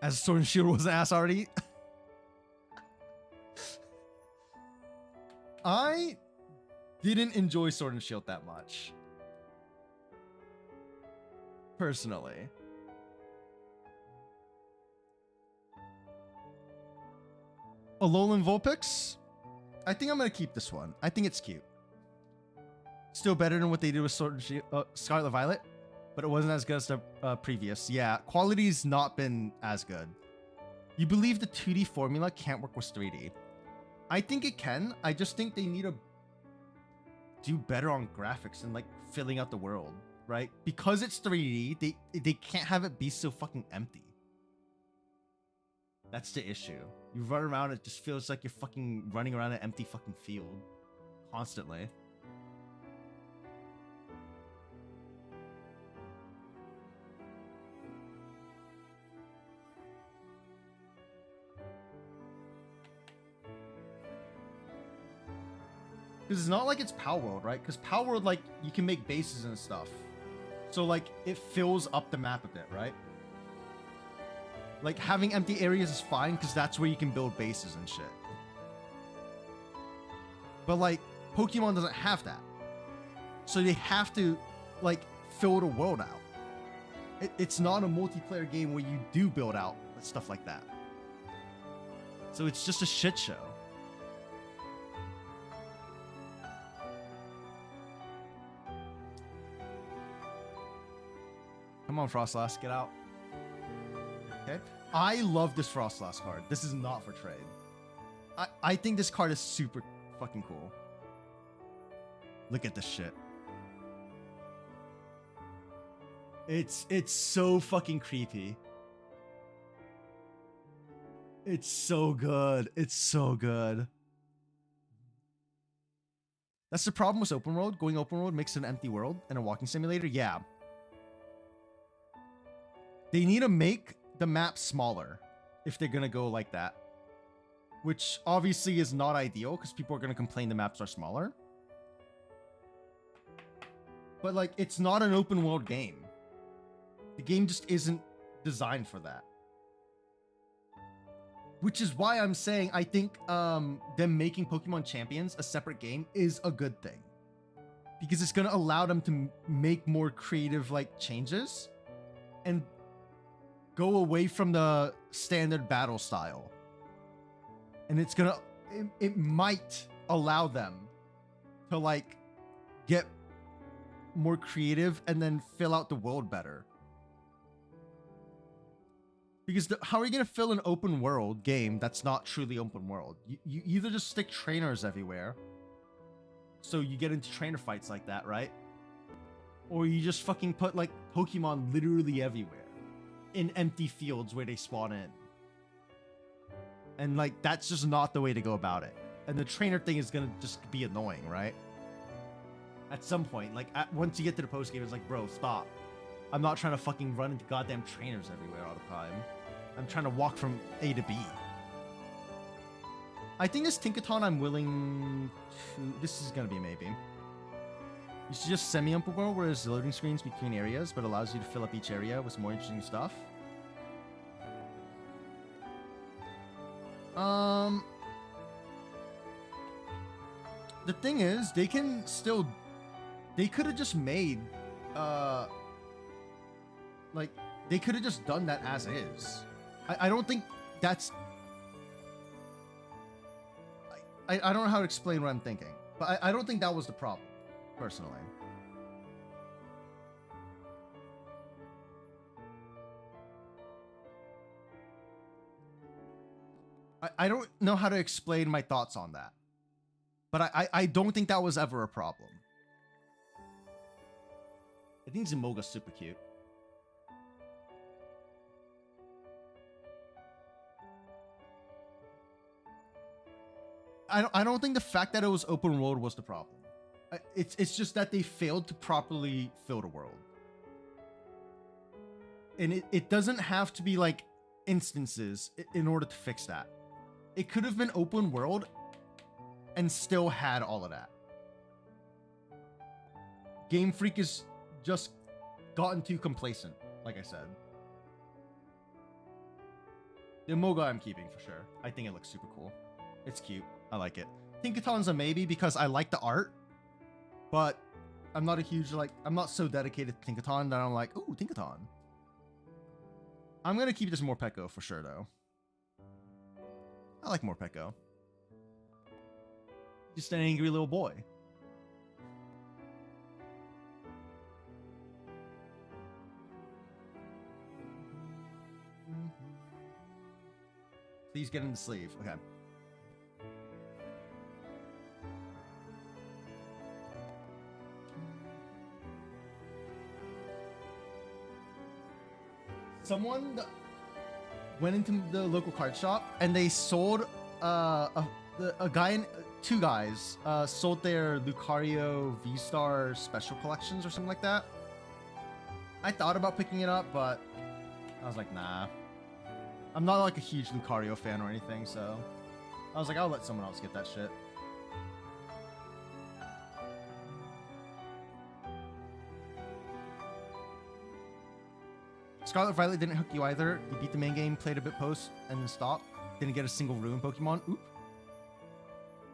As Sword and Shield was an ass already. I didn't enjoy Sword and Shield that much. Personally. Alolan Vulpix? I think I'm going to keep this one. I think it's cute. Still better than what they did with Sword and Shield, Scarlet Violet. But it wasn't as good as the previous. Yeah, quality's not been as good. You believe the 2D formula can't work with 3D. I think it can. I just think they need to do better on graphics and like filling out the world, right? Because it's 3D, they can't have it be so fucking empty. That's the issue. You run around, it just feels like you're fucking running around an empty fucking field constantly. Because it's not like it's Power World, right? Because Power World, like, you can make bases and stuff. So, like, it fills up the map a bit, right? Like, having empty areas is fine, because that's where you can build bases and shit. But, like, Pokemon doesn't have that. So they have to, like, fill the world out. It's not a multiplayer game where you do build out stuff like that. So it's just a shit show. Come on, Frostlass, get out. Okay. I love this Frostlass card. This is not for trade. I think this card is super fucking cool. Look at this shit. It's so fucking creepy. It's so good. It's so good. That's the problem with open world. Going open world makes it an empty world and a walking simulator. Yeah. They need to make the map smaller if they're gonna go like that. which obviously is not ideal because people are going to complain the maps are smaller. But like, it's not an open world game. The game just isn't designed for that. Which is why I'm saying I think them making Pokemon Champions a separate game is a good thing. Because it's going to allow them to make more creative like changes and go away from the standard battle style. And it's going to, it might allow them to like get more creative and then fill out the world better. Because how are you going to fill an open world game that's not truly open world? You either just stick trainers everywhere, so you get into trainer fights like that, right? Or you just fucking put like Pokemon literally everywhere in empty fields where they spawn in. And like, that's just not the way to go about it. And the trainer thing is going to just be annoying, right? At some point, like once you get to the post game, it's like, bro, stop. I'm not trying to fucking run into goddamn trainers everywhere all the time. I'm trying to walk from A to B. I think this Tinkaton I'm willing to... This is going to be a maybe. You should just semi-open world where there's loading screens between areas, but allows you to fill up each area with more interesting stuff. The thing is, they can still... They could have just made... like, they could have just done that as is. I don't think that's... I don't know how to explain what I'm thinking. But I don't think that was the problem, personally. I don't know how to explain my thoughts on that. But I don't think that was ever a problem. I think Zimoga's super cute. I don't think the fact that it was open world was the problem. It's just that they failed to properly fill the world. And it doesn't have to be like instances in order to fix that. It could have been open world and still had all of that. Game Freak is just gotten too complacent, like I said. The Moga I'm keeping for sure. I think it looks super cool. It's cute. I like it. Tinkaton's a maybe because I like the art, but I'm not a huge, like, I'm not so dedicated to Tinkaton that I'm like, ooh, Tinkaton. I'm gonna keep this Morpeko for sure, though. I like Morpeko. Just an angry little boy. Please get in the sleeve. Okay. Someone went into the local card shop and they sold a guy and two guys sold their Lucario V-Star special collections or something like that. I thought about picking it up, but I was like, nah. I'm not like a huge Lucario fan or anything, so I was like, I'll let someone else get that shit. Scarlet Violet didn't hook you either. You beat the main game, played a bit post, and then stopped. Didn't get a single Ruin Pokemon. Oop.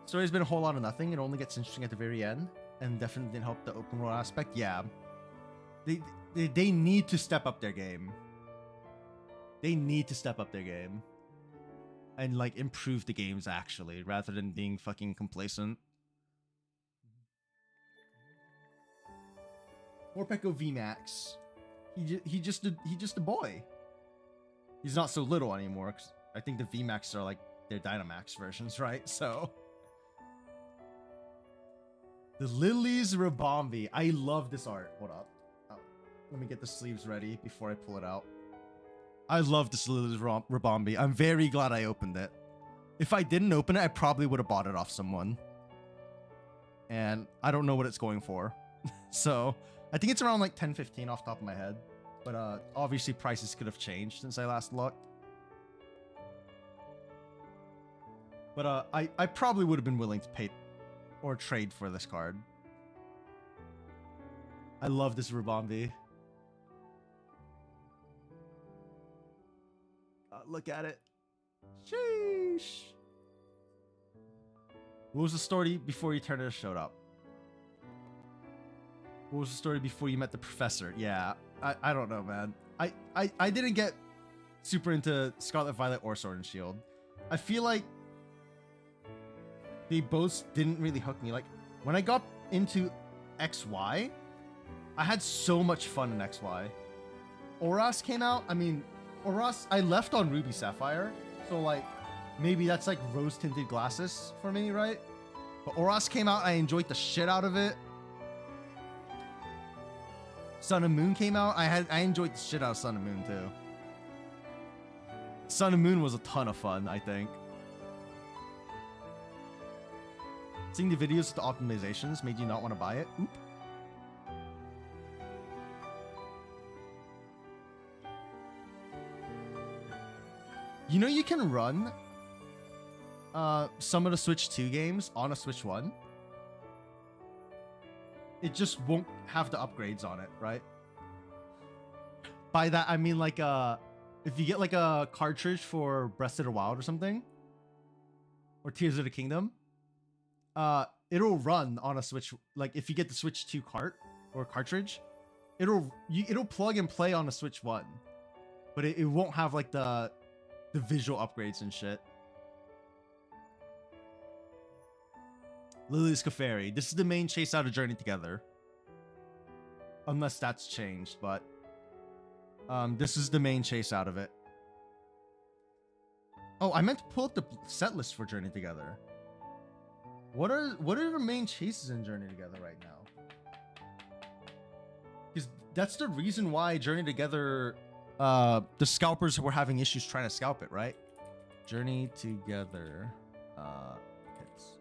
Story's been a whole lot of nothing. It only gets interesting at the very end, and definitely didn't help the open world aspect. Yeah. They need to step up their game. They need to step up their game. And, like, improve the games, actually, rather than being fucking complacent. Morpeko VMAX. He just a boy. He's not so little anymore, 'cause I think the VMAX are like their Dynamax versions, right? So the Lily's Rabombi. I love this art. Hold up. Oh, let me get the sleeves ready before I pull it out. I love this Lily's Rabombi. I'm very glad I opened it. If I didn't open it, I probably would have bought it off someone. And I don't know what it's going for. So I think it's around like 10-15 off the top of my head. But obviously prices could have changed since I last looked. But I probably would have been willing to pay or trade for this card. I love this Rubombi. Look at it. Sheesh. What was the story before Eternus showed up? What was the story before you met the professor? Yeah, I don't know, man. I didn't get super into Scarlet Violet or Sword and Shield. I feel like they both didn't really hook me. Like, when I got into XY, I had so much fun in XY. Oras came out. I mean, Oras, I left on Ruby Sapphire. So, like, maybe that's like rose-tinted glasses for me, right? But Oras came out. I enjoyed the shit out of it. Sun and Moon came out. I enjoyed the shit out of Sun and Moon, too. Sun and Moon was a ton of fun, I think. Seeing the videos with the optimizations made you not want to buy it. Oop. You know you can run some of the Switch 2 games on a Switch 1. It just won't have the upgrades on it, right? By that, I mean like if you get like a cartridge for Breath of the Wild or something, or Tears of the Kingdom, it'll run on a Switch. Like if you get the Switch 2 cart or cartridge, it'll plug and play on a Switch 1, but it won't have like the visual upgrades and shit. Lily's Clefairy. This is the main chase out of Journey Together. Unless that's changed, but this is the main chase out of it. Oh, I meant to pull up the set list for Journey Together. What are the main chases in Journey Together right now? Because that's the reason why Journey Together, the scalpers were having issues trying to scalp it, right? Journey Together hits.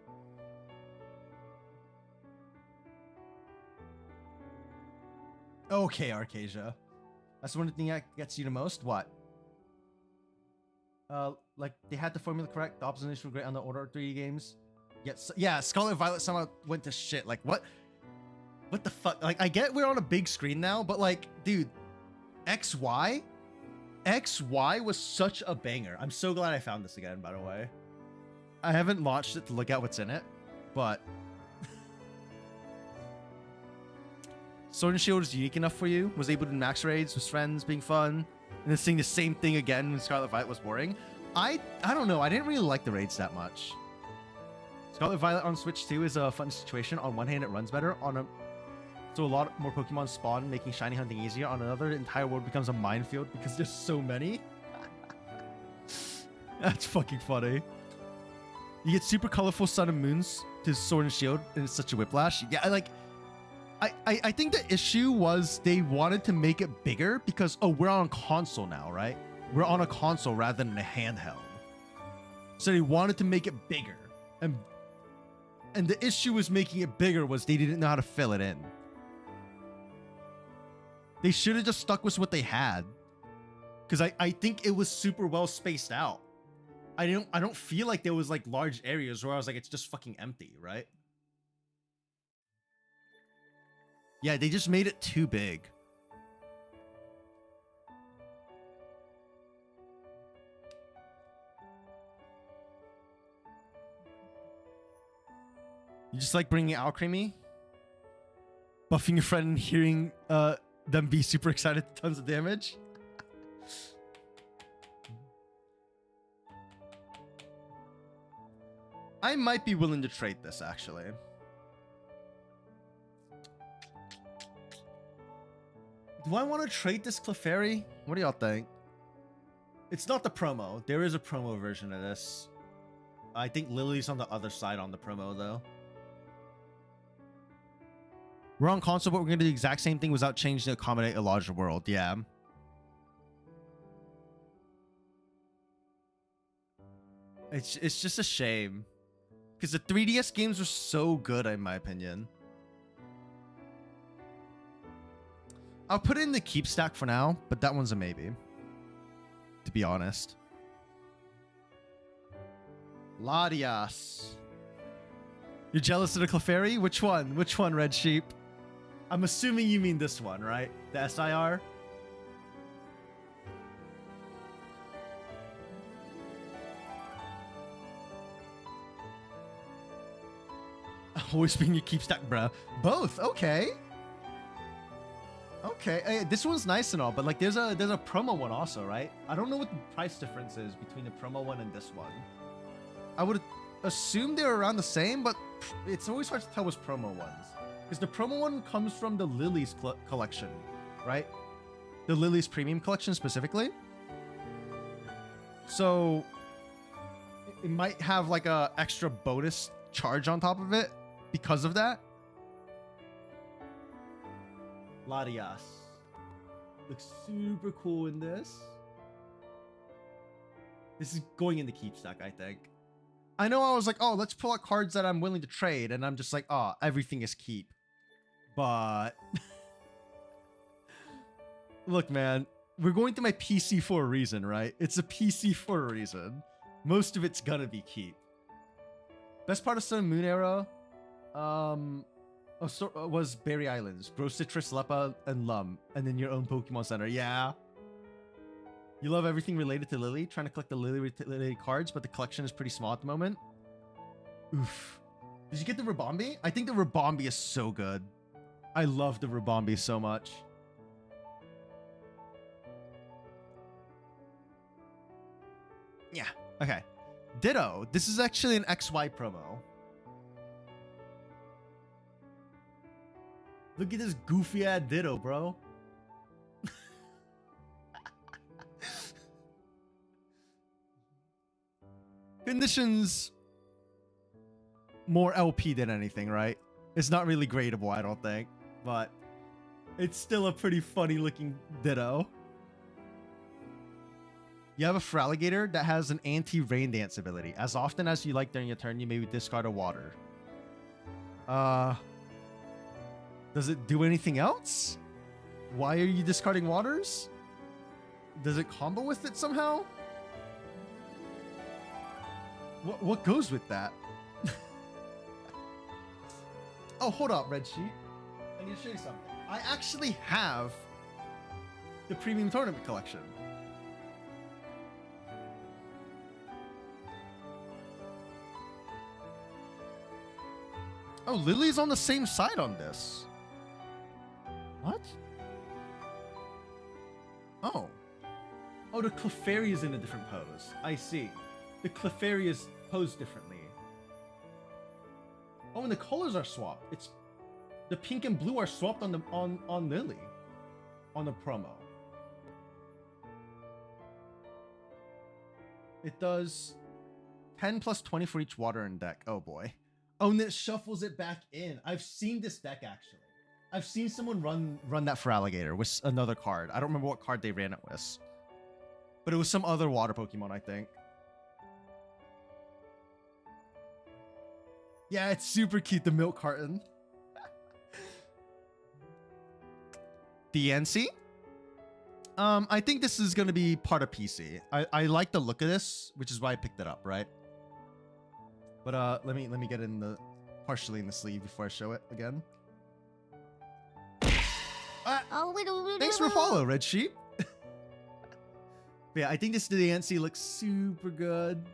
Okay, Arcasia. That's one thing that gets you the most. What? Like they had the formula correct. The opposition were great on the Order 3 games. Yes, yeah. Scarlet Violet somehow went to shit. Like what? What the fuck? Like I get we're on a big screen now, but like, dude, XY was such a banger. I'm so glad I found this again. By the way, I haven't launched it to look at what's in it, but. Sword and Shield is unique enough for you. Was able to do max raids with friends, being fun, and then seeing the same thing again when Scarlet Violet was boring. I don't know. I didn't really like the raids that much. Scarlet Violet on Switch 2 is a fun situation. On one hand, it runs better. So a lot more Pokemon spawn, making shiny hunting easier. On another, the entire world becomes a minefield because there's so many. That's fucking funny. You get super colorful Sun and Moons to Sword and Shield, and it's such a whiplash. Yeah, I think the issue was they wanted to make it bigger because, oh, we're on a console now, right? We're on a console rather than a handheld. So they wanted to make it bigger. And the issue was making it bigger was they didn't know how to fill it in. They should have just stuck with what they had. Because I think it was super well spaced out. I don't feel like there was like large areas where I was like, it's just fucking empty, right? Yeah, they just made it too big. You just like bringing out Creamy? Buffing your friend and hearing them be super excited, tons of damage? I might be willing to trade this, actually. Do I want to trade this Clefairy? What do y'all think? It's not the promo. There is a promo version of this. I think Lily's on the other side on the promo, though. We're on console, but we're going to do the exact same thing without changing to accommodate a larger world. Yeah. It's just a shame. Because the 3DS games were so good, in my opinion. I'll put it in the keep stack for now, but that one's a maybe. To be honest. Latias. You're jealous of the Clefairy? Which one? Which one, Red Sheep? I'm assuming you mean this one, right? The SIR? Always being your keep stack, bruh. Both, okay. Okay, hey, this one's nice and all, but like there's a promo one also, right? I don't know what the price difference is between the promo one and this one. I would assume they're around the same, but it's always hard to tell which promo ones. Because the promo one comes from the Lilies collection, right? The Lilies Premium collection specifically. So it might have like a extra bonus charge on top of it because of that. Latias looks super cool in this. This is going in the keep stack, I think. I know I was like, oh, let's pull out cards that I'm willing to trade, and I'm just like, oh, everything is keep. But look, man, we're going to my PC for a reason, right? It's a PC for a reason. Most of it's gonna be keep. Best part of Sun and Moon era, was Berry Islands. Grow Citrus, Lepa, and Lum. And then your own Pokemon Center. Yeah. You love everything related to Lily. Trying to collect the Lily cards, but the collection is pretty small at the moment. Oof. Did you get the Ribombee? I think the Ribombee is so good. I love the Ribombee so much. Yeah. Okay. Ditto. This is actually an XY promo. Look at this goofy ass Ditto, bro. Conditions more LP than anything, right? It's not really gradable, I don't think, but it's still a pretty funny looking Ditto. You have a Feraligatr that has an anti-rain dance ability. As often as you like during your turn, you may discard a water. Does it do anything else? Why are you discarding waters? Does it combo with it somehow? What goes with that? Oh, hold up, Red Sheep. I need to show you something. I actually have the Premium Tournament collection. Oh, Lily's on the same side on this. What? Oh. Oh, the Clefairy is in a different pose. I see. The Clefairy is posed differently. Oh, and the colors are swapped. It's the pink and blue are swapped on the on Lily on the promo. It does 10 plus 20 for each water in deck. Oh boy. Oh, and it shuffles it back in. I've seen this deck actually. I've seen someone run that Feraligatr with another card. I don't remember what card they ran it with. But it was some other water Pokemon, I think. Yeah, it's super cute, the milk carton. DNC? I think this is going to be part of PC. I like the look of this, which is why I picked it up, right? But let me get in the partially in the sleeve before I show it again. Thanks for follow, Red Sheep. Yeah, I think this DNC looks super good.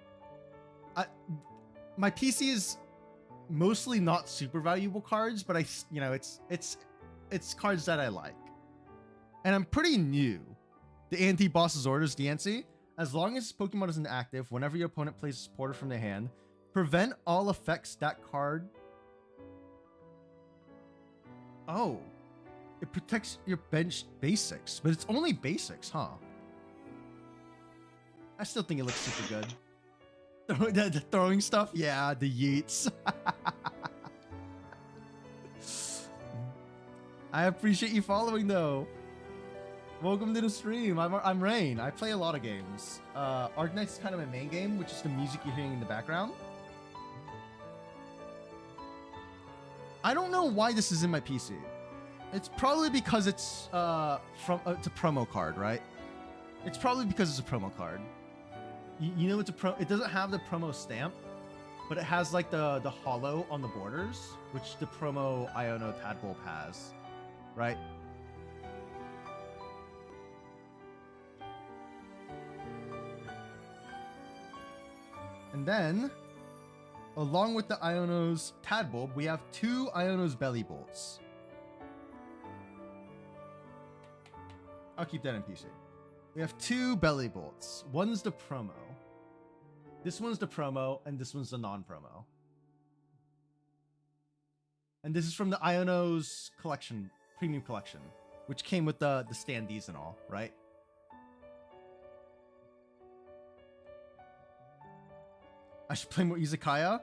My PC is mostly not super valuable cards, but it's cards that I like. And I'm pretty new. The anti-boss's orders DNC. As long as Pokemon isn't active, whenever your opponent plays a supporter from their hand, prevent all effects that card. Oh. It protects your bench basics, but it's only basics, huh? I still think it looks super good. The throwing stuff? Yeah, the yeets. I appreciate you following though. Welcome to the stream. I'm Raine. I play a lot of games. Arknights is kind of my main game, which is the music you're hearing in the background. I don't know why this is in my PC. It's probably because it's it's a promo card, right? It's probably because it's a promo card. You know, it doesn't have the promo stamp, but it has like the hollow on the borders, which the promo Iono Tadpole has, right? And then, along with the Iono's Tadbulb, we have 2 Iono's Belly Bolts. I'll keep that in PC. We have 2 Belly Bolts. One's the promo. This one's the promo, and this one's the non-promo. And this is from the Iono's collection, premium collection, which came with the standees and all, right? I should play more Izakaya?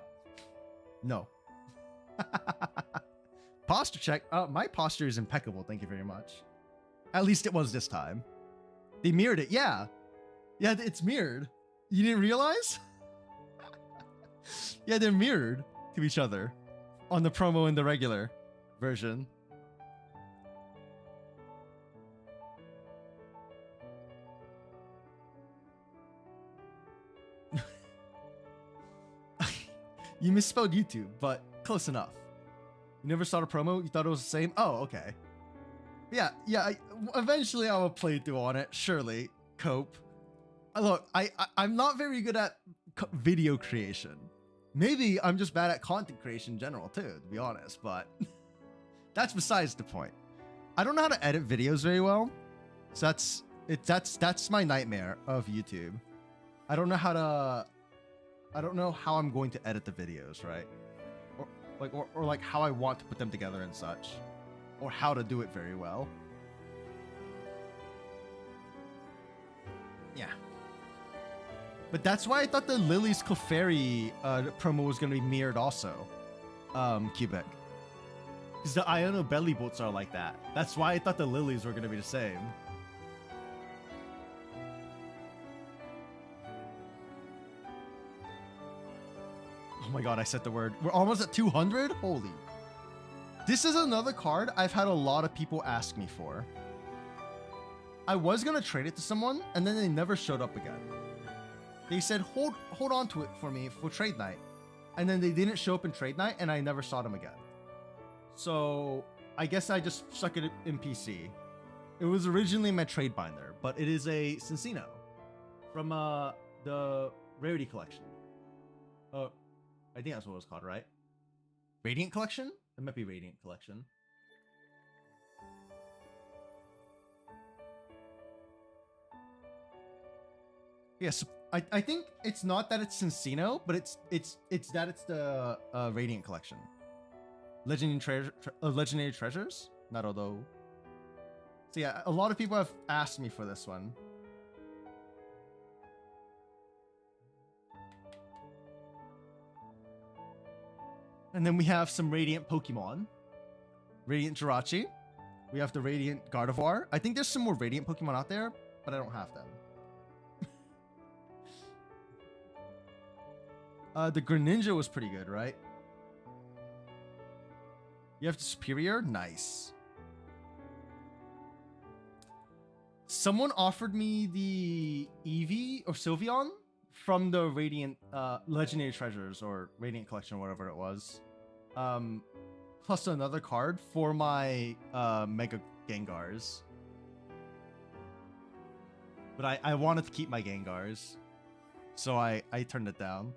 No. Posture check. My posture is impeccable, thank you very much. At least it was this time. They mirrored it, yeah. Yeah, it's mirrored. You didn't realize? Yeah, they're mirrored to each other on the promo and the regular version. You misspelled YouTube, but close enough. You never saw the promo? You thought it was the same? Oh, okay. Yeah, eventually I will play through on it, surely. Cope. Look, I'm not very good at video creation. Maybe I'm just bad at content creation in general too, to be honest, but that's besides the point. I don't know how to edit videos very well, so that's my nightmare of YouTube. I don't know how I'm going to edit the videos, right? Or like how I want to put them together and such, or how to do it very well. Yeah. But that's why I thought the Lily's Clefairy promo was going to be mirrored also, Quebec. Because the Iono Belly Bolts are like that. That's why I thought the Lilies were going to be the same. Oh my god, I said the word. We're almost at 200? Holy. This is another card I've had a lot of people ask me for. I was going to trade it to someone, and then they never showed up again. They said, hold on to it for me for trade night. And then they didn't show up in trade night, and I never saw them again. So I guess I just stuck it in PC. It was originally my trade binder, but it is a Cincino from the Rarity Collection. I think that's what it was called, right? Radiant Collection? It might be Radiant Collection. Yes, I think it's not that it's Cincino, but it's that it's the Radiant Collection. Legendary Treasures? Not although. So yeah, a lot of people have asked me for this one. And then we have some Radiant Pokemon. Radiant Jirachi. We have the Radiant Gardevoir. I think there's some more Radiant Pokemon out there, but I don't have them. The Greninja was pretty good, right? You have the Superior? Nice. Someone offered me the Eevee or Sylveon from the Radiant Legendary Treasures or Radiant Collection, whatever it was. Plus another card for my Mega Gengars. But I wanted to keep my Gengars, so I turned it down.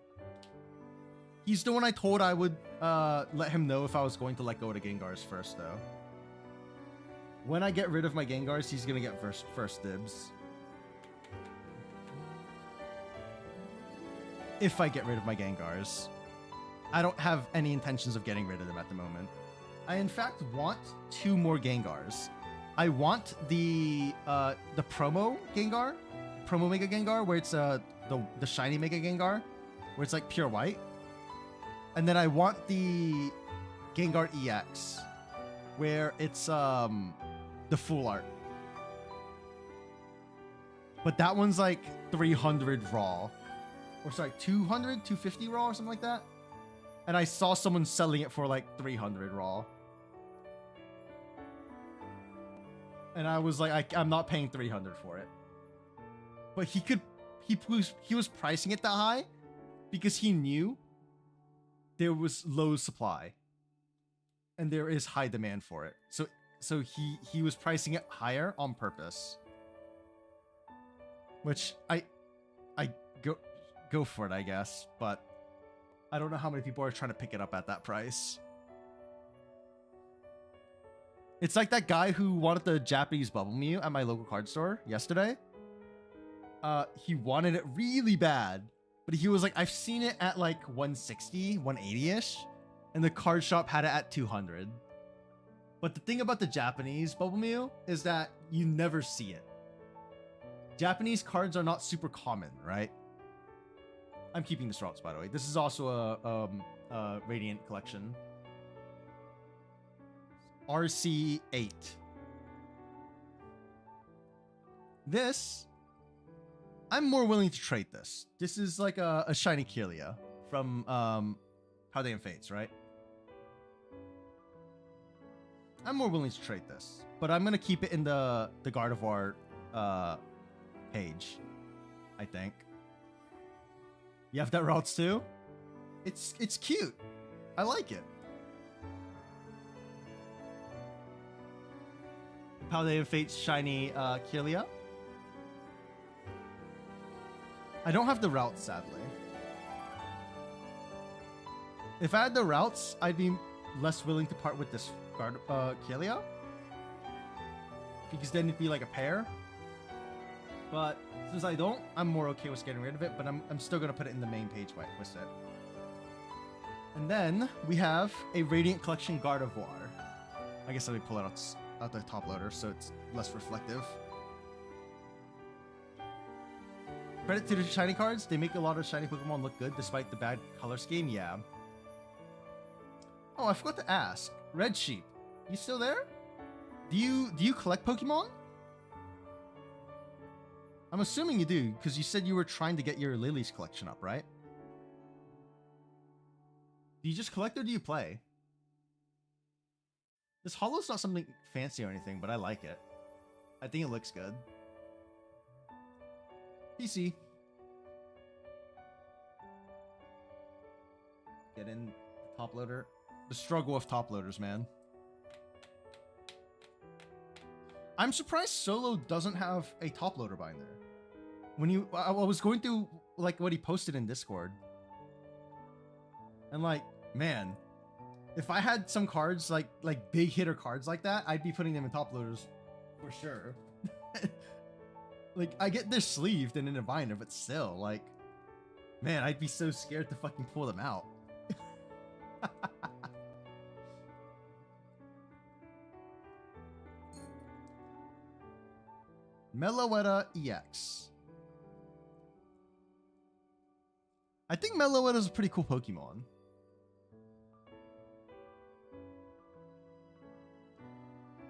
He's the one I told I would let him know if I was going to let go of the Gengars first, though. When I get rid of my Gengars, he's gonna get first dibs. If I get rid of my Gengars. I don't have any intentions of getting rid of them at the moment. I in fact want 2 more Gengars. I want the promo Gengar, promo Mega Gengar, where it's the shiny Mega Gengar, where it's like pure white. And then I want the Gengar EX, where it's the full art. But that one's like 300 raw. Or sorry, 200, 250 raw or something like that. And I saw someone selling it for like 300 raw. And I was like, I'm not paying 300 for it. But he was pricing it that high because he knew there was low supply, and there is high demand for it. So he was pricing it higher on purpose, which I go for it, I guess, but I don't know how many people are trying to pick it up at that price. It's like that guy who wanted the Japanese Bubble Mew at my local card store yesterday. He wanted it really bad, but he was like, I've seen it at like 160, 180-ish, and the card shop had it at 200. But the thing about the Japanese Bubble Mew is that you never see it. Japanese cards are not super common, right? I'm keeping this routes, by the way. This is also a Radiant collection. RC8. This, I'm more willing to trade this. This is like a shiny Kirlia from Paldean Fates, right? I'm more willing to trade this, but I'm gonna keep it in the Gardevoir page, I think. You have that routes too? It's cute. I like it. Paldean Fates shiny Kirlia. I don't have the routes, sadly. If I had the routes, I'd be less willing to part with this Kirlia, because then it'd be like a pair. But since I don't, I'm more okay with getting rid of it, but I'm still gonna put it in the main page with it. And then we have a Radiant Collection Gardevoir. I guess let me pull it out the top loader so it's less reflective. Credit to the shiny cards, they make a lot of shiny Pokemon look good despite the bad color scheme. Yeah. Oh, I forgot to ask. Red Sheep, you still there? Do you collect Pokemon? I'm assuming you do, because you said you were trying to get your Lilies collection up, right? Do you just collect or do you play? This Hollow's not something fancy or anything, but I like it. I think it looks good. PC. Get in the top loader. The struggle of top loaders, man. I'm surprised Solo doesn't have a top loader binder. When I was going through like what he posted in Discord, and like, man, if I had some cards like big hitter cards like that, I'd be putting them in top loaders for sure. Like, I get they're sleeved and in a binder, but still, like, man, I'd be so scared to fucking pull them out. Meloetta EX. I think Meloetta is a pretty cool Pokemon.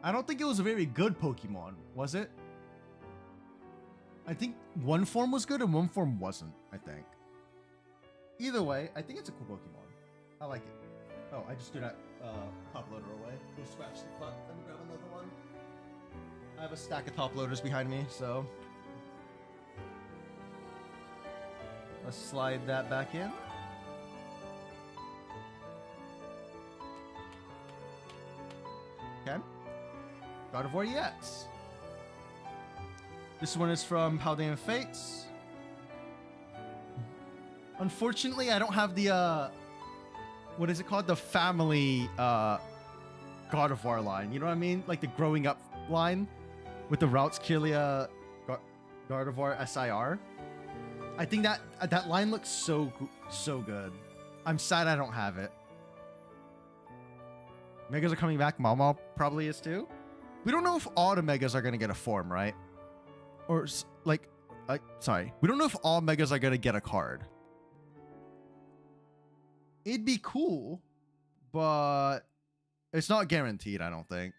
I don't think it was a very good Pokemon, was it? I think one form was good and one form wasn't, I think. Either way, I think it's a cool Pokemon. I like it. Oh, I just threw that top loader away. Go scratch the front, let me grab another one. I have a stack of top loaders behind me, so let's slide that back in. Okay. Gardevoir EX. This one is from Paldean Fates. Unfortunately, I don't have the what is it called? The family Gardevoir line. You know what I mean? Like the growing up line with the routes Kirlia Gardevoir SIR. I think that line looks so good. I'm sad I don't have it. Megas are coming back. Mama probably is too. We don't know if all the Megas are gonna get a form, right? Or like, sorry, we don't know if all Megas are gonna get a card. It'd be cool, but it's not guaranteed, I don't think.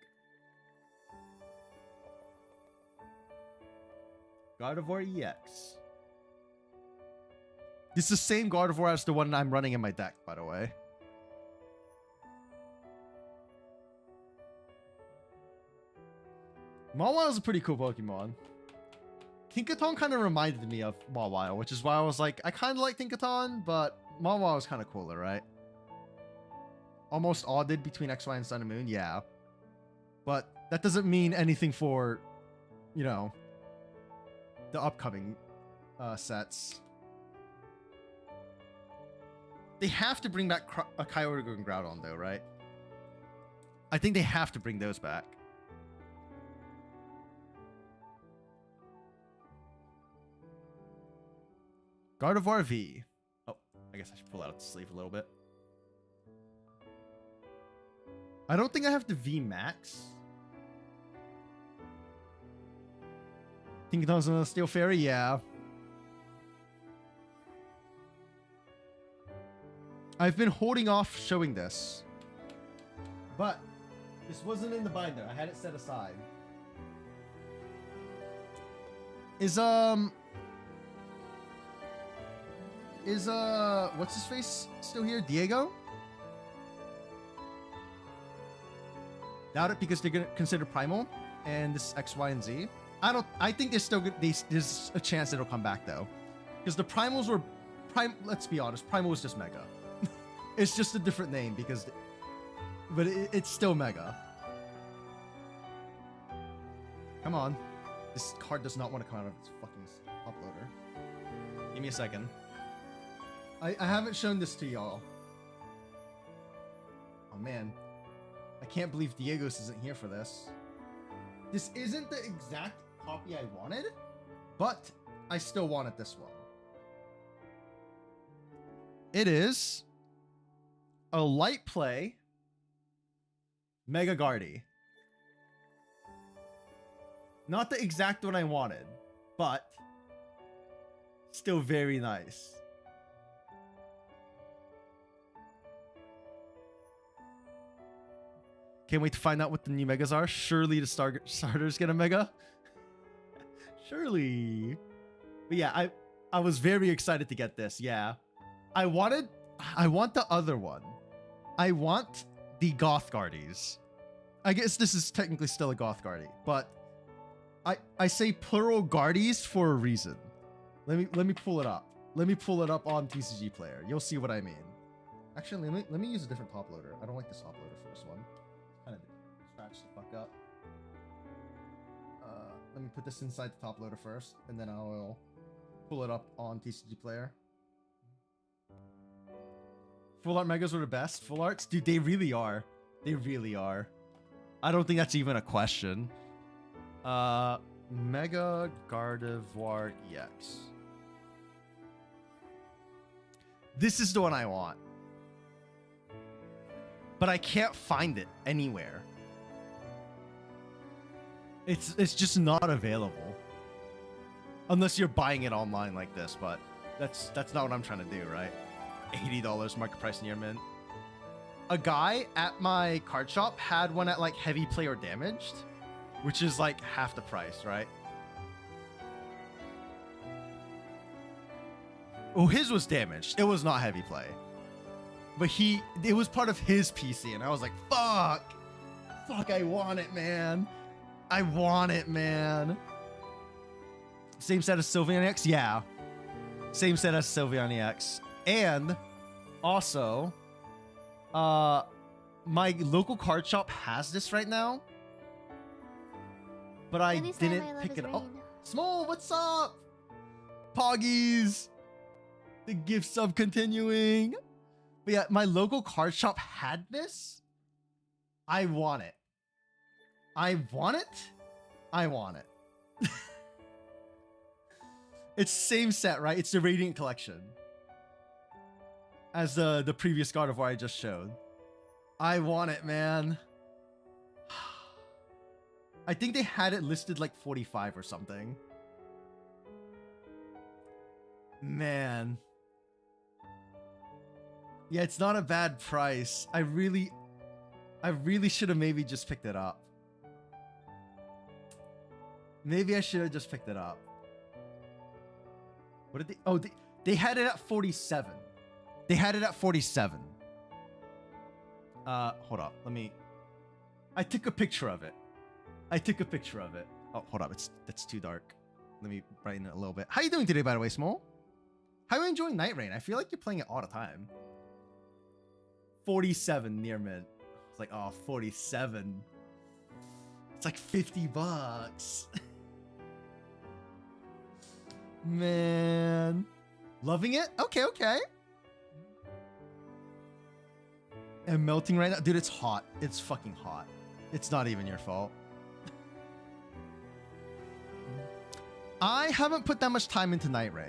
Gardevoir EX. This is the same Gardevoir as the one I'm running in my deck, by the way. Mawile is a pretty cool Pokemon. Tinkaton kind of reminded me of Mawile, which is why I was like, I kind of like Tinkaton, but Mawile is kind of cooler, right? Almost all did between X, Y, and Sun and Moon, yeah. But that doesn't mean anything for, you know, the upcoming sets. They have to bring back a Kyogre and Groudon, though, right? I think they have to bring those back. Gardevoir V. Oh, I guess I should pull out the sleeve a little bit. I don't think I have the V Max. Think it was a Steel Fairy? Yeah. I've been holding off showing this. But this wasn't in the binder. I had it set aside. Is what's his face still here? Diego? Doubt it, because they're gonna consider Primal and this X, Y, and Z. I think there's still there's a chance it'll come back though, because the Primals were let's be honest, Primal was just Mega. It's just a different name but it's still Mega. Come on, this card does not want to come out of its fucking uploader. Give me a second. I haven't shown this to y'all. Oh man, I can't believe Diego's isn't here for this. This isn't the exact copy I wanted, but I still wanted this one. It is a light play Mega Guardy. Not the exact one I wanted, but still very nice. Can't wait to find out what the new Megas are. Surely the starters get a Mega. Surely. But yeah, I was very excited to get this. Yeah. I want the other one. I want the Goth Guardies. I guess this is technically still a Goth Guardie, but I say plural Guardies for a reason. Let me pull it up. Let me pull it up on TCG Player. You'll see what I mean. Actually, let me use a different top loader. I don't like this top loader for this one. Kind of scratch the fuck up. Let me put this inside the top loader first, and then I will pull it up on TCG Player. Full art Megas are the best. Full arts, dude, they really are. They really are. I don't think that's even a question. Mega Gardevoir EX. This is the one I want, but I can't find it anywhere. It's just not available. Unless you're buying it online like this, but that's not what I'm trying to do, right? $80 market price near mint. A guy at my card shop had one at like heavy play or damaged, which is like half the price, right? Oh, his was damaged. It was not heavy play. But it was part of his PC, and I was like, fuck, I want it, man. I want it, man. Same set as Sylveon X? Yeah. Same set as Sylveon X. And also, my local card shop has this right now, but I didn't pick it up. Small, what's up? Poggies. The gift sub continuing. But yeah, my local card shop had this. I want it. I want it. I want it. It's the same set, right? It's the Radiant Collection as the previous Gardevoir I just showed. I want it, man. I think they had it listed like 45 or something. Man. Yeah, it's not a bad price. I really should have maybe just picked it up. Maybe I should have just picked it up. What did they... Oh, they had it at 47. They had it at 47. Hold up. Let me... I took a picture of it. Oh, hold up. That's too dark. Let me brighten it a little bit. How you doing today, by the way, Small? How are you enjoying Night Rain? I feel like you're playing it all the time. 47 near mint. It's like, oh, 47. It's like $50. Man. Loving it? Okay, okay. And melting right now. Dude, it's hot. It's fucking hot. It's not even your fault. I haven't put that much time into Night Rain.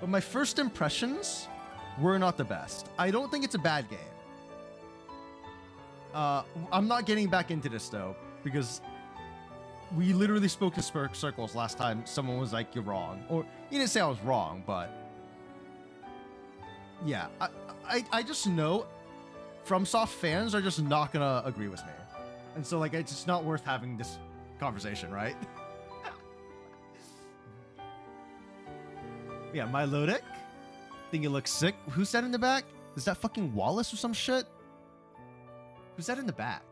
But my first impressions were not the best. I don't think it's a bad game. I'm not getting back into this though, because we literally spoke to circles last time. Someone was like, "You're wrong," or he didn't say I was wrong, but yeah, I just know FromSoft fans are just not gonna agree with me, and so like it's just not worth having this conversation, right? Yeah, my Lodic. Think it looks sick. Who's that in the back? Is that fucking Wallace or some shit? Who's that in the back?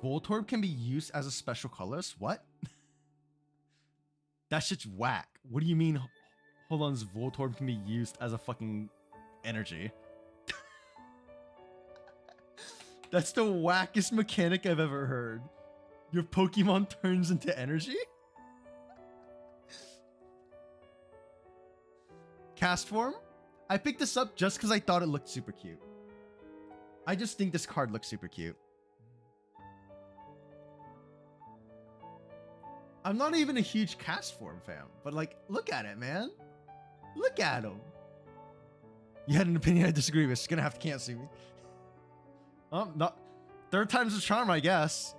Voltorb can be used as a special colorist? What? That shit's whack. What do you mean hold on, Voltorb can be used as a fucking energy? That's the wackest mechanic I've ever heard. Your Pokemon turns into energy? Cast form? I picked this up just because I thought it looked super cute. I just think this card looks super cute. I'm not even a huge cast form fan, but like, look at it, man. Look at him. You had an opinion I disagree with. It's gonna have to cancel me. Not third time's a charm, I guess.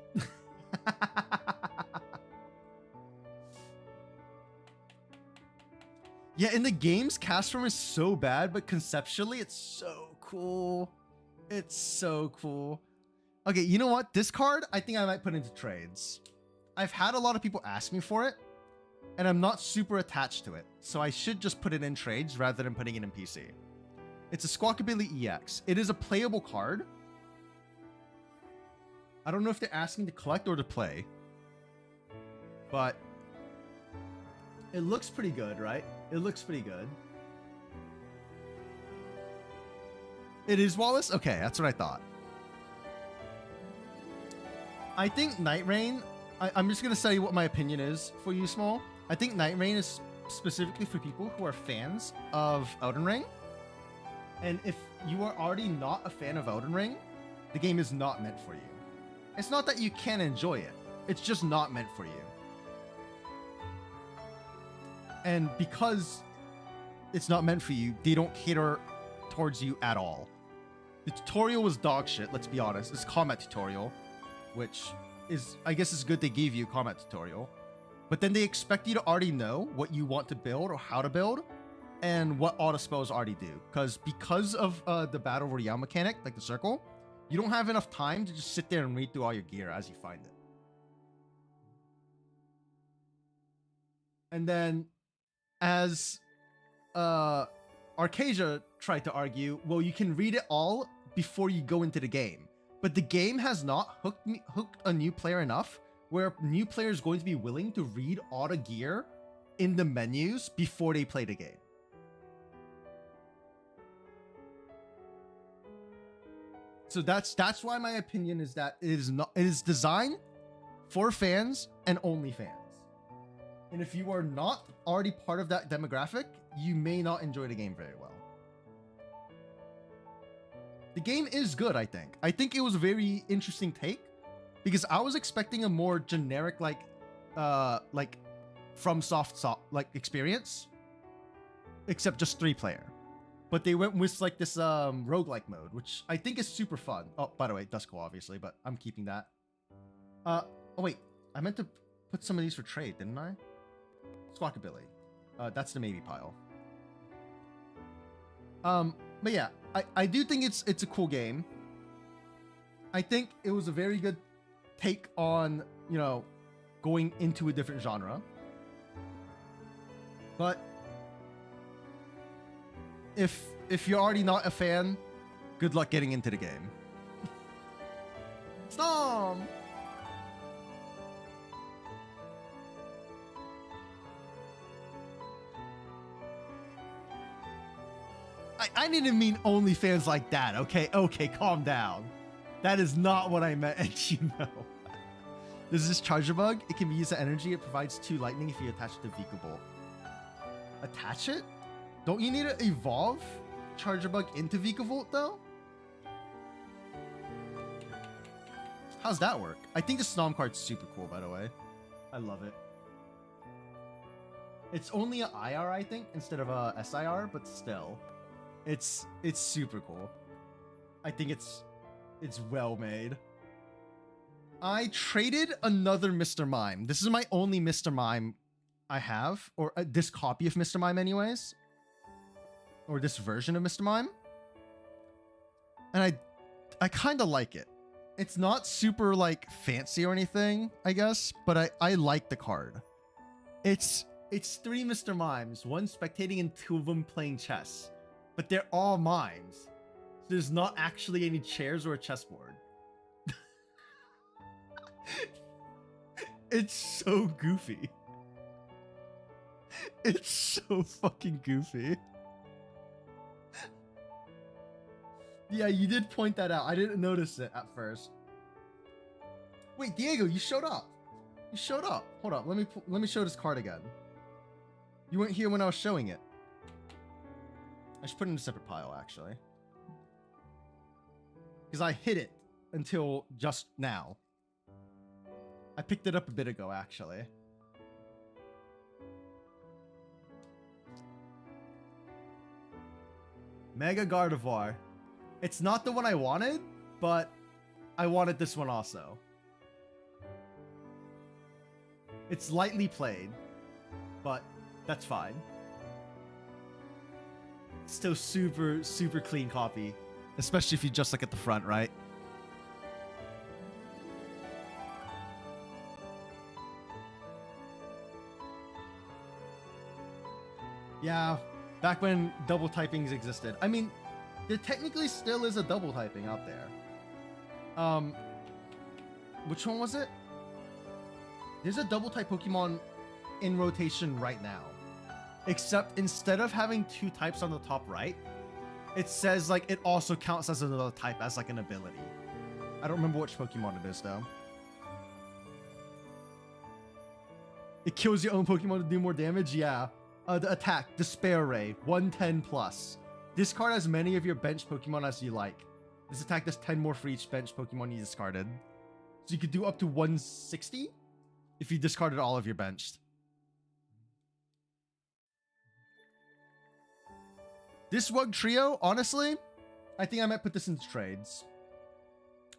Yeah, in the games, cast form is so bad, but conceptually, it's so cool. It's so cool. Okay, you know what? This card, I think I might put into trades. I've had a lot of people ask me for it, and I'm not super attached to it, so I should just put it in trades rather than putting it in PC. It's a Squawkabilly EX. It is a playable card. I don't know if they're asking to collect or to play, but it looks pretty good, right? It looks pretty good. It is Wallace? Okay, that's what I thought. I think Night Rain, I'm just going to tell you what my opinion is for you, Small. I think Night Rain is specifically for people who are fans of Elden Ring. And if you are already not a fan of Elden Ring, the game is not meant for you. It's not that you can't enjoy it. It's just not meant for you. And because it's not meant for you, they don't cater towards you at all. The tutorial was dog shit, let's be honest. It's a combat tutorial, which is, I guess it's good they gave you a combat tutorial. But then they expect you to already know what you want to build or how to build and what auto spells already do. Because of the Battle Royale mechanic, like the circle, you don't have enough time to just sit there and read through all your gear as you find it. And then, as Arcasia tried to argue, well, you can read it all before you go into the game. But the game has not hooked a new player enough where a new player is going to be willing to read all the gear in the menus before they play the game. So that's why my opinion is that it is designed for fans and only fans. And if you are not already part of that demographic, you may not enjoy the game very well. The game is good, I think. I think it was a very interesting take because I was expecting a more generic like FromSoft like experience, except just 3-player. But they went with like this roguelike mode, which I think is super fun. Oh, by the way, Dusko obviously, but I'm keeping that. Oh wait, I meant to put some of these for trade, didn't I? Squawkabilly. That's the maybe pile. But yeah, I do think it's a cool game. I think it was a very good take on, you know, going into a different genre. But if you're already not a fan, good luck getting into the game. Storm! I didn't mean OnlyFans like that, okay? Okay, calm down. That is not what I meant, and you know. There's this charger bug. It can be used as energy. It provides 2 lightning if you attach it to Vika Bolt. Attach it? Don't you need to evolve charger bug into Vika Volt though? How's that work? I think the Snom card's super cool, by the way. I love it. It's only a IR, I think, instead of a SIR, but still. It's super cool. I think it's well made. I traded another Mr. Mime. This is my only Mr. Mime I have, or this copy of Mr. Mime anyways. Or this version of Mr. Mime. And I kind of like it. It's not super like fancy or anything, I guess, but I like the card. It's 3 Mr. Mimes, 1 spectating and 2 of them playing chess. But they're all mimes. So there's not actually any chairs or a chessboard. It's so goofy. It's so fucking goofy. Yeah, you did point that out. I didn't notice it at first. Wait, Diego, you showed up. You showed up. Hold up. Let me show this card again. You weren't here when I was showing it. I should put it in a separate pile, actually. Because I hid it until just now. I picked it up a bit ago, actually. Mega Gardevoir. It's not the one I wanted, but I wanted this one also. It's lightly played, but that's fine. Still super, super clean copy. Especially if you just look at the front, right? Yeah, back when double typings existed. I mean, there technically still is a double typing out there. Which one was it? There's a double type Pokemon in rotation right now. Except instead of having 2 types on the top right, it says like it also counts as another type as like an ability. I don't remember which Pokemon it is though. It kills your own Pokemon to do more damage? Yeah. The attack, Despair Ray, 110 plus. Discard as many of your bench Pokemon as you like. This attack does 10 more for each bench Pokemon you discarded. So you could do up to 160 if you discarded all of your benched. This Wug Trio, honestly, I think I might put this into trades.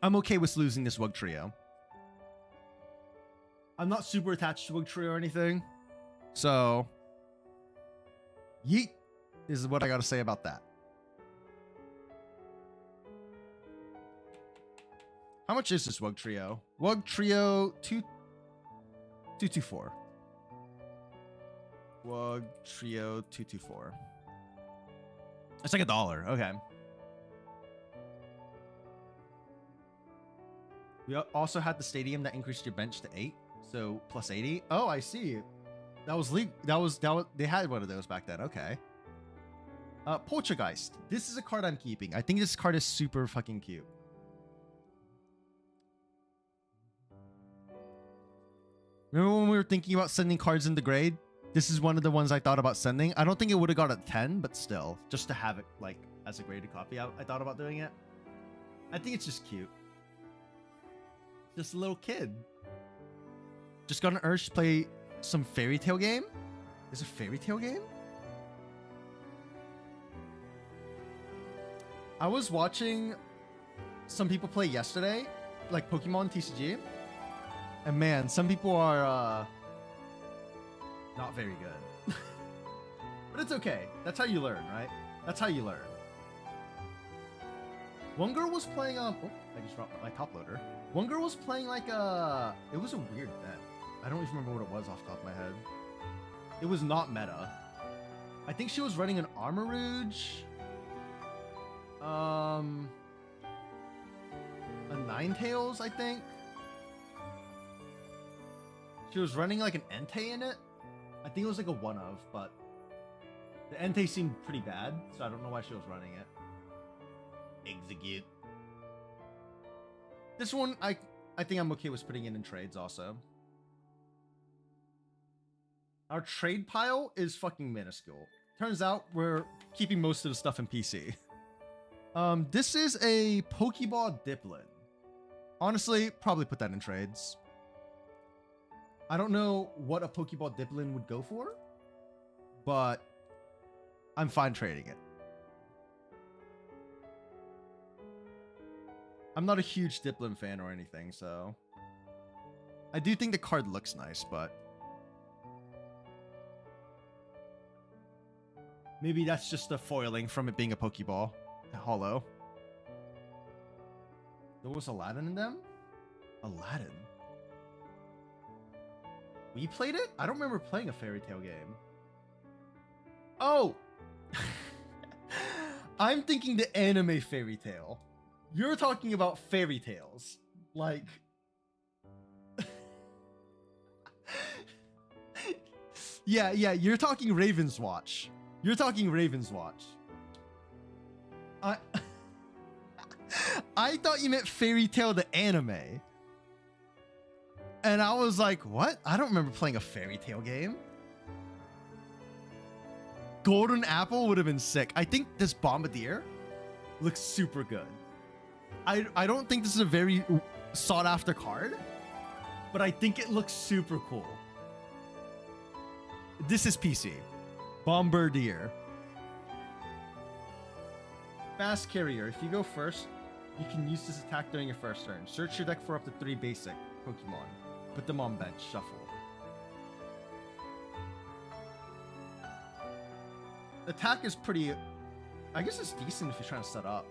I'm okay with losing this Wug Trio. I'm not super attached to Wug Trio or anything. So, yeet is what I got to say about that. How much is this Wug Trio? Wug Trio 224. Wug Trio 224. It's like $1. Okay. We also had the stadium that increased your bench to 8, so plus 80. Oh, I see. That was they had one of those back then. Okay. Poltergeist. This is a card I'm keeping. I think this card is super fucking cute. Remember when we were thinking about sending cards into grade? This is one of the ones I thought about sending. I don't think it would have got a 10, but still, just to have it like as a graded copy, I thought about doing it. I think it's just cute. Just a little kid. Just got an urge to play some Fairy Tail game. There's a Fairy Tail game? I was watching some people play yesterday, like Pokemon TCG. And man, some people are not very good. But it's okay. That's how you learn, right? That's how you learn. One girl was playing oh, I just dropped my top loader. One girl was playing like it was a weird deck. I don't even remember what it was off the top of my head. It was not meta. I think she was running an Armarouge. A Ninetales, I think. She was running like an Entei in it. I think it was like a one of, but The Entei seemed pretty bad, so I don't know why she was running it. Execute. This one, I think I'm okay with putting in trades also. Our trade pile is fucking minuscule. Turns out we're keeping most of the stuff in PC. This is a Pokeball Diplin. Honestly, probably put that in trades. I don't know what a Pokeball Diplin would go for, but I'm fine trading it. I'm not a huge Diplin fan or anything, so... I do think the card looks nice, but... maybe that's just a foiling from it being a Pokeball. Hollow. There was Aladdin in them? Aladdin? We played it? I don't remember playing a Fairy Tail game. Oh! I'm thinking the anime Fairy Tail. You're talking about fairy tales. Like... yeah, you're talking Raven's Watch. You're talking Raven's Watch. I thought you meant Fairy Tail the anime. And I was like, what? I don't remember playing a Fairy Tail game. Golden Apple would have been sick. I think this Bombardier looks super good. I don't think this is a very sought after card, but I think it looks super cool. This is PC. Bombardier. Fast Carrier. If you go first, you can use this attack during your first turn. Search your deck for up to 3 basic Pokemon. Put them on bench. Shuffle. Attack is pretty... I guess it's decent if you're trying to set up.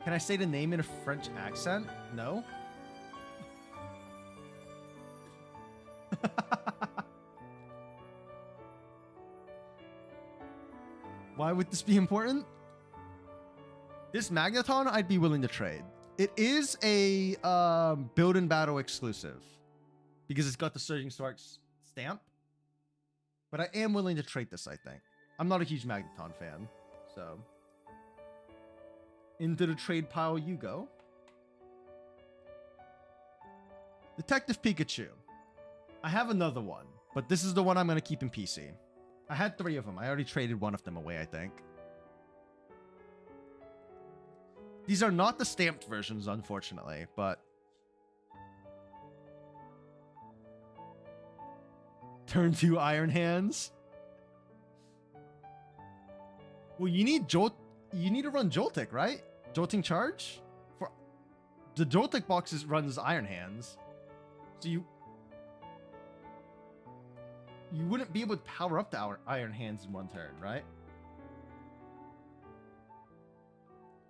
Can I say the name in a French accent? No? Why would this be important? This Magneton, I'd be willing to trade. It is a build and battle exclusive because it's got the Surging Sparks stamp. But I am willing to trade this, I think. I'm not a huge Magneton fan, so... into the trade pile you go. Detective Pikachu. I have another one, but this is the one I'm going to keep in PC. I had 3 of them. I already traded one of them away, I think. These are not the stamped versions, unfortunately, but... Turn 2 Iron Hands. Well, you need to run Joltik, right? Jolting Charge? For the Joltik boxes runs Iron Hands. So you wouldn't be able to power up the Iron Hands in 1 turn, right?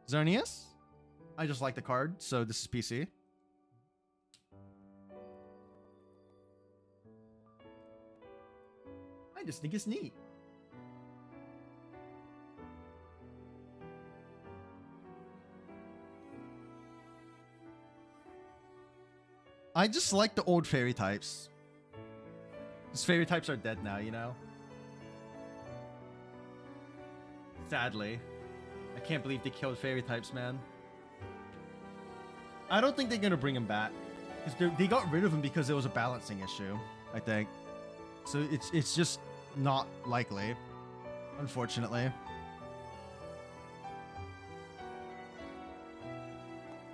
Xerneas? I just like the card, so this is PC. I just think it's neat. I just like the old fairy types. These fairy types are dead now, you know? Sadly. I can't believe they killed fairy types, man. I don't think they're gonna bring them back. They got rid of them because it was a balancing issue, I think. So it's just not likely, unfortunately.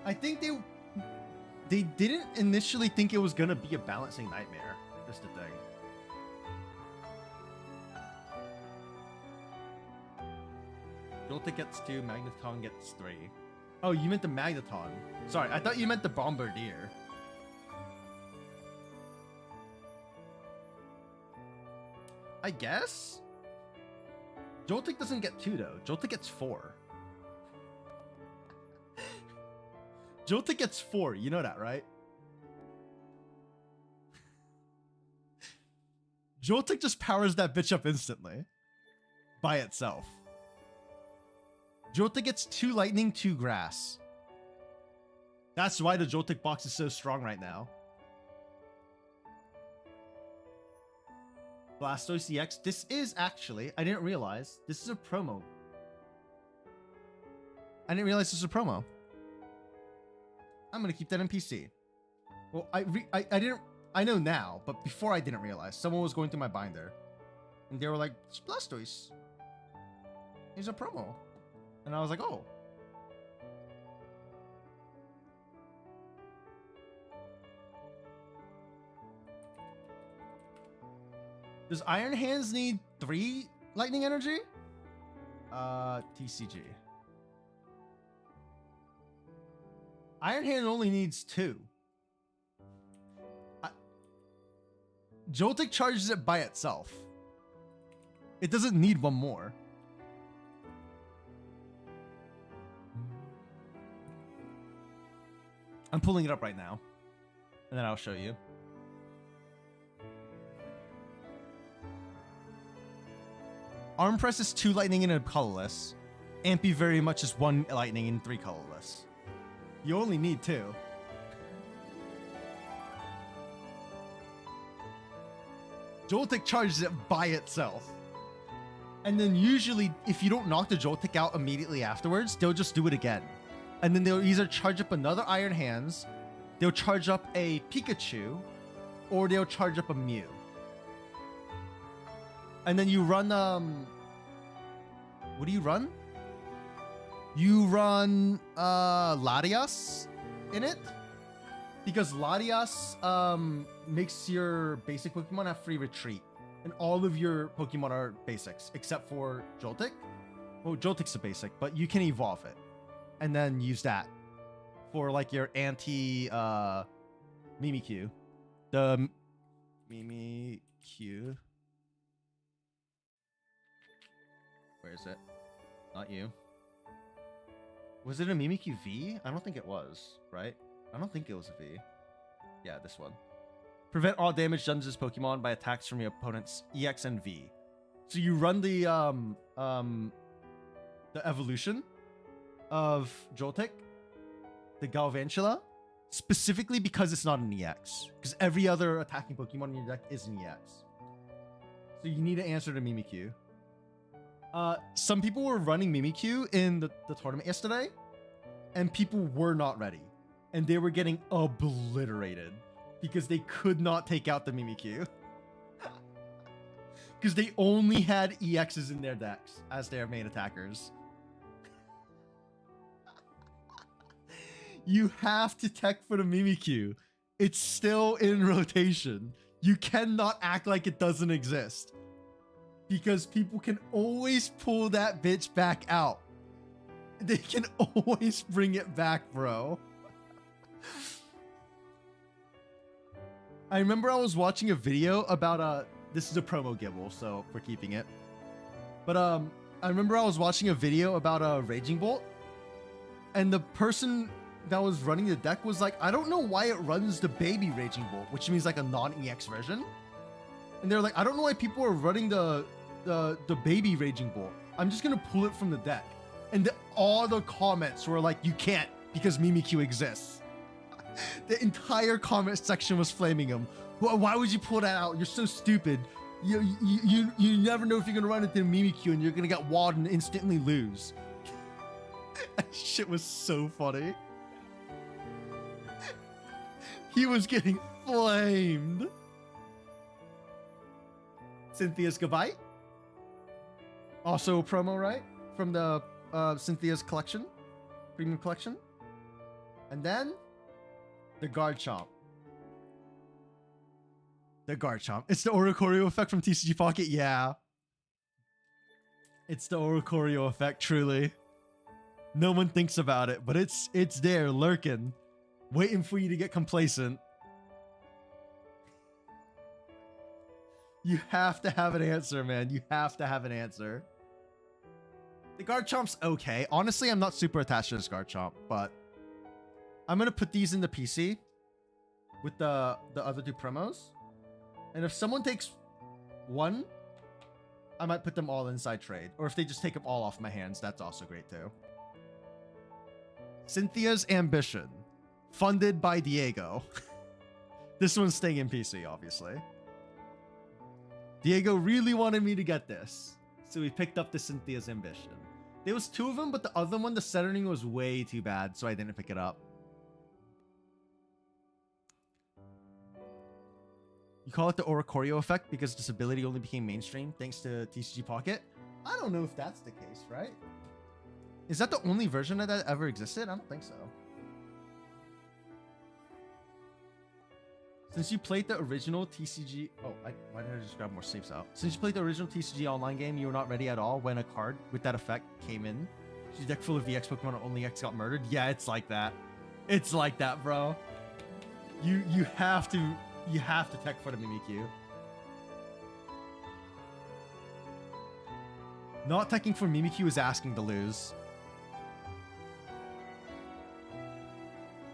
I think they didn't initially think it was gonna be a balancing nightmare. That's the thing. Joltik gets 2, Magneton gets 3. Oh, you meant the Magneton. Sorry, I thought you meant the Bombardier. I guess? Joltik doesn't get 2 though. Joltik gets 4. Joltik gets 4, you know that, right? Joltik just powers that bitch up instantly. By itself. Joltik gets 2 lightning, 2 grass. That's why the Joltik box is so strong right now. Blastoise EX. This is actually, I didn't realize, this is a promo. I didn't realize this is a promo. I'm gonna keep that in PC. Well, I didn't, I know now, but before I didn't realize. Someone was going through my binder. And they were like, it's Blastoise. He's a promo. And I was like, oh. Does Iron Hands need 3 lightning energy? TCG. Iron Hand only needs 2. Joltik charges it by itself. It doesn't need 1 more. I'm pulling it up right now. And then I'll show you. Arm Press is 2 lightning and a colorless. Ampy very much is 1 lightning and 3 colorless. You only need 2. Joltik charges it by itself. And then usually, if you don't knock the Joltik out immediately afterwards, they'll just do it again. And then they'll either charge up another Iron Hands, they'll charge up a Pikachu, or they'll charge up a Mew. And then you run, what do you run? You run, Latias in it? Because Latias, makes your basic Pokemon have free retreat. And all of your Pokemon are basics, except for Joltik. Well, Joltik's a basic, but you can evolve it. And then use that for like your anti, Mimikyu. The Mimikyu. Where is it? Not you. Was it a Mimikyu V? I don't think it was, right? I don't think it was a V. Yeah, this one. Prevent all damage done to this Pokemon by attacks from your opponent's EX and V. So you run the evolution of Joltik, the Galvantula, specifically because it's not an EX. Because every other attacking Pokemon in your deck is an EX. So you need to answer to Mimikyu. Some people were running Mimikyu in the tournament yesterday, and people were not ready. And they were getting obliterated because they could not take out the Mimikyu. Because they only had EXs in their decks as their main attackers. You have to tech for the Mimikyu. It's still in rotation. You cannot act like it doesn't exist. Because people can always pull that bitch back out. They can always bring it back, bro. I remember I was watching a video about this is a promo gibble, so we're keeping it. But I remember I was watching a video about Raging Bolt, and the person that was running the deck was like, I don't know why it runs the baby Raging Bolt, which means like a non-EX version. And they're like, I don't know why people are running the baby Raging Bolt. I'm just gonna pull it from the deck. And all the comments were like, you can't because Mimikyu exists. The entire comment section was flaming him. Why would you pull that out? You're so stupid. You never know if you're gonna run into Mimikyu and you're gonna get walled and instantly lose. That shit was so funny. He was getting flamed. Cynthia's Gabite. Also a promo, right? From the Cynthia's collection. Premium collection. And then the Garchomp. The Garchomp. It's the Oricorio effect from TCG Pocket. Yeah. It's the Oricorio effect, truly. No one thinks about it, but it's there, lurking. Waiting for you to get complacent. You have to have an answer, man. You have to have an answer. The Garchomp's okay. Honestly, I'm not super attached to this Garchomp, but I'm going to put these in the PC with the other 2 promos. And if someone takes one, I might put them all inside trade. Or if they just take them all off my hands, that's also great too. Cynthia's Ambition. Funded by Diego. This one's staying in PC, obviously. Diego really wanted me to get this, so we picked up the Cynthia's Ambition. There was 2 of them, but the other one, the centering, was way too bad, so I didn't pick it up. You call it the Oricorio effect because this ability only became mainstream thanks to TCG Pocket? I don't know if that's the case, right? Is that the only version of that ever existed? I don't think so. Since you played the original TCG... Oh, why did I just grab more saves out? Since you played the original TCG online game, you were not ready at all when a card with that effect came in. Your deck full of VX Pokemon and only X got murdered? Yeah, it's like that. It's like that, bro. You have to tech for the Mimikyu. Not teching for Mimikyu is asking to lose.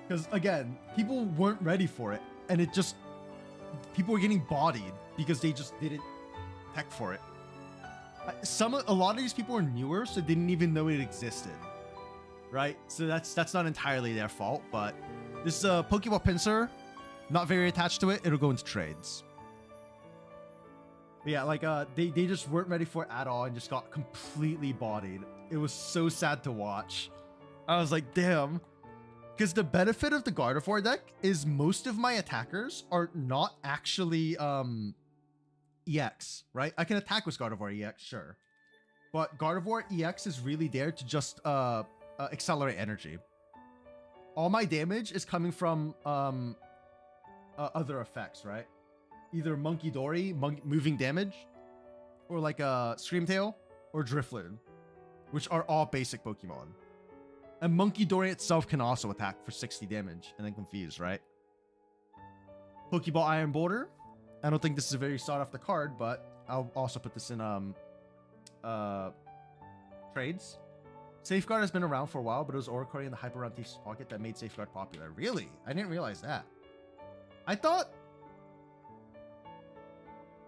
Because, again, people weren't ready for it. And it just... People were getting bodied because they just didn't tech for it. A lot of these people are newer, so they didn't even know it existed. Right? So that's not entirely their fault, but... This Pokeball Pinsir, not very attached to it. It'll go into trades. But yeah, like, they just weren't ready for it at all and just got completely bodied. It was so sad to watch. I was like, damn. Because the benefit of the Gardevoir deck is most of my attackers are not actually EX, right? I can attack with Gardevoir EX, sure. But Gardevoir EX is really there to just accelerate energy. All my damage is coming from other effects, right? Either Monkey Dory, moving damage, or like a Screamtail, or Drifloon, which are all basic Pokemon. And Monkey Dory itself can also attack for 60 damage and then confuse, right? Pokeball Iron Boulder. I don't think this is a very sought after card, but I'll also put this in trades. Safeguard has been around for a while, but it was Oricorio and the Hyper Round Thief's Pocket that made Safeguard popular. Really? I didn't realize that. I thought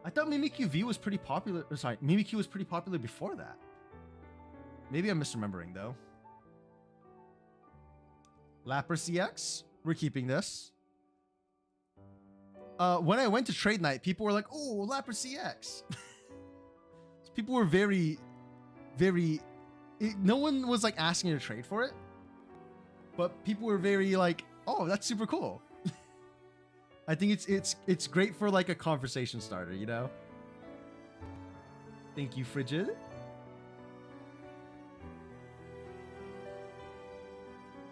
Mimikyu V was pretty popular. Sorry, Mimikyu was pretty popular before that. Maybe I'm misremembering though. Lapras EX, we're keeping this. When I went to trade night, people were like, "Oh, Lapras EX." People were very, very. No one was like asking to trade for it, but people were very like, "Oh, that's super cool." I think it's great for like a conversation starter, you know. Thank you, Frigid.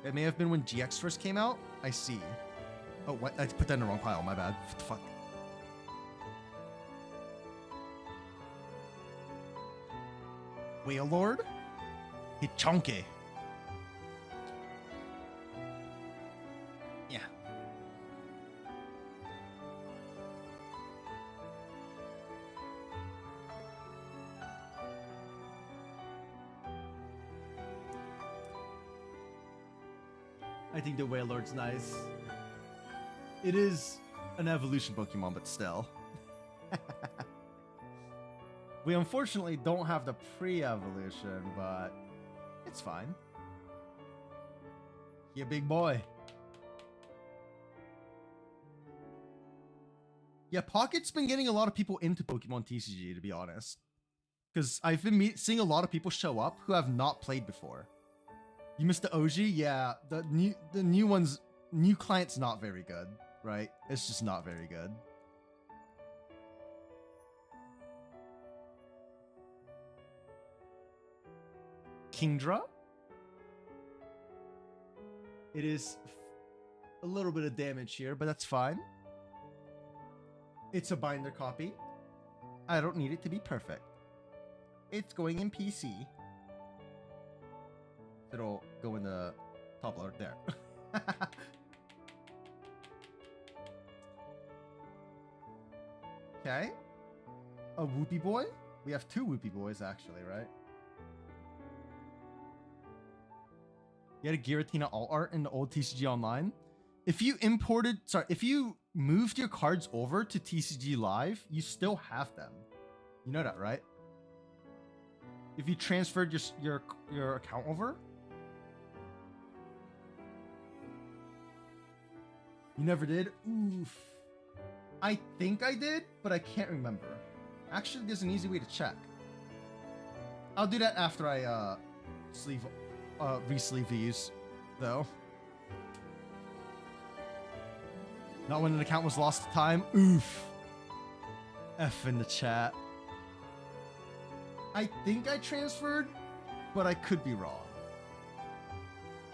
It may have been when GX first came out. I see. Oh, what? I put that in the wrong pile. My bad. What the fuck? Wailord? Hitchonke. Yeah. I think the Wailord's nice. It is an evolution Pokemon, but still. We unfortunately don't have the pre-evolution, but it's fine. You big boy. Yeah, Pocket's been getting a lot of people into Pokemon TCG, to be honest. Because I've been seeing a lot of people show up who have not played before. You missed the OG? Yeah, the new one's new client's not very good, right? It's just not very good. Kingdra? It is a little bit of damage here, but that's fine. It's a binder copy. I don't need it to be perfect. It's going in PC. It'll go in the top loader there. Okay. A Whoopie Boy? We have 2 Whoopie Boys actually, right? You had a Giratina alt art in the old TCG Online. If you if you moved your cards over to TCG Live, you still have them. You know that, right? If you transferred your account over. You never did? Oof. I think I did, but I can't remember. Actually, there's an easy way to check. I'll do that after I re-sleeve these, though. Not when an account was lost to time. Oof. F in the chat. I think I transferred, but I could be wrong.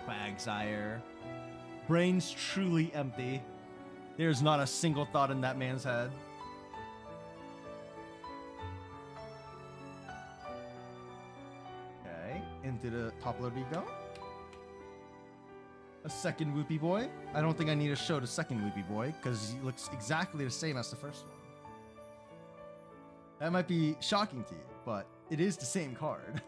Quagsire. Brain's truly empty. There's not a single thought in that man's head. Okay, into the top load we go. A second Whoopie Boy. I don't think I need to show the second Whoopie Boy because he looks exactly the same as the first one. That might be shocking to you, but it is the same card.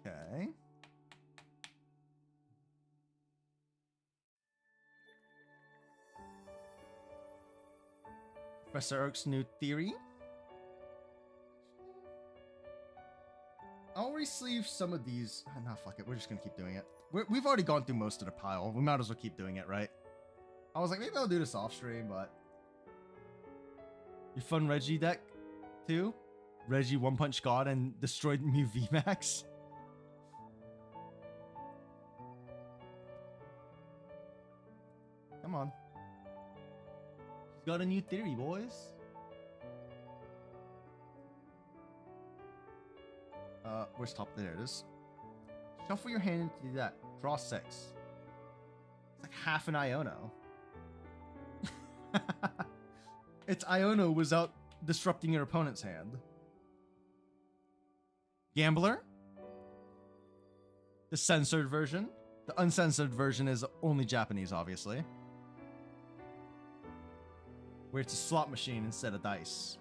Okay. Professor Oak's new theory. I'll re-sleeve some of these. Nah, fuck it. We're just gonna keep doing it. We've already gone through most of the pile. We might as well keep doing it, right? I was like, maybe I'll do this off stream, but you fun Reggie deck too? Reggie One Punch God and destroyed Mew VMAX. Come on. He's got a new theory, boys. Where's top? There it is. Shuffle your hand to do that. Draw 6. It's like half an Iono. It's Iono without disrupting your opponent's hand. Gambler. The censored version. The uncensored version is only Japanese, obviously. Where it's a slot machine instead of dice.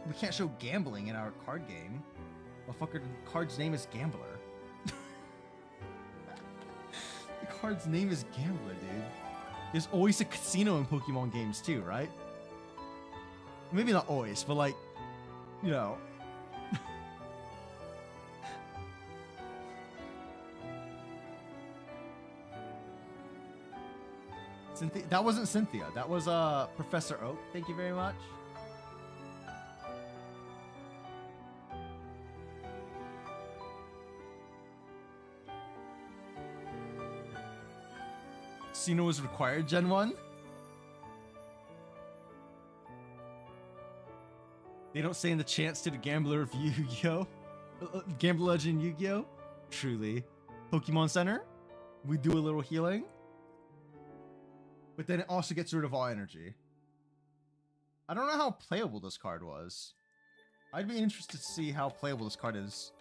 We can't show gambling in our card game. Motherfucker, the card's name is Gambler. The card's name is Gambler, dude. There's always a casino in Pokemon games too, right? Maybe not always, but like, you know. Cynthia, that wasn't Cynthia. That was Professor Oak. Thank you very much. Casino was required, Gen 1? They don't say in the chants to the Gambler of Yu-Gi-Oh! Gambler Legend Yu-Gi-Oh! Truly. Pokemon Center? We do a little healing. But then it also gets rid of all energy. I don't know how playable this card was. I'd be interested to see how playable this card is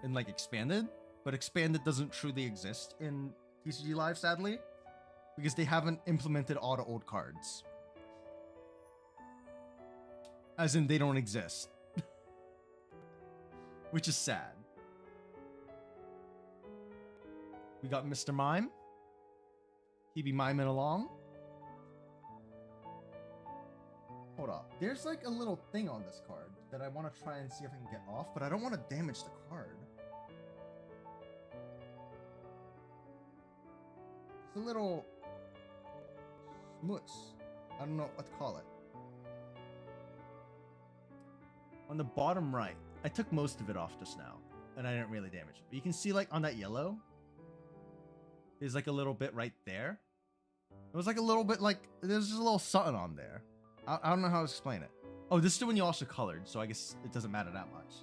in like Expanded. But Expanded doesn't truly exist in TCG Live, sadly. Because they haven't implemented all the old cards. As in, they don't exist. Which is sad. We got Mr. Mime. He be miming along. Hold up. There's like a little thing on this card that I want to try and see if I can get off, but I don't want to damage the card. It's a little schmutz. I don't know what to call it. On the bottom right, I took most of it off just now, and I didn't really damage it. But you can see like on that yellow, there's like a little bit right there. It was like a little bit like, there's just a little something on there. I don't know how to explain it. Oh, this is the one you also colored, so I guess it doesn't matter that much.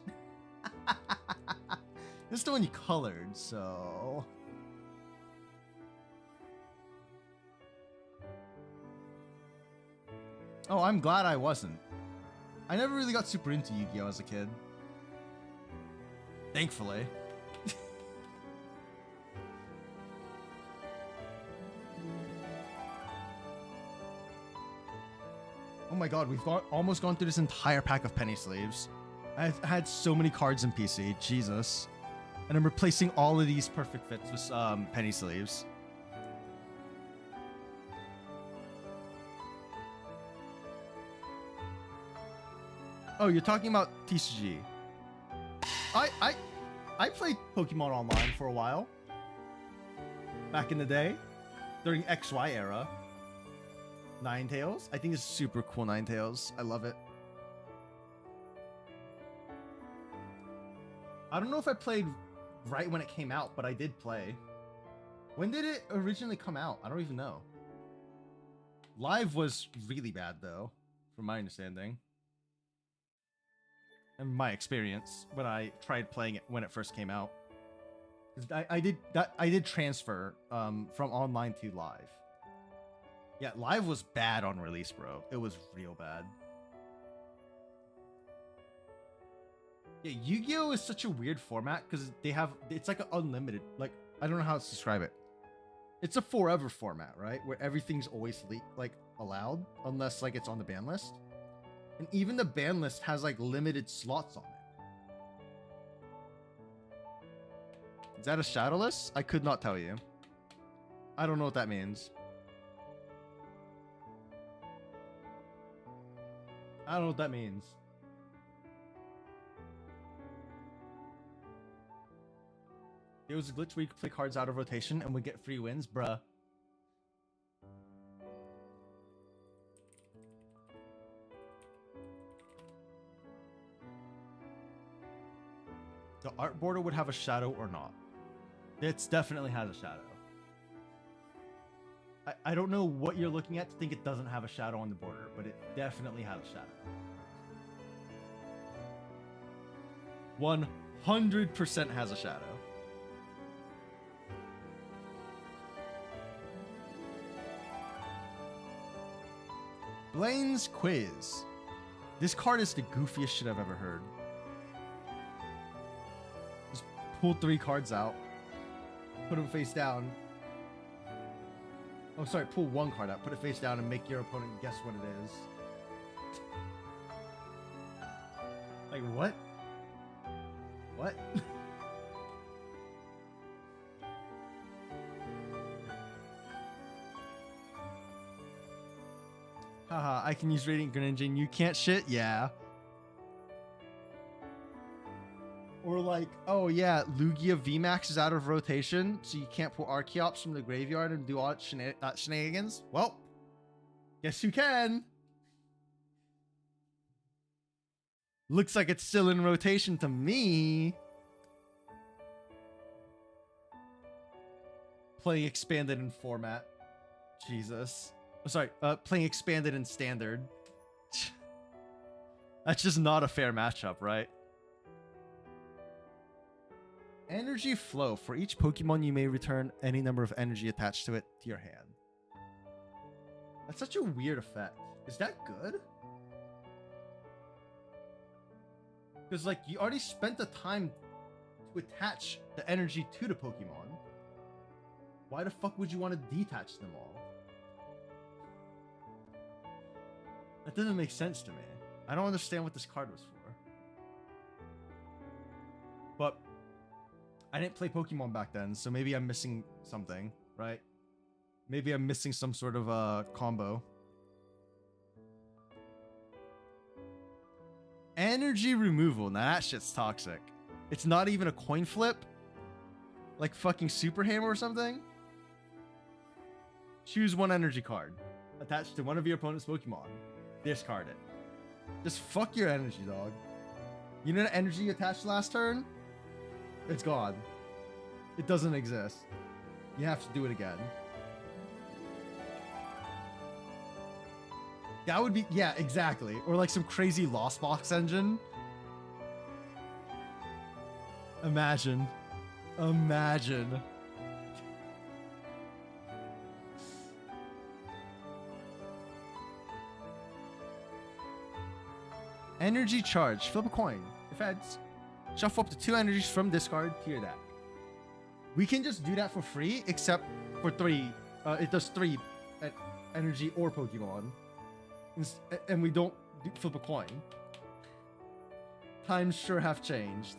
This is the one you colored, so... Oh, I'm glad I wasn't. I never really got super into Yu-Gi-Oh! As a kid. Thankfully. Oh my god, we've almost gone through this entire pack of penny sleeves. I've had so many cards in PC, Jesus. And I'm replacing all of these perfect fits with penny sleeves. Oh, you're talking about TCG. I played Pokemon Online for a while. Back in the day. During XY era. Ninetales. I think it's super cool, Ninetales. I love it. I don't know if I played right when it came out, but I did play. When did it originally come out? I don't even know. Live was really bad though, from my understanding. And my experience when I tried playing it when it first came out. I did transfer from online to live. Yeah, live was bad on release, bro. It was real bad. Yeah, Yu-Gi-Oh is such a weird format because it's like an unlimited, like, I don't know how to describe it. It's a forever format, right? Where everything's always allowed unless like it's on the ban list. And even the ban list has like limited slots on it. Is that a shadowless? I could not tell you. I don't know what that means. I don't know what that means. It was a glitch where you could play cards out of rotation and we get free wins, bruh. The art border would have a shadow or not. It definitely has a shadow. I don't know what you're looking at to think it doesn't have a shadow on the border, but it definitely has a shadow. 100% has a shadow. Blaine's Quiz. This card is the goofiest shit I've ever heard. Just pull 3 cards out, put them face down. Oh, sorry, pull 1 card out, put it face down, and make your opponent guess what it is. Like, what? What? Haha, I can use Radiant Greninja. You can't shit? Yeah. Or like, oh yeah, Lugia VMAX is out of rotation, so you can't pull Archeops from the graveyard and do all shenanigans? Well, guess you can. Looks like it's still in rotation to me. Playing expanded in format. Jesus. Oh, sorry, playing expanded in standard. That's just not a fair matchup, right? Energy flow. For each Pokemon, you may return any number of energy attached to it to your hand. That's such a weird effect. Is that good? Because, like, you already spent the time to attach the energy to the Pokemon. Why the fuck would you want to detach them all? That doesn't make sense to me. I don't understand what this card was for. But I didn't play Pokemon back then, so maybe I'm missing something, right? Maybe I'm missing some sort of combo. Energy removal. Now that shit's toxic. It's not even a coin flip? Like fucking Super Hammer or something? Choose 1 energy card attached to one of your opponent's Pokemon. Discard it. Just fuck your energy, dog. You know the energy attached last turn? It's gone. It doesn't exist. You have to do it again. That would be, yeah, exactly. Or like some crazy Lost Box engine. Imagine. Imagine. Energy charge. Flip a coin. If adds, shuffle up to 2 energies from discard to your deck. We can just do that for free, except for 3. It does 3 energy or Pokemon. And we don't flip a coin. Times sure have changed.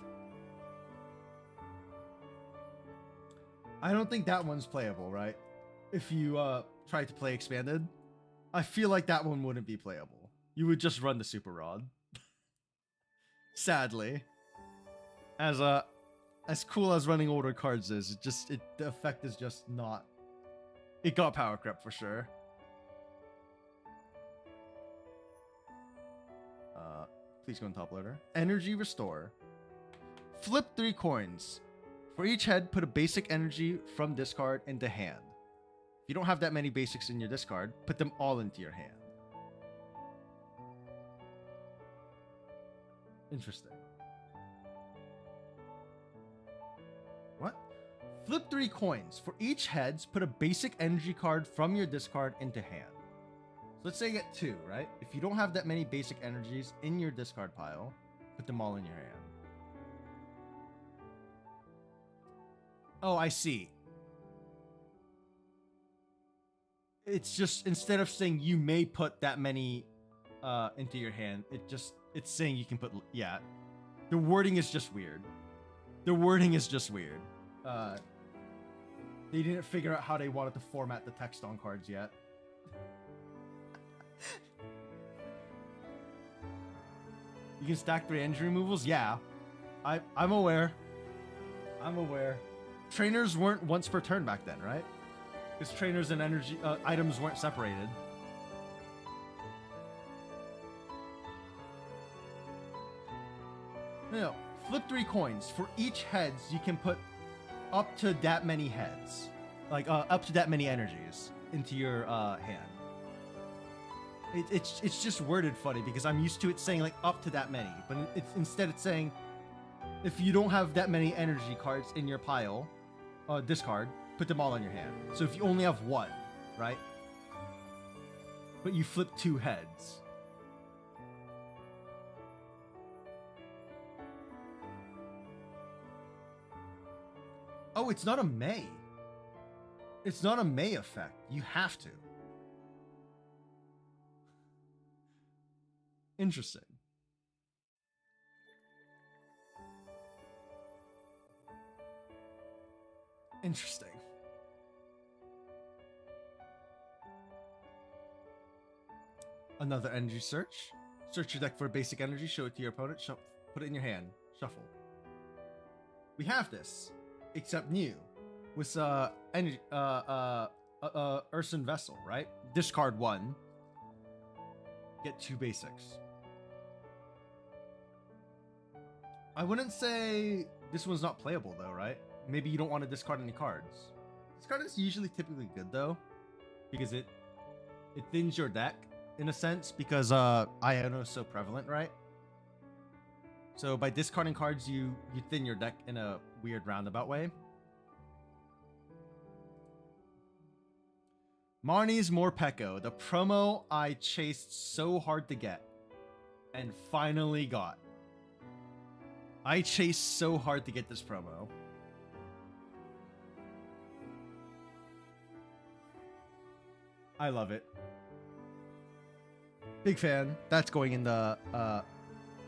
I don't think that one's playable, right? If you try to play expanded, I feel like that one wouldn't be playable. You would just run the Super Rod. Sadly. As cool as running older cards is, the effect is just not. It got power creep for sure. Please go on top loader. Energy restore. Flip 3 coins. For each head, put a basic energy from discard into hand. If you don't have that many basics in your discard, put them all into your hand. Interesting. What? Flip 3 coins. For each heads, put a basic energy card from your discard into hand. So let's say you get 2, right? If you don't have that many basic energies in your discard pile, put them all in your hand. Oh, I see. It's just, instead of saying you may put that many into your hand, it's saying you can put, yeah. The wording is just weird. The wording is just weird. They didn't figure out how they wanted to format the text on cards yet. You can stack 3 energy removals? Yeah. I'm aware. I'm aware. Trainers weren't once per turn back then, right? Because trainers and energy items weren't separated. No, flip 3 coins. For each heads, you can put up to that many heads. Like, up to that many energies into your hand. It's just worded funny because I'm used to it saying, like, up to that many. But instead it's saying, if you don't have that many energy cards in your pile, discard, put them all in your hand. So if you only have 1, right? But you flip 2 heads. Oh, it's not a may. It's not a may effect. You have to. Interesting. Interesting. Another energy search. Search your deck for a basic energy, show it to your opponent, put it in your hand, shuffle. We have this, except new, with energy, Urson Vessel, right? Discard 1, get 2 basics. I wouldn't say this one's not playable though, right? Maybe you don't want to discard any cards. This card is usually typically good though, because it thins your deck in a sense, because Iono is so prevalent, right? So by discarding cards, you thin your deck in a weird roundabout way. Marnie's Morpeko, the promo I chased so hard to get and finally got. I chased so hard to get this promo. I love it. Big fan. That's going in the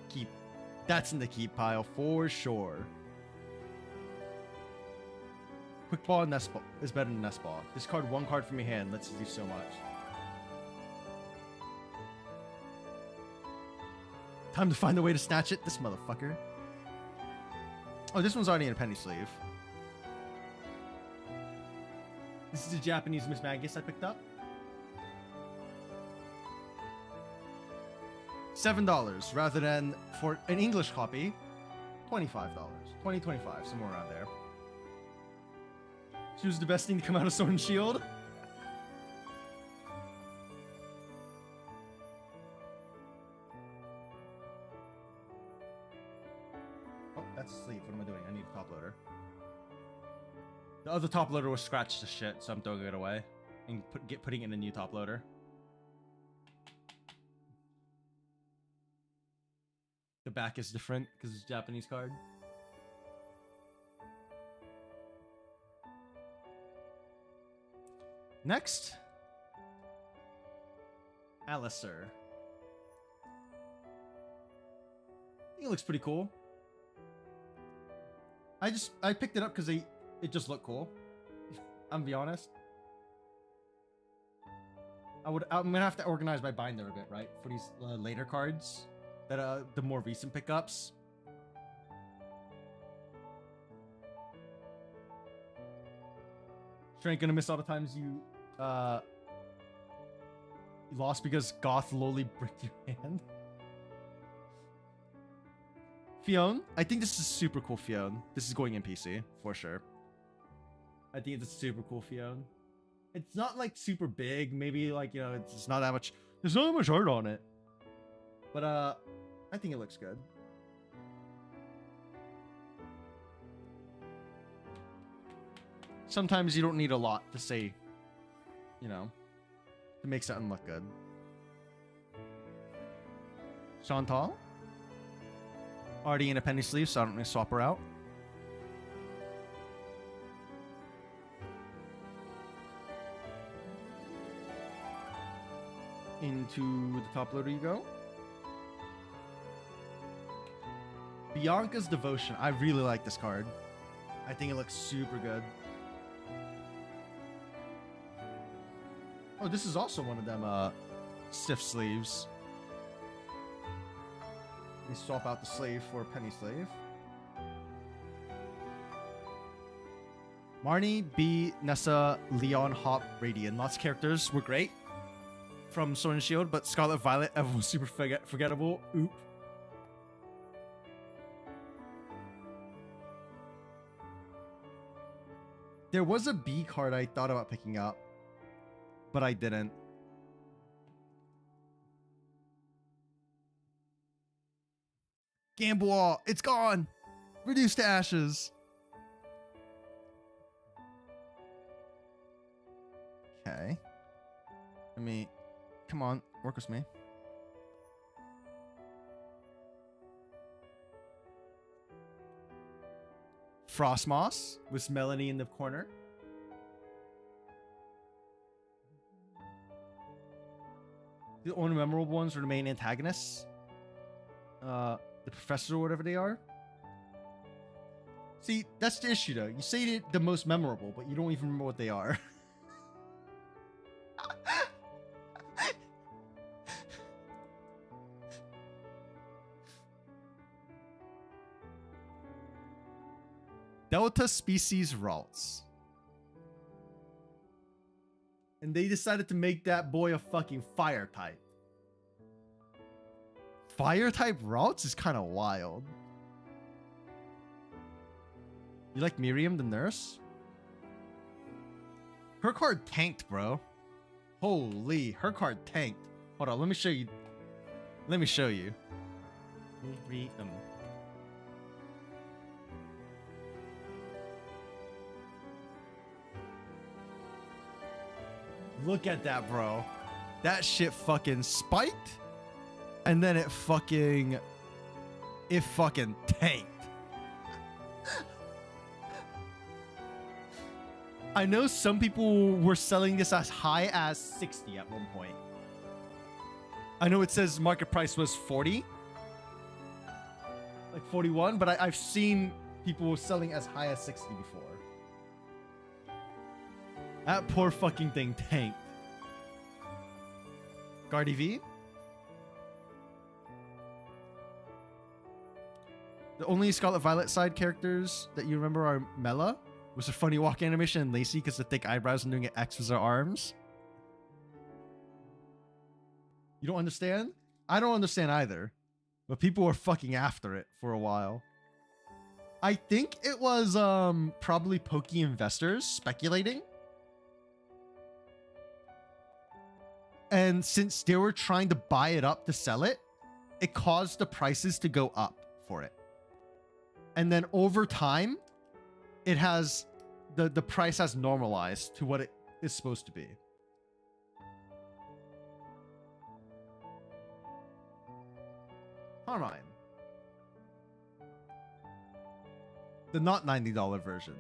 keep. That's in the keep pile for sure. Quick ball and nest ball is better than nest ball. Discard 1 card from your hand lets you do so much. Time to find a way to snatch it, this motherfucker. Oh, this one's already in a penny sleeve. This is a Japanese Miss Magus I picked up. $7 rather than, for an English copy, $25. $20.25, somewhere around there. Choose the best thing to come out of Sword and Shield. Oh, that's asleep. What am I doing? I need a top loader. The other top loader was scratched to shit, so I'm throwing it away and putting it in a new top loader. The back is different because it's a Japanese card. Next, Alistair. I think it looks pretty cool. I picked it up because it just looked cool. I'm gonna be honest. I'm gonna have to organize my binder a bit, right, for these later cards that the more recent pickups. Shrink, gonna miss all the times you lost because Goth lowly bricked your hand. Fionn, I think this is super cool, Fionn. This is going in PC for sure. I think it's a super cool Fionn. It's not like super big, maybe like, you know, it's not that much. There's not that much art on it. But I think it looks good. Sometimes you don't need a lot to say, you know, to make something look good. Chantal? Already in a penny sleeve, so I don't need to swap her out. Into the top loader you go. Bianca's Devotion. I really like this card. I think it looks super good. Oh, this is also one of them stiff sleeves. We swap out the sleeve for a penny sleeve. Marnie, B, Nessa, Leon, Hop, Radiant. Lots of characters were great from Sword and Shield, but Scarlet Violet, everyone was super forgettable. Oop. There was a B card I thought about picking up, but I didn't. Gamboa, it's gone. Reduced to ashes. Okay. Let me, come on, work with me. Frostmoss with Melanie in the corner. The only memorable ones are the main antagonists. The professor or whatever they are. See, that's the issue though. You say the most memorable, but you don't even remember what they are. Delta species Ralts. And they decided to make that boy a fucking fire type. Fire type Ralts is kind of wild. You like Miriam the nurse? Her card tanked, bro. Holy, her card tanked. Hold on, let me show you. Let me show you. Miriam. Look at that, bro. That shit fucking spiked. And then it fucking tanked. I know some people were selling this as high as 60 at one point. I know it says market price was 40. Like 41, but I've seen people selling as high as 60 before. That poor fucking thing tanked. Guardy V? The only Scarlet Violet side characters that you remember are Mela, was a funny walk animation, and Lacey because the thick eyebrows and doing an X with her arms. You don't understand? I don't understand either. But people were fucking after it for a while. I think it was probably Poke investors speculating. And since they were trying to buy it up to sell it, it caused the prices to go up for it. And then over time, it has the price has normalized to what it is supposed to be. Carmine. The not $90 version.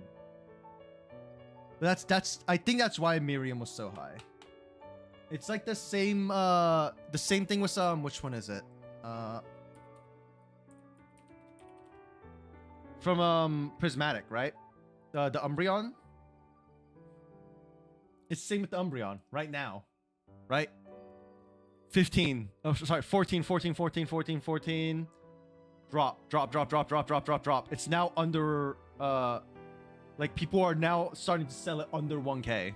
But that's I think that's why Miriam was so high. It's like the same thing with which one is it? From Prismatic, right? The Umbreon. It's the same with the Umbreon right now. Right? 15. Oh, sorry, 14, 14, 14, 14, 14. Drop. It's now under Like people are now starting to sell it under 1K.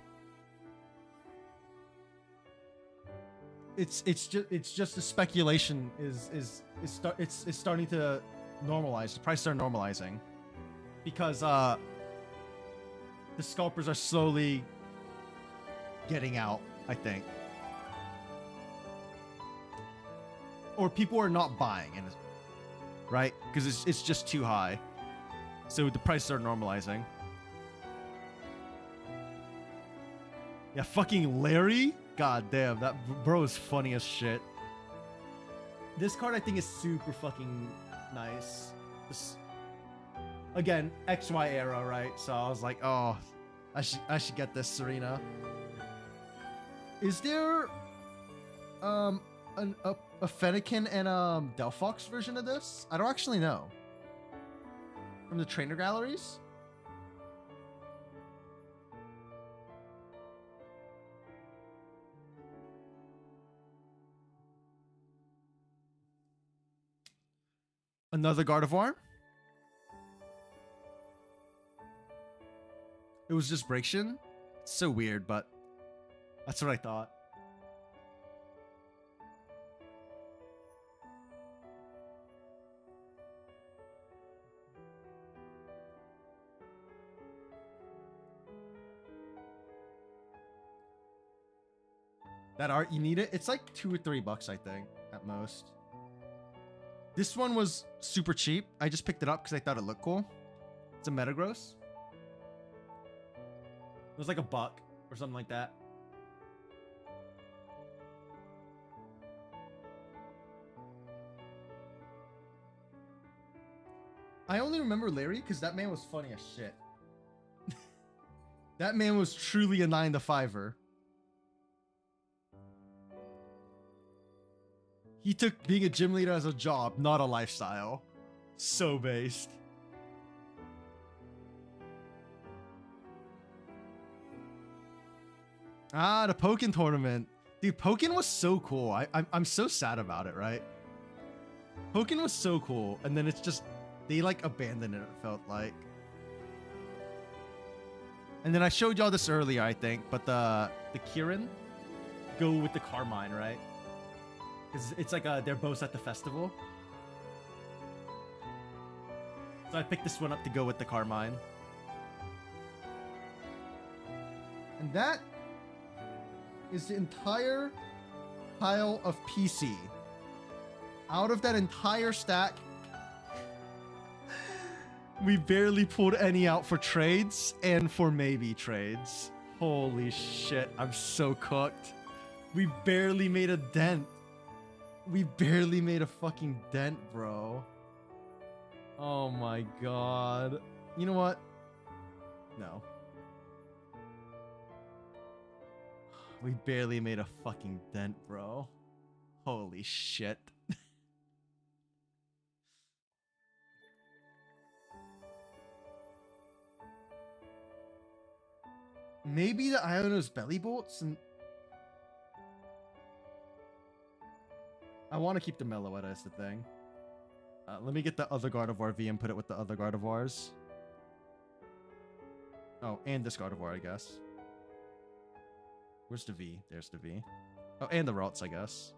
It's just the speculation is starting to normalize. The prices are normalizing because the scalpers are slowly getting out, I think. Or people are not buying, and right? Because it's just too high. So the prices are normalizing. Yeah, fucking Larry? God damn, that bro is funny as shit. This card I think is super fucking nice. This, again, XY era, right? So I was like, oh, I should get this Serena. Is there a Fennekin and Delphox version of this? I don't actually know. From the trainer galleries? Another Gardevoir? It was just Breakshin? It's so weird, but that's what I thought. That art, you need it? It's like $2 or $3, I think, at most. This one was super cheap. I just picked it up because I thought it looked cool. It's a Metagross. It was like $1 or something like that. I only remember Larry because that man was funny as shit. That man was truly a 9 to 5er. He took being a gym leader as a job, not a lifestyle. So based. Ah, the Pokken tournament. Dude, Pokken was so cool. I'm so sad about it, right? Pokken was so cool, and then it's just they like abandoned it, it felt like. And then I showed y'all this earlier, I think, but the Kirin go with the Carmine, right? Because it's like they're both at the festival. So I picked this one up to go with the Carmine. And that is the entire pile of PC. Out of that entire stack, we barely pulled any out for trades and for maybe trades. Holy shit, I'm so cooked. We barely made a dent. We barely made a fucking dent, bro. Oh my god. You know what? No. We barely made a fucking dent, bro. Holy shit. Maybe the Iono's belly bolts and I want to keep the Meloetta as the thing. Let me get the other Gardevoir V and put it with the other Gardevoirs. Oh, and this Gardevoir, I guess. Where's the V? There's the V. Oh, and the Ralts, I guess.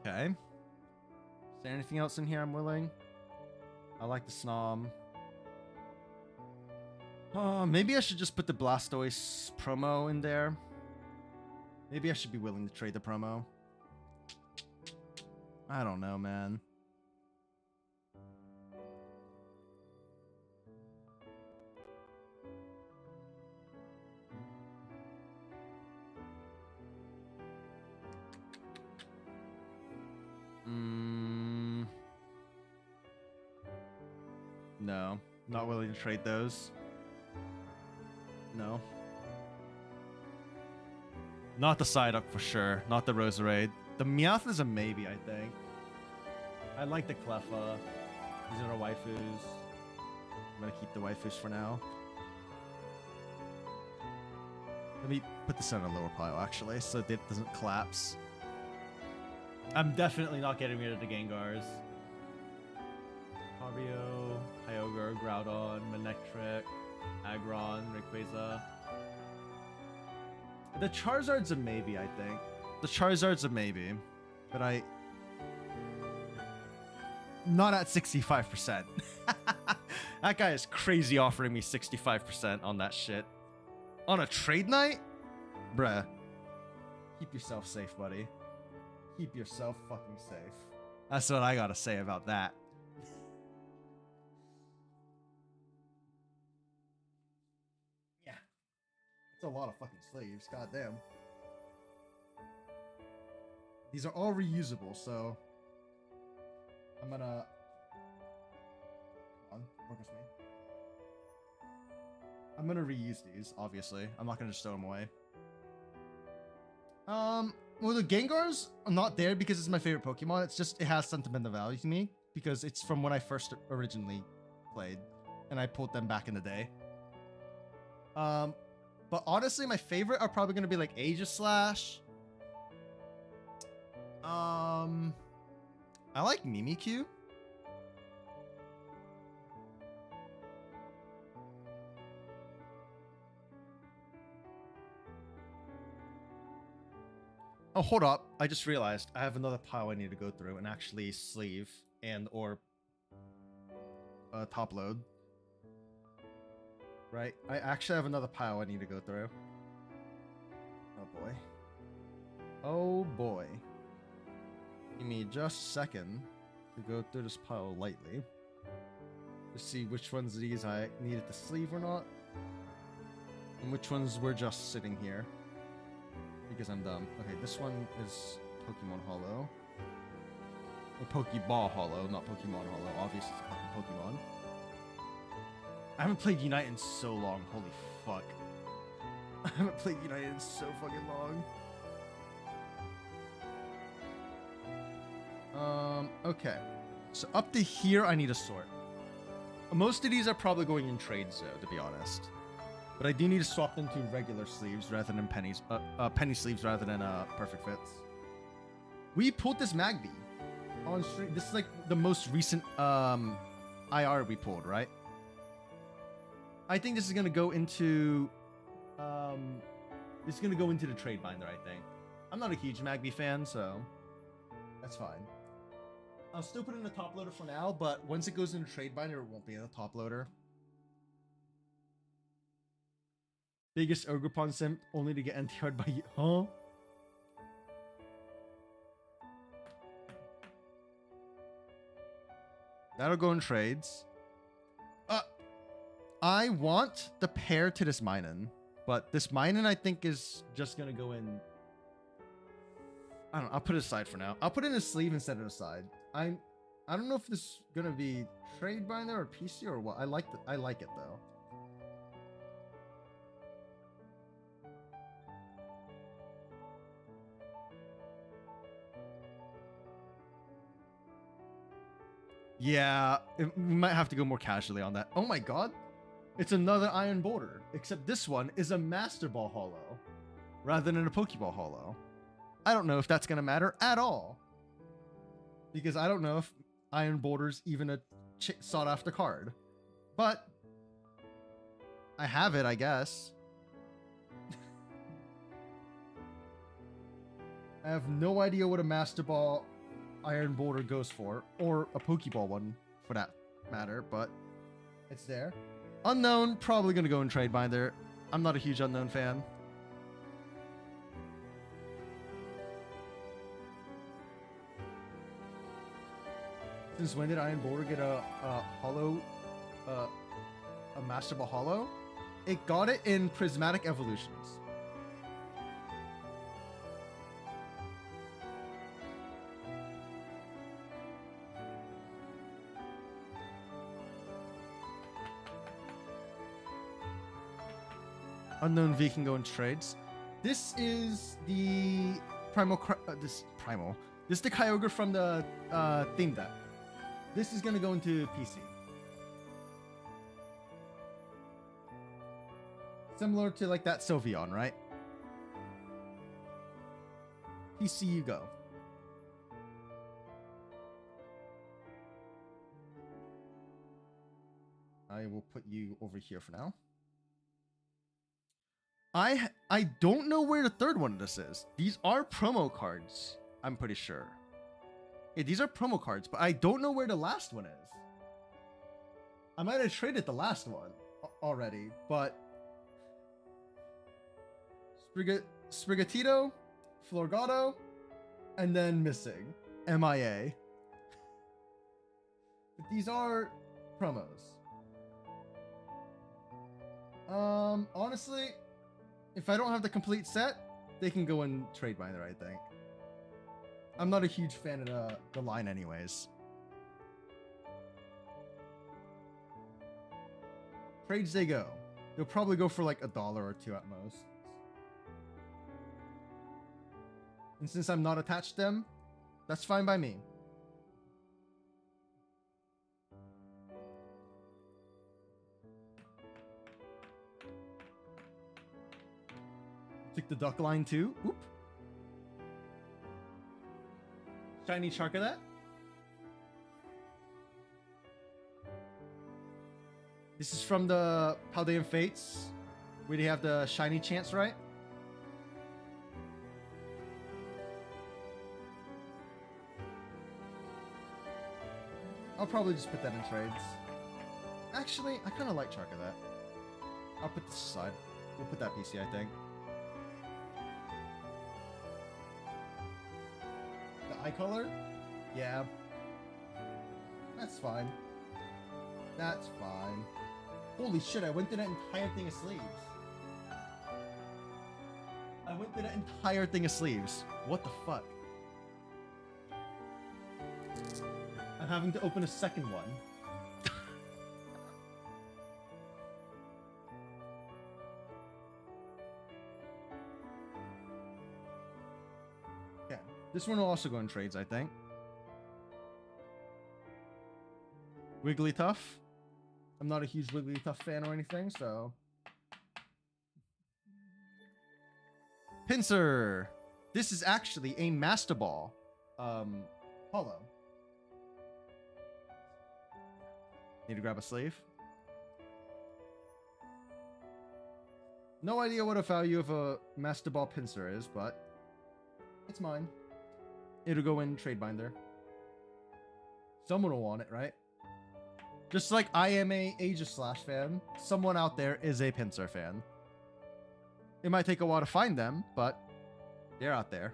Okay. Is there anything else in here I'm willing? I like the Snom. Maybe I should just put the Blastoise promo in there. Maybe I should be willing to trade the promo. I don't know, man. No, not willing to trade those. No. Not the Psyduck for sure. Not the Roserade. The Meowth is a maybe, I think. I like the Cleffa. These are our waifus. I'm gonna keep the waifus for now. Let me put this on a lower pile, actually, so that it doesn't collapse. I'm definitely not getting rid of the Gengars. Pavio, Kyogre, Groudon, Manectric, Aggron, Rayquaza. The Charizard's a maybe, I think. The Charizard's a maybe, but not at 65%. That guy is crazy offering me 65% on that shit. On a trade night? Bruh. Keep yourself safe, buddy. Keep yourself fucking safe. That's what I gotta say about that. Yeah. It's a lot of fucking sleeves, goddamn. These are all reusable, so I'm gonna... Come on, work with me. I'm gonna reuse these, obviously. I'm not gonna just throw them away. Well, the Gengar's not there because it's my favorite Pokemon. It's just, it has sentimental value to me because it's from when I first originally played and I pulled them back in the day. But honestly, my favorite are probably gonna be like Aegislash. I like Mimikyu. Oh, hold up. I just realized I have another pile I need to go through and actually sleeve and or top load. Right? I actually have another pile I need to go through. Oh boy. Oh boy. Give me just a second to go through this pile lightly. To see which ones of these I needed to sleeve or not. And which ones were just sitting here. Because I'm dumb. Okay, this one is Pokemon Hollow. Or Pokeball Hollow, not Pokemon Hollow. Obviously, it's a fucking Pokemon. I haven't played Unite in so long. Holy fuck. I haven't played Unite in so fucking long. Okay. So up to here, I need a sort. Most of these are probably going in trades, though, to be honest. But I do need to swap them to regular sleeves rather than pennies. Penny sleeves rather than perfect fits. We pulled this Magby on stream. This is like the most recent IR we pulled, right? I think this is gonna go into the trade binder. I think. I'm not a huge Magby fan, so that's fine. I'll still put it in the top loader for now, but once it goes into trade binder, it won't be in the top loader. Biggest Ogerpon simp, only to get NTR'd by you. Huh? That'll go in trades. I want the pair to this Minun, but this Minun I think is just gonna go in. I don't know. I'll put it aside for now. I'll put it in a sleeve instead of a side. I don't know if this is gonna be trade binder or PC or what. I like it though. Yeah, we might have to go more casually on that. Oh my god. It's another Iron Border, except this one is a Master Ball Hollow rather than a Pokeball Hollow. I don't know if that's going to matter at all. Because I don't know if Iron Border's even a sought after card. But I have it, I guess. I have no idea what a Master Ball Iron Border goes for, or a Pokeball one for that matter, but it's there. Unknown, probably gonna go in trade binder. I'm not a huge Unknown fan. Since when did Iron Border get a hollow, a Master Ball Hollow? It got it in Prismatic Evolutions. Unknown V can go in trades. This is the This is the Kyogre from the theme deck. This is gonna go into PC. Similar to like that Sylveon, right? PC you go. I will put you over here for now. I don't know where the third one of this is. These are promo cards, I'm pretty sure. Yeah, these are promo cards, but I don't know where the last one is. I might have traded the last one already, but Sprigatito, Florgato, and then missing. MIA. But these are promos. Honestly, if I don't have the complete set, they can go in trade binder, I think. I'm not a huge fan of the line anyways. Trades they go. They'll probably go for like $1 or $2 at most. And since I'm not attached to them, that's fine by me. Took the duck line too. Oop. Shiny Charcadet. This is from the Paldean Fates, where they have the shiny chance, right? I'll probably just put that in trades. Actually, I kind of like Charcadet. I'll put this aside. We'll put that PC, I think. The eye color? Yeah. That's fine. That's fine. Holy shit, I went through that entire thing of sleeves. I went through that entire thing of sleeves. What the fuck? I'm having to open a second one. Okay. This one will also go in trades, I think. Wigglytuff. I'm not a huge Wigglytuff fan or anything, so... Pinsir! This is actually a Master Ball. Hollow. Need to grab a sleeve. No idea what the value of a Master Ball Pinsir is, but... it's mine. It'll go in trade binder. Someone will want it, right? Just like I am a Aegislash fan, someone out there is a Pinsir fan. It might take a while to find them, but they're out there.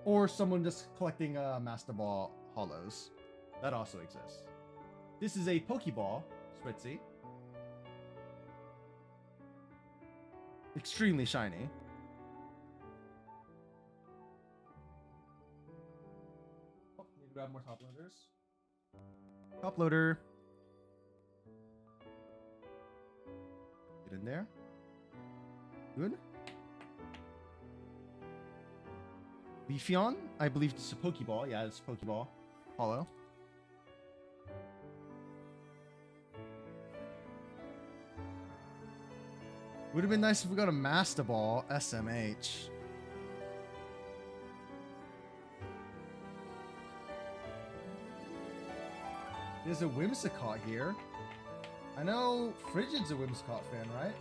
Or someone just collecting Master Ball hollows. That also exists. This is a Pokeball, Spritzy. Extremely shiny. Oh, need to grab more top loaders. Top loader. Get in there. Good. Leafeon. I believe it's a Pokeball. Yeah, it's a Pokeball. Hollow. Would have been nice if we got a Master Ball SMH. There's a Whimsicott here. I know Frigid's a Whimsicott fan, right?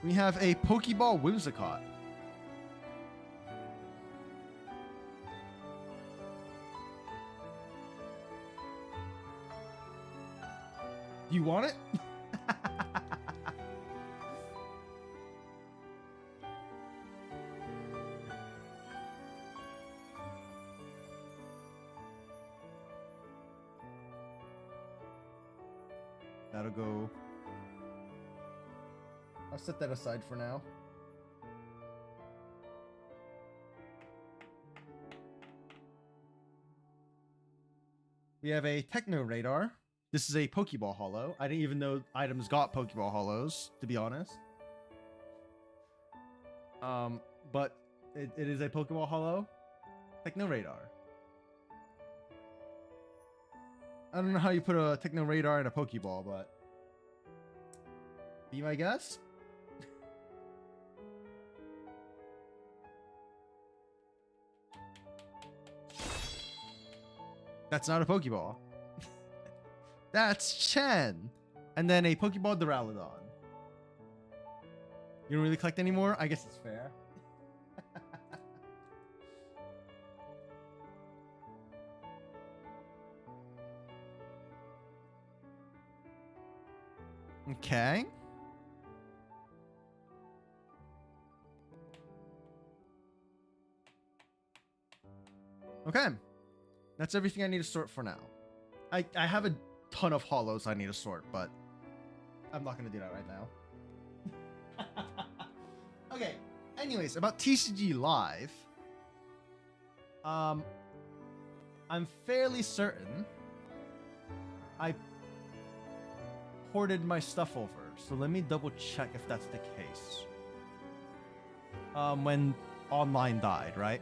We have a Pokeball Whimsicott. Do you want it? That'll go. I'll set that aside for now. We have a Techno Radar. This is a Pokeball Hollow. I didn't even know items got Pokeball Hollows, to be honest. But it is a Pokeball Hollow. Techno Radar. I don't know how you put a Techno Radar in a Pokeball, but... be my guess? That's not a Pokeball. That's Chen. And then a Pokeball Duraludon. You don't really collect anymore? I guess it's fair. Okay. Okay. That's everything I need to sort for now. I have a ton of hollows I need to sort, but I'm not going to do that right now. Okay. Anyways, about TCG Live. I'm fairly certain I ported my stuff over. So let me double check if that's the case. When online died, right?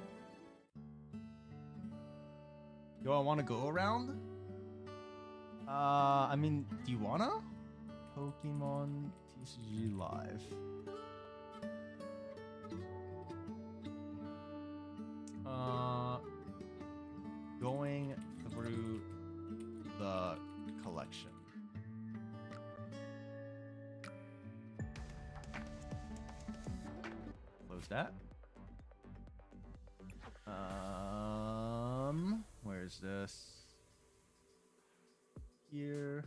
Do I want to go around? I mean, do you wanna? Pokemon TCG Live. Going through the collection. Close that. Where's this? Here.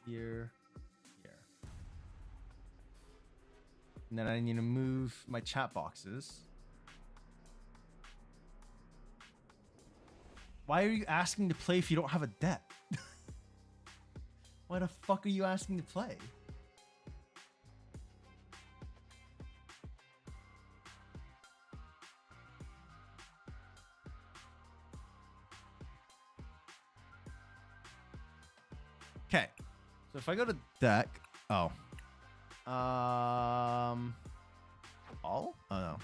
Here. Here. And then I need to move my chat boxes. Why are you asking to play if you don't have a deck? Why the fuck are you asking to play? Okay, so if I go to deck, all? Oh no.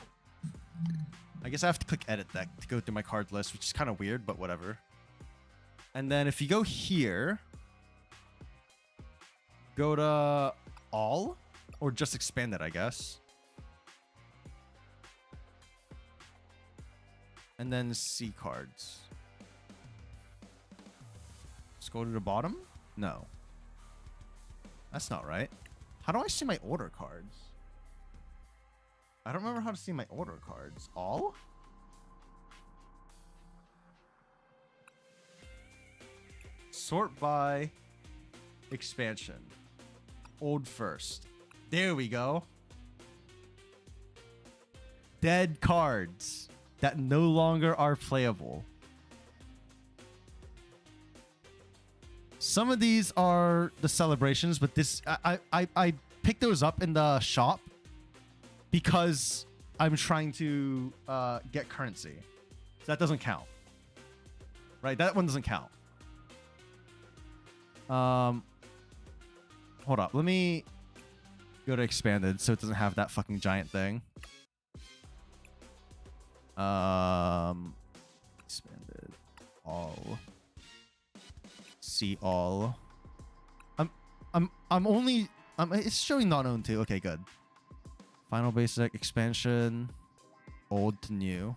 I guess I have to click edit deck to go through my card list, which is kind of weird, but whatever. And then if you go here, go to all or just expand it, I guess. And then see cards. Scroll to the bottom. No. That's not right. How do I see my order cards? I don't remember how to see my order cards. All? Sort by expansion. Old first. There we go. Dead cards that no longer are playable. Some of these are the celebrations, but this I picked those up in the shop because I'm trying to get currency. So that doesn't count. Right? That one doesn't count. Hold up. Let me go to expanded so it doesn't have that fucking giant thing. Expanded all. See all. It's showing not owned too. Okay, good. Final basic expansion. Old to new.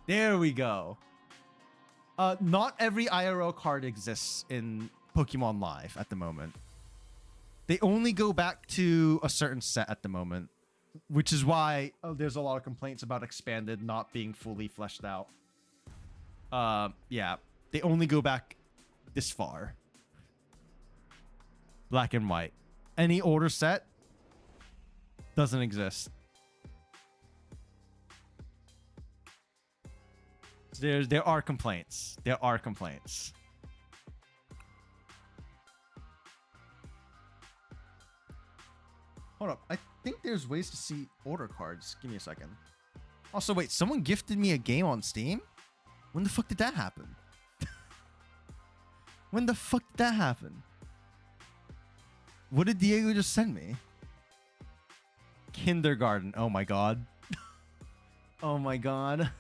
There we go. Not every IRL card exists in Pokemon Live at the moment. They only go back to a certain set at the moment, which is why there's a lot of complaints about expanded not being fully fleshed out. Yeah. They only go back this far. Black and white. Any older set doesn't exist. There are complaints. There are complaints. Hold up. I think there's ways to see order cards. Give me a second. Also, wait. Someone gifted me a game on Steam? When the fuck did that happen? When the fuck did that happen? What did Diego just send me? Kindergarten. Oh my god. Oh my god.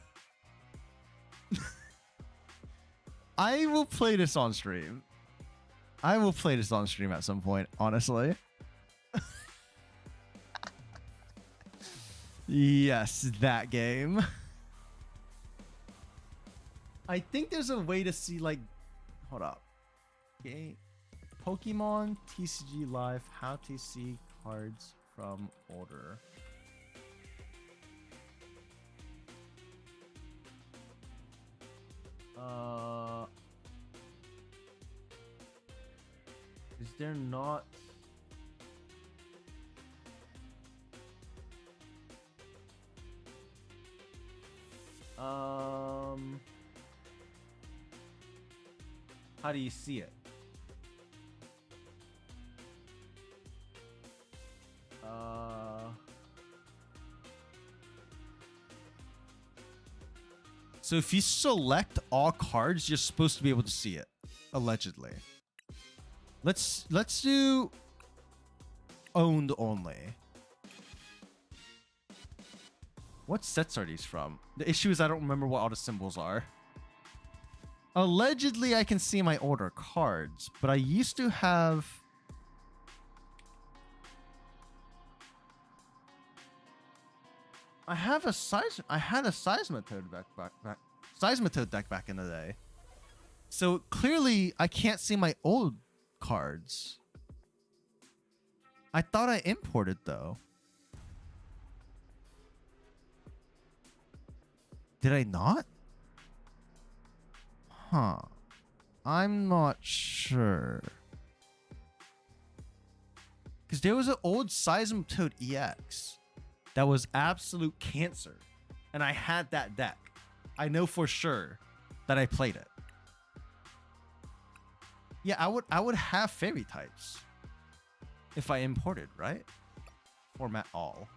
I will play this on stream. I will play this on stream at some point, honestly. Yes, that game. I think there's a way to see like, hold up. Okay. Pokemon TCG Live, how to see cards from order. Is there not? How do you see it? So if you select all cards, you're supposed to be able to see it, allegedly. Let's do owned only. What sets are these from? The issue is I don't remember what all the symbols are. Allegedly, I can see my order cards, but I used to have... I had a Seismitoad Seismitoad deck back in the day. So clearly I can't see my old cards. I thought I imported though. Did I not? Huh. I'm not sure. Because there was an old Seismitoad EX that was absolute cancer. And I had that deck. I know for sure that I played it. Yeah, I would have fairy types if I imported, right? Format all.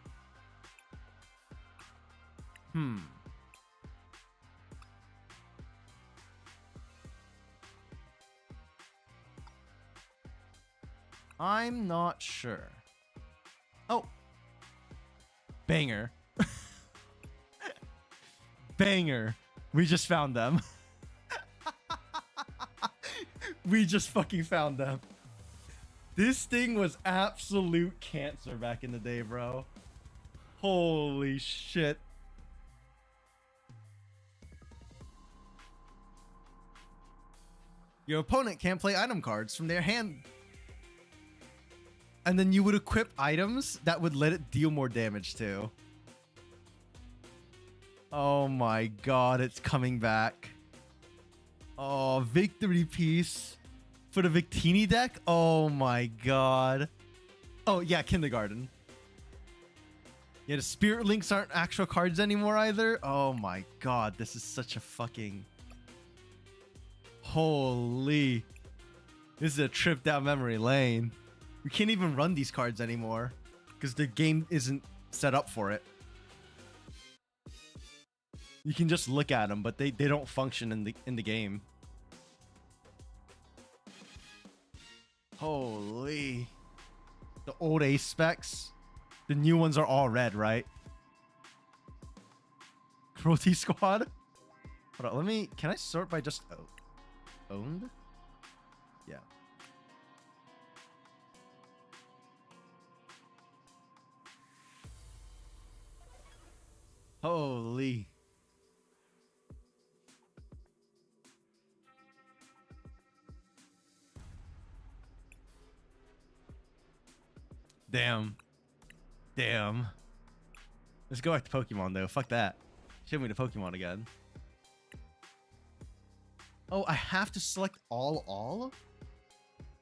I'm not sure. Oh. Banger. Banger. We just found them. We just fucking found them. This thing was absolute cancer back in the day, bro. Holy shit. Your opponent can't play item cards from their hand. And then you would equip items that would let it deal more damage too. Oh my god, it's coming back. Oh, victory piece for the Victini deck? Oh my god. Oh yeah, kindergarten. Yeah, the Spirit Links aren't actual cards anymore either. Oh my god, this is such a fucking... Holy. This is a trip down memory lane. We can't even run these cards anymore because the game isn't set up for it. You can just look at them, but they don't function in the game. Holy. The old ace specs. The new ones are all red, right? Cruelty Squad? Hold on, let me... Can I sort by just... owned? Yeah. Holy. Damn. Damn. Let's go back to Pokemon though. Fuck that. Show me the Pokemon again. Oh, I have to select all?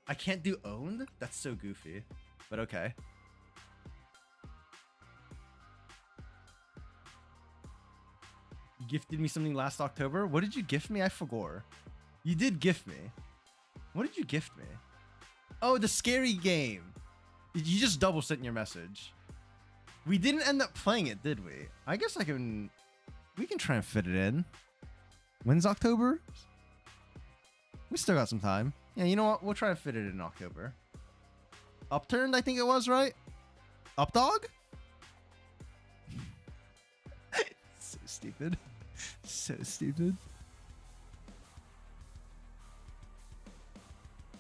I can't do owned? That's so goofy. But okay. You gifted me something last October? What did you gift me? I forgot. You did gift me. What did you gift me? Oh, the scary game. You just double sent your message. We didn't end up playing it, did we? I guess we can try and fit it in. When's October? We still got some time. Yeah, you know what? We'll try and fit it in October. Upturned, I think it was, right? Updog? So stupid. So stupid.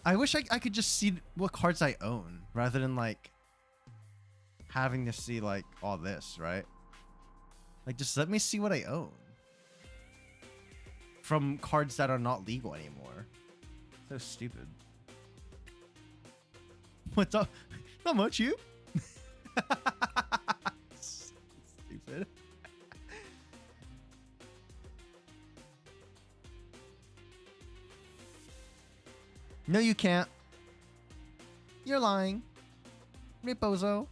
I wish I could just see what cards I own rather than like having to see like all this, right? Like just let me see what I own. from cards that are not legal anymore. So stupid. What's up? Not much, you? Stupid. No, you can't. You're lying. Ripozo.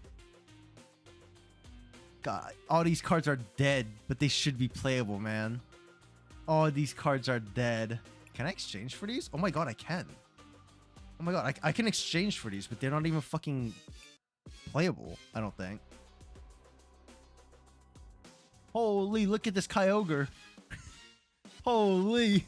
God, all these cards are dead, but they should be playable, man. All these cards are dead. Can I exchange for these? Oh my god, I can. Oh my god, I can exchange for these, but they're not even fucking playable, I don't think. Holy, look at this Kyogre. Holy.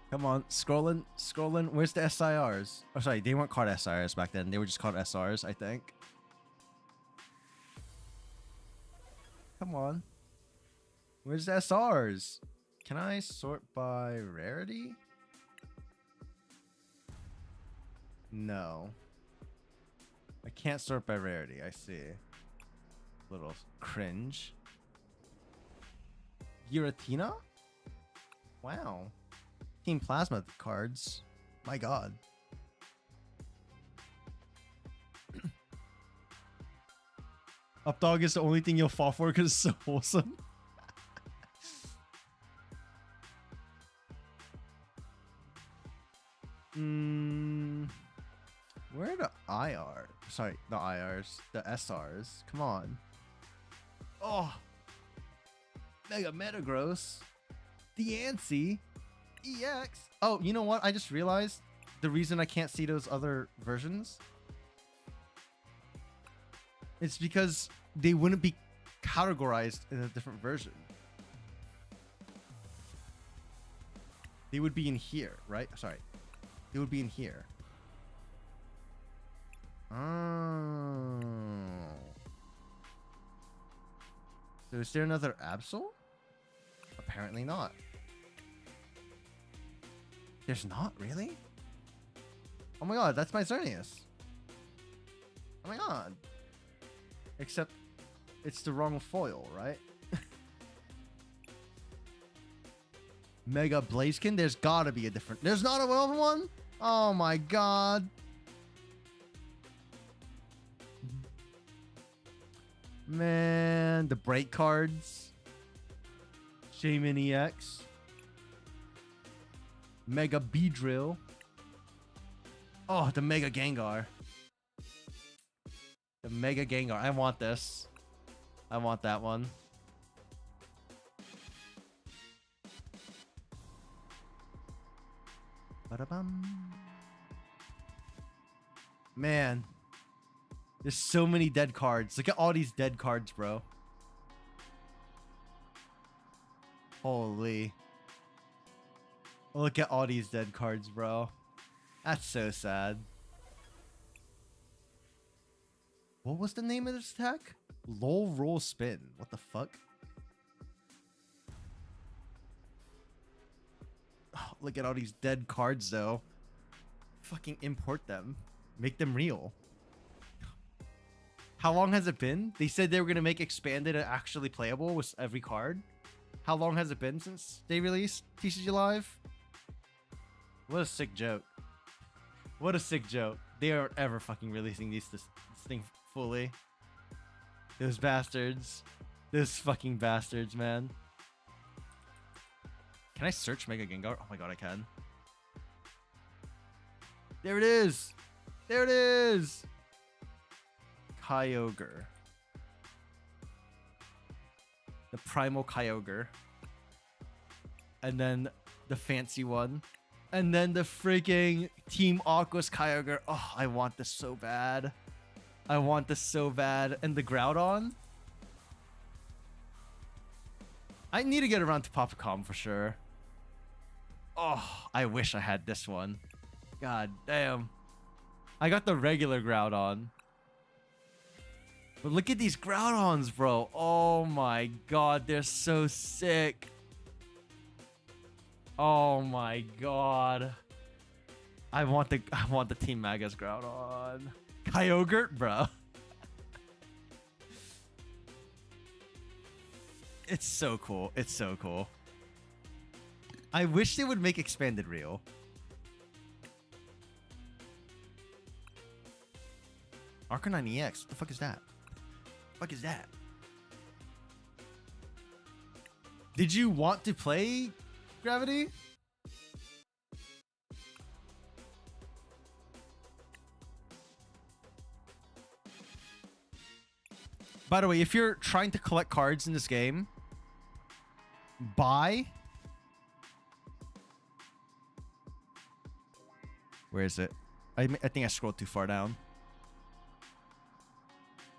Come on, scrolling. Where's the SIRs? Oh, sorry, they weren't called SIRs back then. They were just called SRs, I think. Come on. Where's the SRs? Can I sort by rarity? No. I can't sort by rarity, I see. Little cringe. Giratina? Wow. Team Plasma cards. My god. Updog is the only thing you'll fall for because it's so wholesome. Where are the IR? Sorry, the IRs. The SRs. Come on. Oh. Mega Metagross. Diancie. EX. Oh, you know what? I just realized the reason I can't see those other versions. It's because they wouldn't be categorized in a different version. They would be in here, right? Sorry. They would be in here. Oh. So is there another Absol? Apparently not. There's not? Really? Oh my god, that's my Xerneas. Oh my god. Except it's the wrong foil, right? Mega Blaziken? There's gotta be a different... There's not a well one? Oh my god. Man, the break cards. Shaman EX. Mega Beedrill. Oh, the Mega Gengar. The Mega Gengar. I want this. I want that one. Ba-da-bum. Man. There's so many dead cards. Look at all these dead cards, bro. Holy. Look at all these dead cards, bro. That's so sad. What was the name of this attack? Low roll spin. What the fuck? Oh, look at all these dead cards, though. Fucking import them. Make them real. How long has it been? They said they were going to make expanded and actually playable with every card. How long has it been since they released TCG Live? What a sick joke. What a sick joke. They aren't ever fucking releasing this thing fully. Those bastards. Those fucking bastards, man. Can I search Mega Gengar? Oh my god, I can. There it is. There it is. Kyogre. The Primal Kyogre. And then the fancy one. And then the freaking Team Aqua's Kyogre. Oh, I want this so bad. I want this so bad. And the Groudon. I need to get around to Popacom for sure. Oh, I wish I had this one. God damn. I got the regular Groudon. But look at these Groudons, bro. Oh my god, they're so sick. Oh my god. I want the Team Magus Groudon. Kyogre, bro. It's so cool. It's so cool. I wish they would make expanded real. Arknight EX. What the fuck is that? What the fuck is that? Did you want to play Gravity? By the way, if you're trying to collect cards in this game, buy. Where is it? I think I scrolled too far down.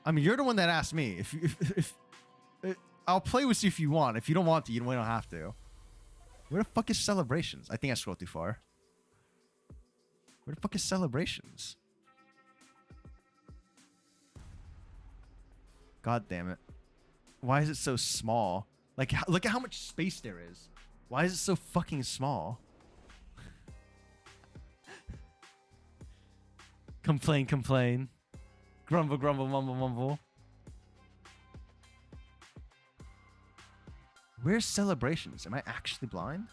I mean, you're the one that asked me. If I'll play with you if you want. If you don't want to, you don't have to. Where the fuck is Celebrations? I think I scrolled too far. Where the fuck is Celebrations? God damn it. Why is it so small? Like, look at how much space there is. Why is it so fucking small? Complain, complain. Grumble, grumble, mumble, mumble. Where's Celebrations? Am I actually blind?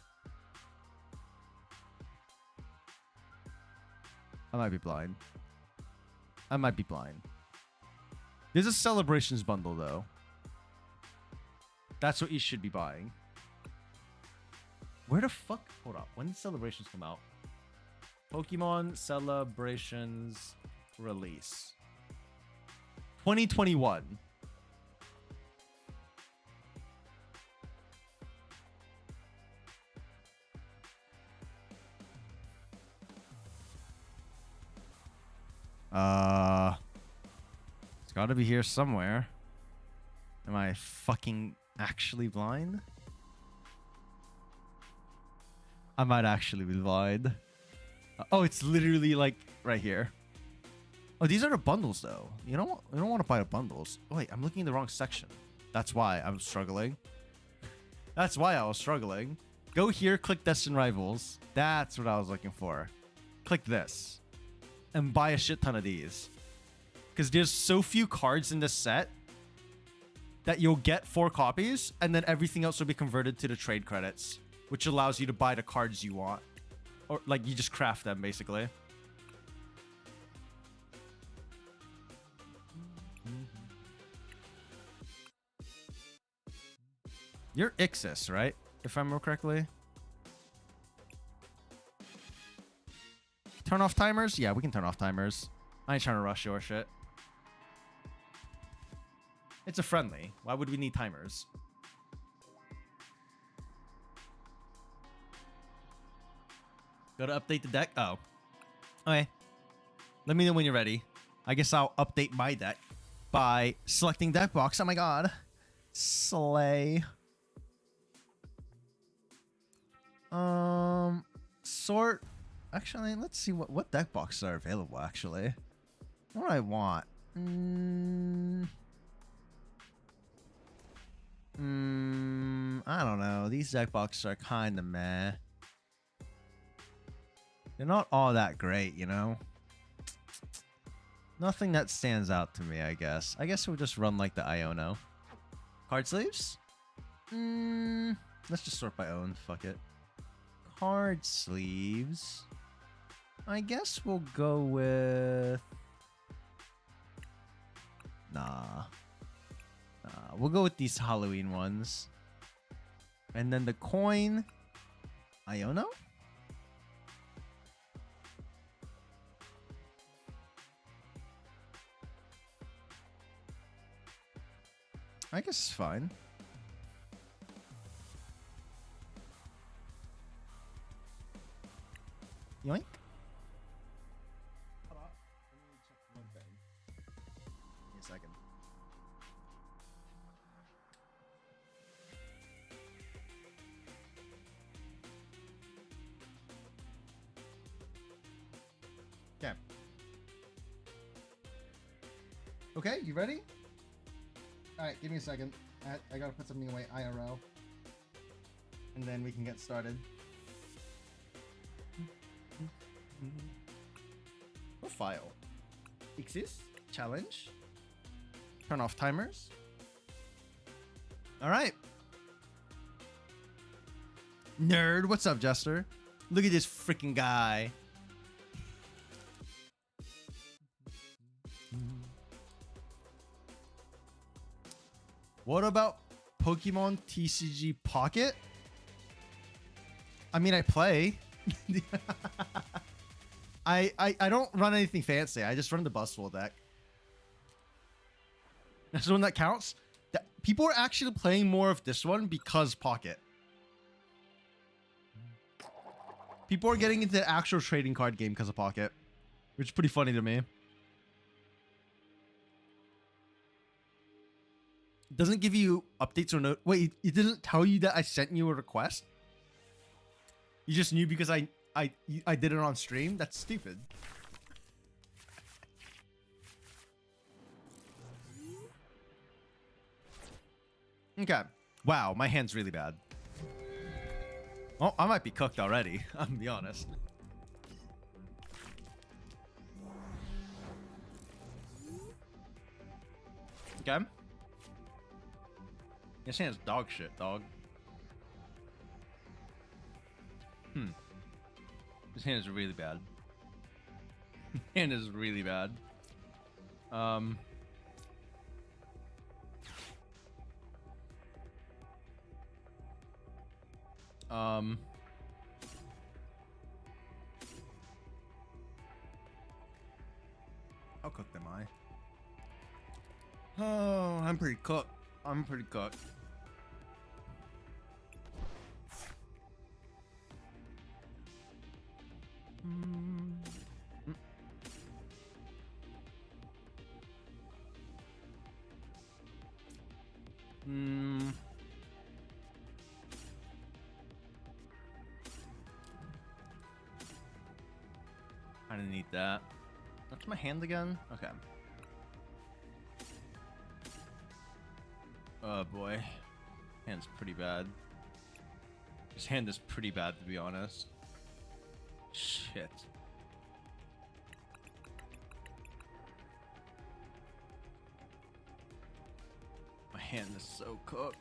I might be blind. I might be blind. There's a Celebrations bundle, though. That's what you should be buying. Where the fuck? Hold up. When did Celebrations come out? Pokemon Celebrations release. 2021. It's gotta be here somewhere. Am I fucking actually blind? I might actually be blind. Oh, it's literally like right here. Oh, these are the bundles though. You don't want to buy the bundles. Oh, wait, I'm looking in the wrong section. That's why I'm struggling. That's why I was struggling. Go here, click Destined Rivals. That's what I was looking for. Click this. And buy a shit ton of these. Because there's so few cards in this set that you'll get 4 copies, and then everything else will be converted to the trade credits, which allows you to buy the cards you want. Or, like, you just craft them, basically. You're Ixis, right? If I remember correctly. Turn off timers? Yeah, we can turn off timers. I ain't trying to rush your shit. It's a friendly. Why would we need timers? Gotta update the deck? Oh. Okay. Let me know when you're ready. I guess I'll update my deck by selecting deck box. Oh my god. Slay. Sort. Actually, let's see what deck boxes are available, actually. What do I want? I don't know. These deck boxes are kind of meh. They're not all that great, you know? Nothing that stands out to me, I guess. I guess we'll just run like the Iono. Card sleeves? Let's just sort by own. Fuck it. Card sleeves. I guess we'll go with... Nah. We'll go with these Halloween ones. And then the coin... Iono? I guess it's fine. Yoink. Hold on. Let me check one thing. Give me a second. Okay. Okay, you ready? Alright, give me a second. I gotta put something away IRL. And then we can get started. file. Exist? Challenge? Turn off timers? Alright. Nerd, what's up, Jester? Look at this freaking guy. What about Pokemon TCG Pocket? I mean, I play. I don't run anything fancy. I just run the Bustful deck. That's the one that counts. People are actually playing more of this one because Pocket. People are getting into the actual trading card game because of Pocket, which is pretty funny to me. It doesn't give you updates or no. Wait, it didn't tell you that I sent you a request? You just knew because I did it on stream? That's stupid. Okay. Wow, my hand's really bad. Oh, I might be cooked already. I'm gonna be honest. Okay. This hand's dog shit, dog. This hand is really bad. Hand is really bad. How cooked am I? Oh, I'm pretty cooked. I'm pretty cooked. I didn't need that. What's my hand again? Okay. Oh boy. Hand's pretty bad. This hand is pretty bad, to be honest. Shit. My hand is so cooked.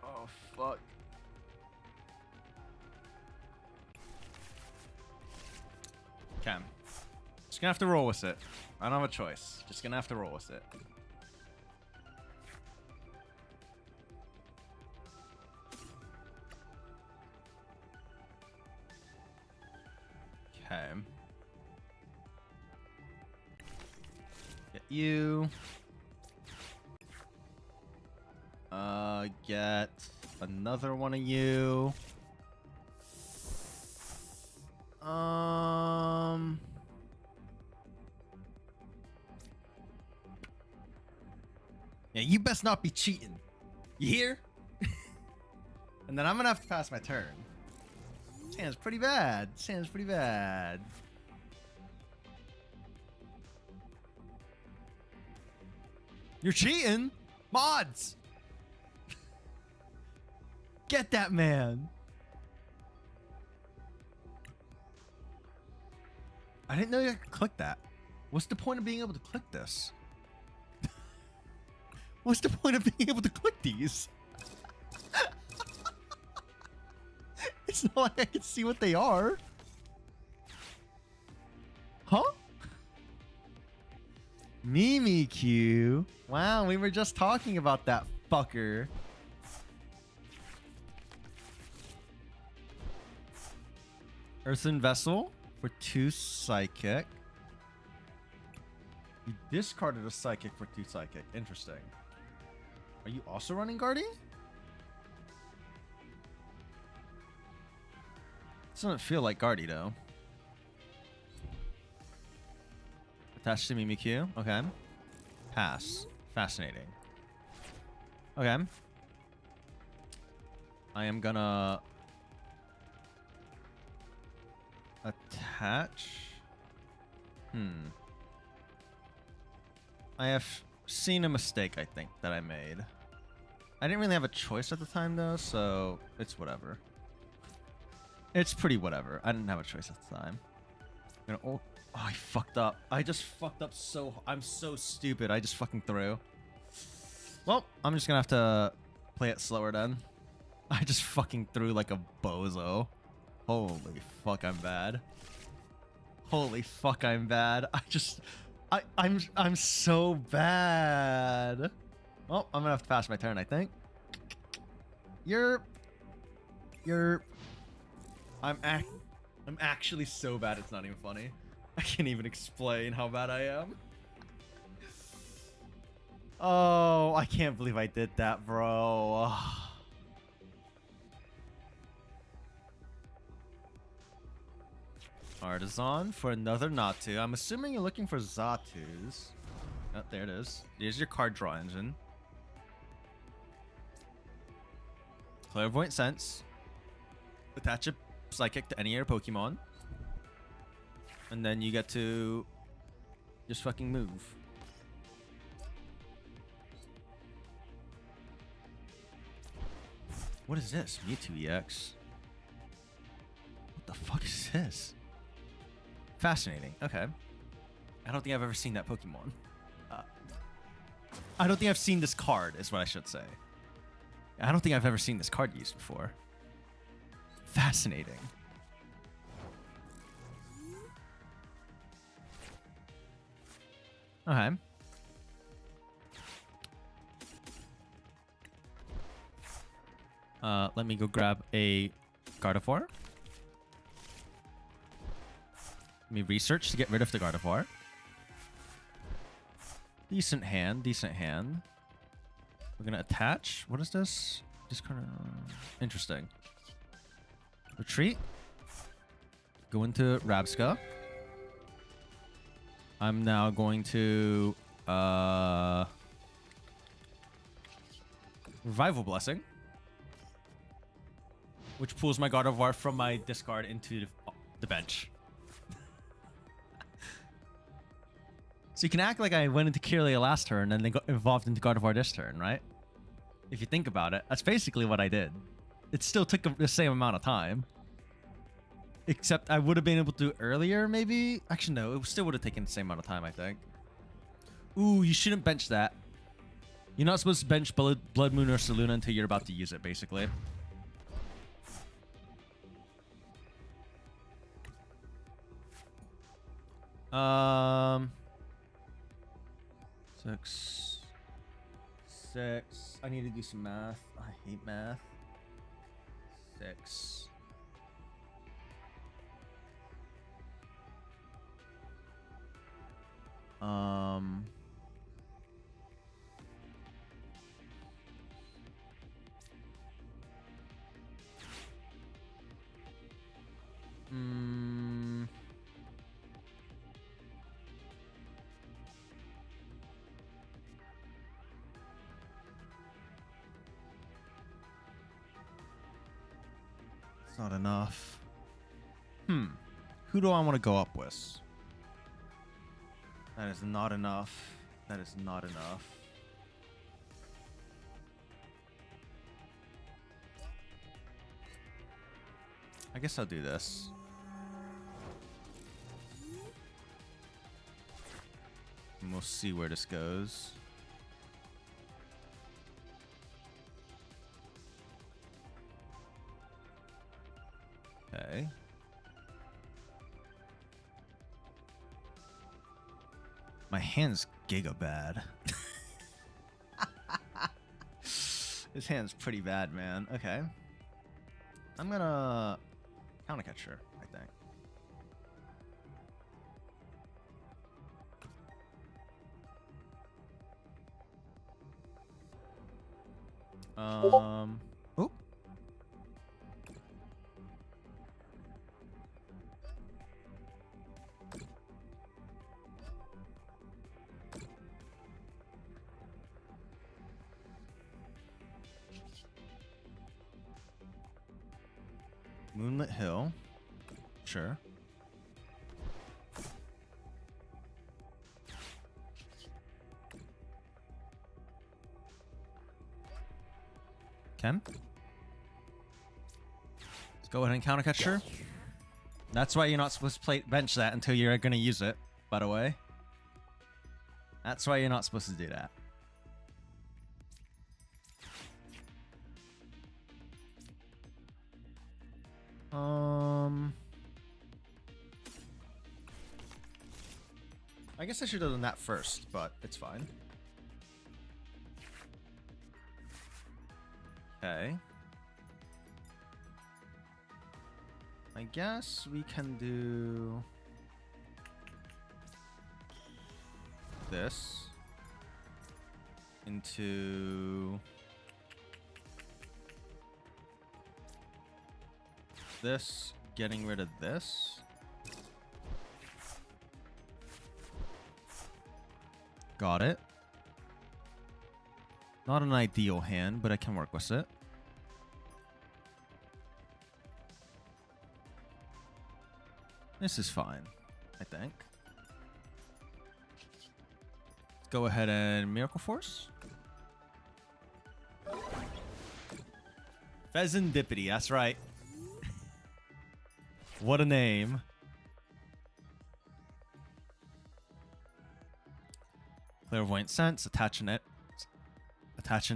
Oh fuck. Okay. Just gonna have to roll with it. I don't have a choice. Just gonna have to roll with it. Okay. Get you. Get another one of you. Yeah, you best not be cheating. You hear? And then I'm gonna have to pass my turn. Sounds pretty bad. Sounds pretty bad. You're cheating? Mods! Get that man. I didn't know you could click that. What's the point of being able to click this? What's the point of being able to click these? It's not like I can see what they are. Huh? Mimikyu. Wow, we were just talking about that fucker. Earthen Vessel for 2 psychic. You discarded a psychic for 2 psychic. Interesting. Are you also running Guardy? Doesn't feel like Guardy though. Attached to Mimikyu. Okay. Pass. Fascinating. Okay. I am gonna attach. I have seen a mistake, I think, that I made. I didn't really have a choice at the time though, so it's whatever. It's pretty whatever. I didn't have a choice at the time. Oh, I fucked up. I just fucked up so... I'm so stupid. I just fucking threw. Well, I'm just gonna have to play it slower then. I just fucking threw like a bozo. Holy fuck, I'm bad. Holy fuck, I'm bad. I'm so bad. Well, I'm gonna have to pass my turn, I think. I'm actually so bad it's not even funny. I can't even explain how bad I am. Oh, I can't believe I did that, bro. Artisan for another Natu. I'm assuming you're looking for Zatus. Oh, there it is. Here's your card draw engine. Clairvoyant Sense. Attach a Psychic to any of your Pokemon. And then you get to just fucking move. What is this? Mewtwo EX. What the fuck is this? Fascinating. Okay. I don't think I've ever seen that Pokemon. I don't think I've seen this card, is what I should say. I don't think I've ever seen this card used before. Fascinating. Okay. Let me go grab a Gardevoir. Let me research to get rid of the Gardevoir. Decent hand, decent hand. We're gonna attach. What is this? Discard. Interesting. Retreat. Go into Rabska. I'm now going to Revival Blessing, which pulls my Gardevoir from my discard into the bench. So you can act like I went into Kirlia last turn and then got evolved into Gardevoir this turn, right? If you think about it, that's basically what I did. It still took the same amount of time. Except I would have been able to do it earlier, maybe? Actually, no. It still would have taken the same amount of time, I think. Ooh, you shouldn't bench that. You're not supposed to bench Blood Moon or Saluna until you're about to use it, basically. Six. I need to do some math. I hate math. 6. It's not enough. Who do I want to go up with? That is not enough. That is not enough. I guess I'll do this. And we'll see where this goes. Okay. My hand's giga bad. This hand's pretty bad, man. Okay. I'm gonna counter catcher, I think. Oh. Moonlit Hill. Sure. Ken? Let's go ahead and counter catcher. That's why you're not supposed to play bench that until you're gonna use it, by the way. That's why you're not supposed to do that. I guess I should have done that first, but it's fine. Okay. I guess we can do this into this, getting rid of this. Got it. Not an ideal hand, but I can work with it. This is fine, I think. Let's go ahead and Miracle Force. Pheasantipity, that's right. What a name. Clairvoyant Sense, attach an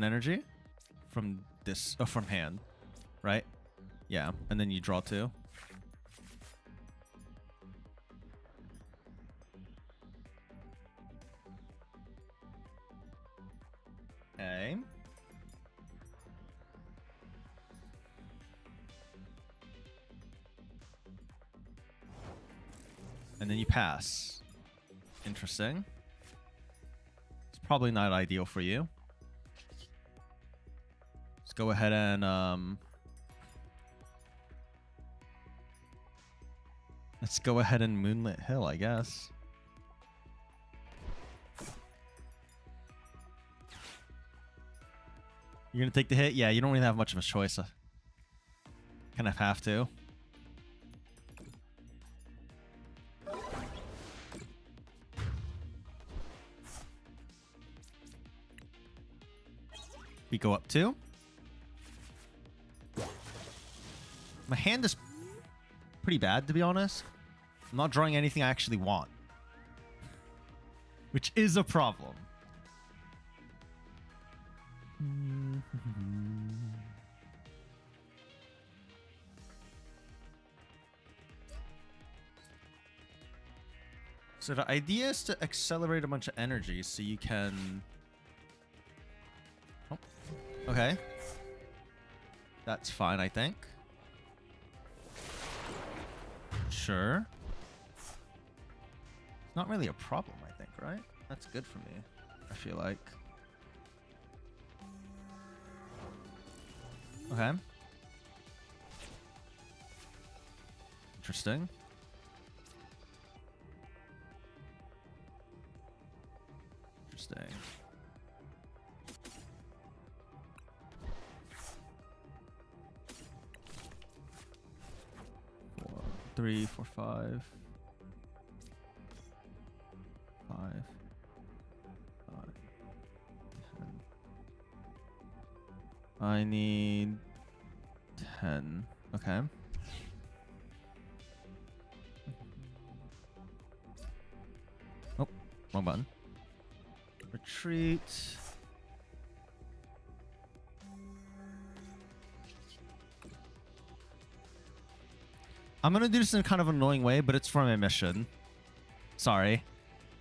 energy from this, from hand, right? Yeah, and then you draw 2. Okay. And then you pass. Interesting. It's probably not ideal for you. Let's go ahead and let's go ahead and Moonlit Hill, I guess. You're gonna take the hit? Yeah, you don't really have much of a choice. Kind of have to. We go up 2. My hand is pretty bad, to be honest. I'm not drawing anything I actually want, which is a problem. So the idea is to accelerate a bunch of energy so you can... Oh, okay. That's fine, I think. Sure. It's not really a problem, I think, right? That's good for me, I feel like. Okay. Interesting. Interesting. 3, 4, 5. 5. 5. 10. I need 10. Okay. Oh, wrong button. Retreat. I'm gonna do this in a kind of annoying way, but it's for my mission. Sorry.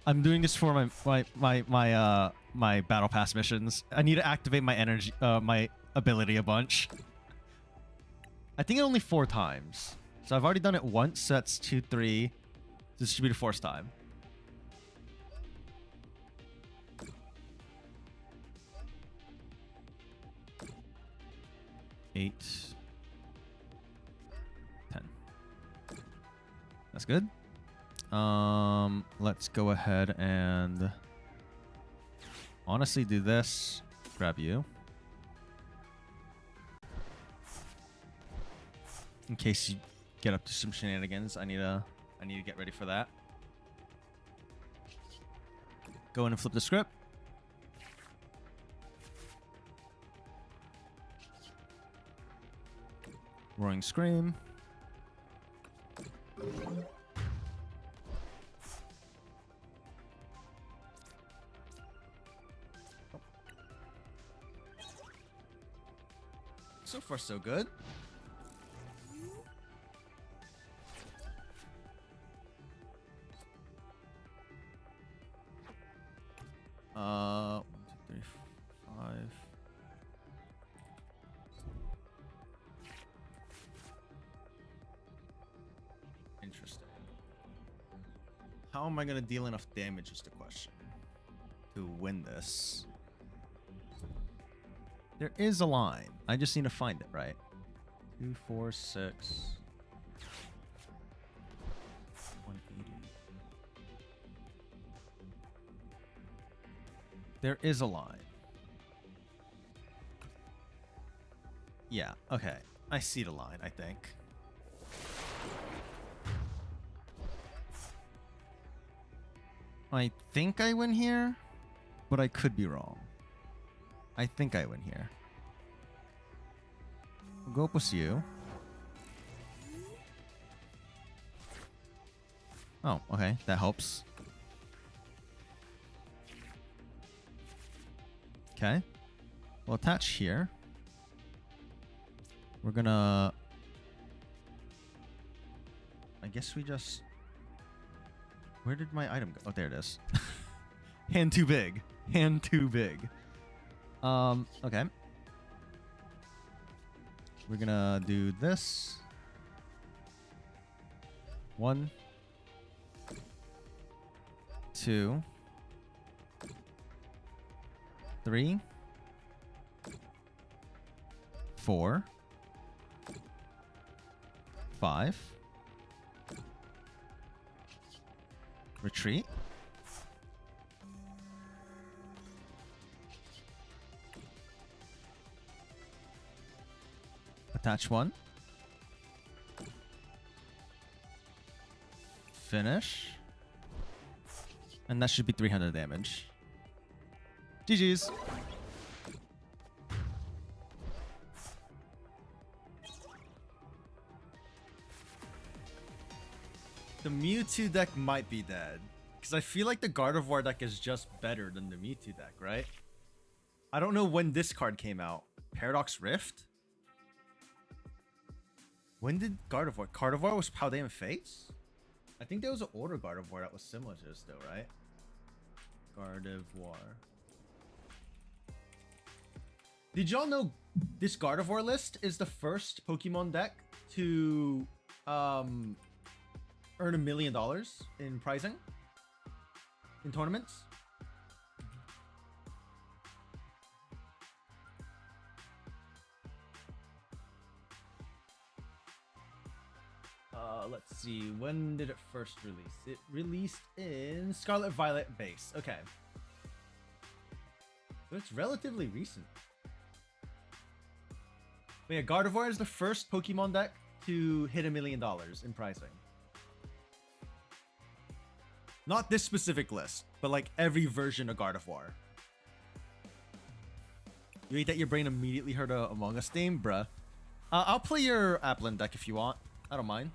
I'm doing this for my battle pass missions. I need to activate my energy, my ability a bunch. I think only 4 times. So I've already done it once, so that's 2, 3. This should be the 4th time. Eight. 10. That's good. Let's go ahead and honestly do this. Grab you. In case you get up to some shenanigans, I need to get ready for that. Go in and flip the script. Roaring Scream. So far, so good. One, two, three, 5. Interesting. How am I gonna deal enough damage is the question to win this. There is a line. I just need to find it, right? 2, 4, 6. 180. There is a line. Yeah, okay. I see the line, I think. I think I win here, but I could be wrong. I think I win here. We'll go up with you. Oh, okay. That helps. Okay. We'll attach here. We're gonna... I guess we just... Where did my item go? Oh, there it is. Hand too big. Hand too big. Okay. We're gonna do this. 1, 2, 3, 4, 5. Retreat. Attach 1. Finish. And that should be 300 damage. GG's. The Mewtwo deck might be dead. Because I feel like the Gardevoir deck is just better than the Mewtwo deck, right? I don't know when this card came out. Paradox Rift? When did Gardevoir? Gardevoir was Paldean Fates? I think there was an older Gardevoir that was similar to this though, right? Gardevoir. Did y'all know this Gardevoir list is the first Pokemon deck to earn $1 million in pricing in tournaments? Let's see. When did it first release? It released in Scarlet Violet base. Okay. So it's relatively recent. But yeah, Gardevoir is the first Pokemon deck to hit $1 million in pricing. Not this specific list, but like every version of Gardevoir. You ate that your brain immediately heard a Among Us name? Bruh. I'll play your Applin deck if you want. I don't mind.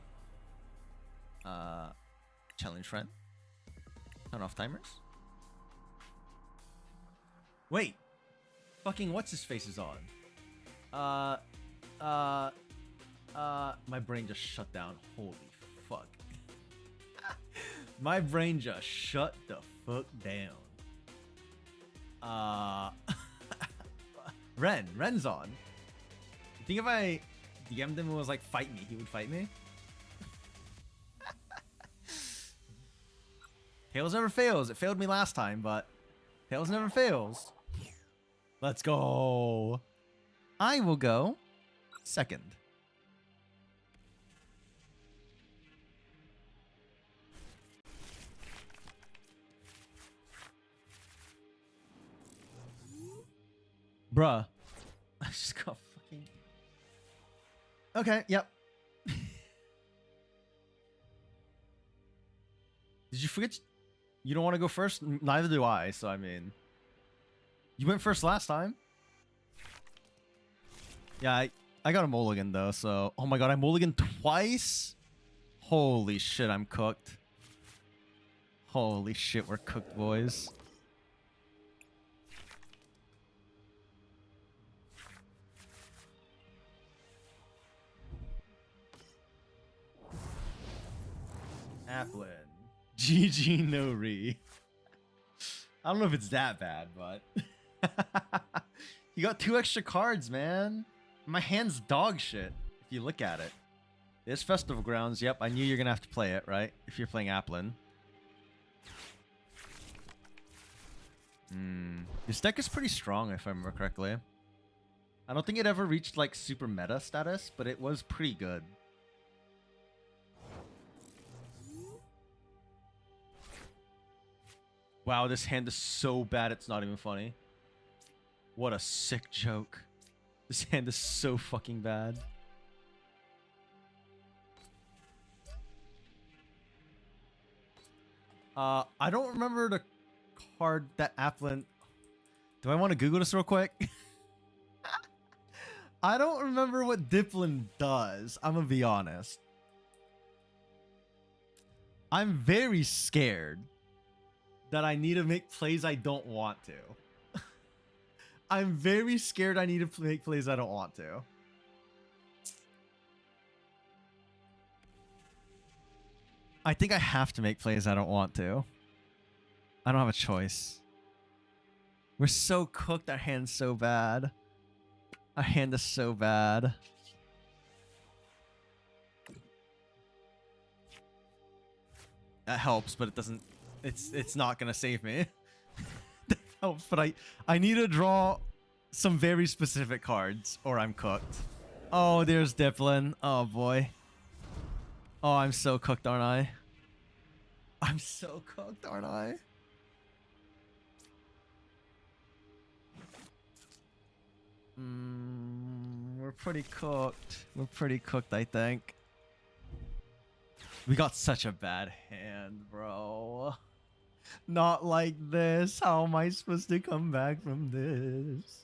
Challenge friend. Turn off timers. Wait. Fucking what's his face is on. My brain just shut down. Holy fuck. My brain just shut the fuck down. Ren's on. You think if I DM'd him and was like, fight me, he would fight me? Tails never fails. It failed me last time, but Tails never fails. Let's go. I will go second. Bruh. I just got fucking... Okay, yep. Did you forget? You don't want to go first? Neither do I, so I mean... You went first last time. Yeah, I got a mulligan though, so... Oh my god, I mulligan twice? Holy shit, I'm cooked. Holy shit, we're cooked, boys. Applin. GG no re. I don't know if it's that bad, but you got 2 extra cards, man. My hand's dog shit if you look at it. This Festival Grounds, yep, I knew you're gonna have to play it, right? If you're playing Applin. This deck is pretty strong if I remember correctly. I don't think it ever reached like super meta status, but it was pretty good. Wow, this hand is so bad it's not even funny. What a sick joke. This hand is so fucking bad. I don't remember the card that Applin... Do I want to Google this real quick? I don't remember what Diplin does. I'm gonna be honest. I'm very scared that I need to make plays I don't want to. I'm very scared I need to make plays I don't want to. I think I have to make plays I don't want to. I don't have a choice. We're so cooked. Our hand's so bad. Our hand is so bad. That helps, but it doesn't... It's not gonna save me. That helps, but I need to draw some very specific cards or I'm cooked. Oh, there's Diplin. Oh boy. Oh, I'm so cooked, aren't I? I'm so cooked, aren't I? We're pretty cooked. We're pretty cooked, I think. We got such a bad hand, bro. Not like this. How am I supposed to come back from this?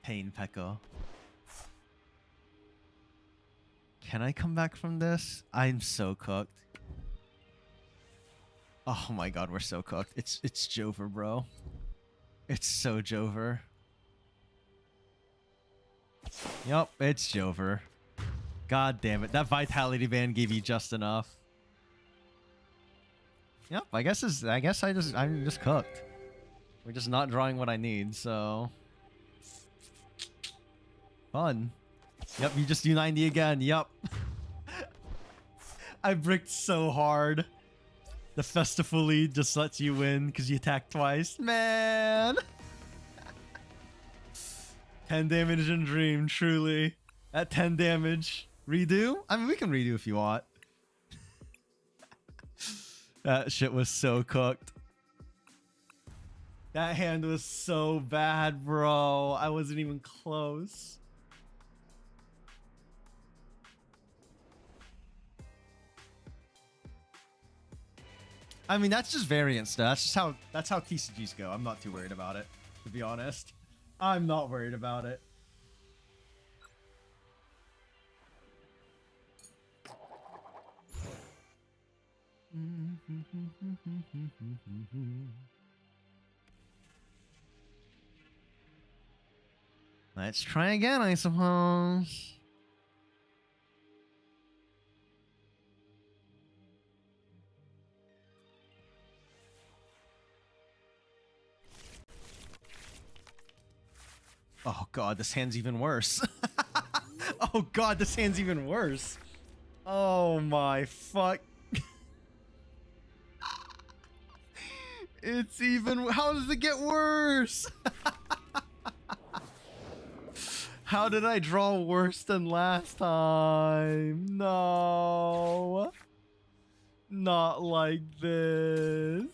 Pain, Pekka. Can I come back from this? I'm so cooked. Oh my god, we're so cooked. It's Jover, bro. It's so Jover. Yup, it's Jover. God damn it. That Vitality Band gave you just enough. Yep, I'm just cooked. We're just not drawing what I need, so fun. Yep, you just do 90 again. Yep. I bricked so hard. The Festival lead just lets you win because you attack twice. Man. 10 damage in Dream, truly. At 10 damage. Redo? I mean, we can redo if you want. That shit was so cooked. That hand was so bad, bro. I wasn't even close. I mean, that's just variant stuff. That's how TCGs go. I'm not too worried about it, to be honest. I'm not worried about it. Let's try again, I suppose. Oh god, this hand's even worse. Oh god, this hand's even worse. Oh my fuck. It's even... How does it get worse? How did I draw worse than last time? No. Not like this.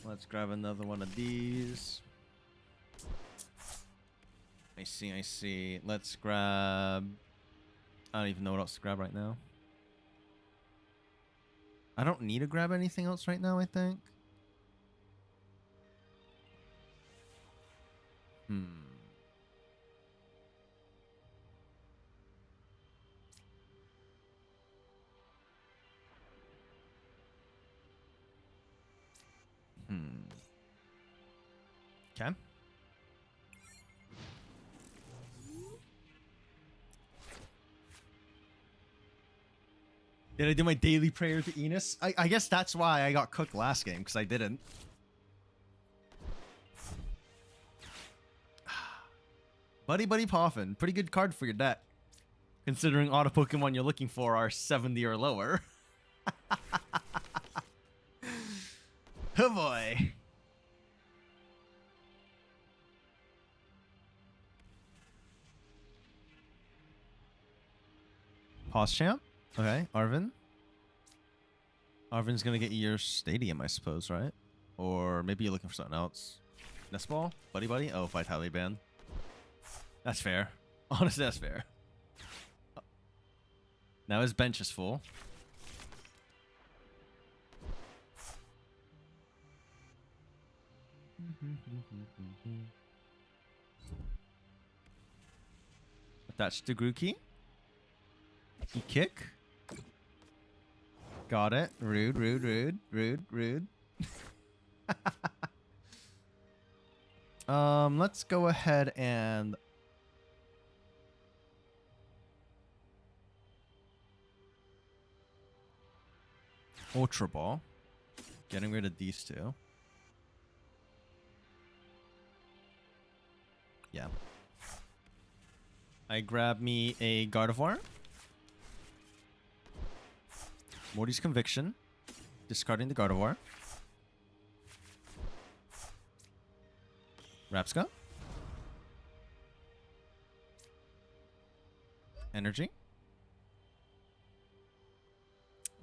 Let's grab another one of these. I see, I see. Let's grab... I don't even know what else to grab right now. I don't need to grab anything else right now, I think. Okay. Did I do my daily prayer to Enos? I guess that's why I got cooked last game, because I didn't. Buddy Poffin. Pretty good card for your deck. Considering all the Pokemon you're looking for are 70 or lower. Oh boy. Pause champ. Okay, Arvin. Arvin's gonna get you your stadium, I suppose, right? Or maybe you're looking for something else. Nest ball? Buddy? Oh, Vitality Band. That's fair. Honestly, that's fair. Now his bench is full. Attach to Grookey. You kick. Got it. Rude. Let's go ahead and Ultra Ball. Getting rid of these two. Yeah. I grab me a Gardevoir. Morty's Conviction. Discarding the Gardevoir. Rapska. Energy.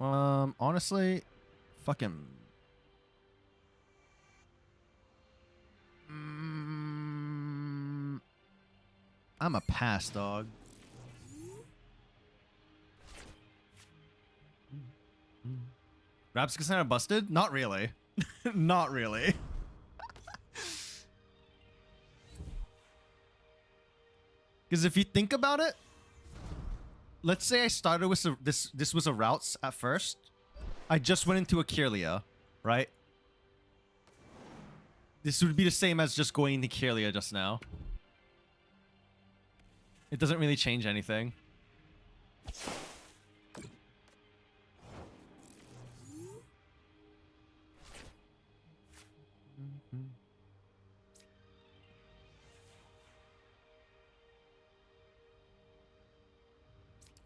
Honestly, fucking... I'm a pass, dog. Rapska's kind of busted? Not really. Not really. Because if you think about it, let's say I started with this was a routes at first. I just went into a Kirlia, right? This would be the same as just going into Kirlia just now. It doesn't really change anything.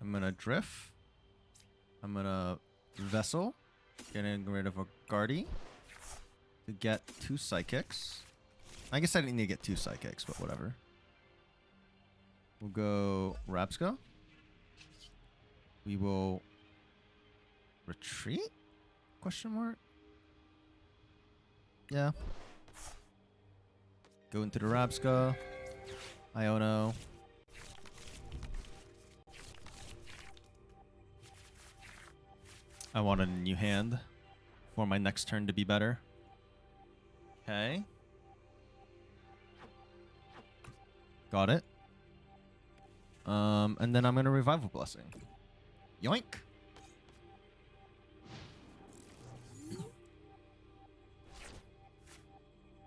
I'm gonna Drift. I'm gonna Vessel. Getting rid of a Guardy. To get 2 Psychics. I guess I didn't need to get 2 Psychics, but whatever. We'll go Rapska. We will retreat? Question mark? Yeah. Go into the Rapska. Iono. I want a new hand for my next turn to be better. Okay. Got it. And then I'm gonna Revival Blessing. Yoink.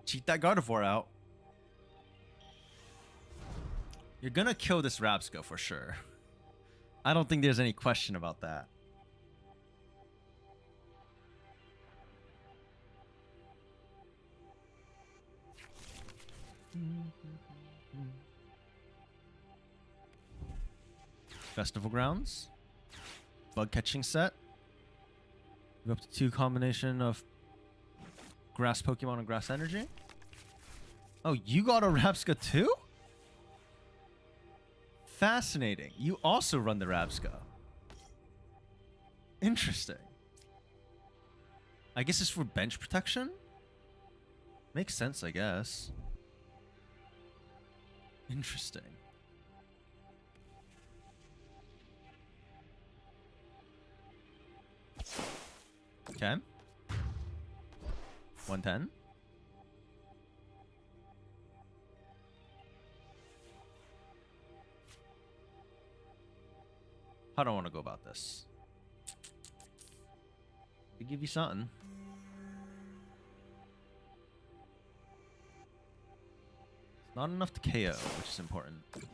Cheat that Gardevoir out. You're gonna kill this Rapska for sure. I don't think there's any question about that. Festival Grounds. Bug catching set. Go up to 2 combination of grass Pokemon and grass energy. Oh, you got a Rapska too? Fascinating. You also run the Rapska. Interesting. I guess it's for bench protection? Makes sense, I guess. Interesting. Okay. 110. How do I want to go about this? To give you something. It's not enough to KO, which is important. It's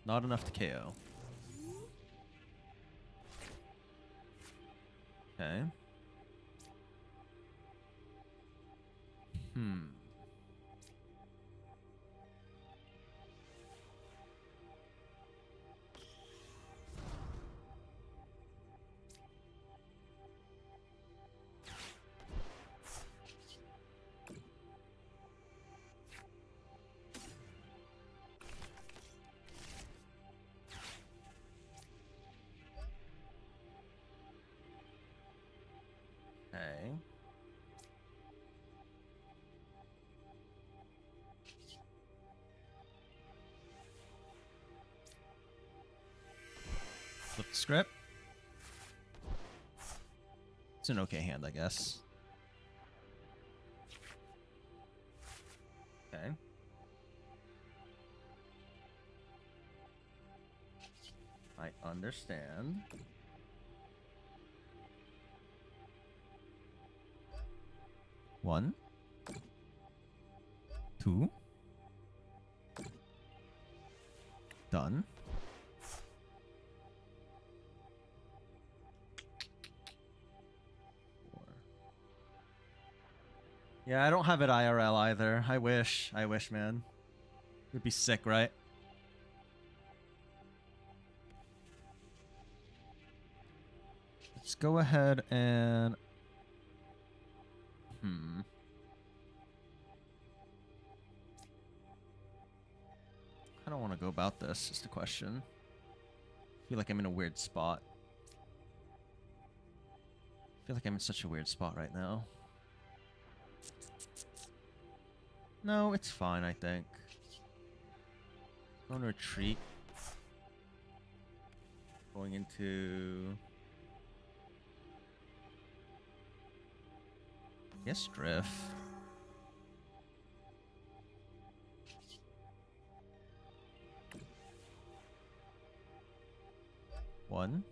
not enough to KO. Okay. Okay. Flip the script. It's an okay hand, I guess. Okay. I understand. One. Two. Done. Four. Yeah, I don't have it IRL either. I wish, man. It'd be sick, right? Let's go ahead and... I don't want to go about this, is the question. I feel like I'm in a weird spot. I feel like I'm in such a weird spot right now. No, it's fine, I think. Going to retreat. Going into... Yes, drift. One.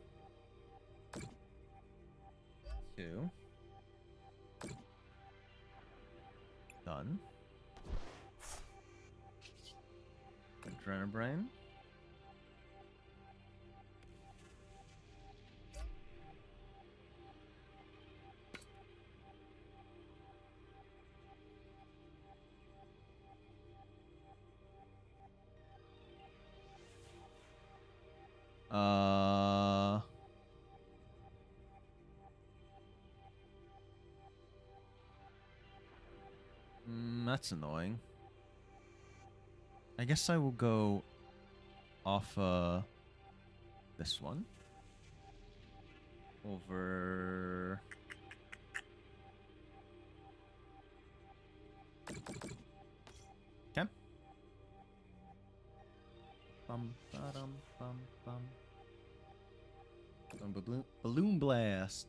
Two. Done. Adrenabrain. That's annoying. I guess I will go off this one over okay. Balloon blast.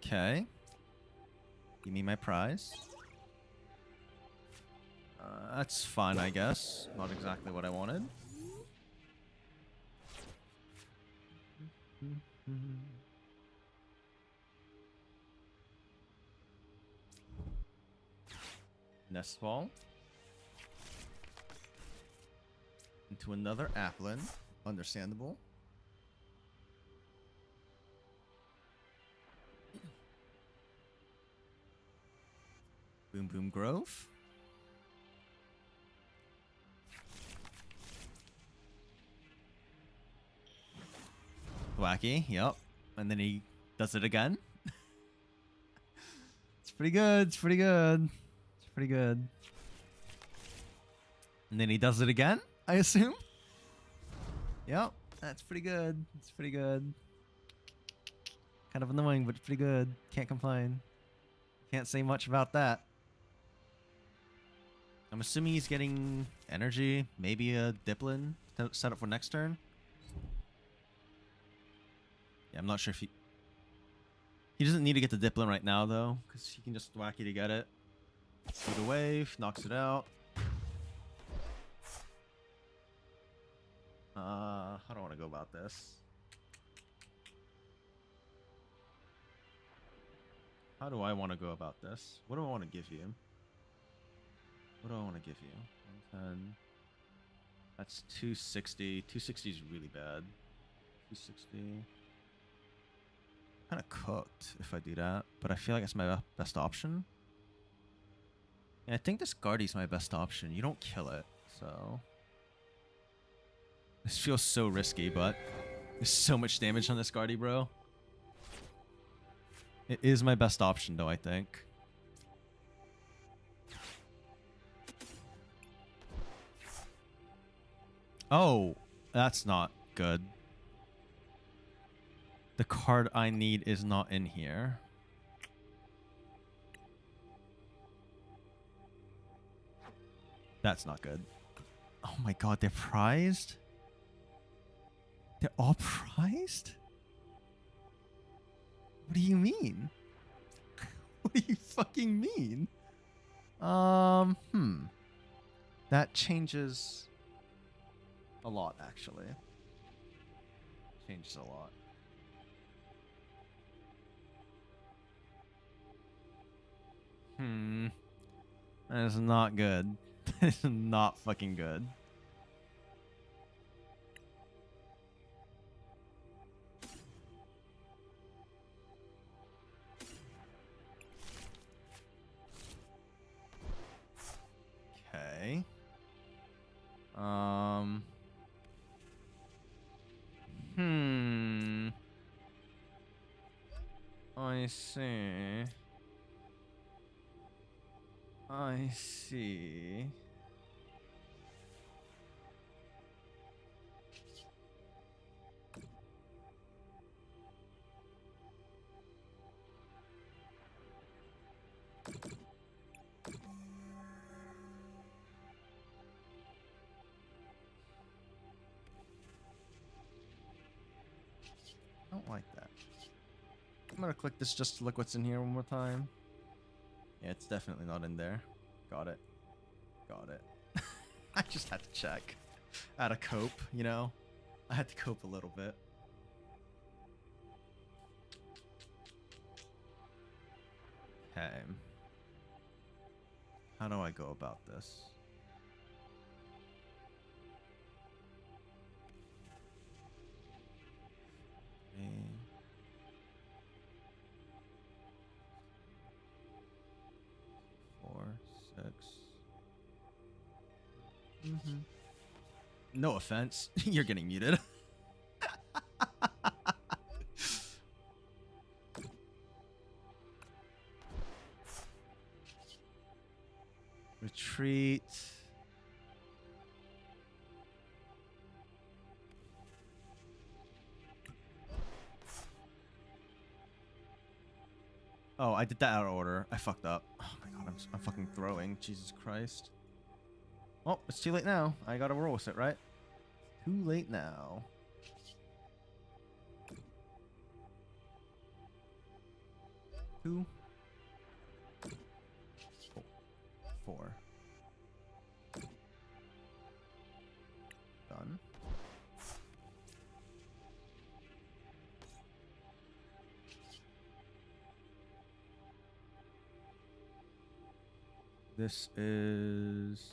Okay. Give me my prize. That's fine, I guess. Not exactly what I wanted. Nest ball. Into another Applin. Understandable. Boom Boom Grove. Wacky, yep. And then he does it again. It's pretty good, it's pretty good. It's pretty good. And then he does it again, I assume. Yep, that's pretty good. It's pretty good. Kind of annoying, but it's pretty good. Can't complain. Can't say much about that. I'm assuming he's getting energy, maybe a Diplin to set up for next turn. Yeah, I'm not sure if he doesn't need to get the Diplin right now though, because he can just whack you to get it. Do the wave, knocks it out. How do I want to go about this? How do I want to go about this? What do I want to give you? What do I want to give you? 110. That's 260. 260 is really bad. 260. Kind of cooked if I do that, but I feel like it's my best option. Yeah, I think this Guardy's my best option. You don't kill it, so... This feels so risky, but there's so much damage on this Guardy, bro. It is my best option, though, I think. Oh, that's not good. The card I need is not in here. That's not good. Oh my god, they're prized? They're all prized? What do you mean? What do you fucking mean? That changes a lot, actually. Changes a lot. That is not good. That is not fucking good. Okay. I see. I see. I don't like that. I'm gonna click this just to look what's in here one more time. Yeah, it's definitely not in there. Got it. Got it. I just had to check. I had to cope, you know? I had to cope a little bit. Okay. How do I go about this? Okay. 4, 6. No offense. You're getting muted. Retreat. Oh, I did that out of order. I fucked up. Oh my god, I'm fucking throwing. Jesus Christ. Well, it's too late now. I gotta roll with it, right? Too late now. Two. 4. Done. This is...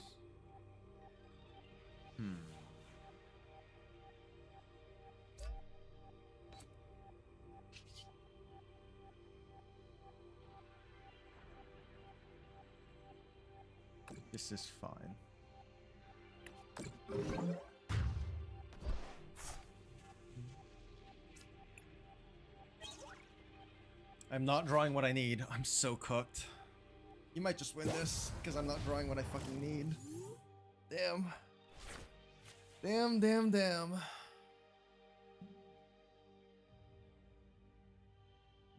This is fine. I'm not drawing what I need. I'm so cooked. You might just win this, because I'm not drawing what I fucking need. Damn. Damn, damn, damn.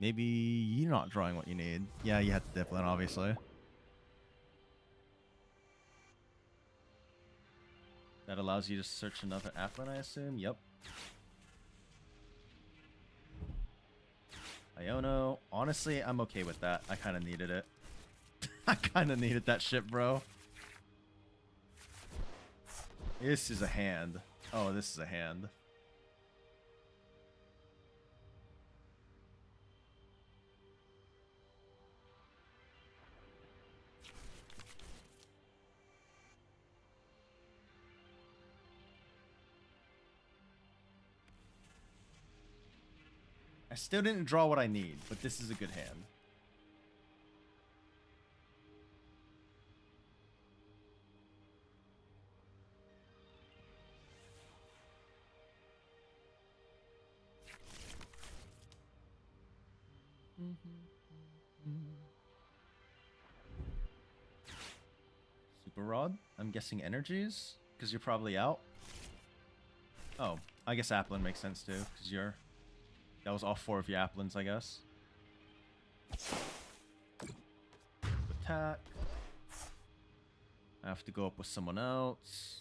Maybe you're not drawing what you need. Yeah, you had to dip in, obviously. That allows you to search another Applin, I assume? Yep. Iono. Honestly, I'm okay with that. I kind of needed it. I kind of needed that shit, bro. This is a hand. Oh, this is a hand. I still didn't draw what I need, but this is a good hand. Super Rod? I'm guessing energies? Because you're probably out. Oh, I guess Applin makes sense too, because you're... That was all 4 of your Applins, I guess. Attack. I have to go up with someone else.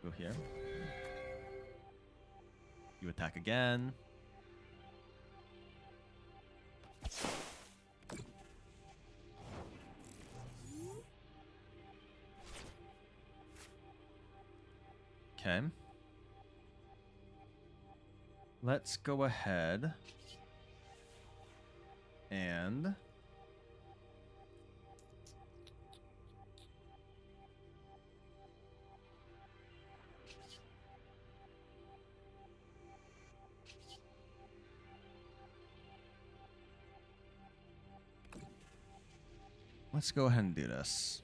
Go here. You attack again. Okay. Let's go ahead and let's go ahead and do this.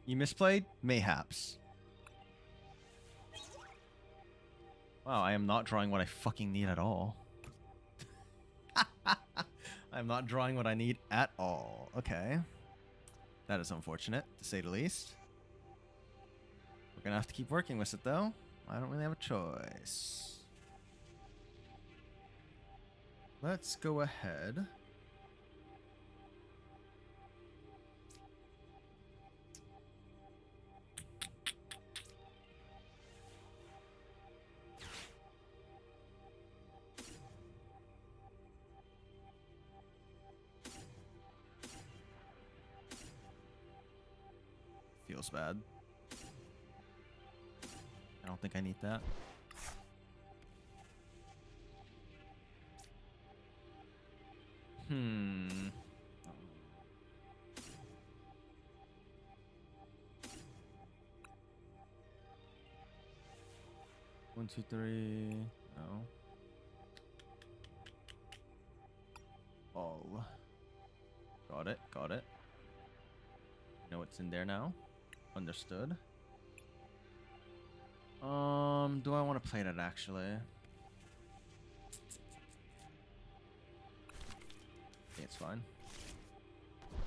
You misplayed? Mayhaps. Wow, I am not drawing what I fucking need at all. I'm not drawing what I need at all. Okay. That is unfortunate, to say the least. We're gonna have to keep working with it, though. I don't really have a choice. Let's go ahead. Feels bad. I don't think I need that. Hmm. 1, 2, 3. No. All. Got it. Got it. Know what's in there now. Understood. Do I want to play that actually? Okay, it's fine.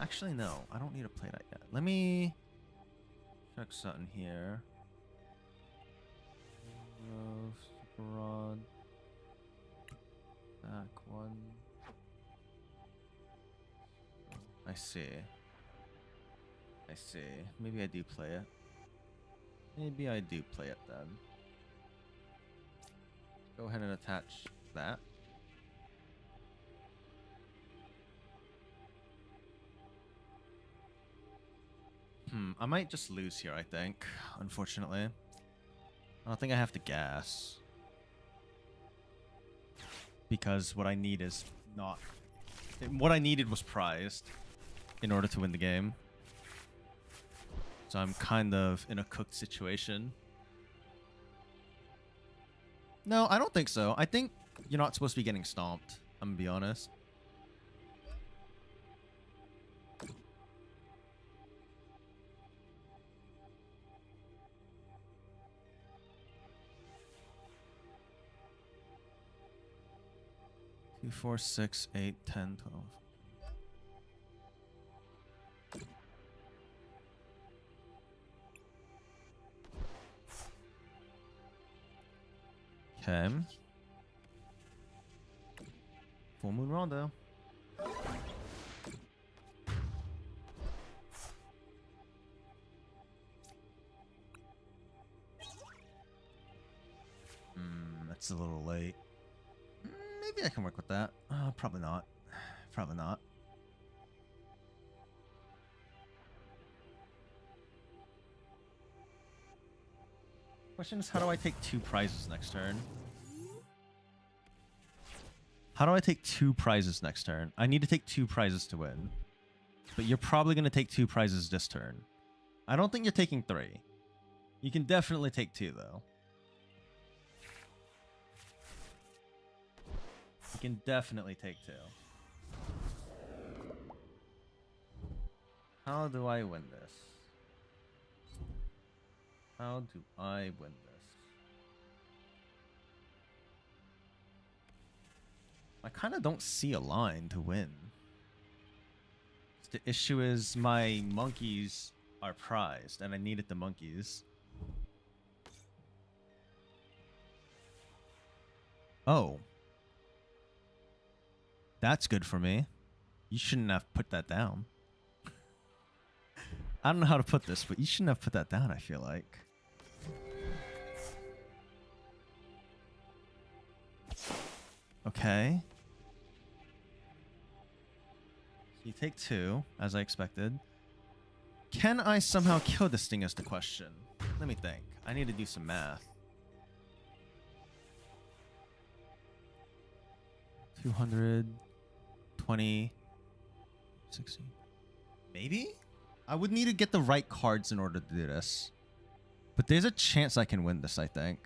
Actually, no. I don't need to play that yet. Let me check something here. Super Rod. Back one. I see. I see. Maybe I do play it. Maybe I do play it then. Go ahead and attach that. I might just lose here, I think. Unfortunately. I don't think I have to gas. Because what I need is not... What I needed was prized in order to win the game. So I'm kind of in a cooked situation. No, I don't think so. I think you're not supposed to be getting stomped. I'm gonna be honest. Two, 4, 6, 8, 10, 12. Okay. Full Moon Rondo. That's a little late. Maybe I can work with that. Probably not. Probably not. Question is, how do I take 2 prizes next turn? How do I take 2 prizes next turn? I need to take 2 prizes to win. But you're probably going to take 2 prizes this turn. I don't think you're taking 3. You can definitely take 2, though. You can definitely take 2. How do I win this? How do I win this? I kind of don't see a line to win. The issue is my monkeys are prized, and I needed the monkeys. Oh. That's good for me. You shouldn't have put that down. I don't know how to put this, but you shouldn't have put that down, I feel like. Okay. You take 2, as I expected. Can I somehow kill this thing is the question. Let me think. I need to do some math. 220, 60. Maybe? I would need to get the right cards in order to do this. But there's a chance I can win this, I think.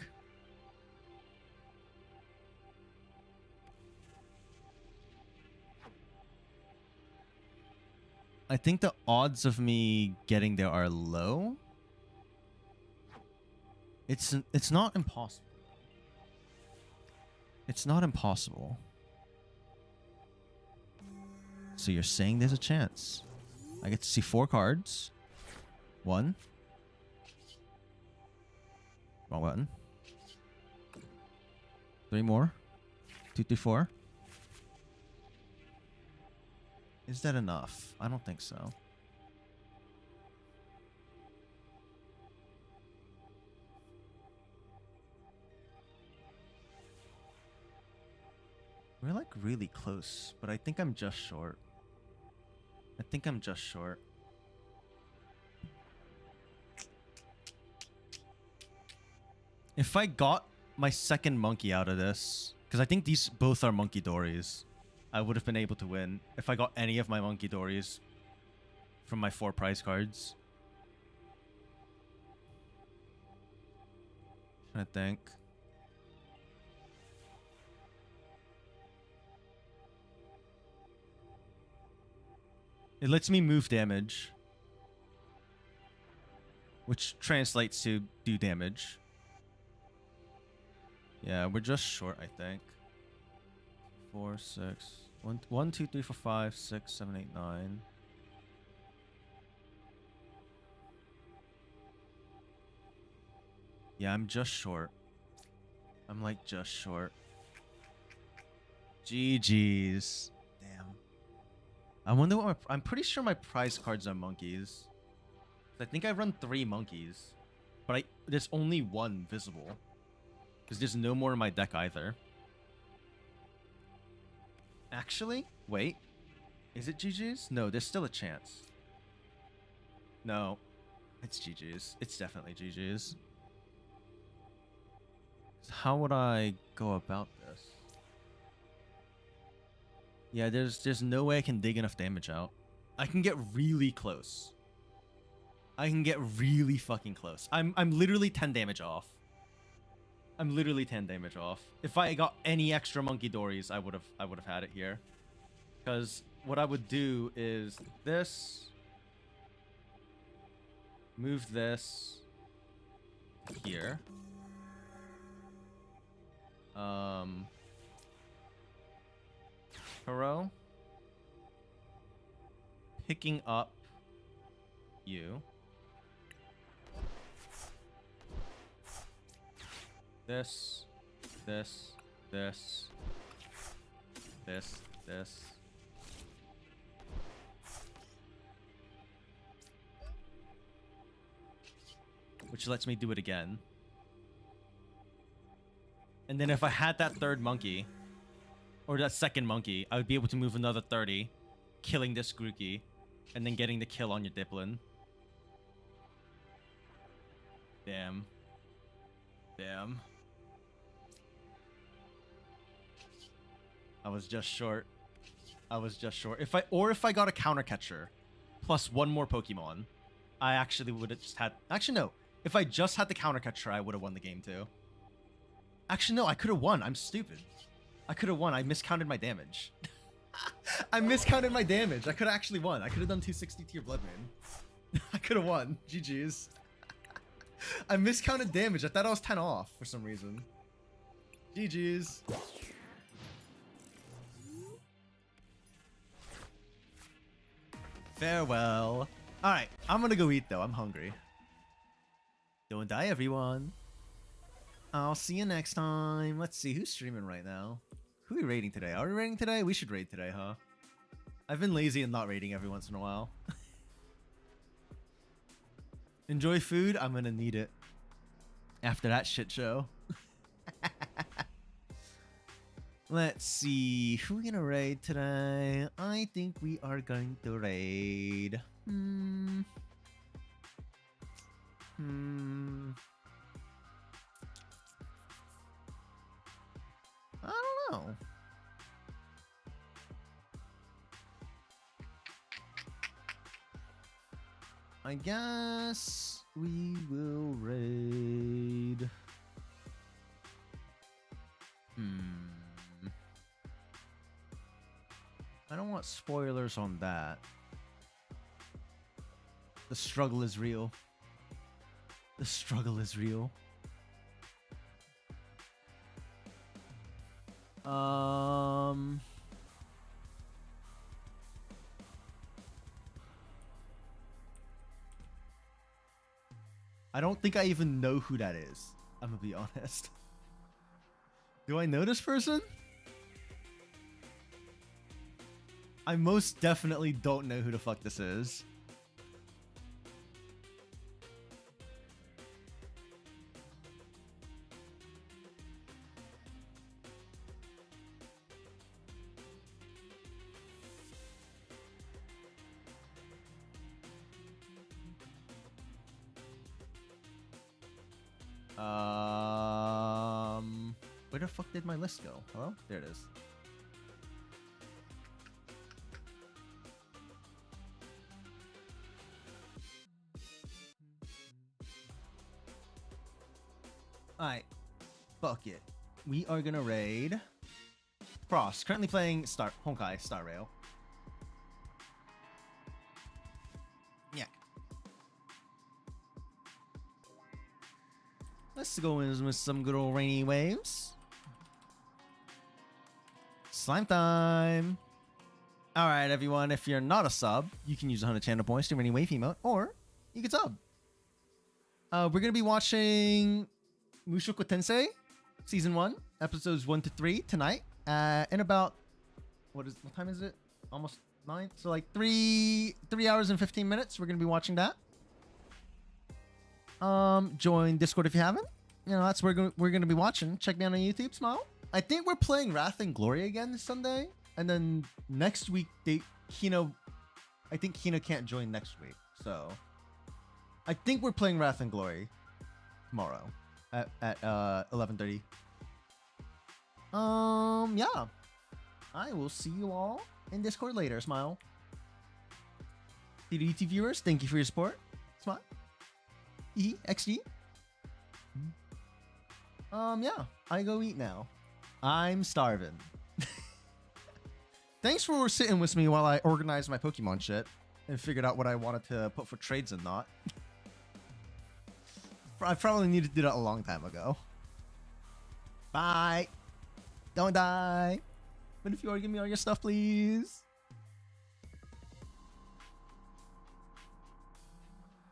I think the odds of me getting there are low. It's not impossible. It's not impossible. So you're saying there's a chance. I get to see 4 cards. 1. Wrong button. 3 more. 2, 3, 4. Is that enough? I don't think so. We're like really close, but I think I'm just short. I think I'm just short. If I got my second monkey out of this, because I think these both are monkey dories, I would have been able to win if I got any of my monkey dories from my 4 prize cards. I think. It lets me move damage, which translates to do damage. Yeah, we're just short, I think. 4, 6, 1, 2, 3, 4, 5, 6, 7, 8, 9. Yeah, I'm just short. I'm like just short. GG's. Damn. I wonder what I'm pretty sure my prize cards are monkeys. I think I run 3 monkeys, but there's only 1 visible because there's no more in my deck either. Actually, wait. Is it GG's? No, there's still a chance. No, it's GG's. It's definitely GG's. So how would I go about this? Yeah, there's no way I can dig enough damage out. I can get really close. I can get really fucking close. I'm literally 10 damage off. I'm literally 10 damage off. If I got any extra monkey dories, I would have had it here. Because what I would do is this, move this here. Hero, picking up you. This, this, this, this, this. Which lets me do it again. And then if I had that third monkey, or that second monkey, I would be able to move another 30, killing this Grookey, and then getting the kill on your Diplin. Damn. Damn. I was just short. I was just short. If I got a counter catcher plus one more Pokemon, I actually would have just had... Actually, no. If I just had the counter catcher, I would have won the game too. Actually, no. I could have won. I'm stupid. I could have won. I miscounted my damage. I miscounted my damage. I could have actually won. I could have done 260 to your Bloodman. I could have won. GG's. I miscounted damage. I thought I was 10 off for some reason. GG's. Farewell. Alright, I'm gonna go eat though. I'm hungry. Don't die, everyone. I'll see you next time. Let's see, who's streaming right now? Who are we raiding today? Are we raiding today? We should raid today, huh? I've been lazy and not raiding every once in a while. Enjoy food? I'm gonna need it. After that shit show. Let's see. Who are we gonna raid today? I think we are going to raid. I don't know. I guess we will raid. I don't want spoilers on that. The struggle is real. The struggle is real. I don't think I even know who that is. I'm gonna be honest. Do I know this person? I most definitely don't know who the fuck this is. Where the fuck did my list go? Hello? There it is. Alright. Fuck it. We are gonna raid Cross. Currently playing Honkai Star Rail. Yeah. Let's go in with some good old rainy waves. Slime time. Alright, everyone. If you're not a sub, you can use 100 channel points to rainy wave emote, or you can sub. We're going to be watching Mushoku Tensei Season 1, Episodes 1 to 3 tonight. In about... What time is it? Almost 9? So like 3 hours and 15 minutes. We're going to be watching that. Join Discord if you haven't. You know, that's where we're going to be watching. Check me out on YouTube. Smile. I think we're playing Wrath and Glory again this Sunday. And then next week, Hino... I think Hino can't join next week. So... I think we're playing Wrath and Glory tomorrow at 11:30. Yeah. I will see you all in Discord later. Smile. To the YouTube viewers, thank you for your support. Smile. XD. Yeah. I go eat now. I'm starving. Thanks for sitting with me while I organized my Pokemon shit and figured out what I wanted to put for trades and not. I probably needed to do that a long time ago. Bye. Don't die. But if you are, give me all your stuff, please.